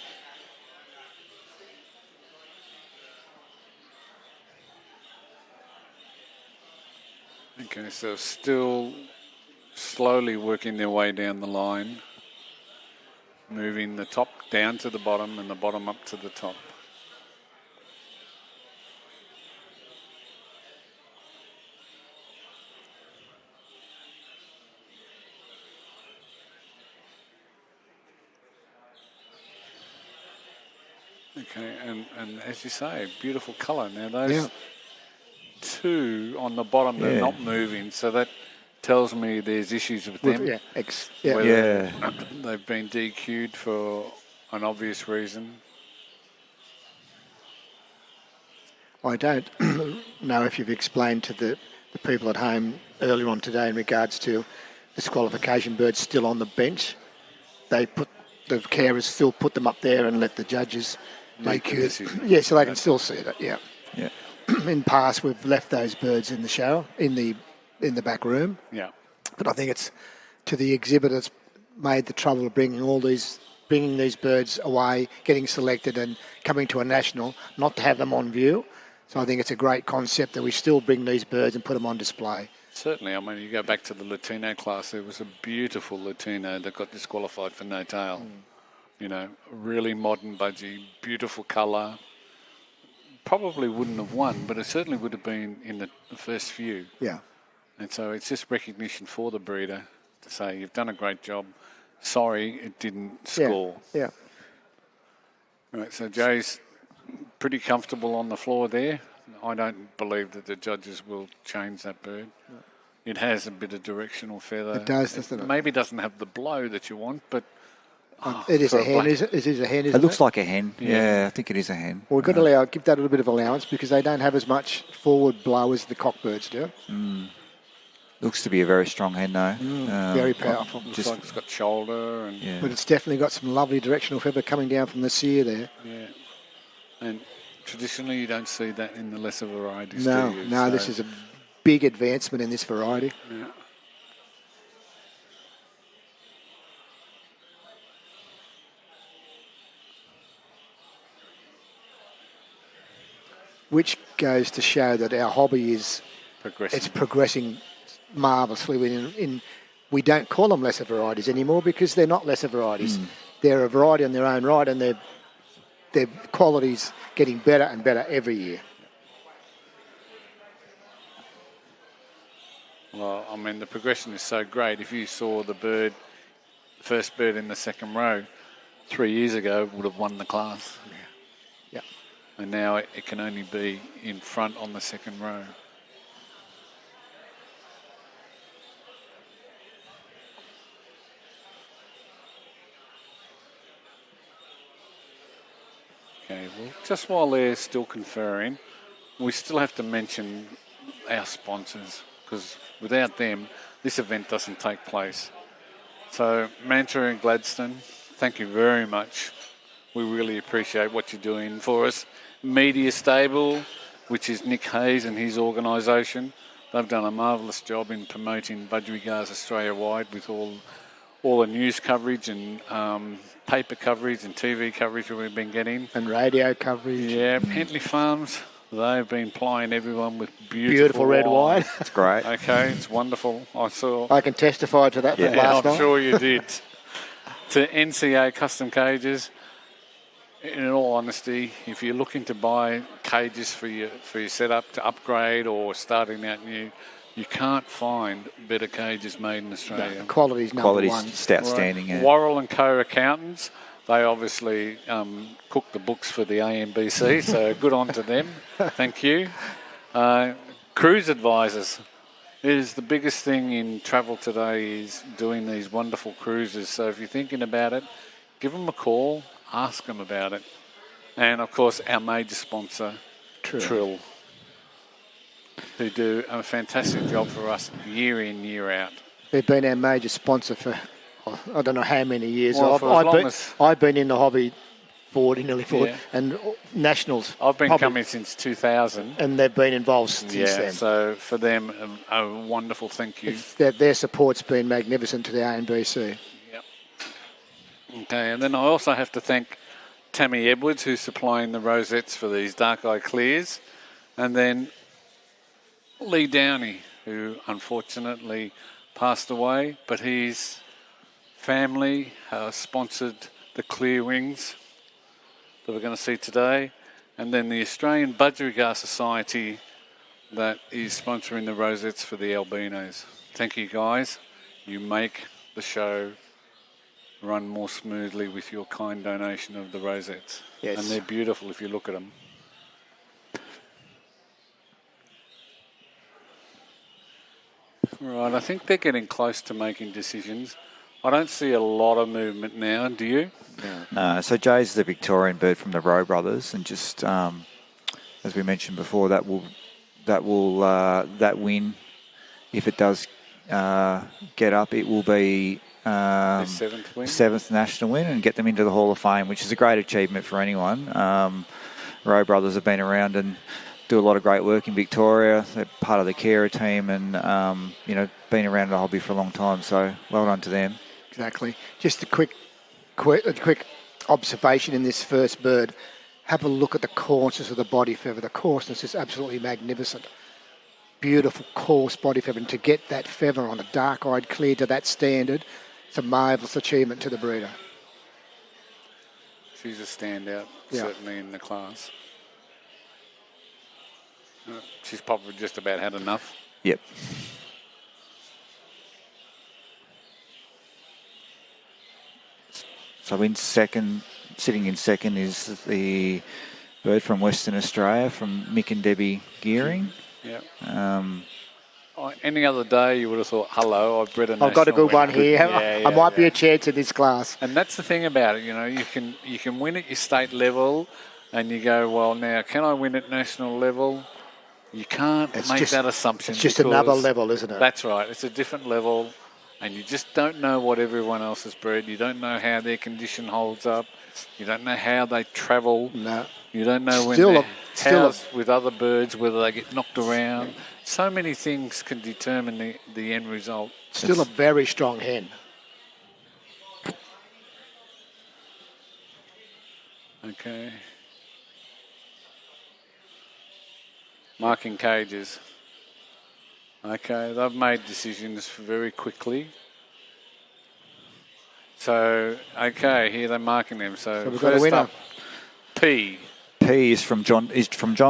Okay, so still slowly working their way down the line, moving the top down to the bottom and the bottom up to the top. Okay, and as you say, beautiful colour. Now those two on the bottom, they're not moving, so that tells me there's issues with them. They've been DQ'd for an obvious reason. I don't know if you've explained to the people at home earlier on today in regards to disqualification birds still on the bench. The carers still put them up there and let the judges make a decision. Yeah, so they can still see that. Yeah. In past, we've left those birds in the show in the back room. Yeah. But I think it's to the exhibitors made the trouble of bringing these birds away, getting selected, and coming to a national, not to have them on view. So I think it's a great concept that we still bring these birds and put them on display. Certainly. I mean, you go back to the Latino class, there was a beautiful Latino that got disqualified for no tail. You know, really modern budgie, beautiful colour. Probably wouldn't have won, but it certainly would have been in the first few. Yeah. And so it's just recognition for the breeder to say, you've done a great job. Sorry, it didn't score. Yeah. Right, so Jay's pretty comfortable on the floor there. I don't believe that the judges will change that bird. No. It has a bit of directional feather. It does, doesn't it? Maybe doesn't have the blow that you want, but... it is a hen, is it? It is a hen, isn't it? It looks like a hen. Yeah, I think it is a hen. Well, we've got to give that a little bit of allowance because they don't have as much forward blow as the cockbirds do. Looks to be a very strong hen, though. Very powerful. Looks like it's got shoulder. And But it's definitely got some lovely directional feather coming down from the sear there. Yeah. And traditionally you don't see that in the lesser varieties, No, do you? no, this is a big advancement in this variety. Yeah. Which goes to show that our hobby is progressing marvellously. We don't call them lesser varieties anymore because they're not lesser varieties. They're a variety in their own right, and their quality's getting better and better every year. Well, I mean, the progression is so great. If you saw the first bird in the second row 3 years ago, would have won the class. Yeah. And now it can only be in front on the second row. Okay, well, just while they're still conferring, we still have to mention our sponsors, because without them, this event doesn't take place. So, Mantra and Gladstone, thank you very much. We really appreciate what you're doing for us. Media Stable, which is Nick Hayes and his organisation, they've done a marvellous job in promoting budgerigars Australia-wide with all the news coverage and paper coverage and TV coverage that we've been getting. And radio coverage. Yeah, Pentley Farms, they've been plying everyone with beautiful red wine. It's great. Okay, it's wonderful. I can testify to that from last night. I'm sure you did. To NCA Custom Cages, in all honesty, if you're looking to buy cages for your setup to upgrade or starting out new, you can't find better cages made in Australia. No, quality's number one. Just outstanding. Right. Yeah. Worrell and Co accountants, they obviously cook the books for the ANBC, so good on to them. Thank you. Cruise advisors. It is the biggest thing in travel today is doing these wonderful cruises. So if you're thinking about it, give them a call, ask them about it. And, of course, our major sponsor, Trill, who do a fantastic job for us year in, year out. They've been our major sponsor for, I don't know how many years. Well, I've been in the hobby nearly 40, and Nationals. I've been coming since 2000. And they've been involved since then. So for them, a wonderful thank you. Their support's been magnificent to the ANBC. Yep. Okay, and then I also have to thank Tammy Edwards, who's supplying the rosettes for these dark eye clears, and then Lee Downey, who unfortunately passed away, but his family sponsored the Clearwings that we're going to see today, and then the Australian Budgerigar Society that is sponsoring the rosettes for the albinos. Thank you, guys. You make the show run more smoothly with your kind donation of the rosettes. Yes. And they're beautiful if you look at them. Right, I think they're getting close to making decisions. I don't see a lot of movement now, do you? No. So Jay's the Victorian bird from the Rowe brothers, and just as we mentioned before, that win, if it does get up, it will be seventh national win and get them into the Hall of Fame, which is a great achievement for anyone. Rowe brothers have been around and do a lot of great work in Victoria. They're part of the carer team and been around the hobby for a long time. So well done to them. Exactly. Just a quick observation in this first bird. have a look at the coarseness of the body feather. The coarseness is absolutely magnificent. Beautiful, coarse body feather. And to get that feather on a dark-eyed clear to that standard, it's a marvellous achievement to the breeder. She's a standout, certainly in the class. She's probably just about had enough. Yep. So in second, sitting in second is the bird from Western Australia, from Mick and Debbie Gearing. Yeah. Any other day you would have thought, hello, I've bred a national. I've got a good one here. I might be a chance in this class. And that's the thing about it, you know, you can win at your state level and you go, well, now, can I win at national level? You can't make that assumption. It's just another level, isn't it? That's right. It's a different level, and you just don't know what everyone else has bred. You don't know how their condition holds up. You don't know how they travel. No. You don't know when they're housed with other birds, whether they get knocked around. So many things can determine the end result. Still a very strong hen. Okay. Marking cages. Okay, they've made decisions very quickly. So, okay, here they're marking them. So we've got a winner. Up, P. P is from John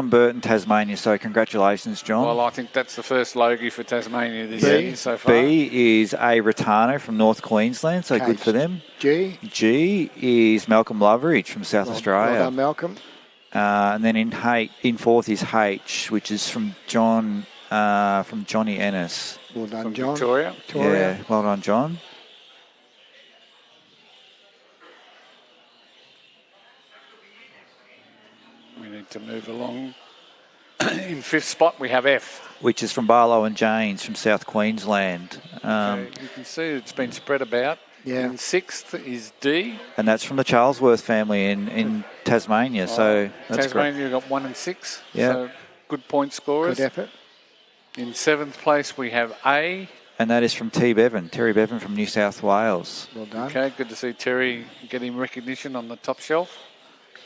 Burton, Tasmania. So congratulations, John. Well, I think that's the first Logie for Tasmania this year so far. B is A. Ratano from North Queensland, so good for them. G is Malcolm Loveridge from South Australia. Well done, Malcolm. And then in fourth is H, which is from Johnny Ennis. Well done, from John. Victoria. Yeah, well done, John. We need to move along. In fifth spot, we have F. Which is from Barlow and Janes from South Queensland. Okay, you can see it's been spread about. Yeah. And sixth is D. And that's from the Charlesworth family in Tasmania. So that's Tasmania got 1 and 6. Yeah. So good point scorers. Good effort. In seventh place, we have A. And that is from Terry Bevan from New South Wales. Well done. Okay, good to see Terry getting recognition on the top shelf.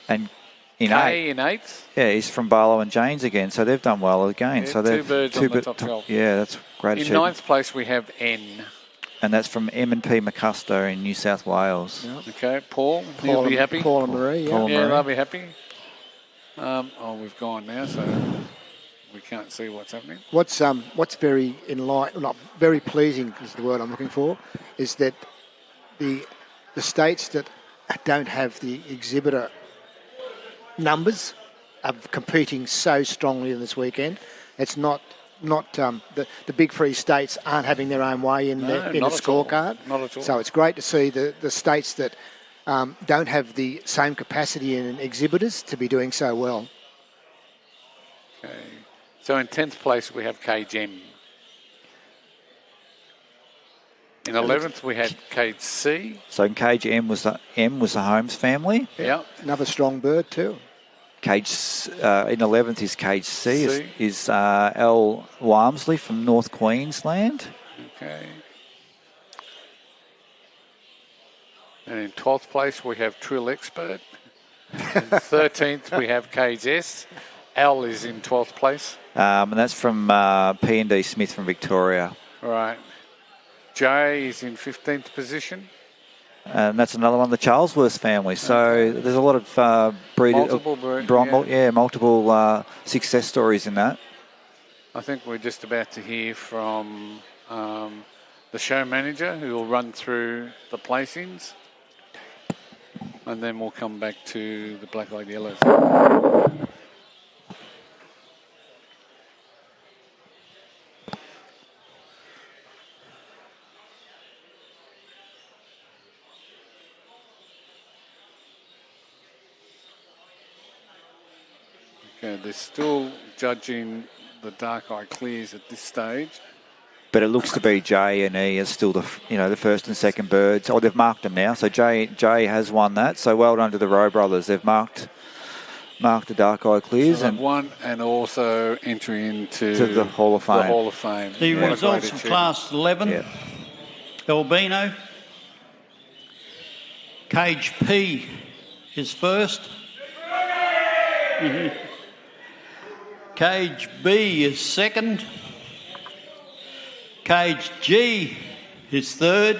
And in K in eighth. Yeah, he's from Barlow and Janes again, so they've done well again. Yeah, so two birds on the top shelf. Yeah, that's great. In ninth place, we have N. And that's from M&P McCusker in New South Wales. Yep. Okay, Paul, you'll be happy. Paul and Marie, yeah. Paul and Marie. They'll be happy. We've gone now, so we can't see what's happening. What's very not very pleasing is the word I'm looking for, is that the states that don't have the exhibitor numbers are competing so strongly in this weekend. It's not the big three states aren't having their own way in the scorecard. Not at all. So it's great to see the states that don't have the same capacity in exhibitors to be doing so well. Okay. So in 10th place, we have Cage M. In 11th, we had Cage C. So in Cage M was the Holmes family. Yeah. Another strong bird too. Cage in 11th is Cage C. Is L. Walmsley from North Queensland. Okay. And in 12th place, we have Trill Expert. In 13th, we have Cage S. L is in 12th place. And that's from P&D Smith from Victoria. Right. J is in 15th position. And that's another one of the Charlesworth family. So there's a lot of multiple success stories in that. I think we're just about to hear from the show manager, who will run through the placings. And then we'll come back to the black-eyed yellows. Okay, they're still judging the dark-eyed clears at this stage. But it looks to be J and E as still the first and second birds. Oh, they've marked them now. So J has won that. So well done to the Rowe brothers. They've marked the dark-eyed clears. So and won and also entry into the Hall of Fame. The results of Class 11, Albino. Cage P is first. Cage B is second. Cage G is third.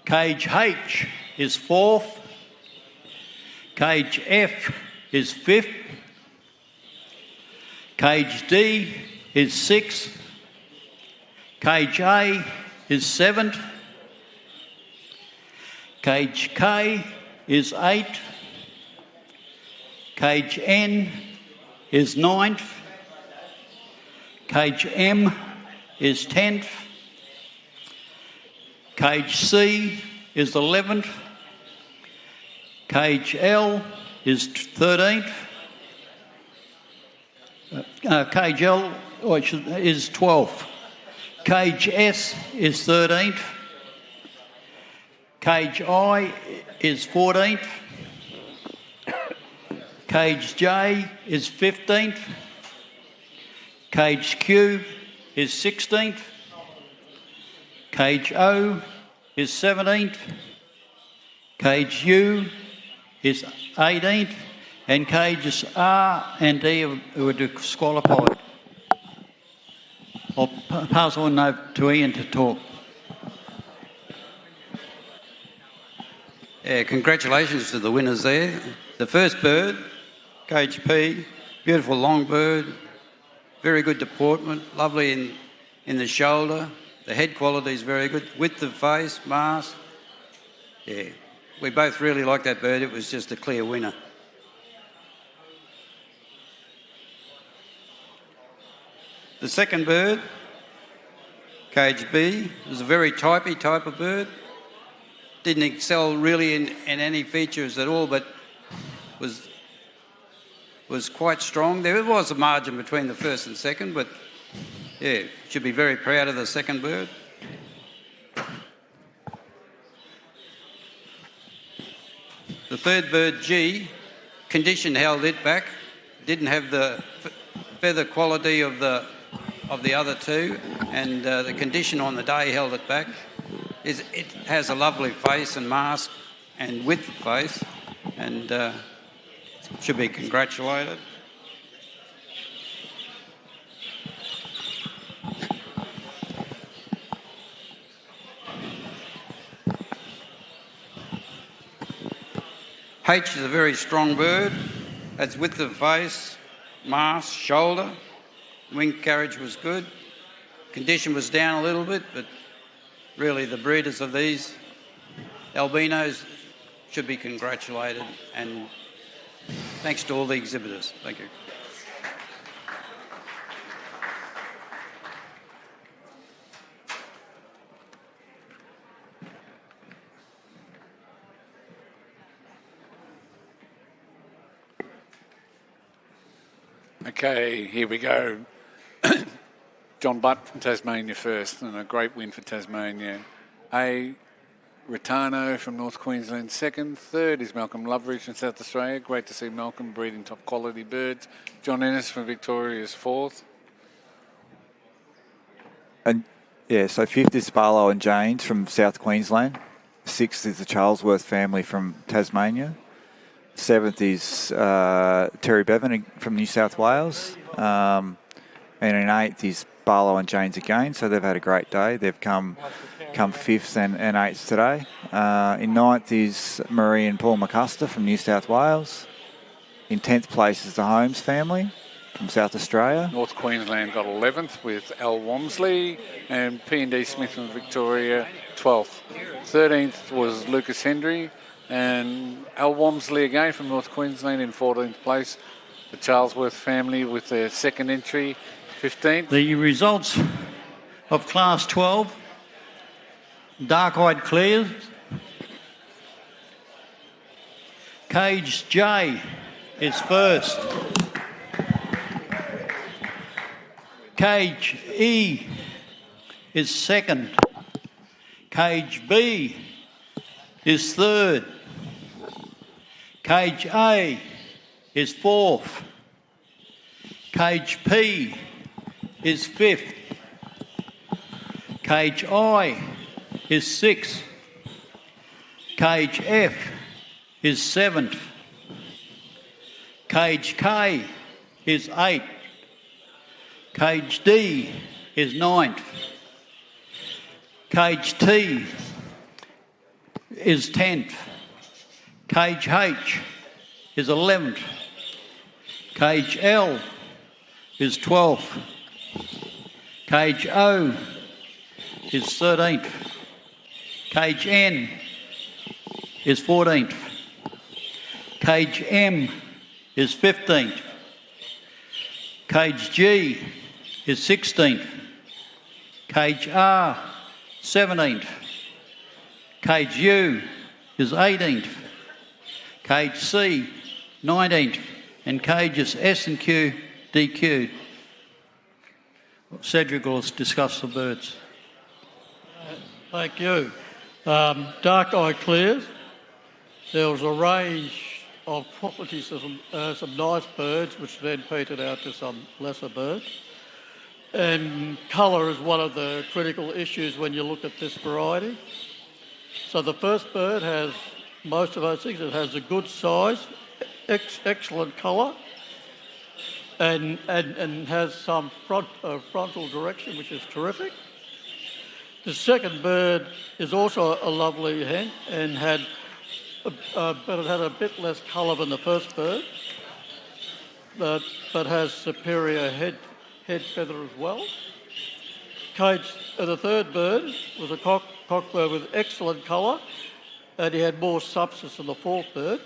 Cage H is fourth. Cage F is fifth. Cage D is sixth. Cage A is seventh. Cage K is eighth. Cage N is ninth. Cage M is 10th. Cage C is 11th. Cage L is 13th. Cage L is 12th. Cage S is 13th. Cage I is 14th. Cage J is 15th. Cage Q is 16th. Cage O is 17th. Cage U is 18th. And cages R and D were disqualified. I'll pass on over to Ian to talk. Yeah, congratulations to the winners there. The first bird, Cage P, beautiful long bird, very good deportment, lovely in the shoulder. The head quality is very good. Width of face, mask. Yeah, we both really liked that bird. It was just a clear winner. The second bird, Cage B, was a very typey type of bird. Didn't excel really in any features at all, but was quite strong. There was a margin between the first and second, but yeah, should be very proud of the second bird. The third bird, G, condition held it back. Didn't have the feather quality of the other two, and the condition on the day held it back. It has a lovely face and mask and width of face, and should be congratulated. H is a very strong bird. Has width of face, mask, shoulder. Wing carriage was good. Condition was down a little bit, but really the breeders of these albinos should be congratulated, and thanks to all the exhibitors. Thank you. Okay, here we go. John Butt from Tasmania first, and a great win for Tasmania. A. Ritano from North Queensland second. Third is Malcolm Loveridge from South Australia. Great to see Malcolm breeding top quality birds. John Ennis from Victoria is fourth. And yeah, so fifth is Barlow and Janes from South Queensland. Sixth is the Charlesworth family from Tasmania. Seventh is Terry Bevan from New South Wales. And in eighth is Barlow and Janes again. So they've had a great day. They've come fifth and eighth today. In ninth is Marie and Paul McCusker from New South Wales. In 10th place is the Holmes family from South Australia. North Queensland got 11th with Al Wamsley, and P&D Smith from Victoria 12th. 13th was Lucas Hendry, and Al Wamsley again from North Queensland in 14th place. The Charlesworth family with their second entry, 15th. The results of Class 12, dark-eyed clears. Cage J is first. Cage E is second. Cage B is third. Cage A is fourth. Cage P is fifth. Cage I is sixth. Cage F is seventh. Cage K is 8th. Cage D is 9th. Cage T is 10th. Cage H is 11th. Cage L is 12th. Cage O is 13th. Cage N is 14th. Cage M is 15th. Cage G is 16th. Cage R, 17th. Cage U is 18th. Cage C, 19th. And cages S and Q, DQ'd. Cedric will discuss the birds. Thank you. Dark eye clears. There was a range of properties of some nice birds, which then petered out to some lesser birds. And colour is one of the critical issues when you look at this variety. So the first bird has most of those things. It has a good size, excellent colour, and has some frontal direction, which is terrific. The second bird is also a lovely hen and but it had a bit less colour than the first bird, but has superior head feather as well. The third bird was a cock bird with excellent colour, and he had more substance than the fourth bird.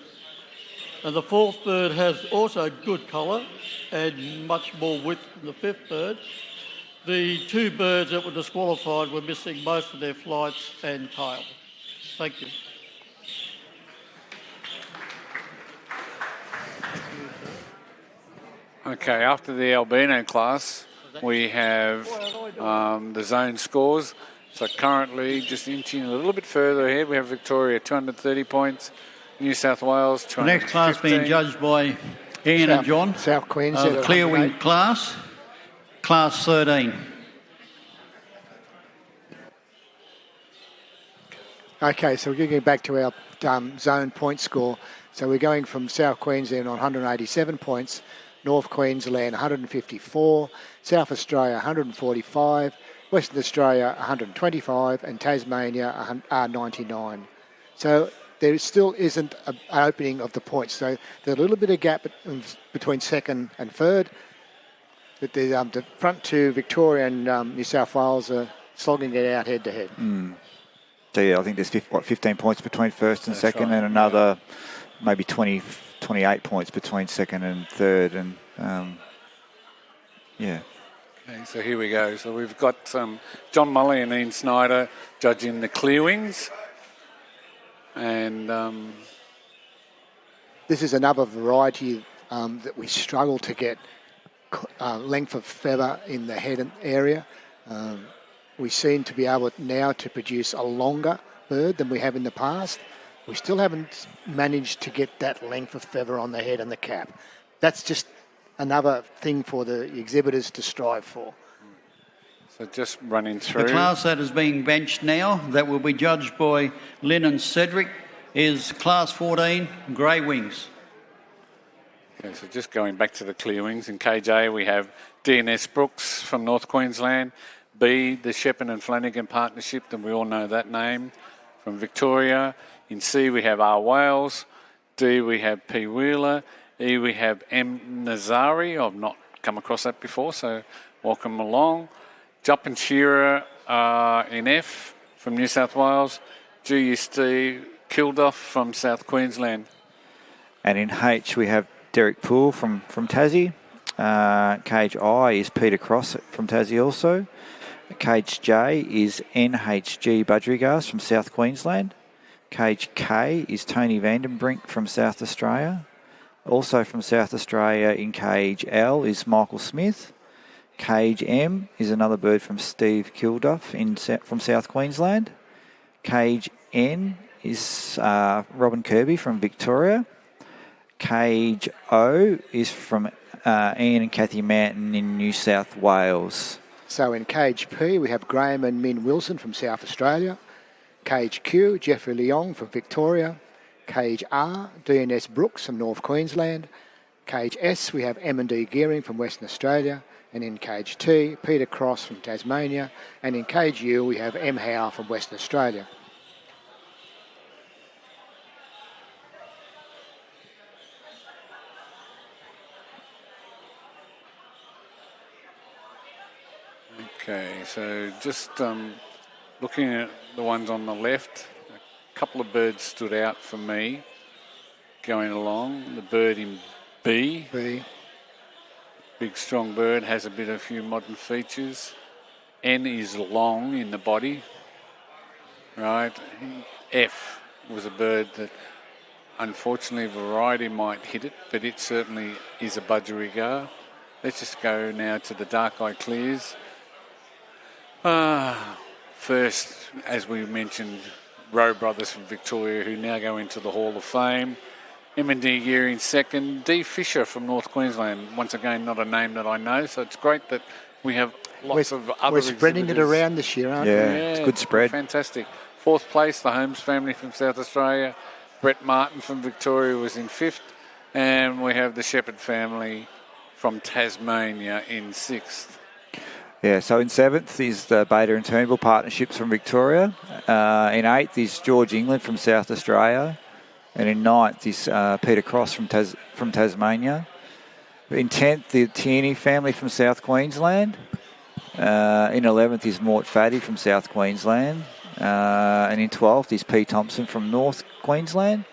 And the fourth bird has also good colour and much more width than the fifth bird. The two birds that were disqualified were missing most of their flights and tail. Thank you. Okay, after the albino class, we have the zone scores. So currently, just inching a little bit further ahead, we have Victoria 230 points, New South Wales 215. The next class being judged by Ian and John. South Queensland. Clearwing Class, Class 13. Okay, so we're going back to our zone point score. So we're going from South Queensland on 187 points, North Queensland 154, South Australia 145, Western Australia 125, and Tasmania 99. So there still isn't an opening of the points. So there's a little bit of gap between second and third, but the front two, Victoria and New South Wales, are slogging it out head to head. So yeah, I think there's 15 points between first and second, and another maybe 28 points between second and third, and yeah. Okay, so here we go. So we've got John Mulley and Ian Snyder judging the Clearwings, and this is another variety that we struggle to get length of feather in the head area. We seem to be able now to produce a longer bird than we have in the past. We still haven't managed to get that length of feather on the head and the cap. That's just another thing for the exhibitors to strive for. So just running through. The class that is being benched now, that will be judged by Lynn and Cedric, is Class 14, Greywings. Okay, so just going back to the Clearwings. In Cage A, we have DNS Brooks from North Queensland. B, the Shepard and Flanagan Partnership, and we all know that name, from Victoria. In C, we have R. Wales. D, we have P. Wheeler. E, we have M. Nazari. I've not come across that before, so welcome along. Jupp and Shearer in F from New South Wales. G is Steve Kilduff from South Queensland. And in H, we have Derek Poole from Tassie. Cage I is Peter Cross from Tassie also. Cage J is NHG Budgerigars from South Queensland. Cage K is Tony Vandenbrink from South Australia. Also from South Australia in Cage L is Michael Smith. Cage M is another bird from Steve Kilduff from South Queensland. Cage N is Robin Kirby from Victoria. Cage O is from Ian and Kathy Manton in New South Wales. So in Cage P, we have Graham and Min Wilson from South Australia. Cage Q, Jeffrey Leong from Victoria. Cage R, DNS Brooks from North Queensland. Cage S, we have M&D Gearing from Western Australia. And in Cage T, Peter Cross from Tasmania. And in Cage U, we have M. Howe from Western Australia. Okay, so just looking at the ones on the left, a couple of birds stood out for me going along. The bird in B. Big, strong bird, has a few modern features. N is long in the body, right? F was a bird that, unfortunately, variety might hit it, but it certainly is a budgerigar. Let's just go now to the dark-eye clears. First, as we mentioned, Rowe Brothers from Victoria, who now go into the Hall of Fame. M&D Gearing second. D. Fisher from North Queensland. Once again, not a name that I know, so it's great that we have lots of other We're spreading it around this year, aren't we? Yeah, it's a good spread. Fantastic. Fourth place, the Holmes family from South Australia. Brett Martin from Victoria was in fifth. And we have the Shepherd family from Tasmania in sixth. Yeah, so in seventh is the Beta and Turnbull Partnerships from Victoria. In eighth is George England from South Australia. And in ninth is Peter Cross from Tasmania. In 10th, the Tierney family from South Queensland. In 11th is Mort Faddy from South Queensland. And in 12th is P. Thompson from North Queensland.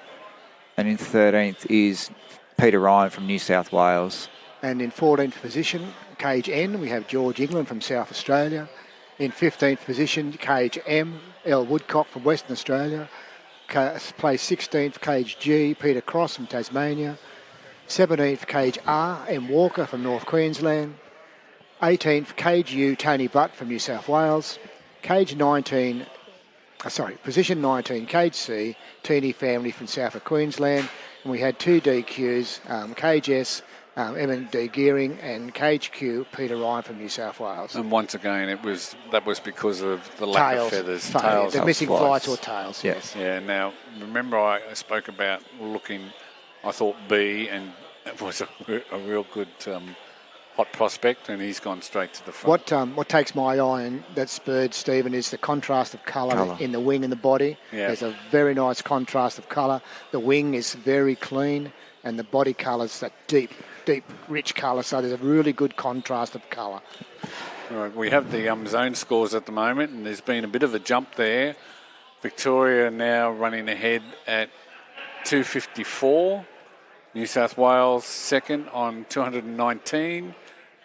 And in 13th is Peter Ryan from New South Wales. And in 14th position, Cage N, we have George England from South Australia. In 15th position, Cage M, L. Woodcock from Western Australia. Place 16th, Cage G, Peter Cross from Tasmania. 17th, Cage R, M. Walker from North Queensland. 18th, Cage U, Tony Butt from New South Wales. Position 19, Cage C, Teeny family from South of Queensland. And we had two DQs, Cage S, M&D Gearing, and Cage Q, Peter Ryan from New South Wales. And once again, that was because of the lack of feathers. Tails. The missing flights or tails, yes. Yeah, now, remember I spoke about looking, I thought B, and it was a real good hot prospect, and he's gone straight to the front. What takes my eye in that bird, Stephen, is the contrast of colour in the wing and the body. Yeah. There's a very nice contrast of colour. The wing is very clean, and the body colour's that deep, rich colour, so there's a really good contrast of colour. All right, we have the zone scores at the moment, and there's been a bit of a jump there. Victoria now running ahead at 254. New South Wales second on 219.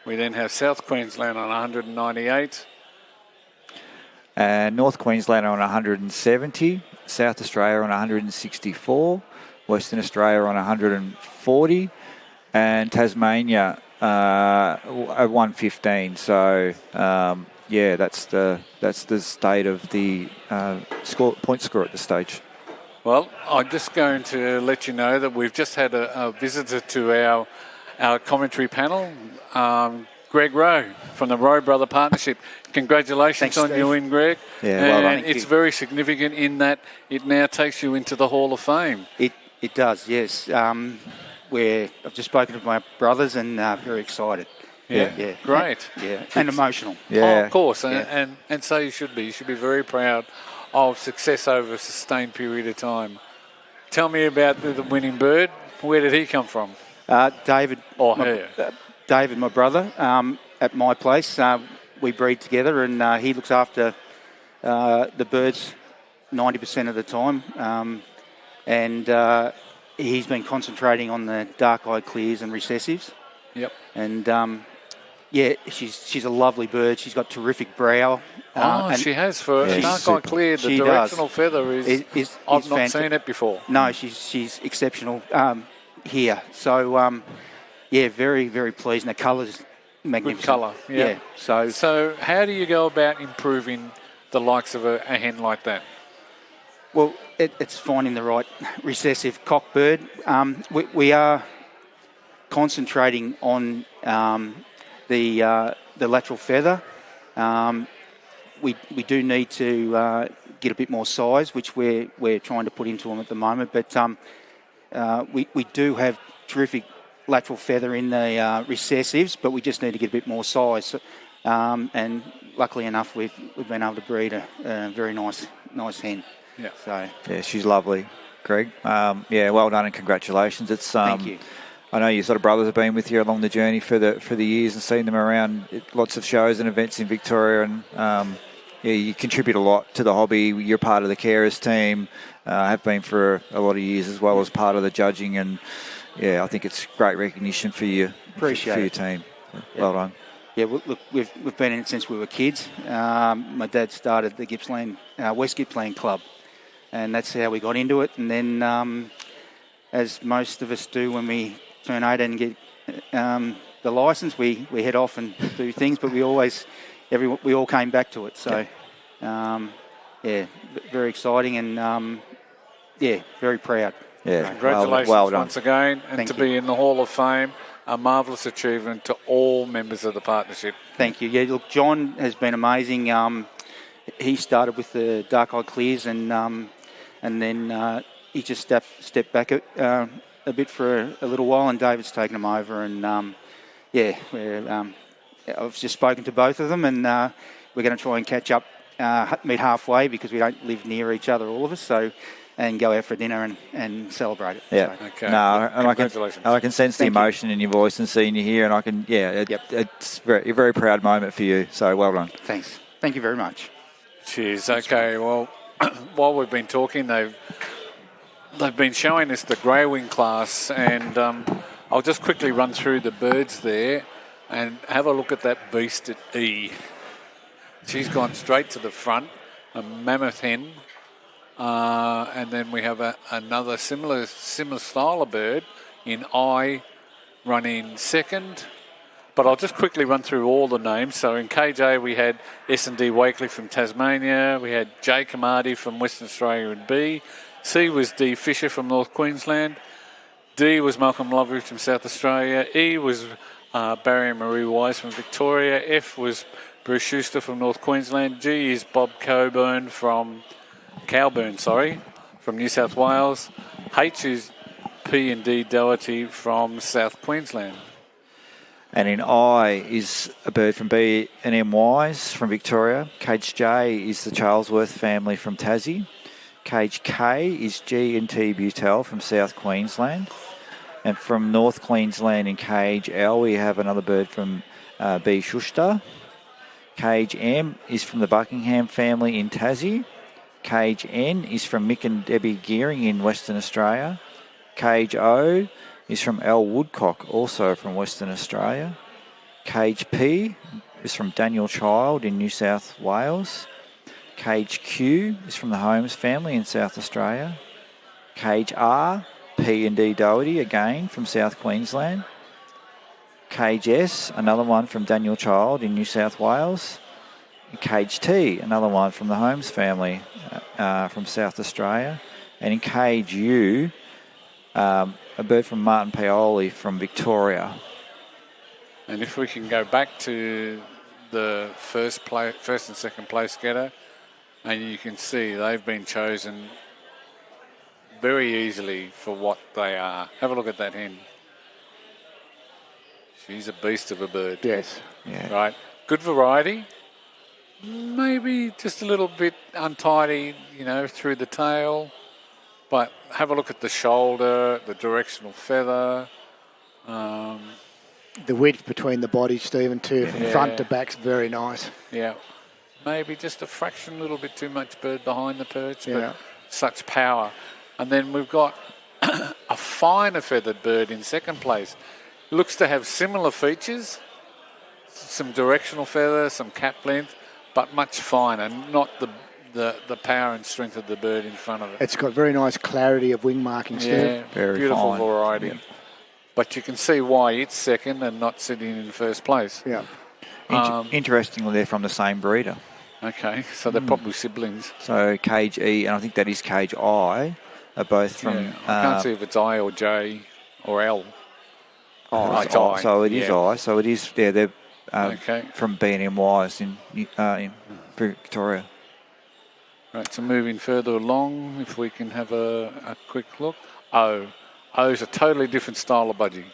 We then have South Queensland on 198. North Queensland on 170. South Australia on 164. Western Australia on 140. And Tasmania at 115. So, that's the state of the point score at this stage. Well, I'm just going to let you know that we've just had a visitor to our commentary panel, Greg Rowe from the Rowe Brother Partnership. Congratulations. Thanks, on Steve. You win, Greg. Yeah, well done. And it's very significant in that it now takes you into the Hall of Fame. It does, yes. I've just spoken to my brothers and very excited. Yeah. Great. And emotional. Yeah. Oh, of course, and so you should be. You should be very proud of success over a sustained period of time. Tell me about the winning bird. Where did he come from? David. David, my brother, at my place. We breed together, and he looks after the birds 90% of the time. And he's been concentrating on the dark-eyed clears and recessives. Yep. And she's a lovely bird. She's got terrific brow. And she has for dark-eyed clear. The directional feather is I've not seen it before. No, she's exceptional here. So very, very pleased. And the colour's magnificent. Good colour. Yeah. So how do you go about improving the likes of a hen like that? Well, it's finding the right recessive cock bird. We are concentrating on the lateral feather. We do need to get a bit more size, which we're trying to put into them at the moment. But we do have terrific lateral feather in the recessives, but we just need to get a bit more size. And luckily enough, we've been able to breed a very nice hen. Yeah. So yeah, she's lovely, Greg. Yeah, well done and congratulations. It's thank you. I know your sort of brothers have been with you along the journey for the years and seen them around lots of shows and events in Victoria, and yeah, you contribute a lot to the hobby. You're part of the carers team, have been for a lot of years, as well as part of the judging, and yeah, I think it's great recognition for you, Appreciate for your it. team. Yeah. Well done. Yeah, look, we've been in it since we were kids. My dad started the Gippsland West Gippsland Club, and that's how we got into it. And then, as most of us do when we turn 18 and get the licence, we head off and do things. But we all came back to it. So, yeah, very exciting, and yeah, very proud. Yeah, congratulations well done. once again, and Thank to you. be in the Hall of Fame. A marvellous achievement to all members of the partnership. Thank you. Yeah, look, John has been amazing. He started with the dark-eyed clears, and then he just stepped back a bit for a little while, and David's taken him over. And yeah, I've just spoken to both of them, and we're going to try and catch up, meet halfway, because we don't live near each other, all of us. So. And go out for dinner and celebrate it. Yeah. So. Okay. No, and Congratulations. I can sense the emotion in your voice and seeing you here, and I can, it's a very proud moment for you. So well done. Thanks. Thank you very much. Cheers. Okay. Well, while we've been talking, they've been showing us the Greywing Class, and I'll just quickly run through the birds there and have a look at that beast at E. She's gone straight to the front, a mammoth hen. And then we have another similar style of bird in I, running second. But I'll just quickly run through all the names. So in KJ we had S&D Wakely from Tasmania. We had J Camaraderie from Western Australia in B. C was D Fisher from North Queensland. D was Malcolm Loveridge from South Australia. E was Barry and Marie Wise from Victoria. F was Bruce Schuster from North Queensland. G is Bob Cowburn from New South Wales. H is P&D Doherty from South Queensland. And in I is a bird from B and M Wise from Victoria. Cage J is the Charlesworth family from Tassie. Cage K is G&T Butel from South Queensland. And from North Queensland in Cage L, we have another bird from B Schuster. Cage M is from the Buckingham family in Tassie. Cage N is from Mick and Debbie Gearing in Western Australia. Cage O is from Al Woodcock, also from Western Australia. Cage P is from Daniel Child in New South Wales. Cage Q is from the Holmes family in South Australia. Cage R, P&D Doherty, again from South Queensland. Cage S, another one from Daniel Child in New South Wales. Cage T, another one from the Holmes family from South Australia. And in Cage U, a bird from Martin Paoli from Victoria. And if we can go back to the first and second place getter, and you can see they've been chosen very easily for what they are. Have a look at that hen. She's a beast of a bird. Yes. Yeah. Right. Good variety. Maybe just a little bit untidy, through the tail. But have a look at the shoulder, the directional feather. The width between the bodies, Stephen, too, from front to back's very nice. Yeah. Maybe just a fraction, a little bit too much bird behind the perch, but such power. And then we've got a finer feathered bird in second place. Looks to have similar features, some directional feather, some cap length, but much finer, not the power and strength of the bird in front of it. It's got very nice clarity of wing markings, too. Yeah, very beautiful fine. variety. Yeah. But you can see why it's second and not sitting in first place. Yeah. Interestingly, they're from the same breeder. Okay, so they're probably siblings. So Cage E, and I think that is Cage I, are both from... Yeah, I can't see if it's I or J or L. Oh, it's I. So it is I. So it is, they're Okay. from B&M Wise in Victoria. Right, so moving further along, if we can have a quick look. O is a totally different style of budgie.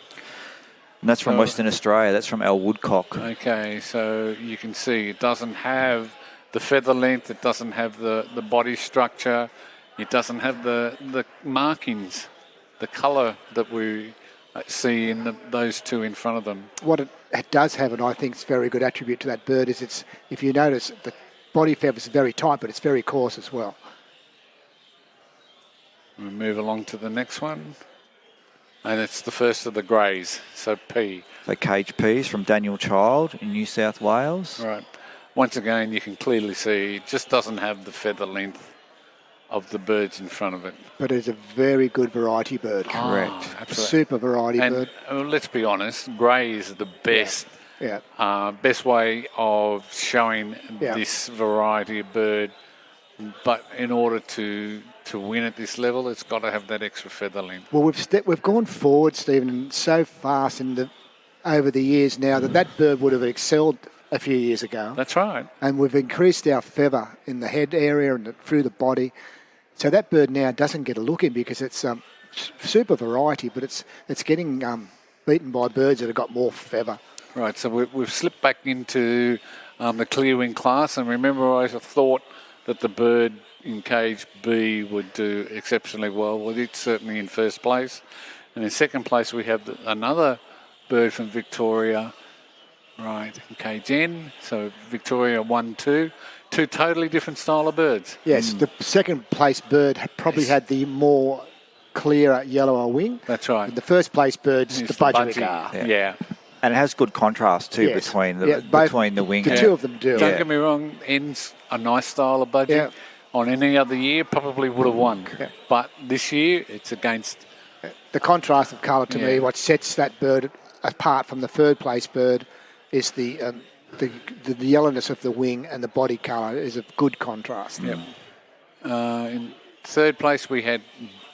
And that's from Western Australia. That's from our woodcock. Okay, so you can see it doesn't have the feather length. It doesn't have the body structure. It doesn't have the markings, the colour that we see in those two in front of them. What it does have, and I think it's a very good attribute to that bird, is it's, if you notice, the body feather is very tight, but it's very coarse as well. We move along to the next one. And it's the first of the greys, so P. So cage P is from Daniel Child in New South Wales. Right. Once again, you can clearly see it just doesn't have the feather length of the birds in front of it. But it's a very good variety bird. Correct. A super variety bird. Let's be honest, grey is the best, best way of showing this variety of bird. But in order to win at this level, it's got to have that extra feather length. Well, we've gone forward, Stephen, so fast over the years now that bird would have excelled a few years ago. That's right. And we've increased our feather in the head area and through the body. So that bird now doesn't get a look in because it's super variety, but it's getting beaten by birds that have got more feather. Right, so we've slipped back into the Clearwing class, and remember I thought that the bird in cage B would do exceptionally well. Well, it's certainly in first place. And in second place, we have another bird from Victoria, right, in cage N. So Victoria 1-2. Two totally different style of birds. Yes, the second place bird probably had the more clearer yellower wing. That's right. The first place bird's the budgerigar. Yeah. And it has good contrast too between the wing. The two of them do. Don't get me wrong, N's a nice style of budgie. Yeah. On any other year, probably would have won. Yeah. But this year, it's against... The contrast of colour to me, what sets that bird apart from the third place bird is the yellowness of the wing and the body colour is a good contrast. Yep. In third place, we had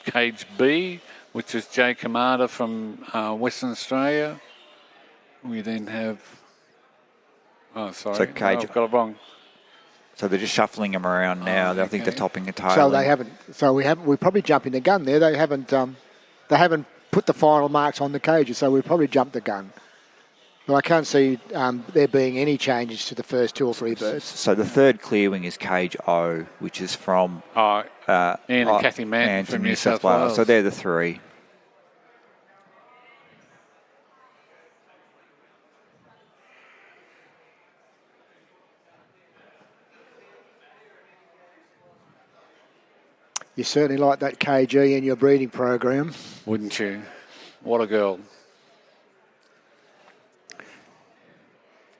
cage B, which is Jay Kamada from Western Australia. We then have... Oh, sorry. So cage... I've got it wrong. So they're just shuffling them around now. I think they're topping the tail. So they haven't. So we're probably jumping the gun there. They haven't put the final marks on the cages. So we probably jumped the gun. But I can't see there being any changes to the first two or three birds. So the third Clearwing is cage O, which is from Ian and Kathy Mann from New South Wales. So they're the three. You certainly like that KG in your breeding program. Wouldn't you? What a girl.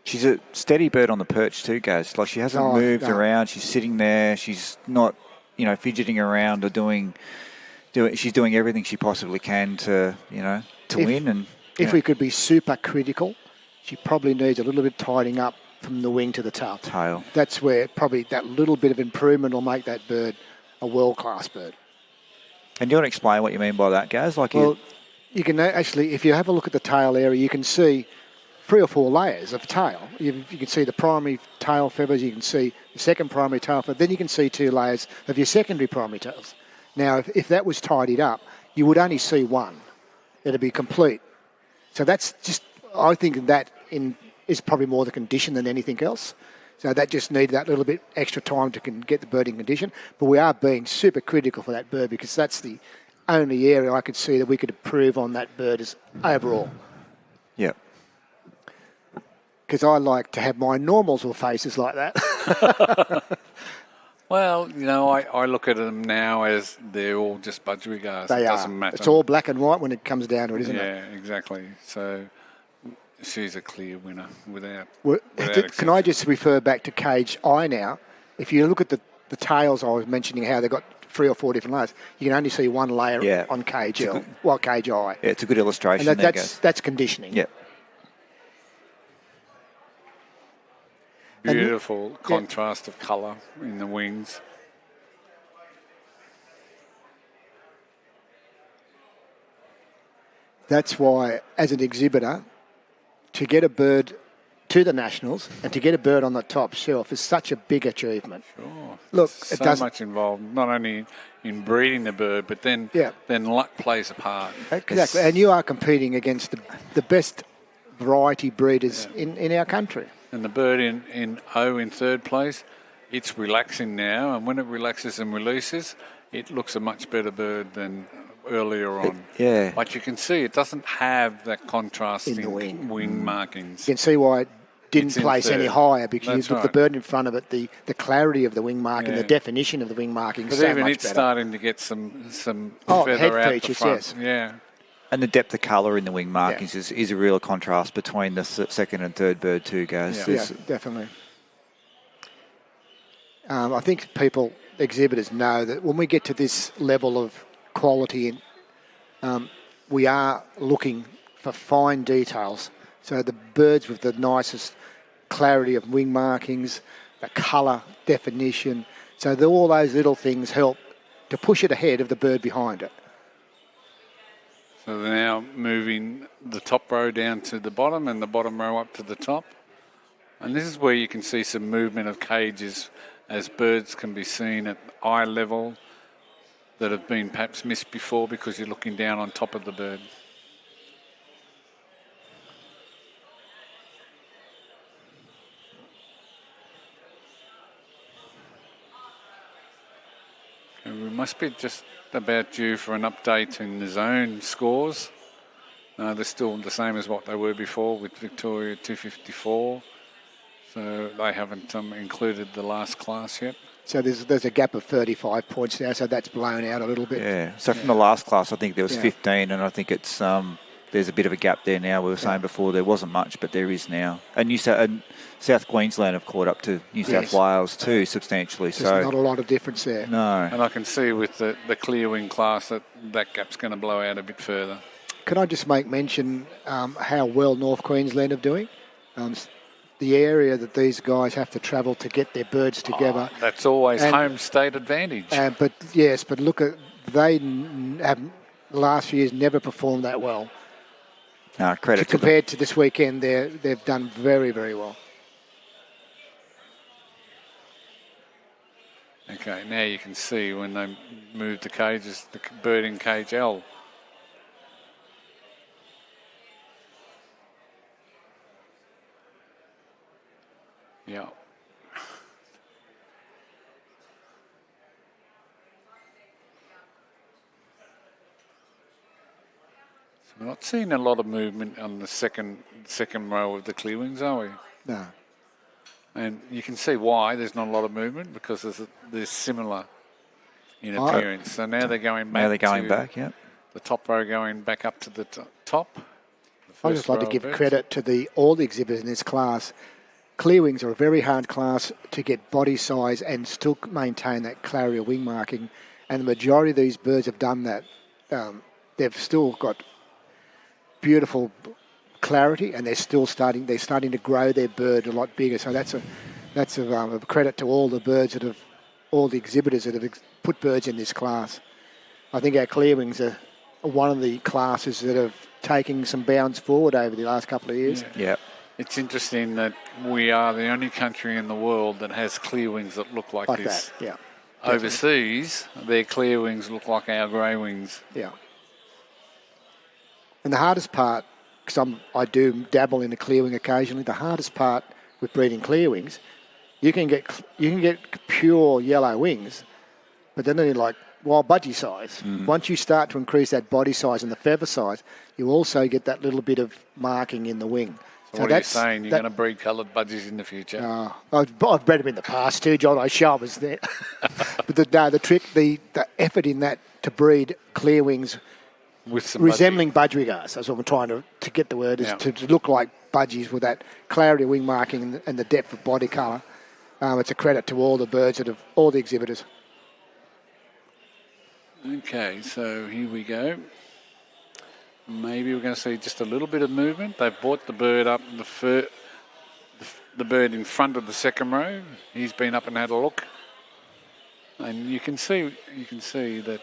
She's a steady bird on the perch too, Gaz. Like she hasn't moved around. She's sitting there. She's not, fidgeting around or doing. She's doing everything she possibly can to win. And if we could be super critical, she probably needs a little bit tidying up from the wing to the tail. That's where probably that little bit of improvement will make that bird a world-class bird. And do you want to explain what you mean by that, Gaz? You can actually, if you have a look at the tail area, you can see 3 or 4 layers of tail. You can see the primary tail feathers, you can see the second primary tail feather, then you can see 2 layers of your secondary primary tails. Now, if that was tidied up, you would only see 1. It'd be complete. So that's just, I think that is probably more the condition than anything else. So that just needed that little bit extra time to get the bird in condition. But we are being super critical for that bird because that's the only area I could see that we could improve on that bird is overall. Yeah. Because I like to have my normals or faces like that. Well, I look at them now as they're all just budgerigars. It doesn't matter. It's all black and white when it comes down to it, isn't it? Yeah, exactly. So she's a clear winner without Can I just refer back to cage I now? If you look at the tails I was mentioning, how they've got 3 or 4 different layers, you can only see 1 layer on cage L, cage I. Yeah, it's a good illustration. And that's conditioning. Yeah. Beautiful contrast of colour in the wings. That's why, as an exhibitor, to get a bird to the Nationals and to get a bird on the top shelf is such a big achievement. Sure. Look, so much involved, not only in breeding the bird, but then luck plays a part. Exactly, and you are competing against the best variety breeders in our country. And the bird in third place, it's relaxing now, and when it relaxes and releases, it looks a much better bird than earlier on. Yeah. But you can see it doesn't have that contrasting wing markings. You can see why it didn't place any higher, because That's you look at the bird in front of it, the clarity of the wing marking, the definition of the wing marking is but so even much it's better. starting to get some head feather out features, the front. yes. Yeah. And the depth of colour in the wing markings is a real contrast between the second and third bird too, guys. Yeah, definitely. I think exhibitors know that when we get to this level of quality, we are looking for fine details. So the birds with the nicest clarity of wing markings, the colour definition. So all those little things help to push it ahead of the bird behind it. So they're now moving the top row down to the bottom and the bottom row up to the top. And this is where you can see some movement of cages as birds can be seen at eye level that have been perhaps missed before because you're looking down on top of the bird. Okay, we must be just about due for an update in the zone scores. They're still the same as what they were before with Victoria 254. So they haven't included the last class yet. So there's a gap of 35 points now, so that's blown out a little bit. Yeah. So from the last class, I think there was 15, and I think it's there's a bit of a gap there now. We were saying before there wasn't much, but there is now. And South Queensland have caught up to New South Wales too substantially. There's not a lot of difference there. No. And I can see with the Clearwing Class that gap's going to blow out a bit further. Can I just make mention how well North Queensland are doing? The area that these guys have to travel to get their birds together. That's always home state advantage. But look at they have last year's never performed that well. No, credit to compared to this weekend, they've done very, very well. Okay, now you can see when they move the cages, the bird in cage L. Yeah. So we're not seeing a lot of movement on the second row of the Clearwings, are we? No. And you can see why there's not a lot of movement, because there's similar in appearance. So now they're going back. Now they're going back, yeah. The top row going back up to the top. I'd just like to give credit to all the exhibitors in this class. Clearwings are a very hard class to get body size and still maintain that clarity of wing marking. And the majority of these birds have done that. They've still got beautiful clarity, and they're starting to grow their bird a lot bigger. So that's a credit to all the exhibitors that have put birds in this class. I think our Clearwings are one of the classes that have taken some bounds forward over the last couple of years. Yeah. It's interesting that we are the only country in the world that has Clearwings that look like this. That, yeah. Overseas, their Clearwings look like our Greywings. Yeah. And the hardest part, because I do dabble in the Clearwing occasionally, the hardest part with breeding Clearwings, you can get pure yellow wings, but then they're like wild budgie size. Once you start to increase that body size and the feather size, you also get that little bit of marking in the wing. So what are you saying? You're going to breed coloured budgies in the future? I've bred them in the past too, John. I show I was there. But the trick, the effort in that to breed Clearwings with some resembling budgerigars, that's what I'm trying to get the word, is to look like budgies with that clarity of wing marking and the depth of body colour. It's a credit to all the birds all the exhibitors. Okay, so here we go. Maybe we're going to see just a little bit of movement. They've brought the bird up, the bird in front of the second row. He's been up and had a look, and you can see that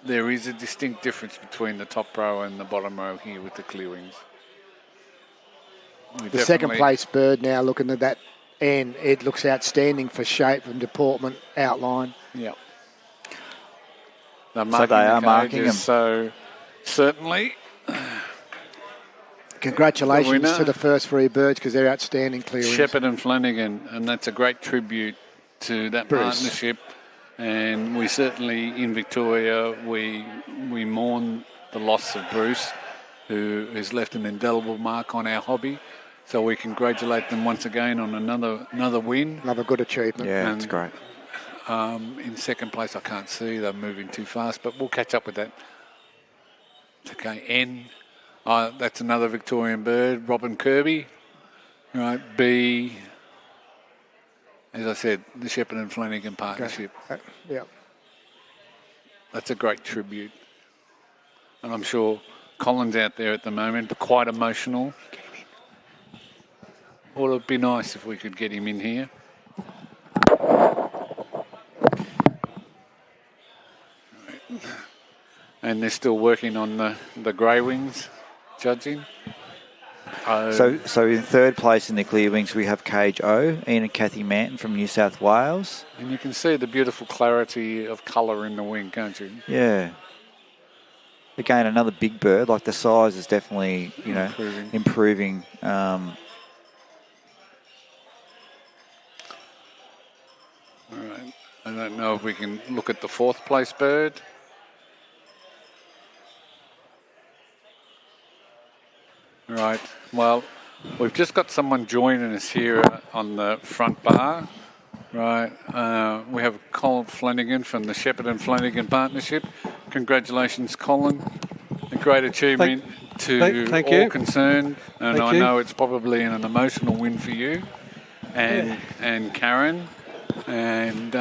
there is a distinct difference between the top row and the bottom row here with the Clearwings. The second place bird now looking at that, and it looks outstanding for shape and deportment, outline. Yeah. So they are marking them. So Certainly. Congratulations to the first three birds because they're outstanding Clearwings. Shepherd and Flanagan, and that's a great tribute to that Bruce. partnership. And we certainly, in Victoria, we mourn the loss of Bruce, who has left an indelible mark on our hobby. So we congratulate them once again on another win. Another good achievement. Yeah, that's great. In second place, I can't see. They're moving too fast, but we'll catch up with that. Okay, N. That's another Victorian bird, Robin Kirby. Right, B. As I said, the Shepherd and Flanagan partnership. Yeah. That's a great tribute. And I'm sure Colin's out there at the moment, quite emotional. Well, it'd be nice if we could get him in here. And they're still working on the Greywings judging. So in third place in the Clearwings, we have Cage O, Ian and Kathy Manton from New South Wales. And you can see the beautiful clarity of colour in the wing, can't you? Yeah. Again, another big bird. Like the size is definitely, improving. All right. I don't know if we can look at the fourth place bird. Right. Well, we've just got someone joining us here on the front bar. Right. We have Colin Flanagan from the Shepherd and Flanagan Partnership. Congratulations, Colin. A great achievement thank all you. concerned. And Thank I you. know it's probably an emotional win for you and Karen. And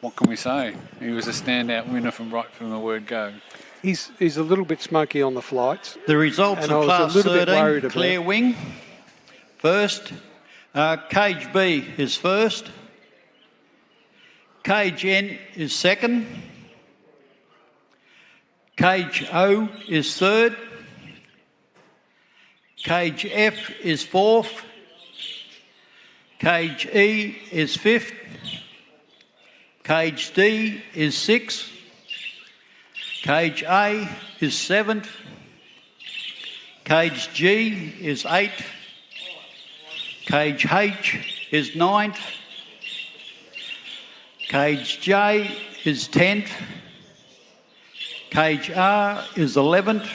what can we say? He was a standout winner from the word go. He's a little bit smoky on the flights. The results and of I was Class a little 13, bit worried about Clearwing. First, Cage B is first. Cage N is second. Cage O is third. Cage F is fourth. Cage E is fifth. Cage D is sixth. Cage A is seventh. Cage G is eighth. Cage H is ninth. Cage J is 10th. Cage R is 11th.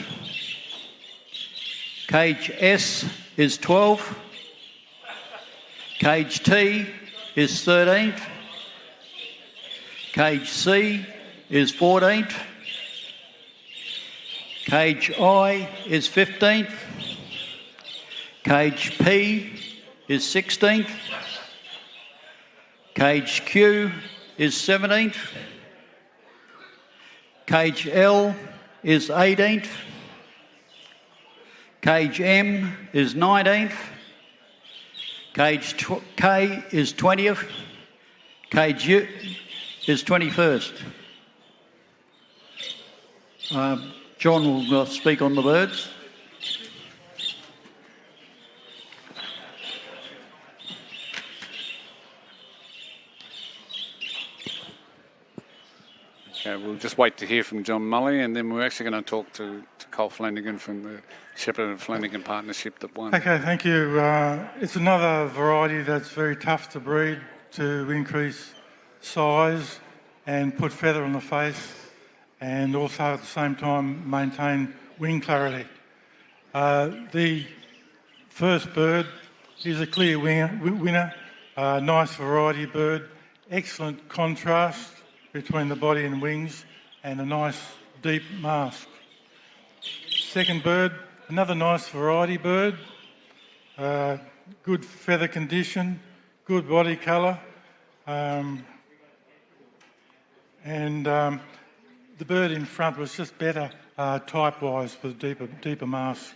Cage S is 12th. Cage T is 13th. Cage C is 14th. Cage I is 15th. Cage P is 16th. Cage Q is 17th. Cage L is 18th. Cage M is 19th. Cage K is 20th. Cage U is 21st. John will speak on the birds. Okay, we'll just wait to hear from John Mulley, and then we're actually going to talk to Cole Flanagan from the Shepherd and Flanagan partnership that won. Okay, thank you. It's another variety that's very tough to breed, to increase size and put feather on the face, and also at the same time maintain wing clarity. The first bird is a clear winner, nice variety bird, excellent contrast between the body and wings, and a nice deep mask. Second bird, another nice variety bird, good feather condition, good body colour, and the bird in front was just better type-wise with a deeper mask.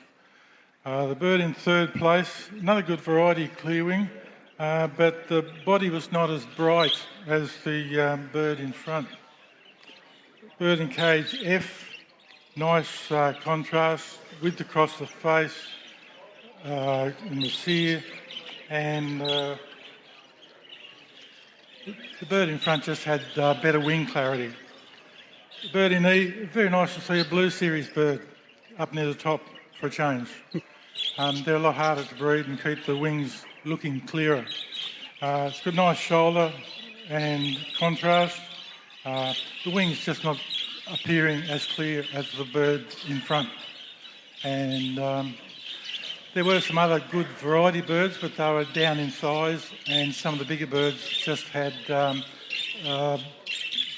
The bird in third place, another good variety Clearwing, but the body was not as bright as the bird in front. Bird in cage F, nice contrast, width across the face, in the cere, and the bird in front just had better wing clarity. Bird in E, very nice to see a Blue Series bird up near the top for a change. They're a lot harder to breed and keep the wings looking clearer. It's got a nice shoulder and contrast. The wings just not appearing as clear as the bird in front. And there were some other good variety birds, but they were down in size, and some of the bigger birds just had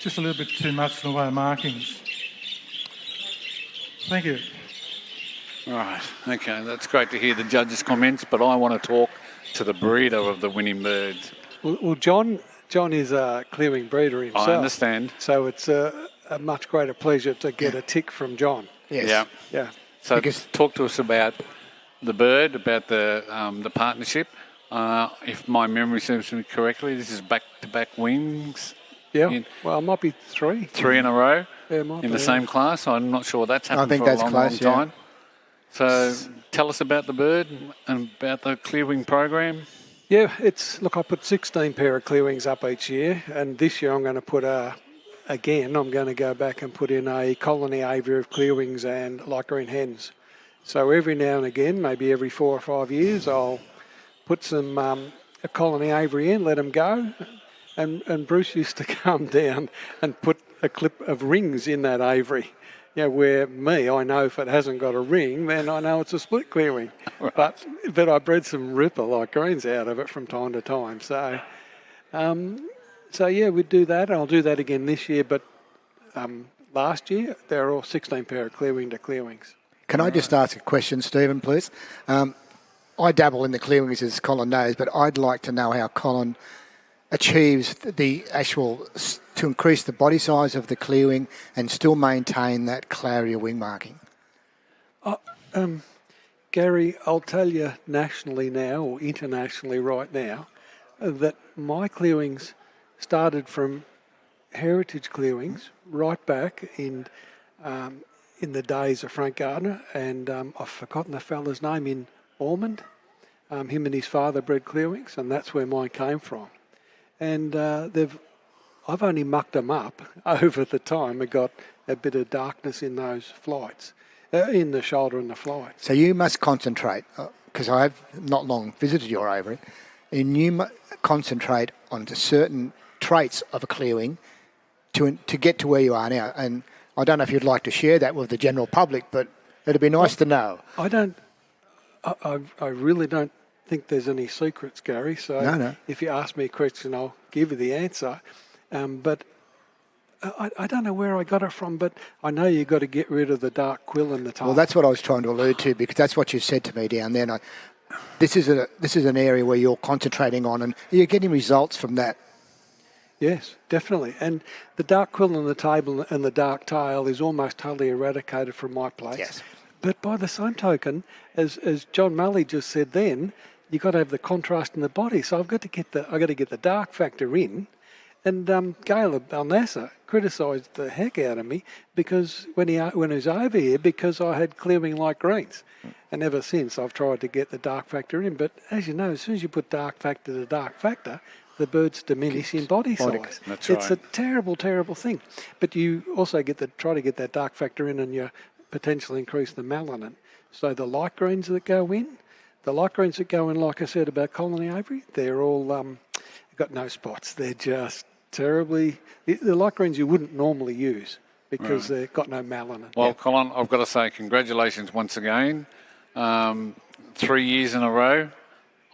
just a little bit too much in the way of markings. Thank you. All right, okay, that's great to hear the judges' comments, but I want to talk to the breeder of the winning birds. Well, John is a Clearwing breeder himself. I understand. So it's a much greater pleasure to get a tick from John. Yes. Yeah. So talk to us about the bird, about the partnership. If my memory serves me correctly, this is back-to-back wings. Yeah, well, it might be three. Three in a row in the same class. I'm not sure that's happened I think for that's a long, close, long time. So tell us about the bird and about the Clearwing program. Yeah, look, I put 16 pair of Clearwings up each year, and this year I'm going to put I'm going to go back and put in a colony aviary of Clearwings and light green hens. So every now and again, maybe every 4 or 5 years, I'll put some a colony aviary in, let them go. And Bruce used to come down and put a clip of rings in that aviary. You know, where I know if it hasn't got a ring, then I know it's a split Clearwing. Right. But I bred some ripper light greens out of it from time to time. So yeah, we'd do that. I'll do that again this year. But last year, they were all 16 pair of Clearwing to Clearwings. Can I just ask a question, Stephen, please? I dabble in the Clearwings, as Colin knows, but I'd like to know how Colin achieves the actual to increase the body size of the Clearwing and still maintain that clarity of wing marking. Gary, I'll tell you nationally now or internationally right now that my Clearwings started from heritage Clearwings right back in the days of Frank Gardner, and I've forgotten the fella's name in Ormond. Him and his father bred Clearwings, and that's where mine came from. And I've only mucked them up over the time. I got a bit of darkness in those flights, in the shoulder and the flight. So you must concentrate, because I've not long visited your aviary, and you concentrate on certain traits of a Clearwing to get to where you are now. And I don't know if you'd like to share that with the general public, but it'd be nice to know. I really don't think there's any secrets, Gary. So no. If you ask me a question, I'll give you the answer. But I don't know where I got it from, but I know you've got to get rid of the dark quill in the tail. Well, that's what I was trying to allude to, because that's what you said to me down there. And this is an area where you're concentrating on, and you're getting results from that. Yes, definitely. And the dark quill in the table and the dark tail is almost totally eradicated from my place. Yes. But by the same token, as John Mulley just said then, you've got to have the contrast in the body. So I've got to get the dark factor in. And Gail Balnasser criticised the heck out of me because when he was over here, because I had Clearwing light greens. And ever since I've tried to get the dark factor in. But as you know, as soon as you put dark factor to dark factor, the birds diminish in body size. That's it's right. a terrible, terrible thing. But you also try to get that dark factor in, and you potentially increase the melanin. So the light greens that go in, like I said about colony aviary, they're all got no spots. They're just terribly... The light greens you wouldn't normally use because they've got no melanin. Well, Colin, I've got to say congratulations once again. 3 years in a row.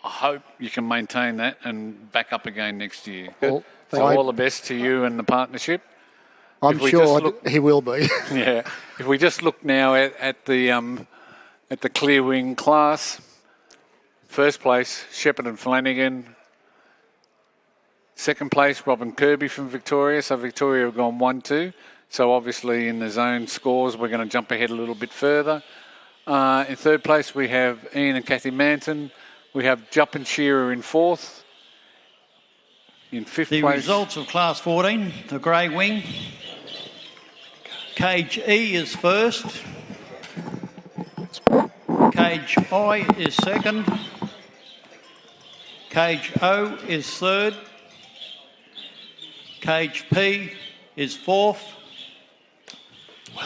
I hope you can maintain that and back up again next year. Well, so all the best to you and the partnership. I'm sure he will be. Yeah. If we just look now at the Clearwing class, first place, Shepherd and Flanagan. Second place, Robin Kirby from Victoria. So Victoria have gone 1-2. So obviously in the zone scores, we're going to jump ahead a little bit further. In third place, we have Ian and Kathy Manton. We have Jupp and Shearer in fourth. In fifth place... The results of Class 14, the Greywing. Cage E is first. Cage I is second. Cage O is third. Cage P is fourth.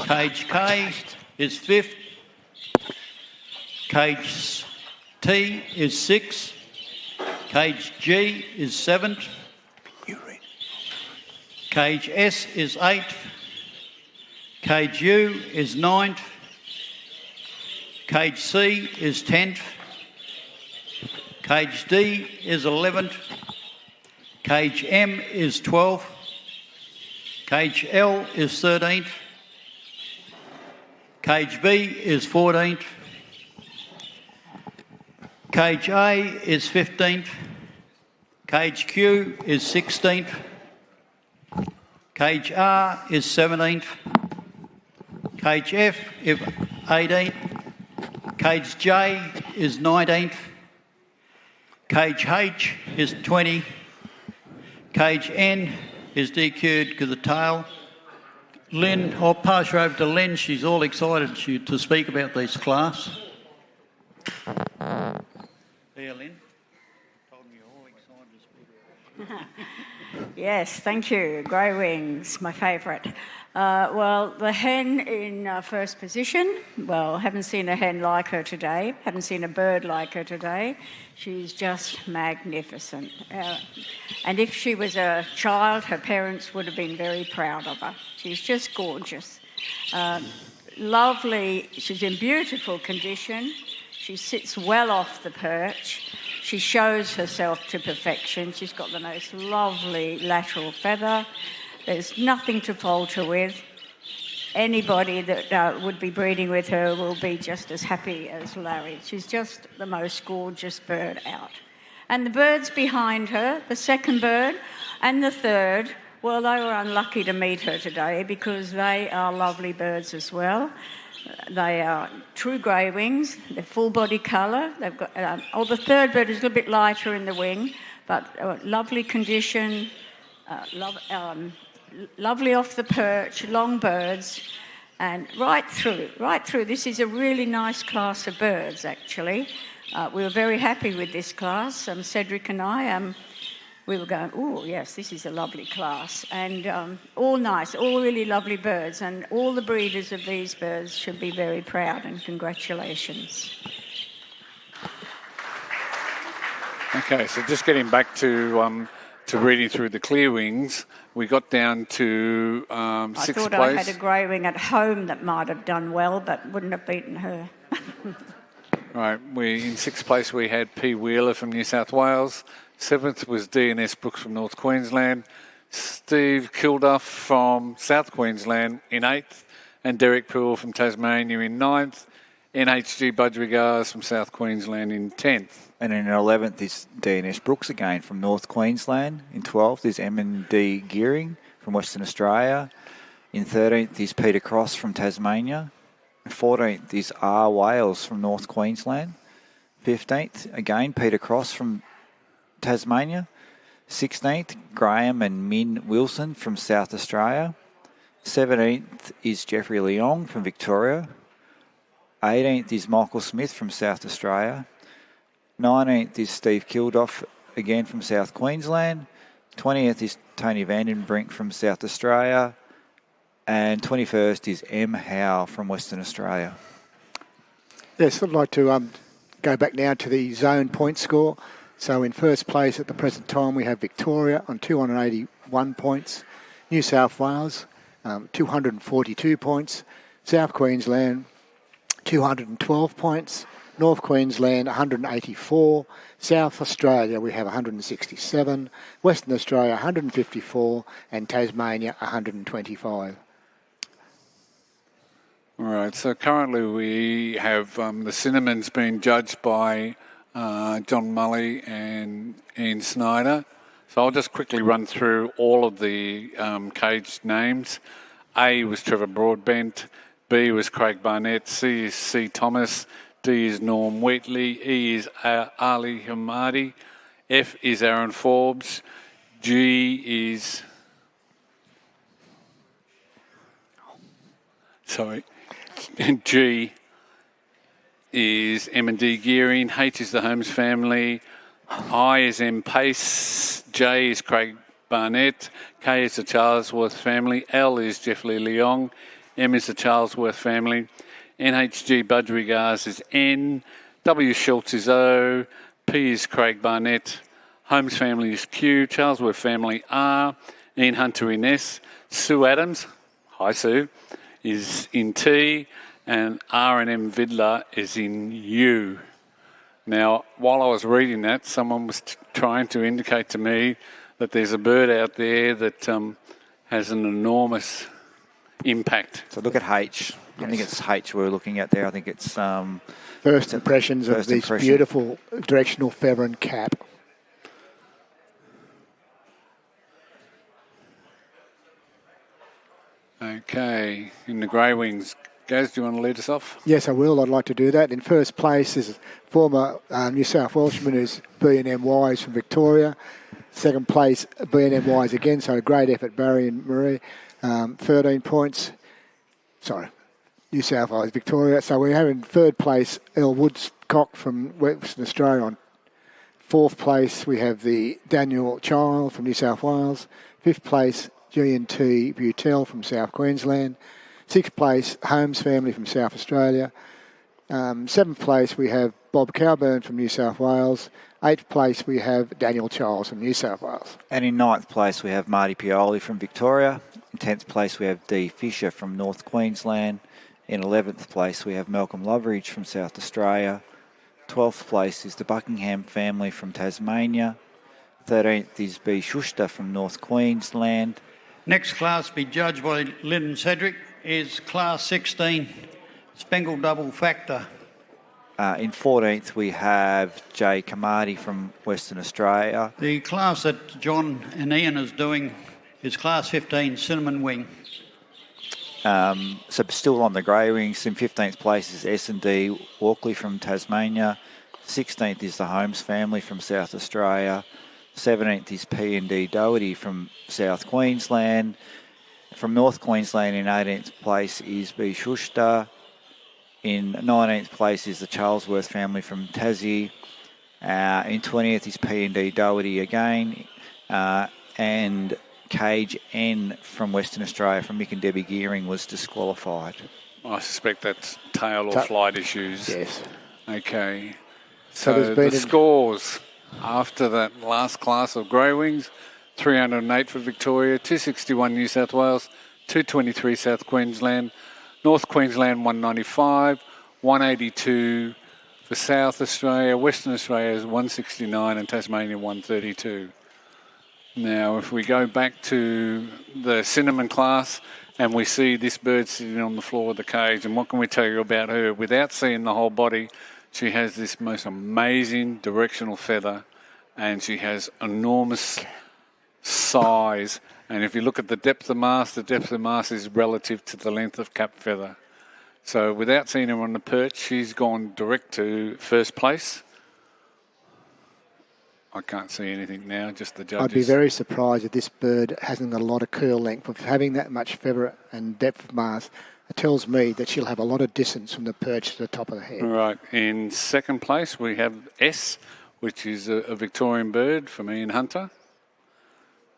Cage K is 5th. Cage T is 6th. Cage G is 7th. Cage S is 8th. Cage U is 9th. Cage C is 10th. Cage D is 11th. Cage M is 12th. Cage L is 13th. Cage B is 14th. Cage A is 15th. Cage Q is 16th. Cage R is 17th. Cage F is 18th. Cage J is 19th. Cage H is 20. Cage N is DQ'd because of the tail. Lynn, I'll pass you over to Lynn. She's all excited to speak about this class. There, Lynn. Told me you're all excited to speak. Yes, thank you. Greywings, my favourite. Well, the hen in first position, well, haven't seen a hen like her today, haven't seen a bird like her today. She's just magnificent. And if she was a child, her parents would have been very proud of her. She's just gorgeous. Lovely, she's in beautiful condition. She sits well off the perch. She shows herself to perfection. She's got the most lovely lateral feather. There's nothing to falter with. Anybody that would be breeding with her will be just as happy as Larry. She's just the most gorgeous bird out. And the birds behind her, the second bird and the third, well, they were unlucky to meet her today because they are lovely birds as well. They are true greywings. They're full body colour. They've got. The third bird is a little bit lighter in the wing, but lovely condition. Lovely off the perch, long birds, and right through. This is a really nice class of birds, actually. We were very happy with this class. Cedric and I, we were going, oh, yes, this is a lovely class. And all nice, all really lovely birds. And all the breeders of these birds should be very proud, and congratulations. Okay, so just getting back to reading through the Clearwings, we got down to 6th place. I thought I had a greywing at home that might have done well, but wouldn't have beaten her. Right, in 6th place we had P. Wheeler from New South Wales. 7th was D&S Brooks from North Queensland. Steve Kilduff from South Queensland in 8th. And Derek Poole from Tasmania in 9th. NHG Budgerigars from South Queensland in 10th. And in 11th is D&S Brooks again from North Queensland. In 12th is M&D Gearing from Western Australia. In 13th is Peter Cross from Tasmania. In 14th is R. Wales from North Queensland. 15th, again, Peter Cross from Tasmania. 16th, Graham and Min Wilson from South Australia. 17th is Jeffrey Leong from Victoria. 18th is Michael Smith from South Australia. 19th is Steve Kilduff, again from South Queensland. 20th is Tony Vandenbrink from South Australia. And 21st is M. Howe from Western Australia. Yes, I'd like to go back now to the zone point score. So in first place at the present time we have Victoria on 281 points. New South Wales, 242 points. South Queensland, 212 points. North Queensland, 184. South Australia, we have 167. Western Australia, 154. And Tasmania, 125. All right, so currently we have the Cinnamons being judged by John Mully and Ian Snyder. So I'll just quickly run through all of the caged names. A was Trevor Broadbent. B was Craig Barnett. C is C. Thomas. D is Norm Wheatley. E is Ali Hamadi. F is Aaron Forbes. G is... G is M&D Gearing. H is the Holmes family. I is M. Pace. J is Craig Barnett. K is the Charlesworth family. L is Jeff Lee Leong. M is the Charlesworth family. NHG Budgerigars is N. W. Schultz is O. P is Craig Barnett. Holmes family is Q. Charlesworth family R. Ian Hunter in S. Sue Adams, hi Sue, is in T. And R&M Vidler is in U. Now, while I was reading that, someone was trying to indicate to me that there's a bird out there that has an enormous impact. So look at H. I think it's H we're looking at there. I think it's... first impressions of this beautiful directional feather and cap. Okay, in the Greywings. Gaz, do you want to lead us off? Yes, I will. I'd like to do that. In first place is former New South Welshman who's B&M Wise from Victoria. Second place, B&M Wise again, so a great effort, Barry and Marie. 13 points. Sorry, New South Wales, Victoria. So we have in third place Elle Woodcock from Western Australia. On fourth place, we have the Daniel Child from New South Wales. Fifth place, G&T Butel from South Queensland. Sixth place, Holmes family from South Australia. Seventh place, we have Bob Cowburn from New South Wales. Eighth place, we have Daniel Charles from New South Wales. And in ninth place, we have Marty Pioli from Victoria. In 10th place, we have Dee Fisher from North Queensland. In 11th place, we have Malcolm Loveridge from South Australia. 12th place is the Buckingham family from Tasmania. 13th is B. Schuster from North Queensland. Next class to be judged by Lynn and Cedric is Class 16, Spangle Double Factor. In 14th, we have Jay Camaraderie from Western Australia. The class that John and Ian is doing is Class 15, Cinnamon Wing. So still on the Greywings. In 15th place is S&D Walkley from Tasmania. 16th is the Holmes family from South Australia. 17th is P&D Doherty from South Queensland. From North Queensland in 18th place is B. Schuster. In 19th place is the Charlesworth family from Tassie. In 20th is P&D Doherty again. And Cage N from Western Australia from Mick and Debbie Gearing was disqualified. I suspect that's tail or flight issues. Yes. Okay. So the scores after that last class of Greywings: 308 for Victoria, 261 New South Wales, 223 South Queensland, North Queensland 195, 182 for South Australia, Western Australia is 169 and Tasmania 132. Now, if we go back to the Cinnamon class and we see this bird sitting on the floor of the cage, and what can we tell you about her? Without seeing the whole body, she has this most amazing directional feather and she has enormous size. And if you look at the depth of mass is relative to the length of cap feather. So without seeing her on the perch, she's gone direct to first place. I can't see anything now, just the judges. I'd be very surprised if this bird hasn't got a lot of curl length. Of having that much feather and depth of mass, it tells me that she'll have a lot of distance from the perch to the top of the head. Right. In second place, we have S, which is a Victorian bird from Ian Hunter.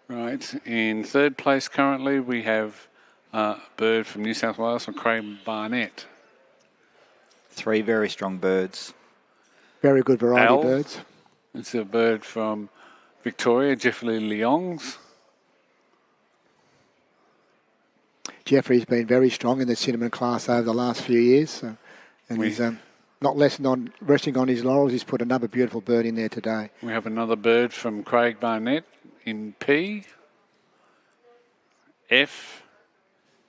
Right. In third place currently, we have a bird from New South Wales from Craig Barnett. Three very strong birds. Very good variety birds. It's a bird from Victoria, Jeffrey Leongs. Jeffrey's been very strong in the cinnamon class over the last few years. And he's not resting on his laurels. He's put another beautiful bird in there today. We have another bird from Craig Barnett in P. F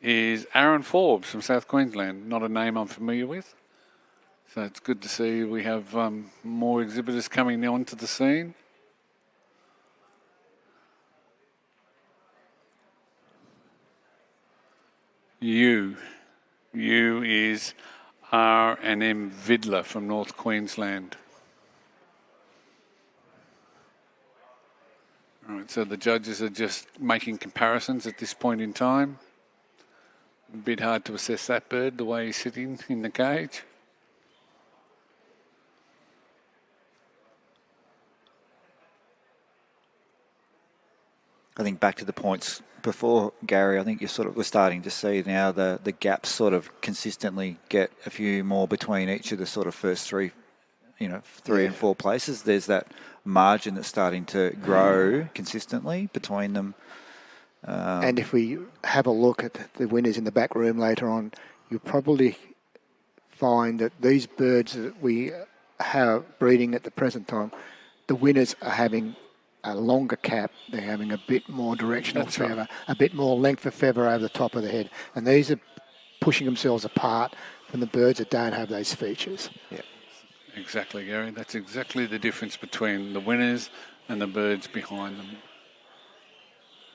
is Aaron Forbes from South Queensland. Not a name I'm familiar with. So it's good to see we have more exhibitors coming onto the scene. U is R&M Vidler from North Queensland. All right, so the judges are just making comparisons at this point in time. A bit hard to assess that bird, the way he's sitting in the cage. I think back to the points before, Gary, I think we're starting to see now the gaps sort of consistently get a few more between each of the sort of first three and four places. There's that margin that's starting to grow consistently between them. And if we have a look at the winners in the back room later on, you'll probably find that these birds that we have breeding at the present time, the winners are having a longer cap, they're having a bit more directional feather, a bit more length of feather over the top of the head. And these are pushing themselves apart from the birds that don't have those features. Yeah. Exactly, Gary. That's exactly the difference between the winners and the birds behind them.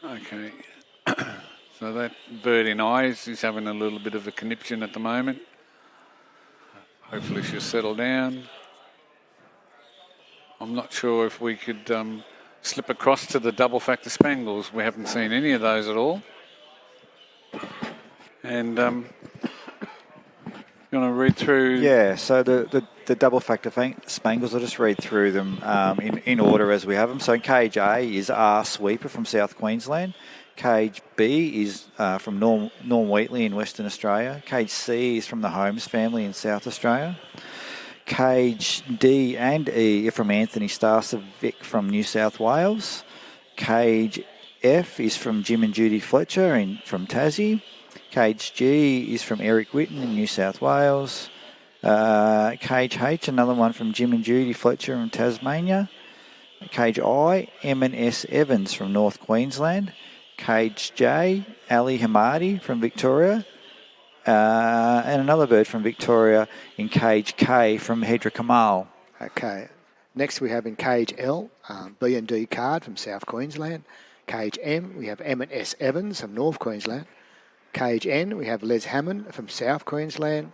Okay. So that bird in eyes is having a little bit of a conniption at the moment. Hopefully she'll settle down. I'm not sure if we could slip across to the double factor spangles. We haven't seen any of those at all. And you want to read through? Yeah, so the double factor spangles, I'll just read through them in order as we have them. So cage A is R Sweeper from South Queensland. Cage B is from Norm Wheatley in Western Australia. Cage C is from the Holmes family in South Australia. Cage D and E are from Anthony Starcevic from New South Wales. Cage F is from Jim and Judy Fletcher from Tassie. Cage G is from Eric Whitten in New South Wales. Cage H, another one from Jim and Judy Fletcher in Tasmania. Cage I, M and S Evans from North Queensland. Cage J, Ali Hamadi from Victoria. And another bird from Victoria in Cage K from Hedra Kamal. Okay. Next we have in Cage L, B and D Card from South Queensland. Cage M, we have M and S Evans from North Queensland. Cage N, we have Les Hammond from South Queensland.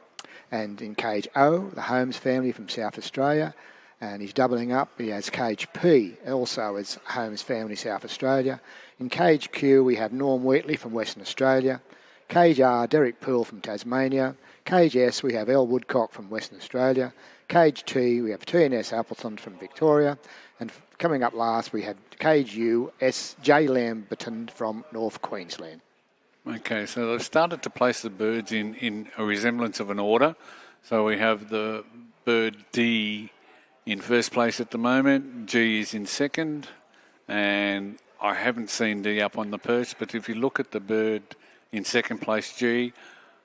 And in Cage O, the Holmes family from South Australia. And he's doubling up. He has Cage P, also as Holmes family, South Australia. In Cage Q, we have Norm Wheatley from Western Australia. Cage R, Derek Poole from Tasmania. Cage S, we have El Woodcock from Western Australia. Cage T, we have T&S Appleton from Victoria. And coming up last, we have Cage U, S, J Lamberton from North Queensland. Okay, so they've started to place the birds in a resemblance of an order. So we have the bird D in first place at the moment. G is in second. And I haven't seen D up on the perch, but if you look at the bird in second place, G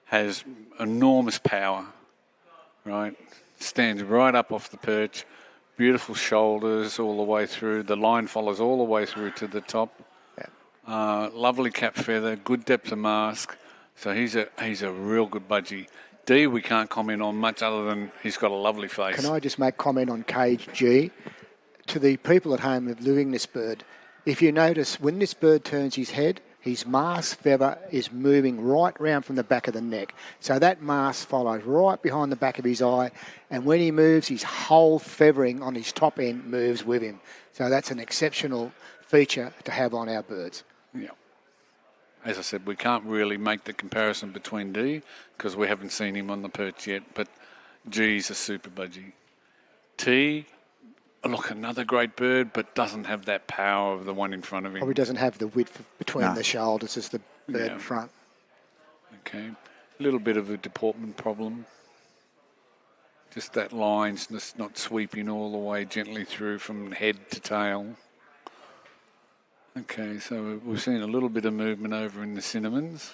has enormous power, right? Stands right up off the perch. Beautiful shoulders all the way through. The line follows all the way through to the top. Lovely cap feather, good depth of mask. So he's a real good budgie. D, we can't comment on much other than he's got a lovely face. Can I just make comment on Cage G? To the people at home viewing this bird, if you notice, when this bird turns his head, his mask feather is moving right round from the back of the neck. So that mask follows right behind the back of his eye, and when he moves, his whole feathering on his top end moves with him. So that's an exceptional feature to have on our birds. Yeah. As I said, we can't really make the comparison between D because we haven't seen him on the perch yet, but G's a super budgie. T, look, another great bird, but doesn't have that power of the one in front of him. Probably doesn't have the width between the shoulders as the bird in front. Okay. A little bit of a deportment problem. Just that line's just not sweeping all the way gently through from head to tail. Okay, so we've seen a little bit of movement over in the cinnamons.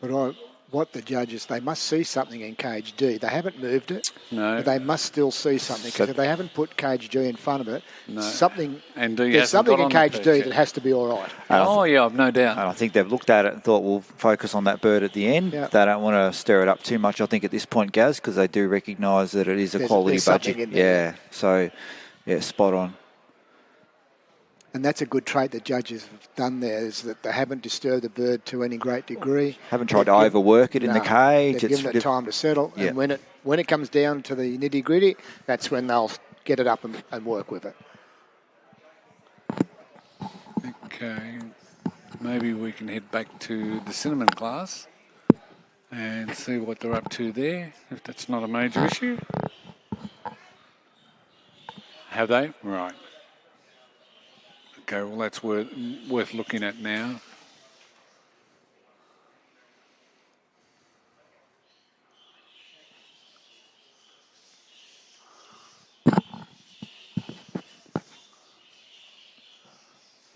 But what the judges, they must see something in Cage D. They haven't moved it, but they must still see something. Because if they haven't put Cage D in front of it, there's something in Cage D that has to be all right. I've no doubt. And I think they've looked at it and thought, we'll focus on that bird at the end. Yep. They don't want to stir it up too much, I think, at this point, Gaz, because they do recognise that it is a quality budget. Yeah, so, spot on. And that's a good trait that judges have done there, is that they haven't disturbed the bird to any great degree. Haven't tried to overwork it in the cage. They've given it time to settle. Yeah. And when it comes down to the nitty-gritty, that's when they'll get it up and work with it. Okay. Maybe we can head back to the cinnamon class and see what they're up to there, if that's not a major issue. Have they? Right. Okay, well, that's worth looking at now.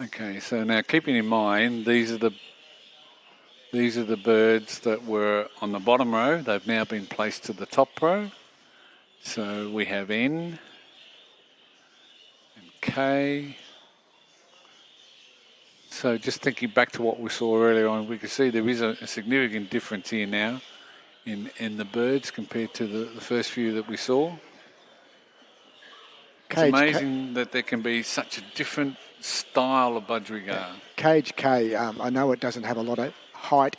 Okay, so now keeping in mind these are the birds that were on the bottom row. They've now been placed to the top row. So we have N and K. So just thinking back to what we saw earlier on, we can see there is a significant difference here now in the birds compared to the first few that we saw. It's amazing that there can be such a different style of budgerigar. Cage K, I know it doesn't have a lot of height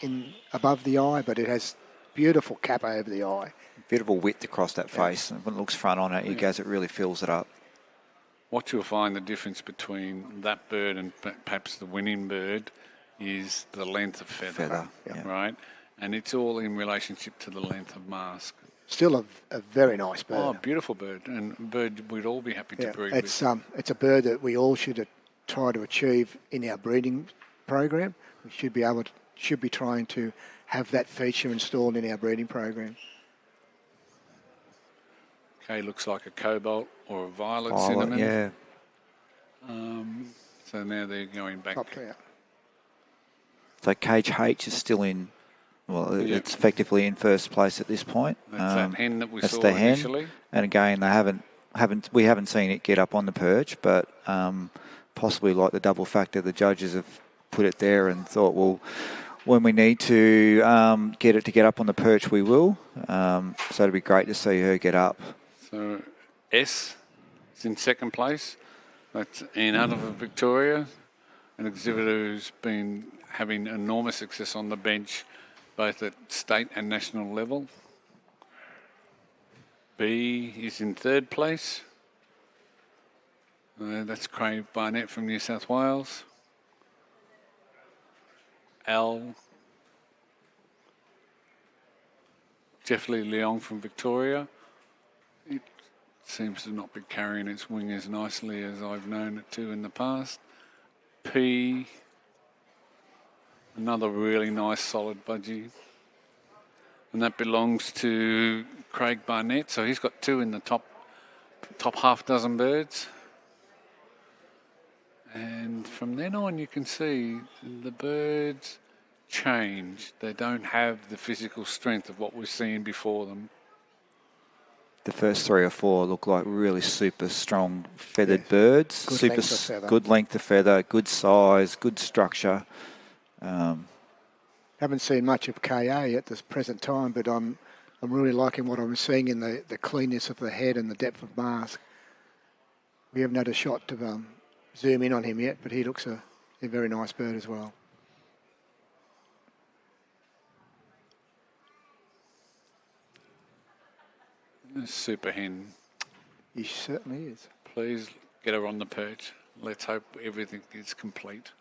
above the eye, but it has beautiful cap over the eye. Beautiful width across that face. And when it looks front on it, it goes, it really fills it up. What you'll find the difference between that bird and perhaps the winning bird is the length of feather. Right? And it's all in relationship to the length of mask. Still a very nice bird. Oh, beautiful bird, and a bird we'd all be happy to breed with. It's a bird that we all should try to achieve in our breeding program. We should be trying to have that feature installed in our breeding program. Okay, looks like a cobalt or a violet cinnamon. Yeah. So now they're going back. So Cage H is still in. Well, it's effectively in first place at this point. That's that hen that we that's saw the hen. initially. And again, we haven't seen it get up on the perch, but possibly like the double factor, the judges have put it there and thought, well, when we need to get it to get up on the perch, we will. So it'd be great to see her get up. So S is in second place. That's Anne out of Victoria, an exhibitor who's been having enormous success on the bench, both at state and national level. B is in third place. That's Craig Barnett from New South Wales. L, Jeff Lee Leong from Victoria. It seems to not be carrying its wing as nicely as I've known it to in the past. P, another really nice solid budgie. And that belongs to Craig Barnett. So he's got two in the top half dozen birds. And from then on, you can see the birds change. They don't have the physical strength of what we're seeing before them. The first 3 or 4 look like really super strong feathered birds. Good length of feather, good size, good structure. Haven't seen much of KA at this present time, but I'm really liking what I'm seeing in the cleanness of the head and the depth of mask. We haven't had a shot to zoom in on him yet, but he looks a very nice bird as well. A super hen. He certainly is. Please get her on the perch. Let's hope everything is complete.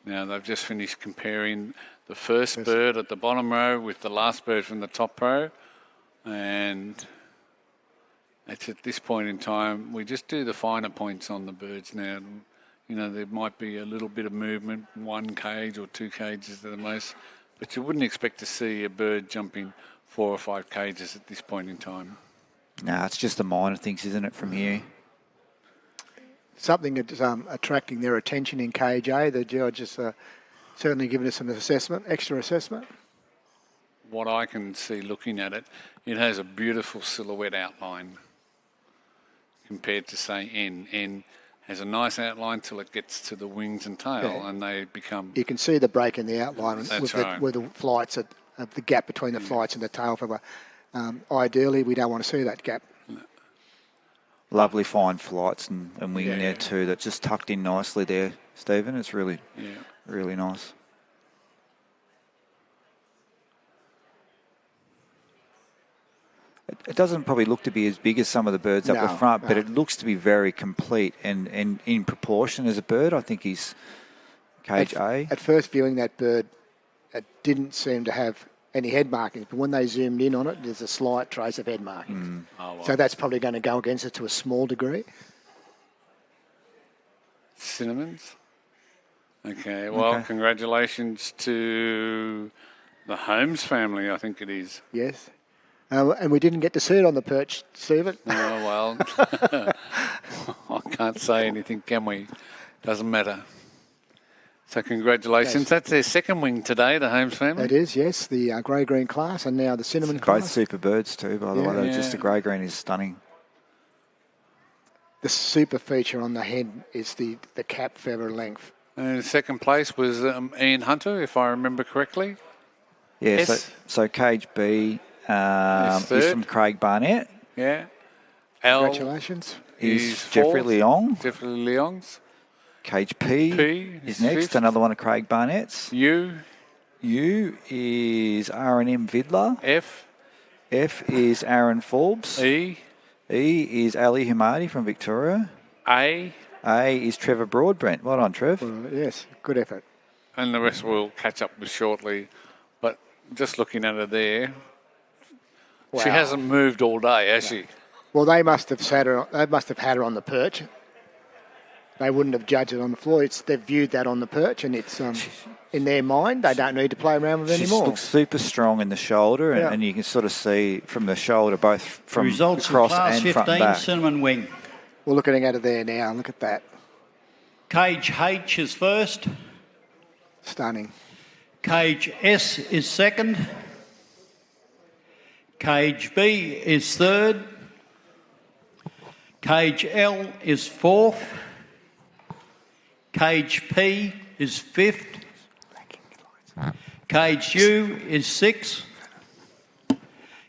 Now they've just finished comparing the first bird at the bottom row with the last bird from the top row. And it's at this point in time, we just do the finer points on the birds now. You know, there might be a little bit of movement, 1 cage or 2 cages at the most, but you wouldn't expect to see a bird jumping 4 or 5 cages at this point in time. No, it's just the minor things, isn't it, from here? Something that's attracting their attention in Cage A. The judges are certainly giving us an extra assessment. What I can see looking at it, it has a beautiful silhouette outline compared to, say, N. N has a nice outline till it gets to the wings and tail, and they become... You can see the break in the outline with right. the flights, the gap between the flights and the tail feather. Ideally, we don't want to see that gap. Lovely fine flights and wing there too. That's just tucked in nicely there, Stephen. It's really, really nice. It doesn't probably look to be as big as some of the birds up the front, but it looks to be very complete and in proportion as a bird. I think he's Cage A. At first viewing that bird, it didn't seem to have any head markings, but when they zoomed in on it, there's a slight trace of head markings. So that's probably going to go against it to a small degree. Cinnamons. Okay, well, congratulations to the Holmes family, I think it is. Yes. And we didn't get to see it on the perch, Stephen. Oh, well, I can't say anything, can we? Doesn't matter. So congratulations. Yes. That's their second wing today, the Holmes family. It is, yes. The grey-green class and now the cinnamon class. Both super birds too, by the way. Just the grey-green is stunning. The super feature on the head is the cap feather length. And second place was Ian Hunter, if I remember correctly. Yeah, so Cage B is from Craig Barnett. Yeah. Congratulations. Is Jeffrey Leong. Jeffrey Leong's. Cage P is next, fifth. Another one of Craig Barnett's. U is R&M Vidler. F is Aaron Forbes. E is Ali Hamadi from Victoria. A is Trevor Broadbent. Well done, Trev. Yes, good effort. And the rest we'll catch up with shortly. But just looking at her there, she hasn't moved all day, has she? Well, they must have had her on the perch. They wouldn't have judged it on the floor. They've viewed that on the perch, and it's in their mind. They don't need to play around with it anymore. She looks super strong in the shoulder, and you can sort of see from the shoulder both from Results across of class and front 15, and back. cinnamon wing. We're looking at it there now. Look at that. Cage H is first. Stunning. Cage S is second. Cage B is third. Cage L is fourth. Cage P is fifth. Cage U is sixth.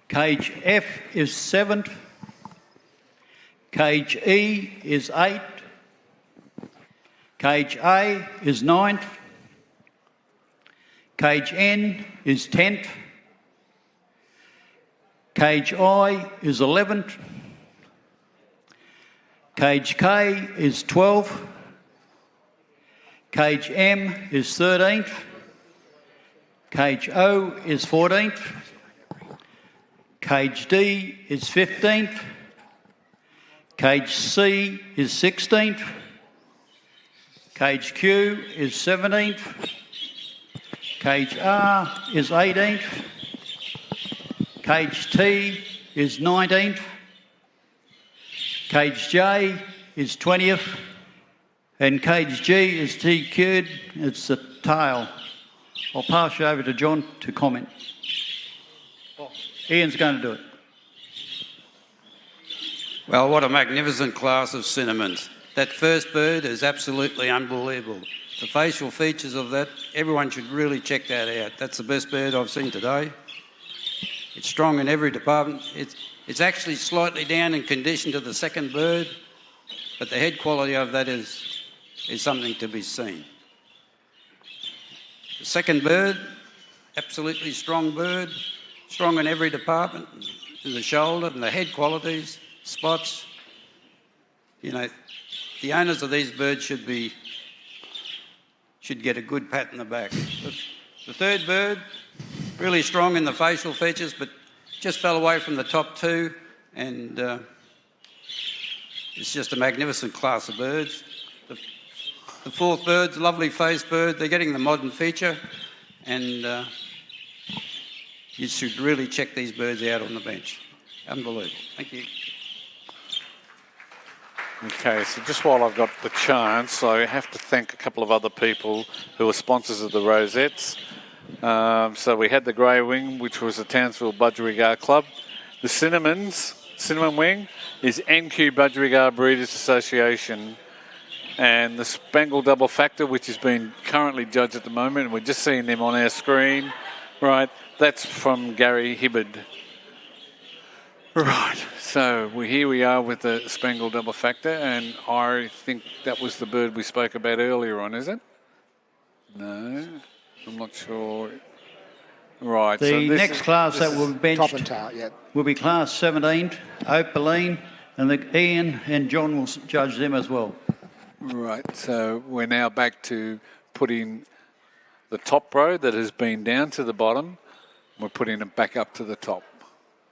Cage F is seventh. Cage E is eighth. Cage A is ninth. Cage N is 10th. Cage I is 11th. Cage K is 12th. Cage M is 13th. Cage O is 14th. Cage D is 15th. Cage C is 16th. Cage Q is 17th. Cage R is 18th. Cage T is 19th. Cage J is 20th. And Cage G is TQ'd. It's the tail. I'll pass you over to John to comment. Ian's going to do it. Well, what a magnificent class of cinnamons. That first bird is absolutely unbelievable. The facial features of that, everyone should really check that out. That's the best bird I've seen today. It's strong in every department. It's actually slightly down in condition to the second bird, but the head quality of that is something to be seen. The second bird, absolutely strong bird, strong in every department, in the shoulder and the head qualities, spots. You know, the owners of these birds should get a good pat in the back. The third bird, really strong in the facial features, but just fell away from the top two, and it's just a magnificent class of birds. The fourth bird's a lovely faced bird. They're getting the modern feature, and you should really check these birds out on the bench. Unbelievable. Thank you. Okay, so just while I've got the chance, I have to thank a couple of other people who are sponsors of the Rosettes. So we had the Greywing, which was the Townsville Budgerigar Club. The cinnamon wing is NQ Budgerigar Breeders Association. And the Spangle Double Factor, which has been currently judged at the moment, and we're just seeing them on our screen. Right, that's from Gary Hibbard. Right, so here we are with the Spangle Double Factor, and I think that was the bird we spoke about earlier on, is it? No, I'm not sure. Right. The next class that will be benched top and tail, yeah, will be class 17, Opaline, and Ian and John will judge them as well. Right, so we're now back to putting the top row that has been down to the bottom. We're putting it back up to the top.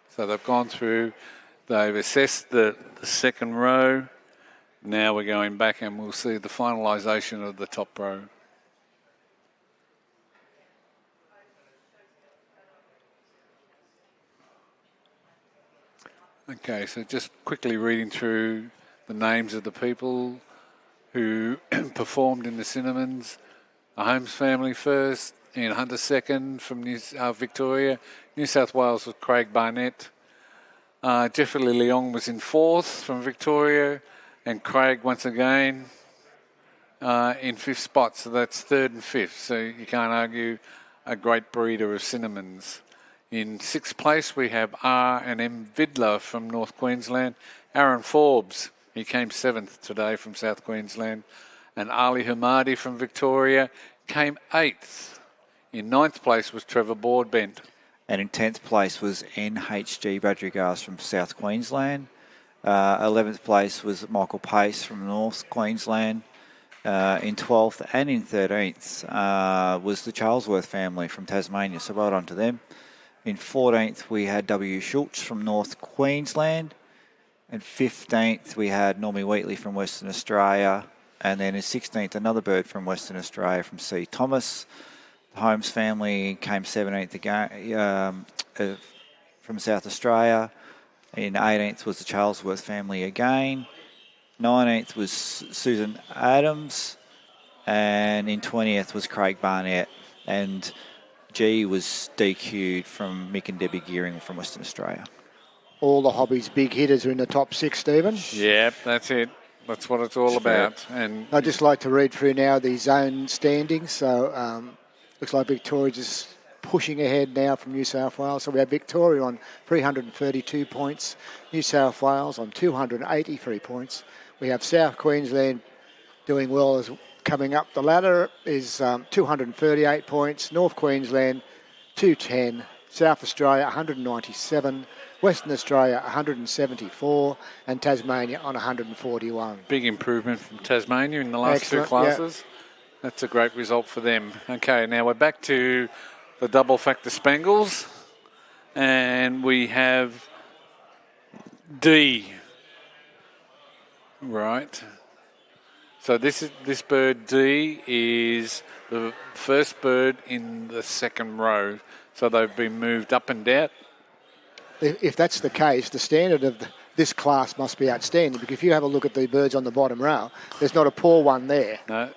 So they've gone through, they've assessed the second row. Now we're going back and we'll see the finalisation of the top row. Okay, so just quickly reading through the names of the people who performed in the Cinnamons. The Holmes family first, Ian Hunter second from Victoria. New South Wales was Craig Barnett. Jeffrey Leong was in fourth from Victoria, and Craig once again in fifth spot. So that's third and fifth. So you can't argue a great breeder of Cinnamons. In sixth place, we have R and M Vidler from North Queensland. Aaron Forbes, he came seventh today from South Queensland. And Ali Hamadi from Victoria came eighth. In ninth place was Trevor Broadbent. And in 10th place was NHG Budgerigars from South Queensland. 11th place was Michael Pace from North Queensland. In 12th and in 13th was the Charlesworth family from Tasmania, so well done to them. In 14th, we had W. Schultz from North Queensland. In 15th, we had Normie Wheatley from Western Australia. And then in 16th, another bird from Western Australia from C. Thomas. The Holmes family came 17th again from South Australia. In 18th was the Charlesworth family again. 19th was Susan Adams. And in 20th was Craig Barnett. And G was DQ'd from Mick and Debbie Gearing from Western Australia. All the hobbies big hitters are in the top six, Stephen. Yep, that's it. That's what it's all about. And I'd just like to read through now the zone standings. So looks like Victoria's just pushing ahead now from New South Wales. So we have Victoria on 332 points, New South Wales on 283 points. We have South Queensland doing well as coming up the ladder is 238 points, North Queensland 210, South Australia 197, Western Australia 174, and Tasmania on 141. big improvement from Tasmania in the last Excellent, two classes. Yeah. That's a great result for them. Okay, now we're back to the double factor Spangles, and we have D. Right. So this bird D is the first bird in the second row. So they've been moved up and down. If that's the case, the standard of this class must be outstanding, because if you have a look at the birds on the bottom row, there's not a poor one there. No.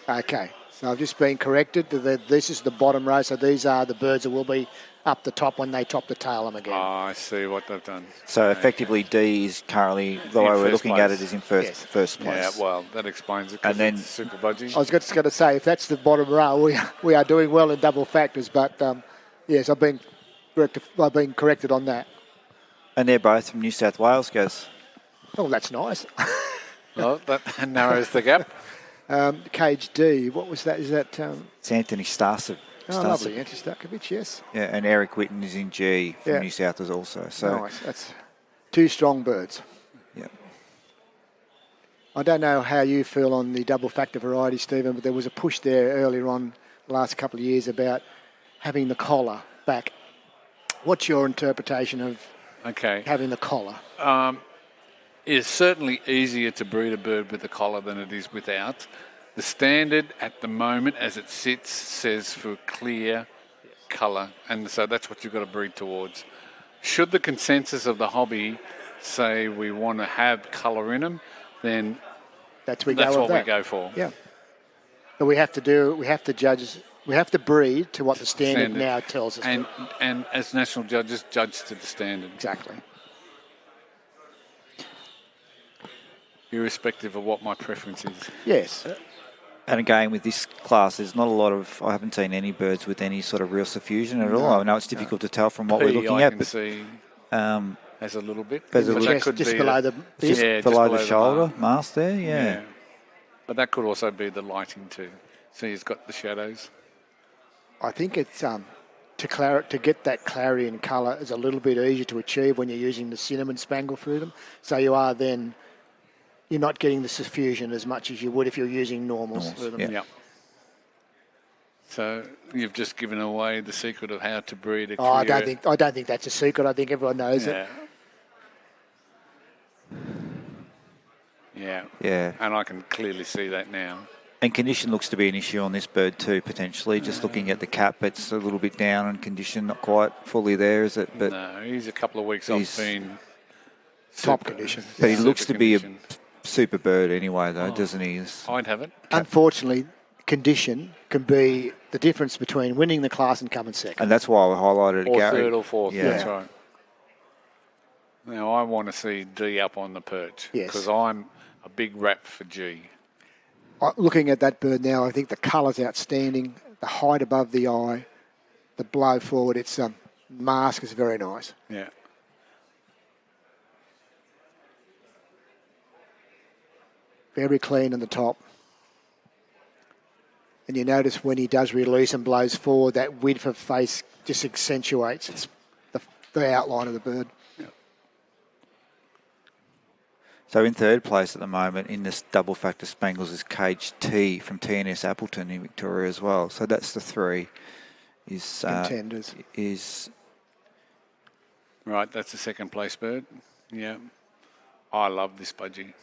Okay, so I've just been corrected. This is the bottom row, so these are the birds that will be up the top when they top the tail them again. Oh, I see what they've done. So effectively, D is currently, the way we're looking at it, is in first place. Yeah, well, that explains it. And then Super Budgie. I was just going to say, if that's the bottom row, we are doing well in double factors, but yes, I've been corrected on that. And they're both from New South Wales, guys. Oh, that's nice. Well, that narrows the gap. Cage D, what was that? Is that... It's Anthony Starcev. Oh, lovely, Anthony Starcev, yes. Yeah, and Eric Whitten is in G from Yeah. New South Wales also. So Nice, that's two strong birds. Yeah. I don't know how you feel on the double factor variety, Stephen, but there was a push there earlier on the last couple of years about having the collar back. What's your interpretation of having the collar? It's certainly easier to breed a bird with a collar than it is without. The standard at the moment, as it sits, says for clear colour, and so that's what you've got to breed towards. Should the consensus of the hobby say we want to have colour in them, then that's what we go for. Yeah. But we have to breed to what the standard now tells us. And as national judges, judge to the standard. Exactly. Irrespective of what my preference is. Yes. And again, with this class, there's not a lot of... I haven't seen any birds with any sort of real suffusion at all. I know it's difficult to tell from what we're looking at. But see has a little bit. Just below the shoulder mask there, yeah. But that could also be the lighting too. So he's got the shadows. I think it's to get that clarity and colour is a little bit easier to achieve when you're using the cinnamon spangle through them. So you're not getting the suffusion as much as you would if you're using normals through them. Yeah. So you've just given away the secret of how to breed a clear... I don't think that's a secret. I think everyone knows it. Yeah. Yeah. And I can clearly see that now. And condition looks to be an issue on this bird too, potentially. Just looking at the cap, it's a little bit down on condition, not quite fully there, is it? But no, he's a couple of weeks off being top condition. But he looks to be a super bird anyway, though, doesn't he? I'd have it. Unfortunately, condition can be the difference between winning the class and coming second. And that's why I highlighted Or Gary. third or fourth, Yeah. that's right. Now, I want to see D up on the perch. Yes. Because I'm a big rap for G. Looking at that bird now, I think the colour's outstanding. The height above the eye, the blow forward, its mask is very nice. Yeah. Very clean on the top. And you notice when he does release and blows forward, that width of face just accentuates the outline of the bird. So in third place at the moment in this double factor Spangles is Cage T from TNS Appleton in Victoria as well. So that's the three. Contenders. Right, that's the second place bird. Yeah. I love this budgie.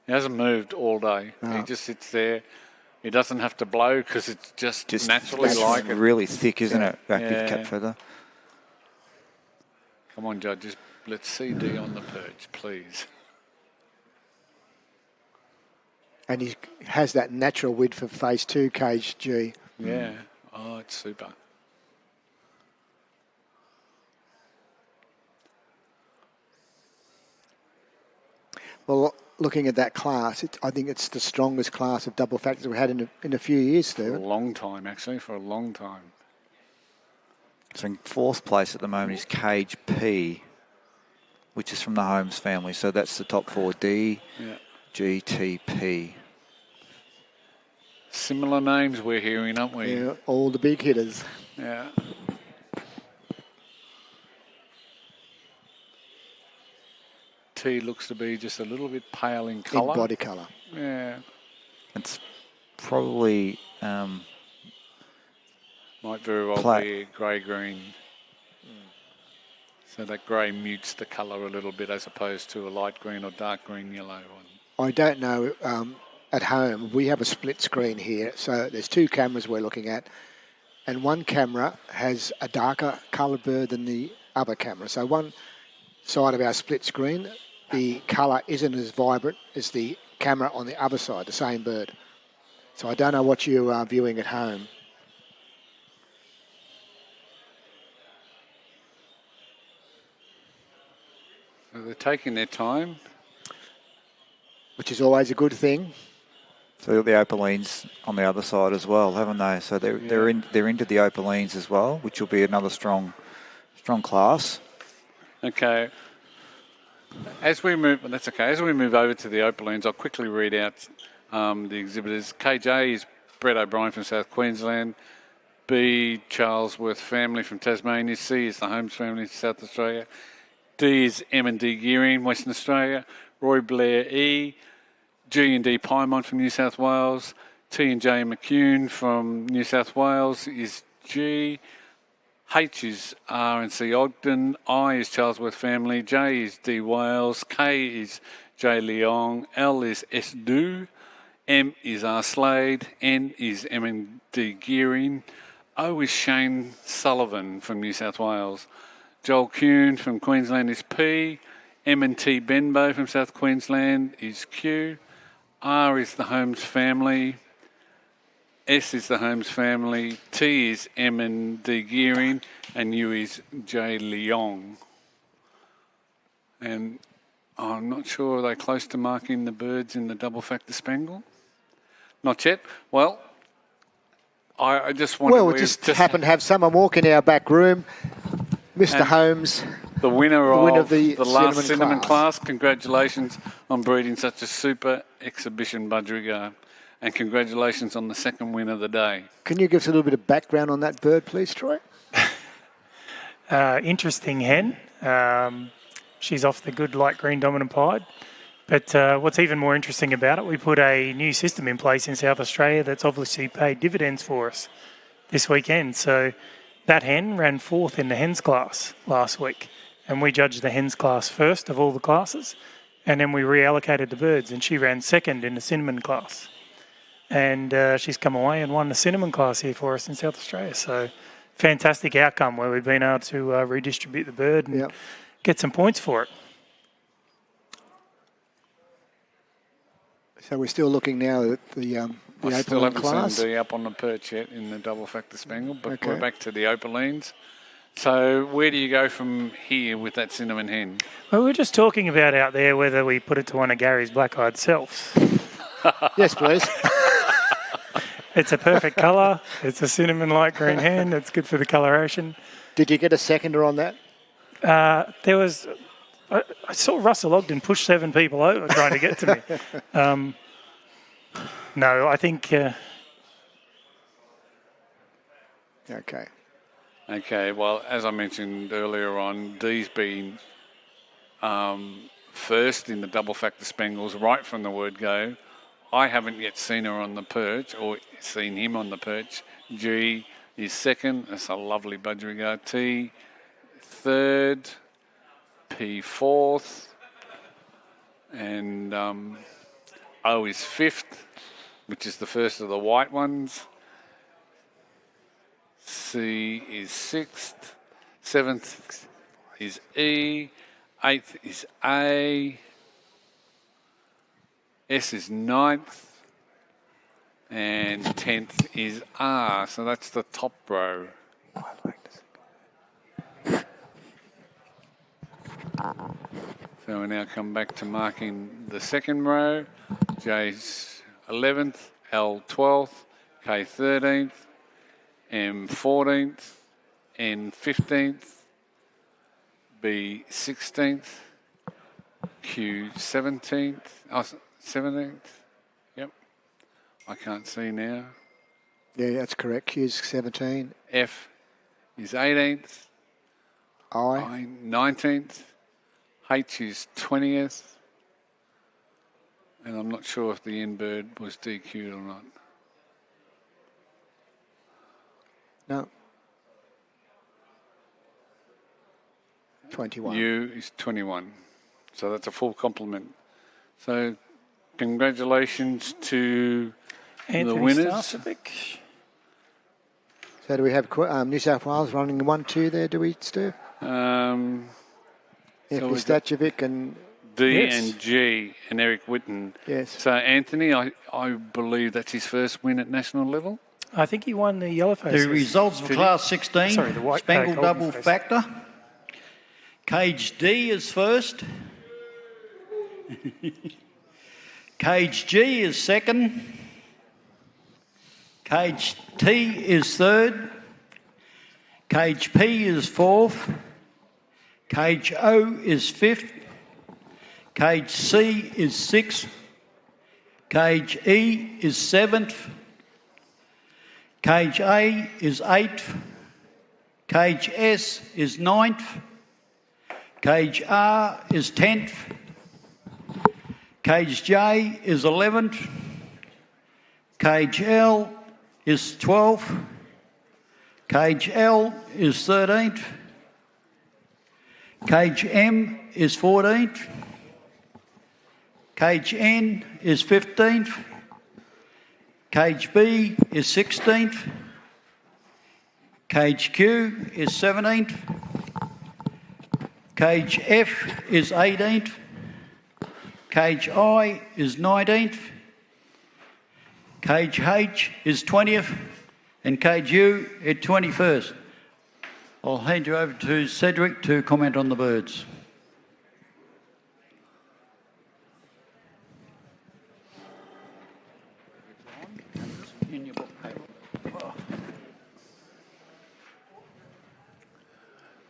He hasn't moved all day. No. He just sits there. He doesn't have to blow because it's just naturally like it. Really thick, isn't it? Active cap feather. Come on, judges. Let's see D on the perch, please. And he has that natural width of face too, Cage G. Yeah. Oh, it's super. Well, looking at that class, I think it's the strongest class of double factors we've had in a few years, Stephen. For a long time, actually, for a long time. So in fourth place at the moment is Cage P, which is from the Holmes family. So that's the top four, D, G, T, P. Similar names we're hearing, aren't we? Yeah, all the big hitters. Yeah. T looks to be just a little bit pale in colour. In body colour. Yeah. It's probably... might very well be grey-green. So that grey mutes the colour a little bit as opposed to a light green or dark green yellow one. I don't know. At home, we have a split screen here. So there's two cameras we're looking at. And one camera has a darker coloured bird than the other camera. So one side of our split screen, the colour isn't as vibrant as the camera on the other side, the same bird. So I don't know what you are viewing at home. So they're taking their time. Which is always a good thing. So the Opalines on the other side as well, haven't they? So they're into the Opalines as well, which will be another strong class. Okay. As we move, that's okay. As we move over to the Opalines, I'll quickly read out the exhibitors. KJ is Brett O'Brien from South Queensland. B, Charlesworth family from Tasmania. C is the Holmes family from South Australia. D is M&D Gearing, Western Australia. Roy Blair E. G&D Piemont from New South Wales. T&J McCune from New South Wales is G. H is R&C Ogden. I is Charlesworth family. J is D Wales. K is J Leong. L is S Du. M is R Slade. N is M&D Gearing. O is Shane Sullivan from New South Wales. Joel Kuhn from Queensland is P. M&T Benbow from South Queensland is Q. R is the Holmes family. S is the Holmes family. T is M&D Gearing. And U is J Leong. And I'm not sure, are they close to marking the birds in the double factor spangle? Not yet. Well, I just want to... Well, we just happen to have someone walk in our back room. Mr. Holmes, the winner of the last cinnamon class. Congratulations on breeding such a super exhibition budgerigar. And congratulations on the second win of the day. Can you give us a little bit of background on that bird, please, Troy? Interesting hen. She's off the good light green dominant pied. But what's even more interesting about it, we put a new system in place in South Australia that's obviously paid dividends for us this weekend. So that hen ran 4th in the hens class last week, and we judged the hens class first of all the classes, and then we reallocated the birds, and she ran 2nd in the cinnamon class. And she's come away and won the cinnamon class here for us in South Australia. So fantastic outcome where we've been able to redistribute the bird and get some points for it. So we're still looking now at the I still Opaline haven't class. seen D up on the perch yet in the double factor spangle, but we're back to the Opalines. So where do you go from here with that cinnamon hen? Well, we were just talking about out there whether we put it to one of Gary's black-eyed selves. Yes, please. It's a perfect colour. It's a cinnamon light green hen. It's good for the coloration. Did you get a seconder on that? There was... I saw Russell Ogden push 7 people over trying to get to me. No, I think... Okay. Okay, well, as I mentioned earlier on, Dee's been first in the double factor spangles right from the word go. I haven't yet seen her on the perch or seen him on the perch. G is 2nd. That's a lovely budgerigar. T 3rd. P 4th. And O is 5th, which is the first of the white ones. C is 6th. 7th is E. 8th is A. S is 9th. And 10th is R. So that's the top row. So we now come back to marking the 2nd row. J's 11th, L 12th, K 13th, M 14th, N 15th, B 16th, Q 17th, 17th. Yep. I can't see now. Yeah, that's correct. Q's 17. F is 18th. I 19th. H is 20th. And I'm not sure if the N bird was DQ'd or not. No. 21. U is 21. So that's a full complement. So congratulations to Anthony the winners. Starcevic. So do we have New South Wales running 1-2 there, do we, Stu? So Stachovic and... D and G and Eric Whitten. Yes. So Anthony, I believe that's his first win at national level. I think he won the yellow faces. The results for Class 16, Sorry, the white Spangle golden double face. factor. Cage D is first. Cage G is 2nd. Cage T is 3rd. Cage P is 4th. Cage O is 5th. Cage C is 6th. Cage E is 7th. Cage A is 8th. Cage S is 9th. Cage R is 10th. Cage J is 11th. Cage L is 12th. Cage L is 13th. Cage M is 14th. Cage N is 15th. Cage B is 16th. Cage Q is 17th. Cage F is 18th. Cage I is 19th. Cage H is 20th. And Cage U is 21st. I'll hand you over to Cedric to comment on the birds.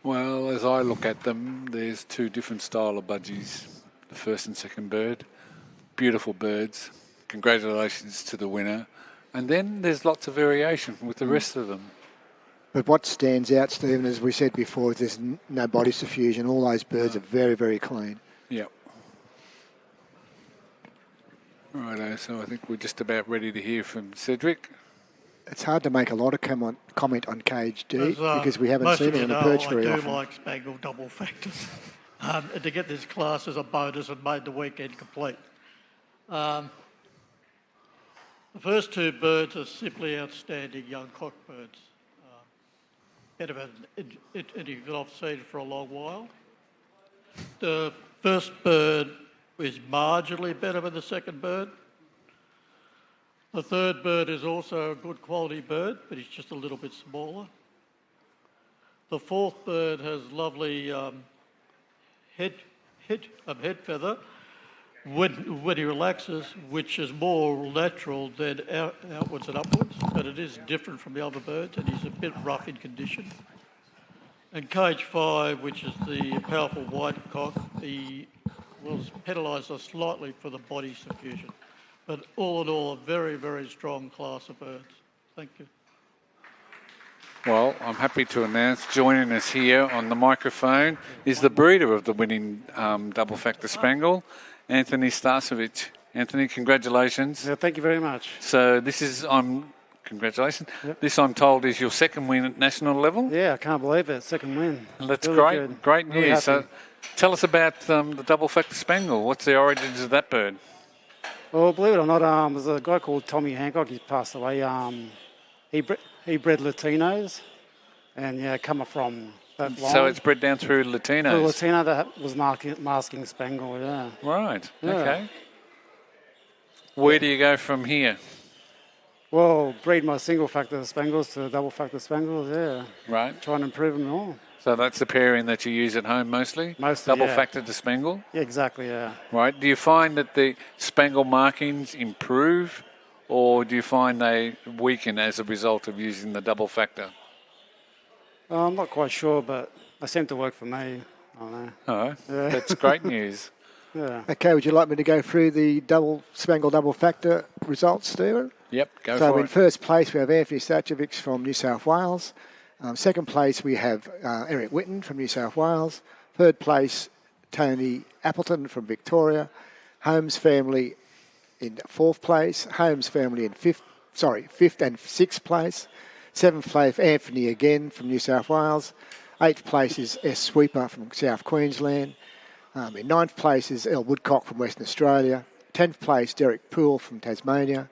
Well, as I look at them, there's 2 different style of budgies, the first and second bird. Beautiful birds. Congratulations to the winner. And then there's lots of variation with the rest of them. But what stands out, Stephen, as we said before, there's no body suffusion. All those birds are very, very clean. Yep. Righto, so I think we're just about ready to hear from Cedric. it's hard to make a lot of comment on Cage D because we haven't seen it on the perch very often. I do like Spangle double factors. And to get this class as a bonus and made the weekend complete. The first two birds are simply outstanding young cockbirds. Better than anything that I've seen for a long while. The first bird is marginally better than the second bird. The third bird is also a good quality bird, but it's just a little bit smaller. The fourth bird has lovely head feather when he relaxes, which is more lateral than outwards and upwards, but it is different from the other birds, and he's a bit rough in condition. And Cage 5, which is the powerful white cock, he was penalised slightly for the body suffusion. But all in all, a very, very strong class of birds. Thank you. Well, I'm happy to announce joining us here on the microphone is the breeder of the winning double factor Spangle, Anthony Starcevich. Anthony, congratulations. Yeah, thank you very much. So this is, congratulations. Yep. This, I'm told, is your second win at national level? Yeah, I can't believe it. Second win. That's really great. Good. Great news. Really So tell us about the double factor Spangle. What's the origins of that bird? Well, believe it or not, there's a guy called Tommy Hancock. He's passed away. He bred Latinos, and come from that line. So it's bred down through Latinos? Through Latino that was masking Spangle, yeah. Right, yeah. Okay. Where do you go from here? Well, breed my single factor Spangles to double factor Spangles, yeah. Right. Try and improve them all. So that's the pairing that you use at home mostly? Mostly, double yeah. factor to Spangle? Yeah, exactly, yeah. Right. Do you find that the Spangle markings improve, or do you find they weaken as a result of using the double factor? I'm not quite sure, but they seem to work for me. I don't know. Oh, yeah. That's great news. Yeah. Okay, would you like me to go through the Spangle double factor results, Stephen? Yep, go so for in first place, we have Anthony Starcevich from New South Wales. Second place, we have Eric Whitten from New South Wales. Third place, Tony Appleton from Victoria. Holmes family in fourth place. Holmes family in fifth and sixth place. Seventh place, Anthony again from New South Wales. Eighth place is S. Sweeper from South Queensland. In ninth place is L. Woodcock from Western Australia. 10th place, Derek Poole from Tasmania.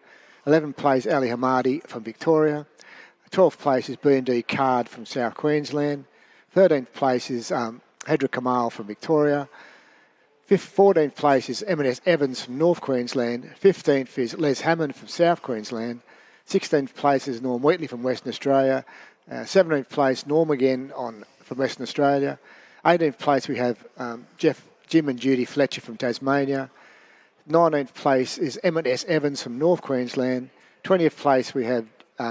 11th place, Ali Hamadi from Victoria. 12th place is B&D Card from South Queensland. 13th place is Hedra Kamal from Victoria. 14th place is M&S Evans from North Queensland. 15th is Les Hammond from South Queensland. 16th place is Norm Wheatley from Western Australia. 17th place, Norm again from Western Australia. 18th place we have Jim and Judy Fletcher from Tasmania. 19th place is M&S Evans from North Queensland. 20th place we have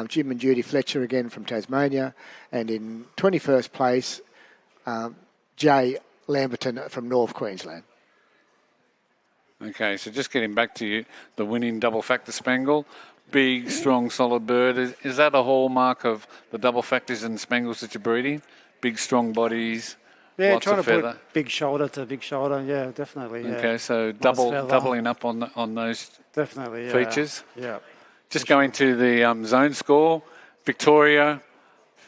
Jim and Judy Fletcher again from Tasmania. And in 21st place, Jay Lamberton from North Queensland. Okay, so just getting back to you, the winning double factor Spangle, big, strong, solid bird. Is that a hallmark of the double factors and Spangles that you're breeding? Big, strong bodies, yeah, lots trying of to feather? put big shoulder to big shoulder, yeah, definitely. Yeah. Okay, so Nice doubling up on those definitely, yeah. features? Yeah. Just going to the zone score, Victoria,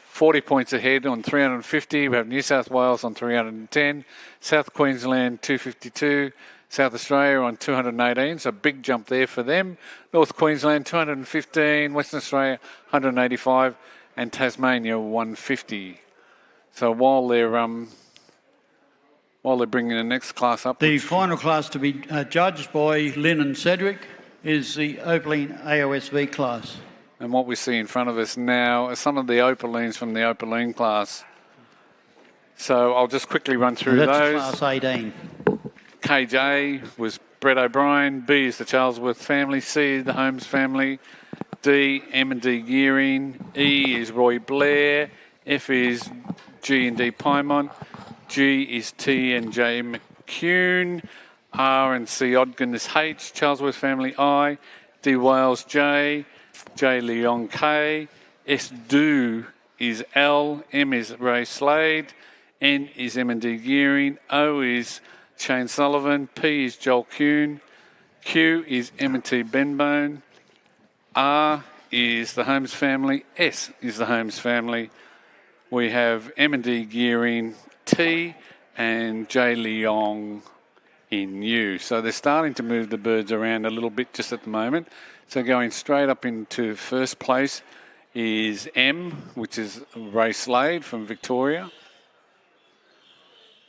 40 points ahead on 350. We have New South Wales on 310, South Queensland 252, South Australia on 218, so big jump there for them. North Queensland 215, Western Australia 185, and Tasmania 150. So while they're bringing the next class up, the final class to be judged by Lynn and Cedric is the Opaline AOSV class. And what we see in front of us now are some of the Opalines from the Opaline class. So I'll just quickly run through those. That's class 18. Cage A was Brett O'Brien. B is the Charlesworth family. C is the Holmes family. D, M&D Gearing. E is Roy Blair. F is G&D Piemont. G is T and J McCune. R and C Odkin is H. Charlesworth family I. D Wales J. J Leon K. S Do is L. M is Ray Slade. N is M&D Gearing. O is Shane Sullivan. P is Joel Kuhn. Q is M&T Benbone. R is the Holmes family. S is the Holmes family. We have M&D Gearing, T, and J. Leong in U. So they're starting to move the birds around a little bit just at the moment. So going straight up into first place is M, which is Ray Slade from Victoria.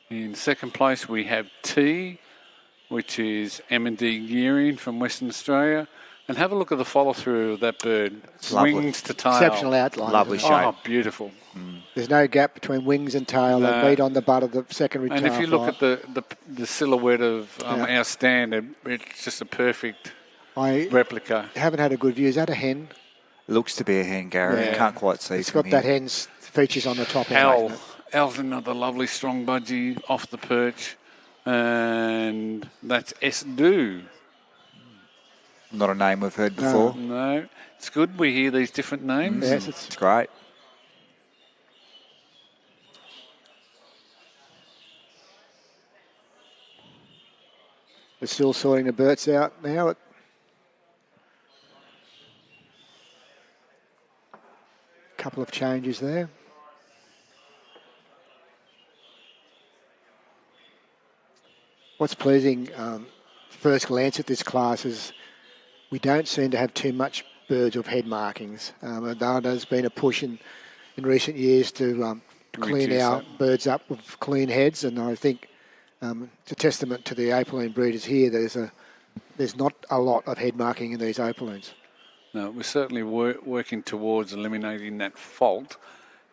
In second place we have T, which is M&D Gearing from Western Australia. And have a look at the follow-through of that bird. Wings to tail. Exceptional outline. Lovely shape. Oh, beautiful. There's no gap between wings and tail. No. They meet on the butt of the secondary tail. And if you look at the silhouette of our standard, it's just a perfect replica. Haven't had a good view. Is that a hen? Looks to be a hen, Gary. Yeah. Can't quite see It's from got that here. hen's features on the top end. Al's another lovely strong budgie off the perch. And that's S-Do. Not a name we've heard before. No. It's good we hear these different names. Yes, it's great. We're still sorting the birds out now. A couple of changes there. What's pleasing, first glance at this class, is we don't seem to have too much birds with head markings. There's been a push in recent years to clean our birds up with clean heads, and I think it's a testament to the opaline breeders here. There's not a lot of head marking in these opalines. No, we're certainly working towards eliminating that fault.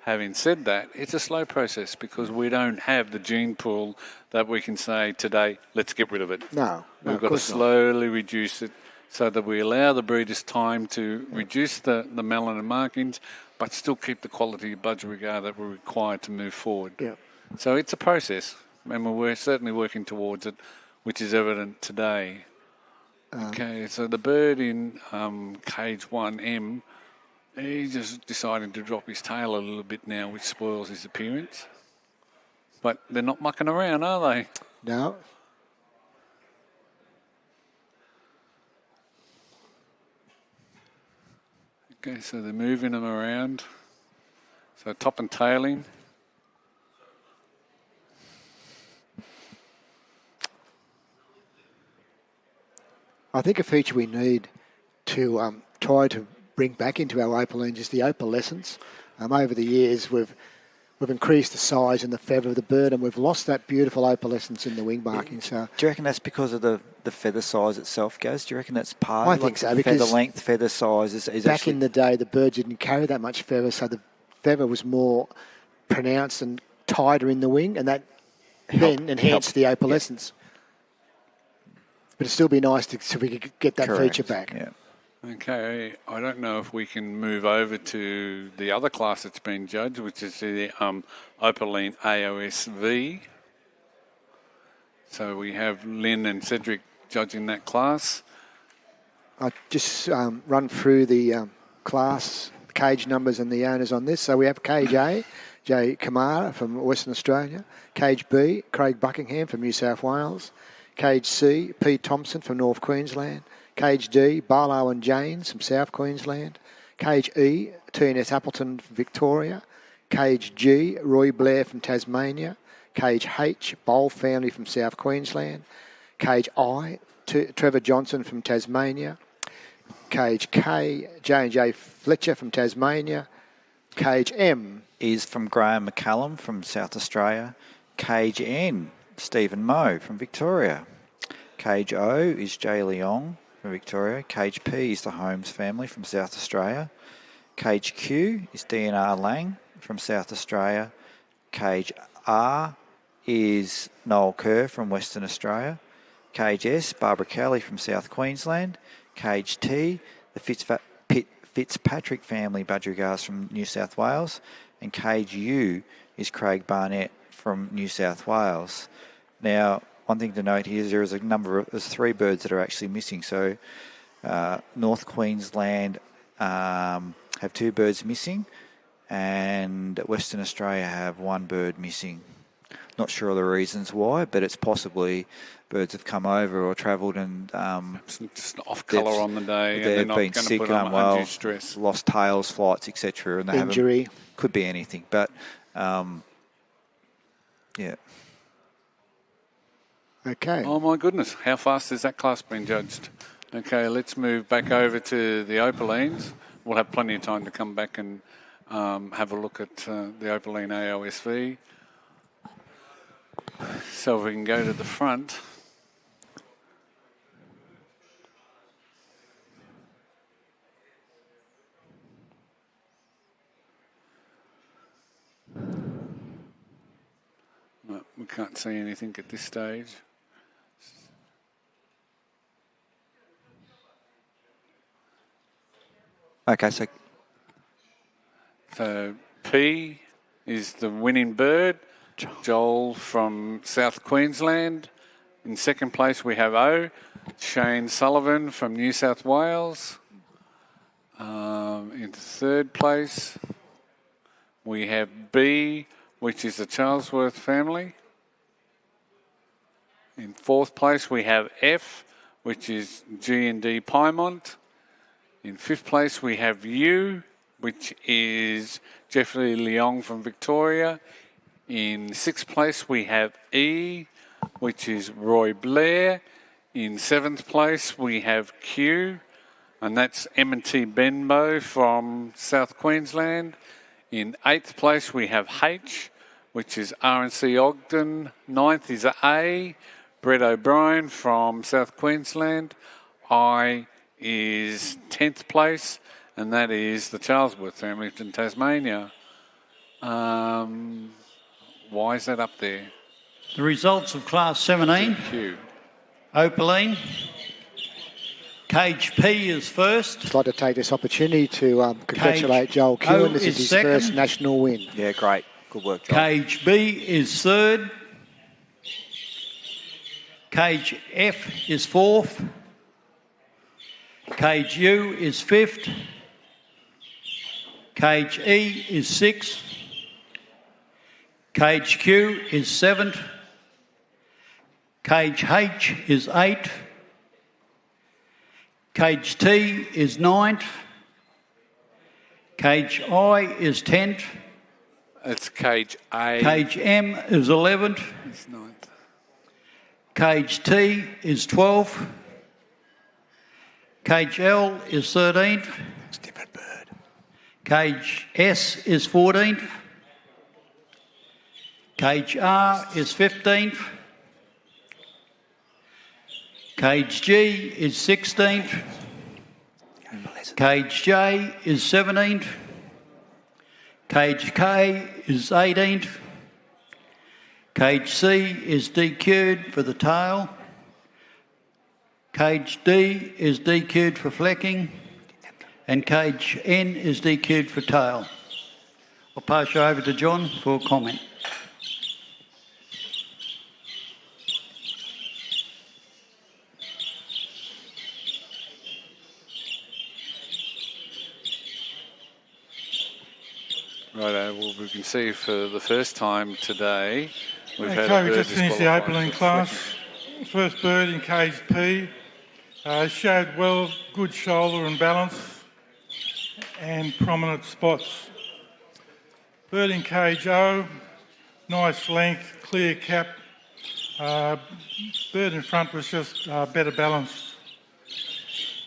Having said that, it's a slow process because we don't have the gene pool that we can say today, let's get rid of it. No, We've got to slowly reduce it so that we allow the breeders time to reduce the melanin markings, but still keep the quality of budgerigar that we're required to move forward. Yeah. So it's a process, and we're certainly working towards it, which is evident today. Okay, so the bird in cage 1M, he's just deciding to drop his tail a little bit now, which spoils his appearance. But they're not mucking around, are they? No. Okay, so they're moving them around. So top and tailing. I think a feature we need to try to bring back into our opalines is the opalescence. Over the years, we've increased the size and the feather of the bird, and we've lost that beautiful opalescence in the wing marking. So, do you reckon that's because of the feather size itself, Gaz? Do you reckon that's part I of think so, the because feather length, feather size is back actually... in the day, the birds didn't carry that much feather, so the feather was more pronounced and tighter in the wing, and that then enhanced the opalescence. But it'd still be nice so we could get that feature back. Yeah. Okay, I don't know if we can move over to the other class that's been judged, which is the Opaline AOSV. So we have Lynn and Cedric judging that class. I'll just run through the class, cage numbers and the owners on this. So we have Cage A, Jay Kamara from Western Australia. Cage B, Craig Buckingham from New South Wales. Cage C, Pete Thompson from North Queensland. Cage D, Barlow and Janes from South Queensland. Cage E, T&S Appleton from Victoria. Cage G, Roy Blair from Tasmania. Cage H, Bowl family from South Queensland. Cage I, Trevor Johnson from Tasmania. Cage K, J&J Fletcher from Tasmania. Cage M is from Graham McCallum from South Australia. Cage N, Stephen Moe from Victoria. Cage O is Jay Leong from Victoria. Cage P is the Holmes family from South Australia. Cage Q is DNR Lang from South Australia. Cage R is Noel Kerr from Western Australia. Cage S, Barbara Kelly from South Queensland. Cage T, the Fitzpatrick family budgerigars from New South Wales. And Cage U is Craig Barnett from New South Wales. Now, one thing to note here is there's 3 birds that are actually missing. So North Queensland have 2 birds missing, and Western Australia have 1 bird missing. Not sure of the reasons why, but it's possibly birds have come over or travelled and just off colour on the day, and they've they're not been going to sick, put on unwell, undue stress. lost tails, flights, etc. And they Injury. could be anything, but yeah. Okay. Oh my goodness, how fast has that class been judged? Okay, let's move back over to the Opalines. We'll have plenty of time to come back and have a look at the Opaline AOSV. So if we can go to the front. No, we can't see anything at this stage. Okay, so P is the winning bird, Joel from South Queensland. In second place we have O, Shane Sullivan from New South Wales. In third place we have B, which is the Charlesworth family. In fourth place we have F, which is G&D Piemont. In fifth place, we have U, which is Jeffrey Leong from Victoria. In sixth place, we have E, which is Roy Blair. In seventh place, we have Q, and that's M&T Benbow from South Queensland. In eighth place, we have H, which is RNC Ogden. Ninth is A, Brett O'Brien from South Queensland. I is 10th place, and that is the Charlesworth family from Tasmania. Why is that up there? The results of Class 17. Q. Opaline. Cage P is first. I'd like to take this opportunity to congratulate Joel Kewen. This is his first national win. Yeah, great. Good work, Joel. Cage B is third. Cage F is fourth. Cage U is fifth. Cage E is sixth. Cage Q is seventh. Cage H is eighth. Cage T is ninth. Cage I is 10th. It's Cage A. Cage M is 11th. It's 9th. Cage T is 12th. Cage L is 13th. It's a different bird. Cage S is 14th. Cage R is 15th. Cage G is 16th. Cage J is 17th. Cage K is 18th. Cage C is DQ'd for the tail. Cage D is DQ'd for flecking. And cage N is DQ'd for tail. I'll pass you over to John for a comment. Righto, well, we can see for the first time today we've had Okay, a we bird just finished the Opaline class. First bird in cage P. Showed well, good shoulder and balance and prominent spots. Bird in cage O, nice length, clear cap. Bird in front was just better balanced.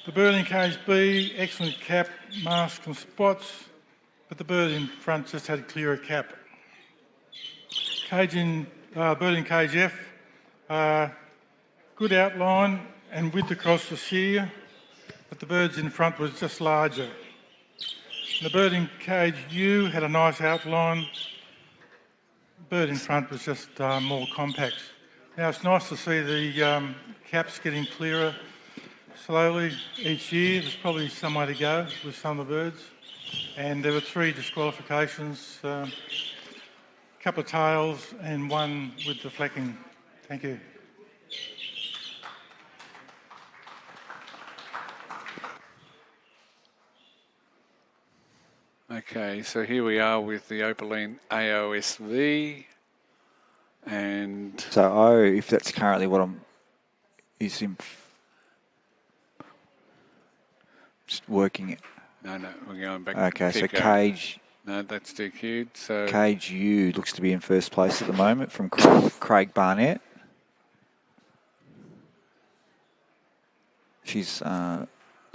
The bird in cage B, excellent cap, mask and spots, but the bird in front just had a clearer cap. Bird in cage F, good outline and width across the shear, but the birds in front was just larger. The bird in cage U had a nice outline. The bird in front was just more compact. Now it's nice to see the caps getting clearer slowly each year. There's probably some way to go with some of the birds. And there were 3 disqualifications, a couple of tails and 1 with the flecking. Thank you. Okay, so here we are with the Opaline AOSV. And so if that's currently what is in, just working it. No, we're going back. Okay, so going. Cage. No, that's DQ'd. So Cage U looks to be in first place at the moment from Craig Barnett. She's the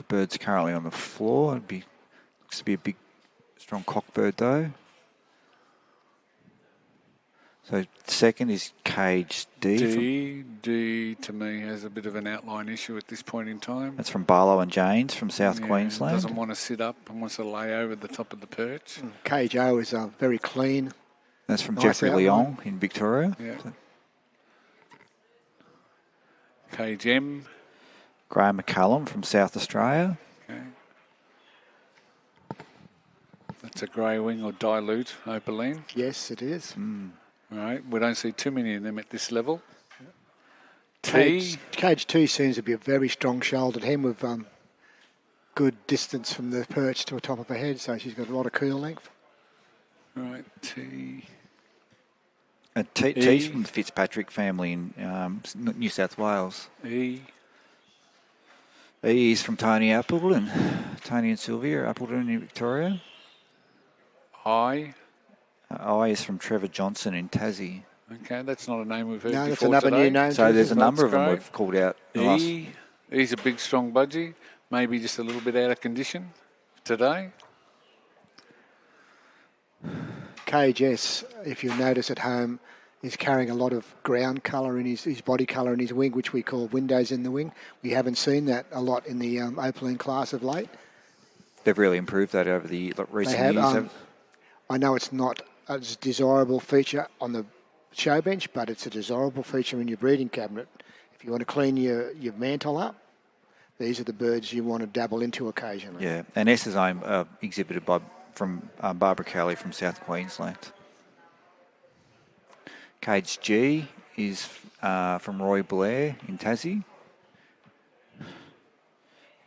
bird's currently on the floor. Looks to be a big, strong cock bird though. So second is Cage D. D to me has a bit of an outline issue at this point in time. That's from Barlow and Janes from South Queensland. Doesn't want to sit up and wants to lay over the top of the perch. Cage O is very clean. That's from Nice Jeffrey outline. Leong in Victoria. Yeah. Cage M. Graham McCallum from South Australia. Okay. That's a Greywing or Dilute Opaline. Yes, it is. Right, we don't see too many of them at this level. Cage 2 seems to be a very strong-shouldered hen with good distance from the perch to the top of her head, so she's got a lot of keel length. Right, T. T's from the Fitzpatrick family in New South Wales. E is from Tony Appleton, Tony and Sylvia Appleton in Victoria. I is from Trevor Johnson in Tassie. Okay, that's not a name we've heard No, before that's another today. new name. So there's a That's number of them great. we've called out. He's a big, strong budgie. Maybe just a little bit out of condition today. Cage S, if you notice at home, is carrying a lot of ground colour in his body colour in his wing, which we call windows in the wing. We haven't seen that a lot in the Opaline class of late. They've really improved that over the recent They have, years. I know it's not a desirable feature on the show bench, but it's a desirable feature in your breeding cabinet. If you want to clean your mantle up, these are the birds you want to dabble into occasionally. Yeah, and S is exhibited from Barbara Kelly from South Queensland. Cage G is from Roy Blair in Tassie.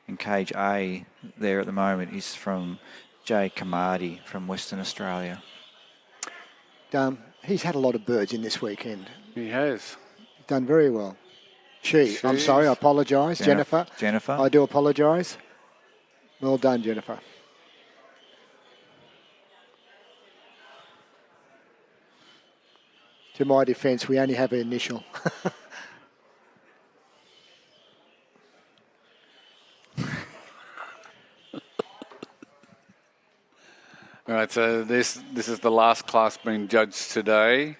And Cage A there at the moment is from Jay Camarderie from Western Australia. He's had a lot of birds in this weekend. He has. Done very well. I'm sorry, I apologise. Jennifer. I do apologise. Well done, Jennifer. To my defence, we only have an initial. All right, so this is the last class being judged today.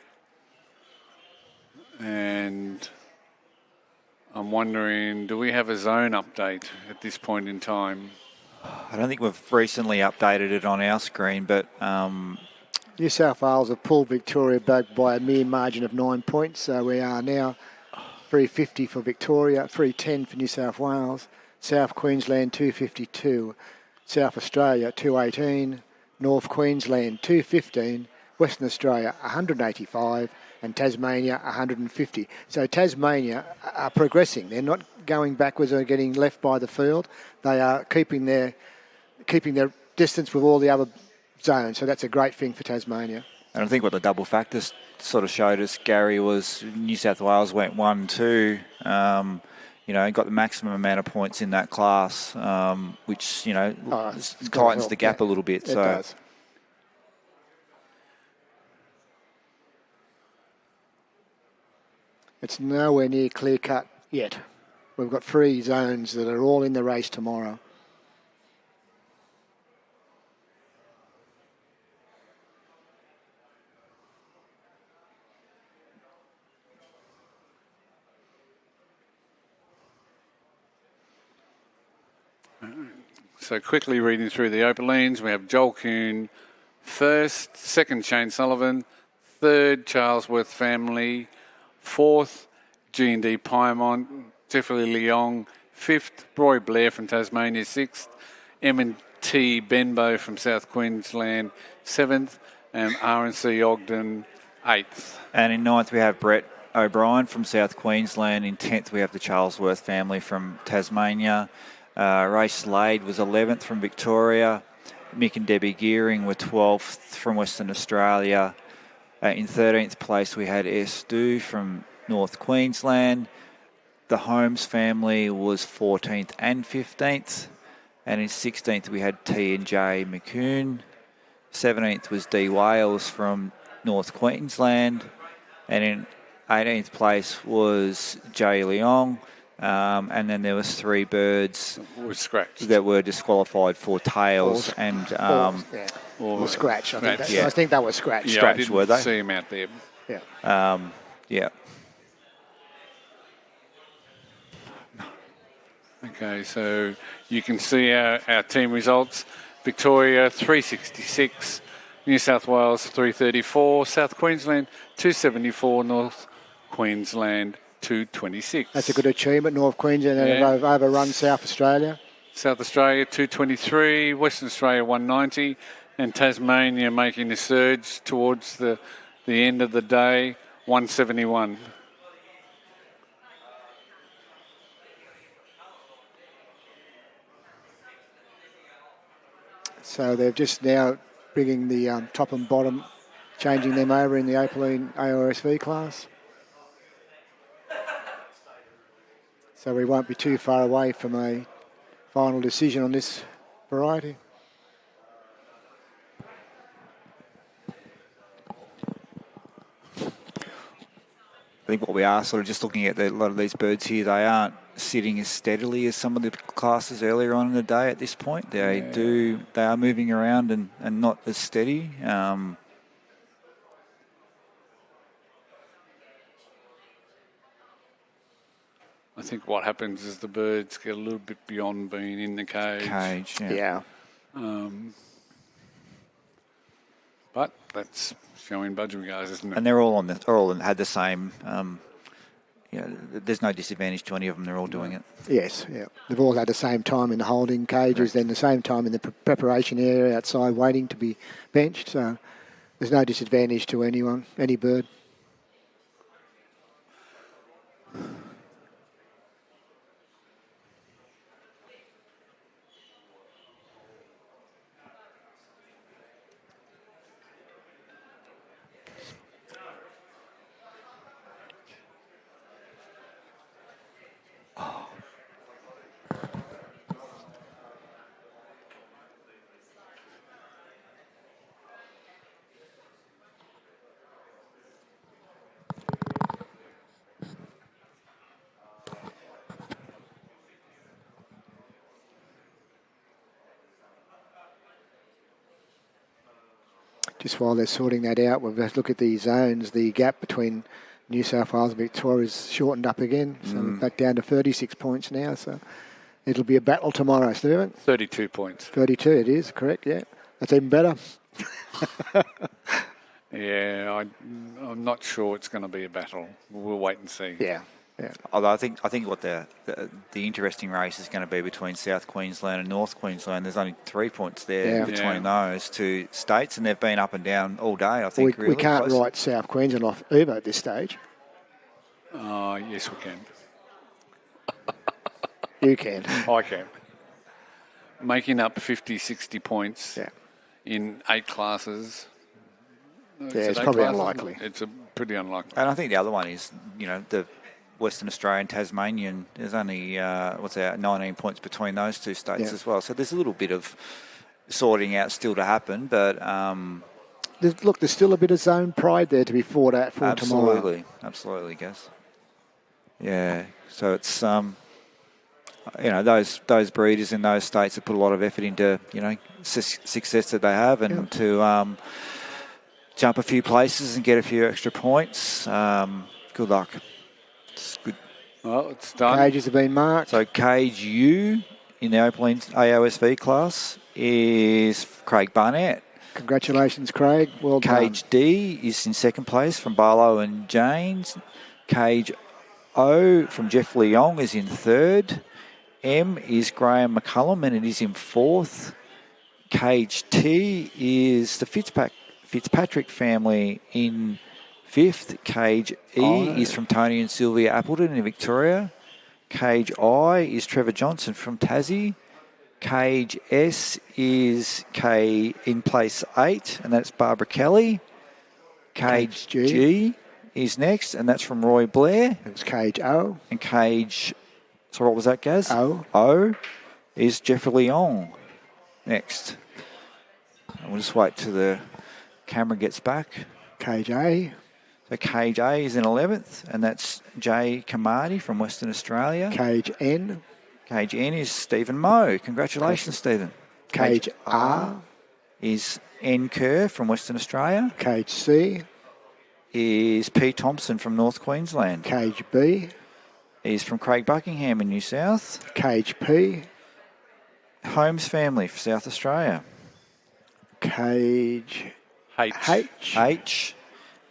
And I'm wondering, do we have a zone update at this point in time? I don't think we've recently updated it on our screen, but... New South Wales have pulled Victoria back by a mere margin of 9 points, so we are now 350 for Victoria, 310 for New South Wales, South Queensland 252, South Australia 218, North Queensland 215, Western Australia 185, and Tasmania 150. So Tasmania are progressing. They're not going backwards or getting left by the field. They are keeping their distance with all the other zones. So that's a great thing for Tasmania. And I think what the double factors sort of showed us, Gary, was New South Wales went 1-2, got the maximum amount of points in that class, which, tightens the gap a little bit. It does. It's nowhere near clear-cut yet. We've got 3 zones that are all in the race tomorrow. So quickly reading through the Opalines, we have Joel Kuhn first, second Shane Sullivan, third Charlesworth family, fourth G&D Piemont, Jeffrey Leong, fifth Roy Blair from Tasmania, sixth M&T Benbow from South Queensland, seventh, and RNC Ogden, eighth. And in ninth we have Brett O'Brien from South Queensland. In 10th we have the Charlesworth family from Tasmania. Ray Slade was 11th from Victoria. Mick and Debbie Gearing were 12th from Western Australia. In 13th place, we had Stu from North Queensland. The Holmes family was 14th and 15th. And in 16th, we had T&J McCune. 17th was D. Wales from North Queensland. And in 18th place was J. Leong. And then there was 3 birds that were disqualified for tails or scratch. I think that was scratch. Yeah, scratch, were they? See him out there. Yeah. Yeah. Okay, so you can see our team results. Victoria 366, New South Wales 334, South Queensland 274, North Queensland 226. That's a good achievement. North Queensland have overrun South Australia. South Australia 223, Western Australia 190, and Tasmania making a surge towards the end of the day, 171. So they're just now bringing the top and bottom, changing them over in the Opaline AOSV class. So we won't be too far away from a final decision on this variety. I think what we are sort of just looking at a lot of these birds here, they aren't sitting as steadily as some of the classes earlier on in the day at this point. They are moving around and not as steady. I think what happens is the birds get a little bit beyond being in the cage. Yeah. But that's showing budgerigars, isn't it? And they're all had the same. There's no disadvantage to any of them. They're all doing it. Yes, yeah. They've all had the same time in the holding cages, then the same time in the preparation area outside waiting to be benched. So there's no disadvantage to anyone, any bird. Just while they're sorting that out, we'll just look at the zones. The gap between New South Wales and Victoria is shortened up again. So we're back down to 36 points now. So it'll be a battle tomorrow, Stephen. 32 points. 32 it is, correct, yeah. That's even better. Yeah, I'm not sure it's going to be a battle. We'll wait and see. Yeah. Yeah. Although I think what the interesting race is going to be between South Queensland and North Queensland. There's only 3 points there between those two states, and they've been up and down all day. I think we can't write South Queensland off either at this stage. Oh, yes, we can. You can. I can. Making up 50, 60 points in 8 classes. It's probably unlikely. It's pretty unlikely. And I think the other one is, the Western Australian, Tasmanian, there's only, 19 points between those two states as well. So there's a little bit of sorting out still to happen, but... there's still a bit of zone pride there to be fought out for tomorrow. Absolutely, Gus. Yeah, so it's, those breeders in those states have put a lot of effort into, success that they have and to jump a few places and get a few extra points. Good luck. It's good. Well, it's done. Cages have been marked. So cage U in the Opaline AOSV class is Craig Barnett. Congratulations, Craig. Well done. Cage D is in second place from Barlow and Janes. Cage O from Jeff Leong is in third. M is Graham McCullum and it is in fourth. Cage T is the Fitzpatrick family in fifth. Cage E is from Tony and Sylvia Appleton in Victoria. Cage I is Trevor Johnson from Tassie. Cage S is in place 8, and that's Barbara Kelly. Cage G is next, and that's from Roy Blair. It's Cage O. And Cage, so what was that, Gaz? O is Jeffrey Leon next. And we'll just wait till the camera gets back. Cage A. So Cage A is in 11th, and that's Jay Camarderie from Western Australia. Cage N. Cage N is Stephen Moe. Congratulations, Stephen. Cage R is N. Kerr from Western Australia. Cage C is P. Thompson from North Queensland. Cage B is from Craig Buckingham in New South. Cage P. Holmes family for South Australia. Cage H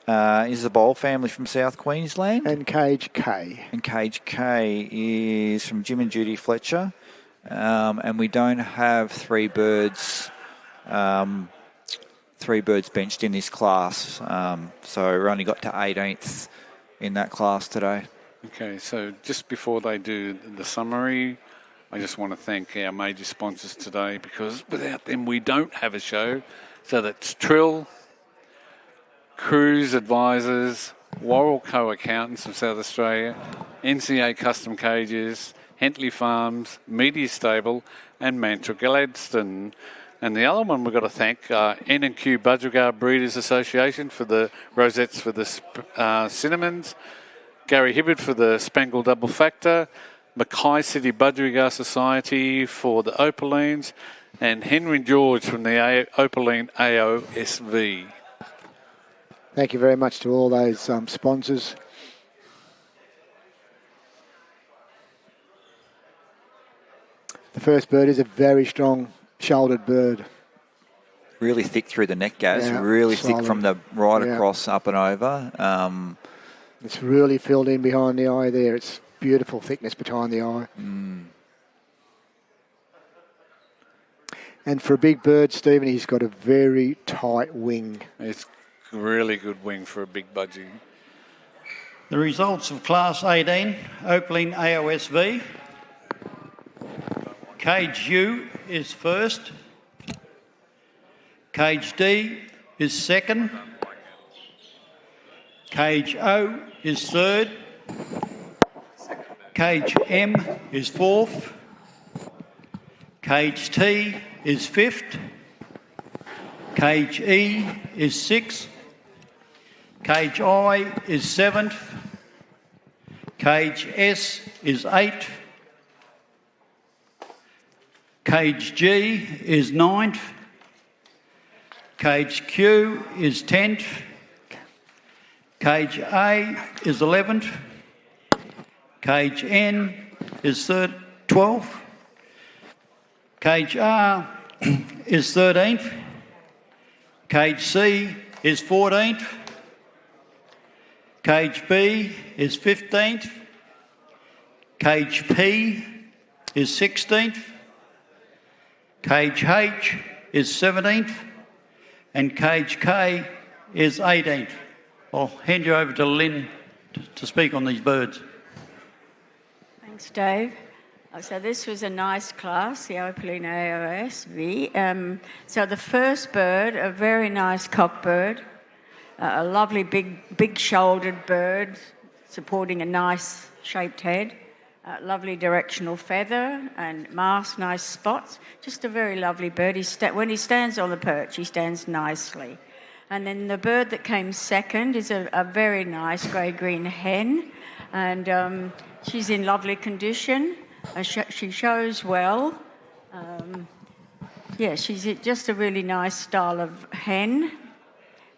is the Bowl family from South Queensland. And Cage K. And Cage K is from Jim and Judy Fletcher. And we don't have three birds benched in this class. So we only got to 18th in that class today. Okay, so just before they do the summary, I just want to thank our major sponsors today, because without them we don't have a show. So that's Trill, Cruise Advisors, Worrell Co-Accountants from South Australia, NCA Custom Cages, Hentley Farms, Media Stable, and Mantra Gladstone. And the other one we've got to thank N&Q Budgerigar Breeders Association for the rosettes for the cinnamons, Gary Hibbard for the Spangle Double Factor, Mackay City Budgerigar Society for the Opalines, and Henry George from the Opaline AOSV. Thank you very much to all those sponsors. The first bird is a very strong shouldered bird. Really thick through the neck, Gaz. Yeah, really solid. thick from the right across, up and over. It's really filled in behind the eye there. It's beautiful thickness behind the eye. And for a big bird, Stephen, he's got a very tight wing. It's a really good wing for a big budgie. The results of Class 18, Opaline AOSV. Cage U is first. Cage D is second. Cage O is third. Cage M is fourth. Cage T is fifth. Cage E is sixth. Cage I is seventh. Cage S is eighth. Cage G is ninth. Cage Q is 10th. Cage A is 11th. Cage N is 12th. Cage R is 13th. Cage C is 14th. Cage B is 15th. Cage P is 16th. Cage H is 17th. And Cage K is 18th. I'll hand you over to Lynn to speak on these birds. Thanks, Dave. So this was a nice class, the Opaline AOSV. So the first bird, a very nice cockbird, a lovely big-shouldered bird supporting a nice shaped head, lovely directional feather and mask, nice spots. Just a very lovely bird. When he stands on the perch, he stands nicely. And then the bird that came second is a very nice grey-green hen, and she's in lovely condition. She shows well. She's just a really nice style of hen.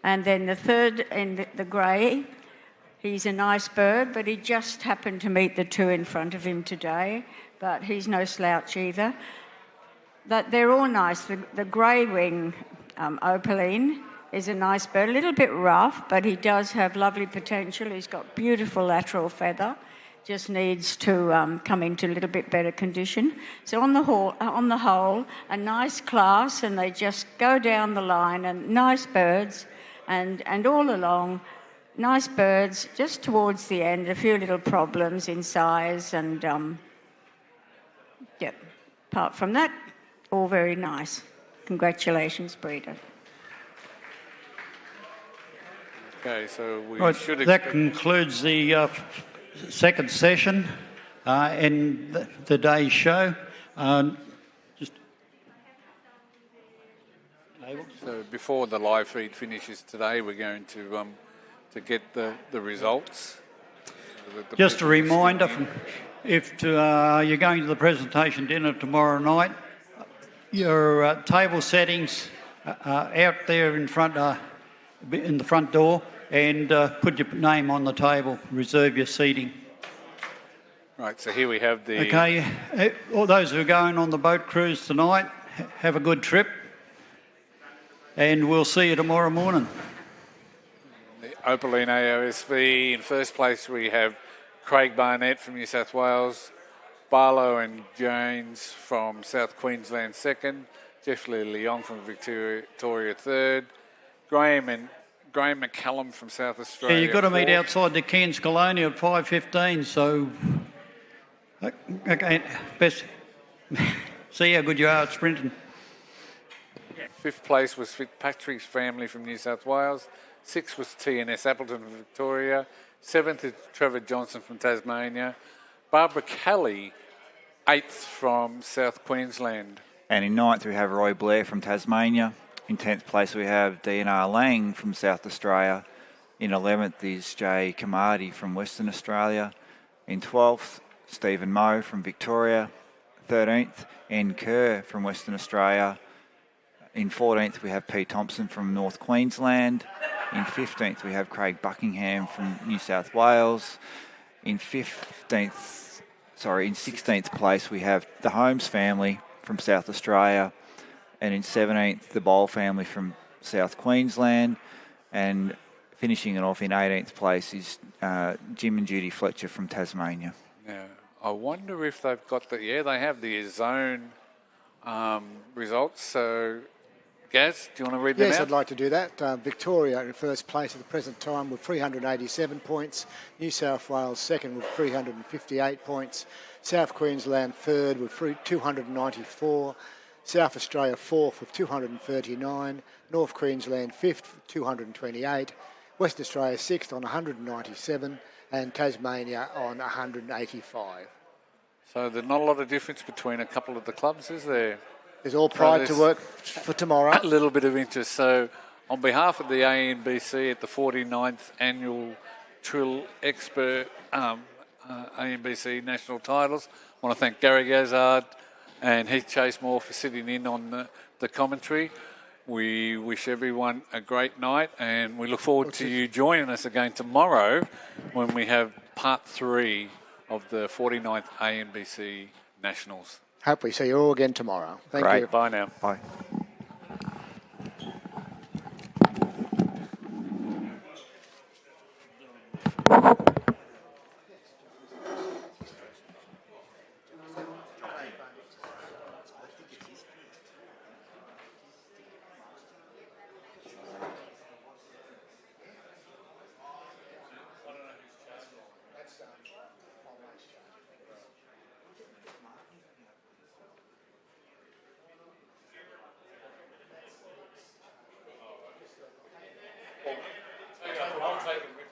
And then the third in the grey, he's a nice bird, but he just happened to meet the two in front of him today, but he's no slouch either. But they're all nice. The Greywing Opaline is a nice bird, a little bit rough, but he does have lovely potential. He's got beautiful lateral feather. Just needs to come into a little bit better condition. So on the whole, a nice class, and they just go down the line, and nice birds, and all along, nice birds. Just towards the end, a few little problems in size, and apart from that, all very nice. Congratulations, breeder. Okay, so we Right, should that expect... concludes the second session and the day's show. So before the live feed finishes today, we're going to get the results. So Just a reminder, if you're going to the presentation dinner tomorrow night, your table settings out there in the front door, and put your name on the table. Reserve your seating. Right. So here we have the. Okay. All those who are going on the boat cruise tonight, have a good trip, and we'll see you tomorrow morning. The Opaline AOSV. In first place, we have Craig Barnett from New South Wales, Barlow and Jones from South Queensland second, Jeff Leong from Victoria third, Graham McCallum from South Australia. Yeah, you've got to meet fourth. outside the Cairns colony at 5:15. So, okay, best see how good you are at sprinting. Fifth place was Fitzpatrick's family from New South Wales. Sixth was TNS Appleton from Victoria. Seventh is Trevor Johnson from Tasmania. Barbara Kelly, eighth from South Queensland. And in ninth, we have Roy Blair from Tasmania. In 10th place, we have DNR Lang from South Australia. In 11th is Jay Camaraderie from Western Australia. In 12th, Stephen Moe from Victoria. 13th, Ann Kerr from Western Australia. In 14th, we have P. Thompson from North Queensland. In 15th, we have Craig Buckingham from New South Wales. In 16th place, we have the Holmes family from South Australia. And in 17th, the Bowl family from South Queensland. And finishing it off in 18th place is Jim and Judy Fletcher from Tasmania. Now, I wonder if they've got they have the zone results. So, Gaz, do you want to read them out? Yes, I'd like to do that. Victoria in first place at the present time with 387 points. New South Wales second with 358 points. South Queensland third with 294. South Australia fourth with 239. North Queensland fifth with 228. Western Australia sixth on 197. And Tasmania on 185. So there's not a lot of difference between a couple of the clubs, is there? There's all pride to work for tomorrow. A little bit of interest. So on behalf of the ANBC at the 49th Annual Trill Expert ANBC National Titles, I want to thank Gary Gazzard and Heath Chasemore for sitting in on the commentary. We wish everyone a great night, and we look forward to you joining us again tomorrow when we have part 3 of the 49th ANBC Nationals. Hope we see you all again tomorrow. Thank you. Bye now. Bye. I'll take it.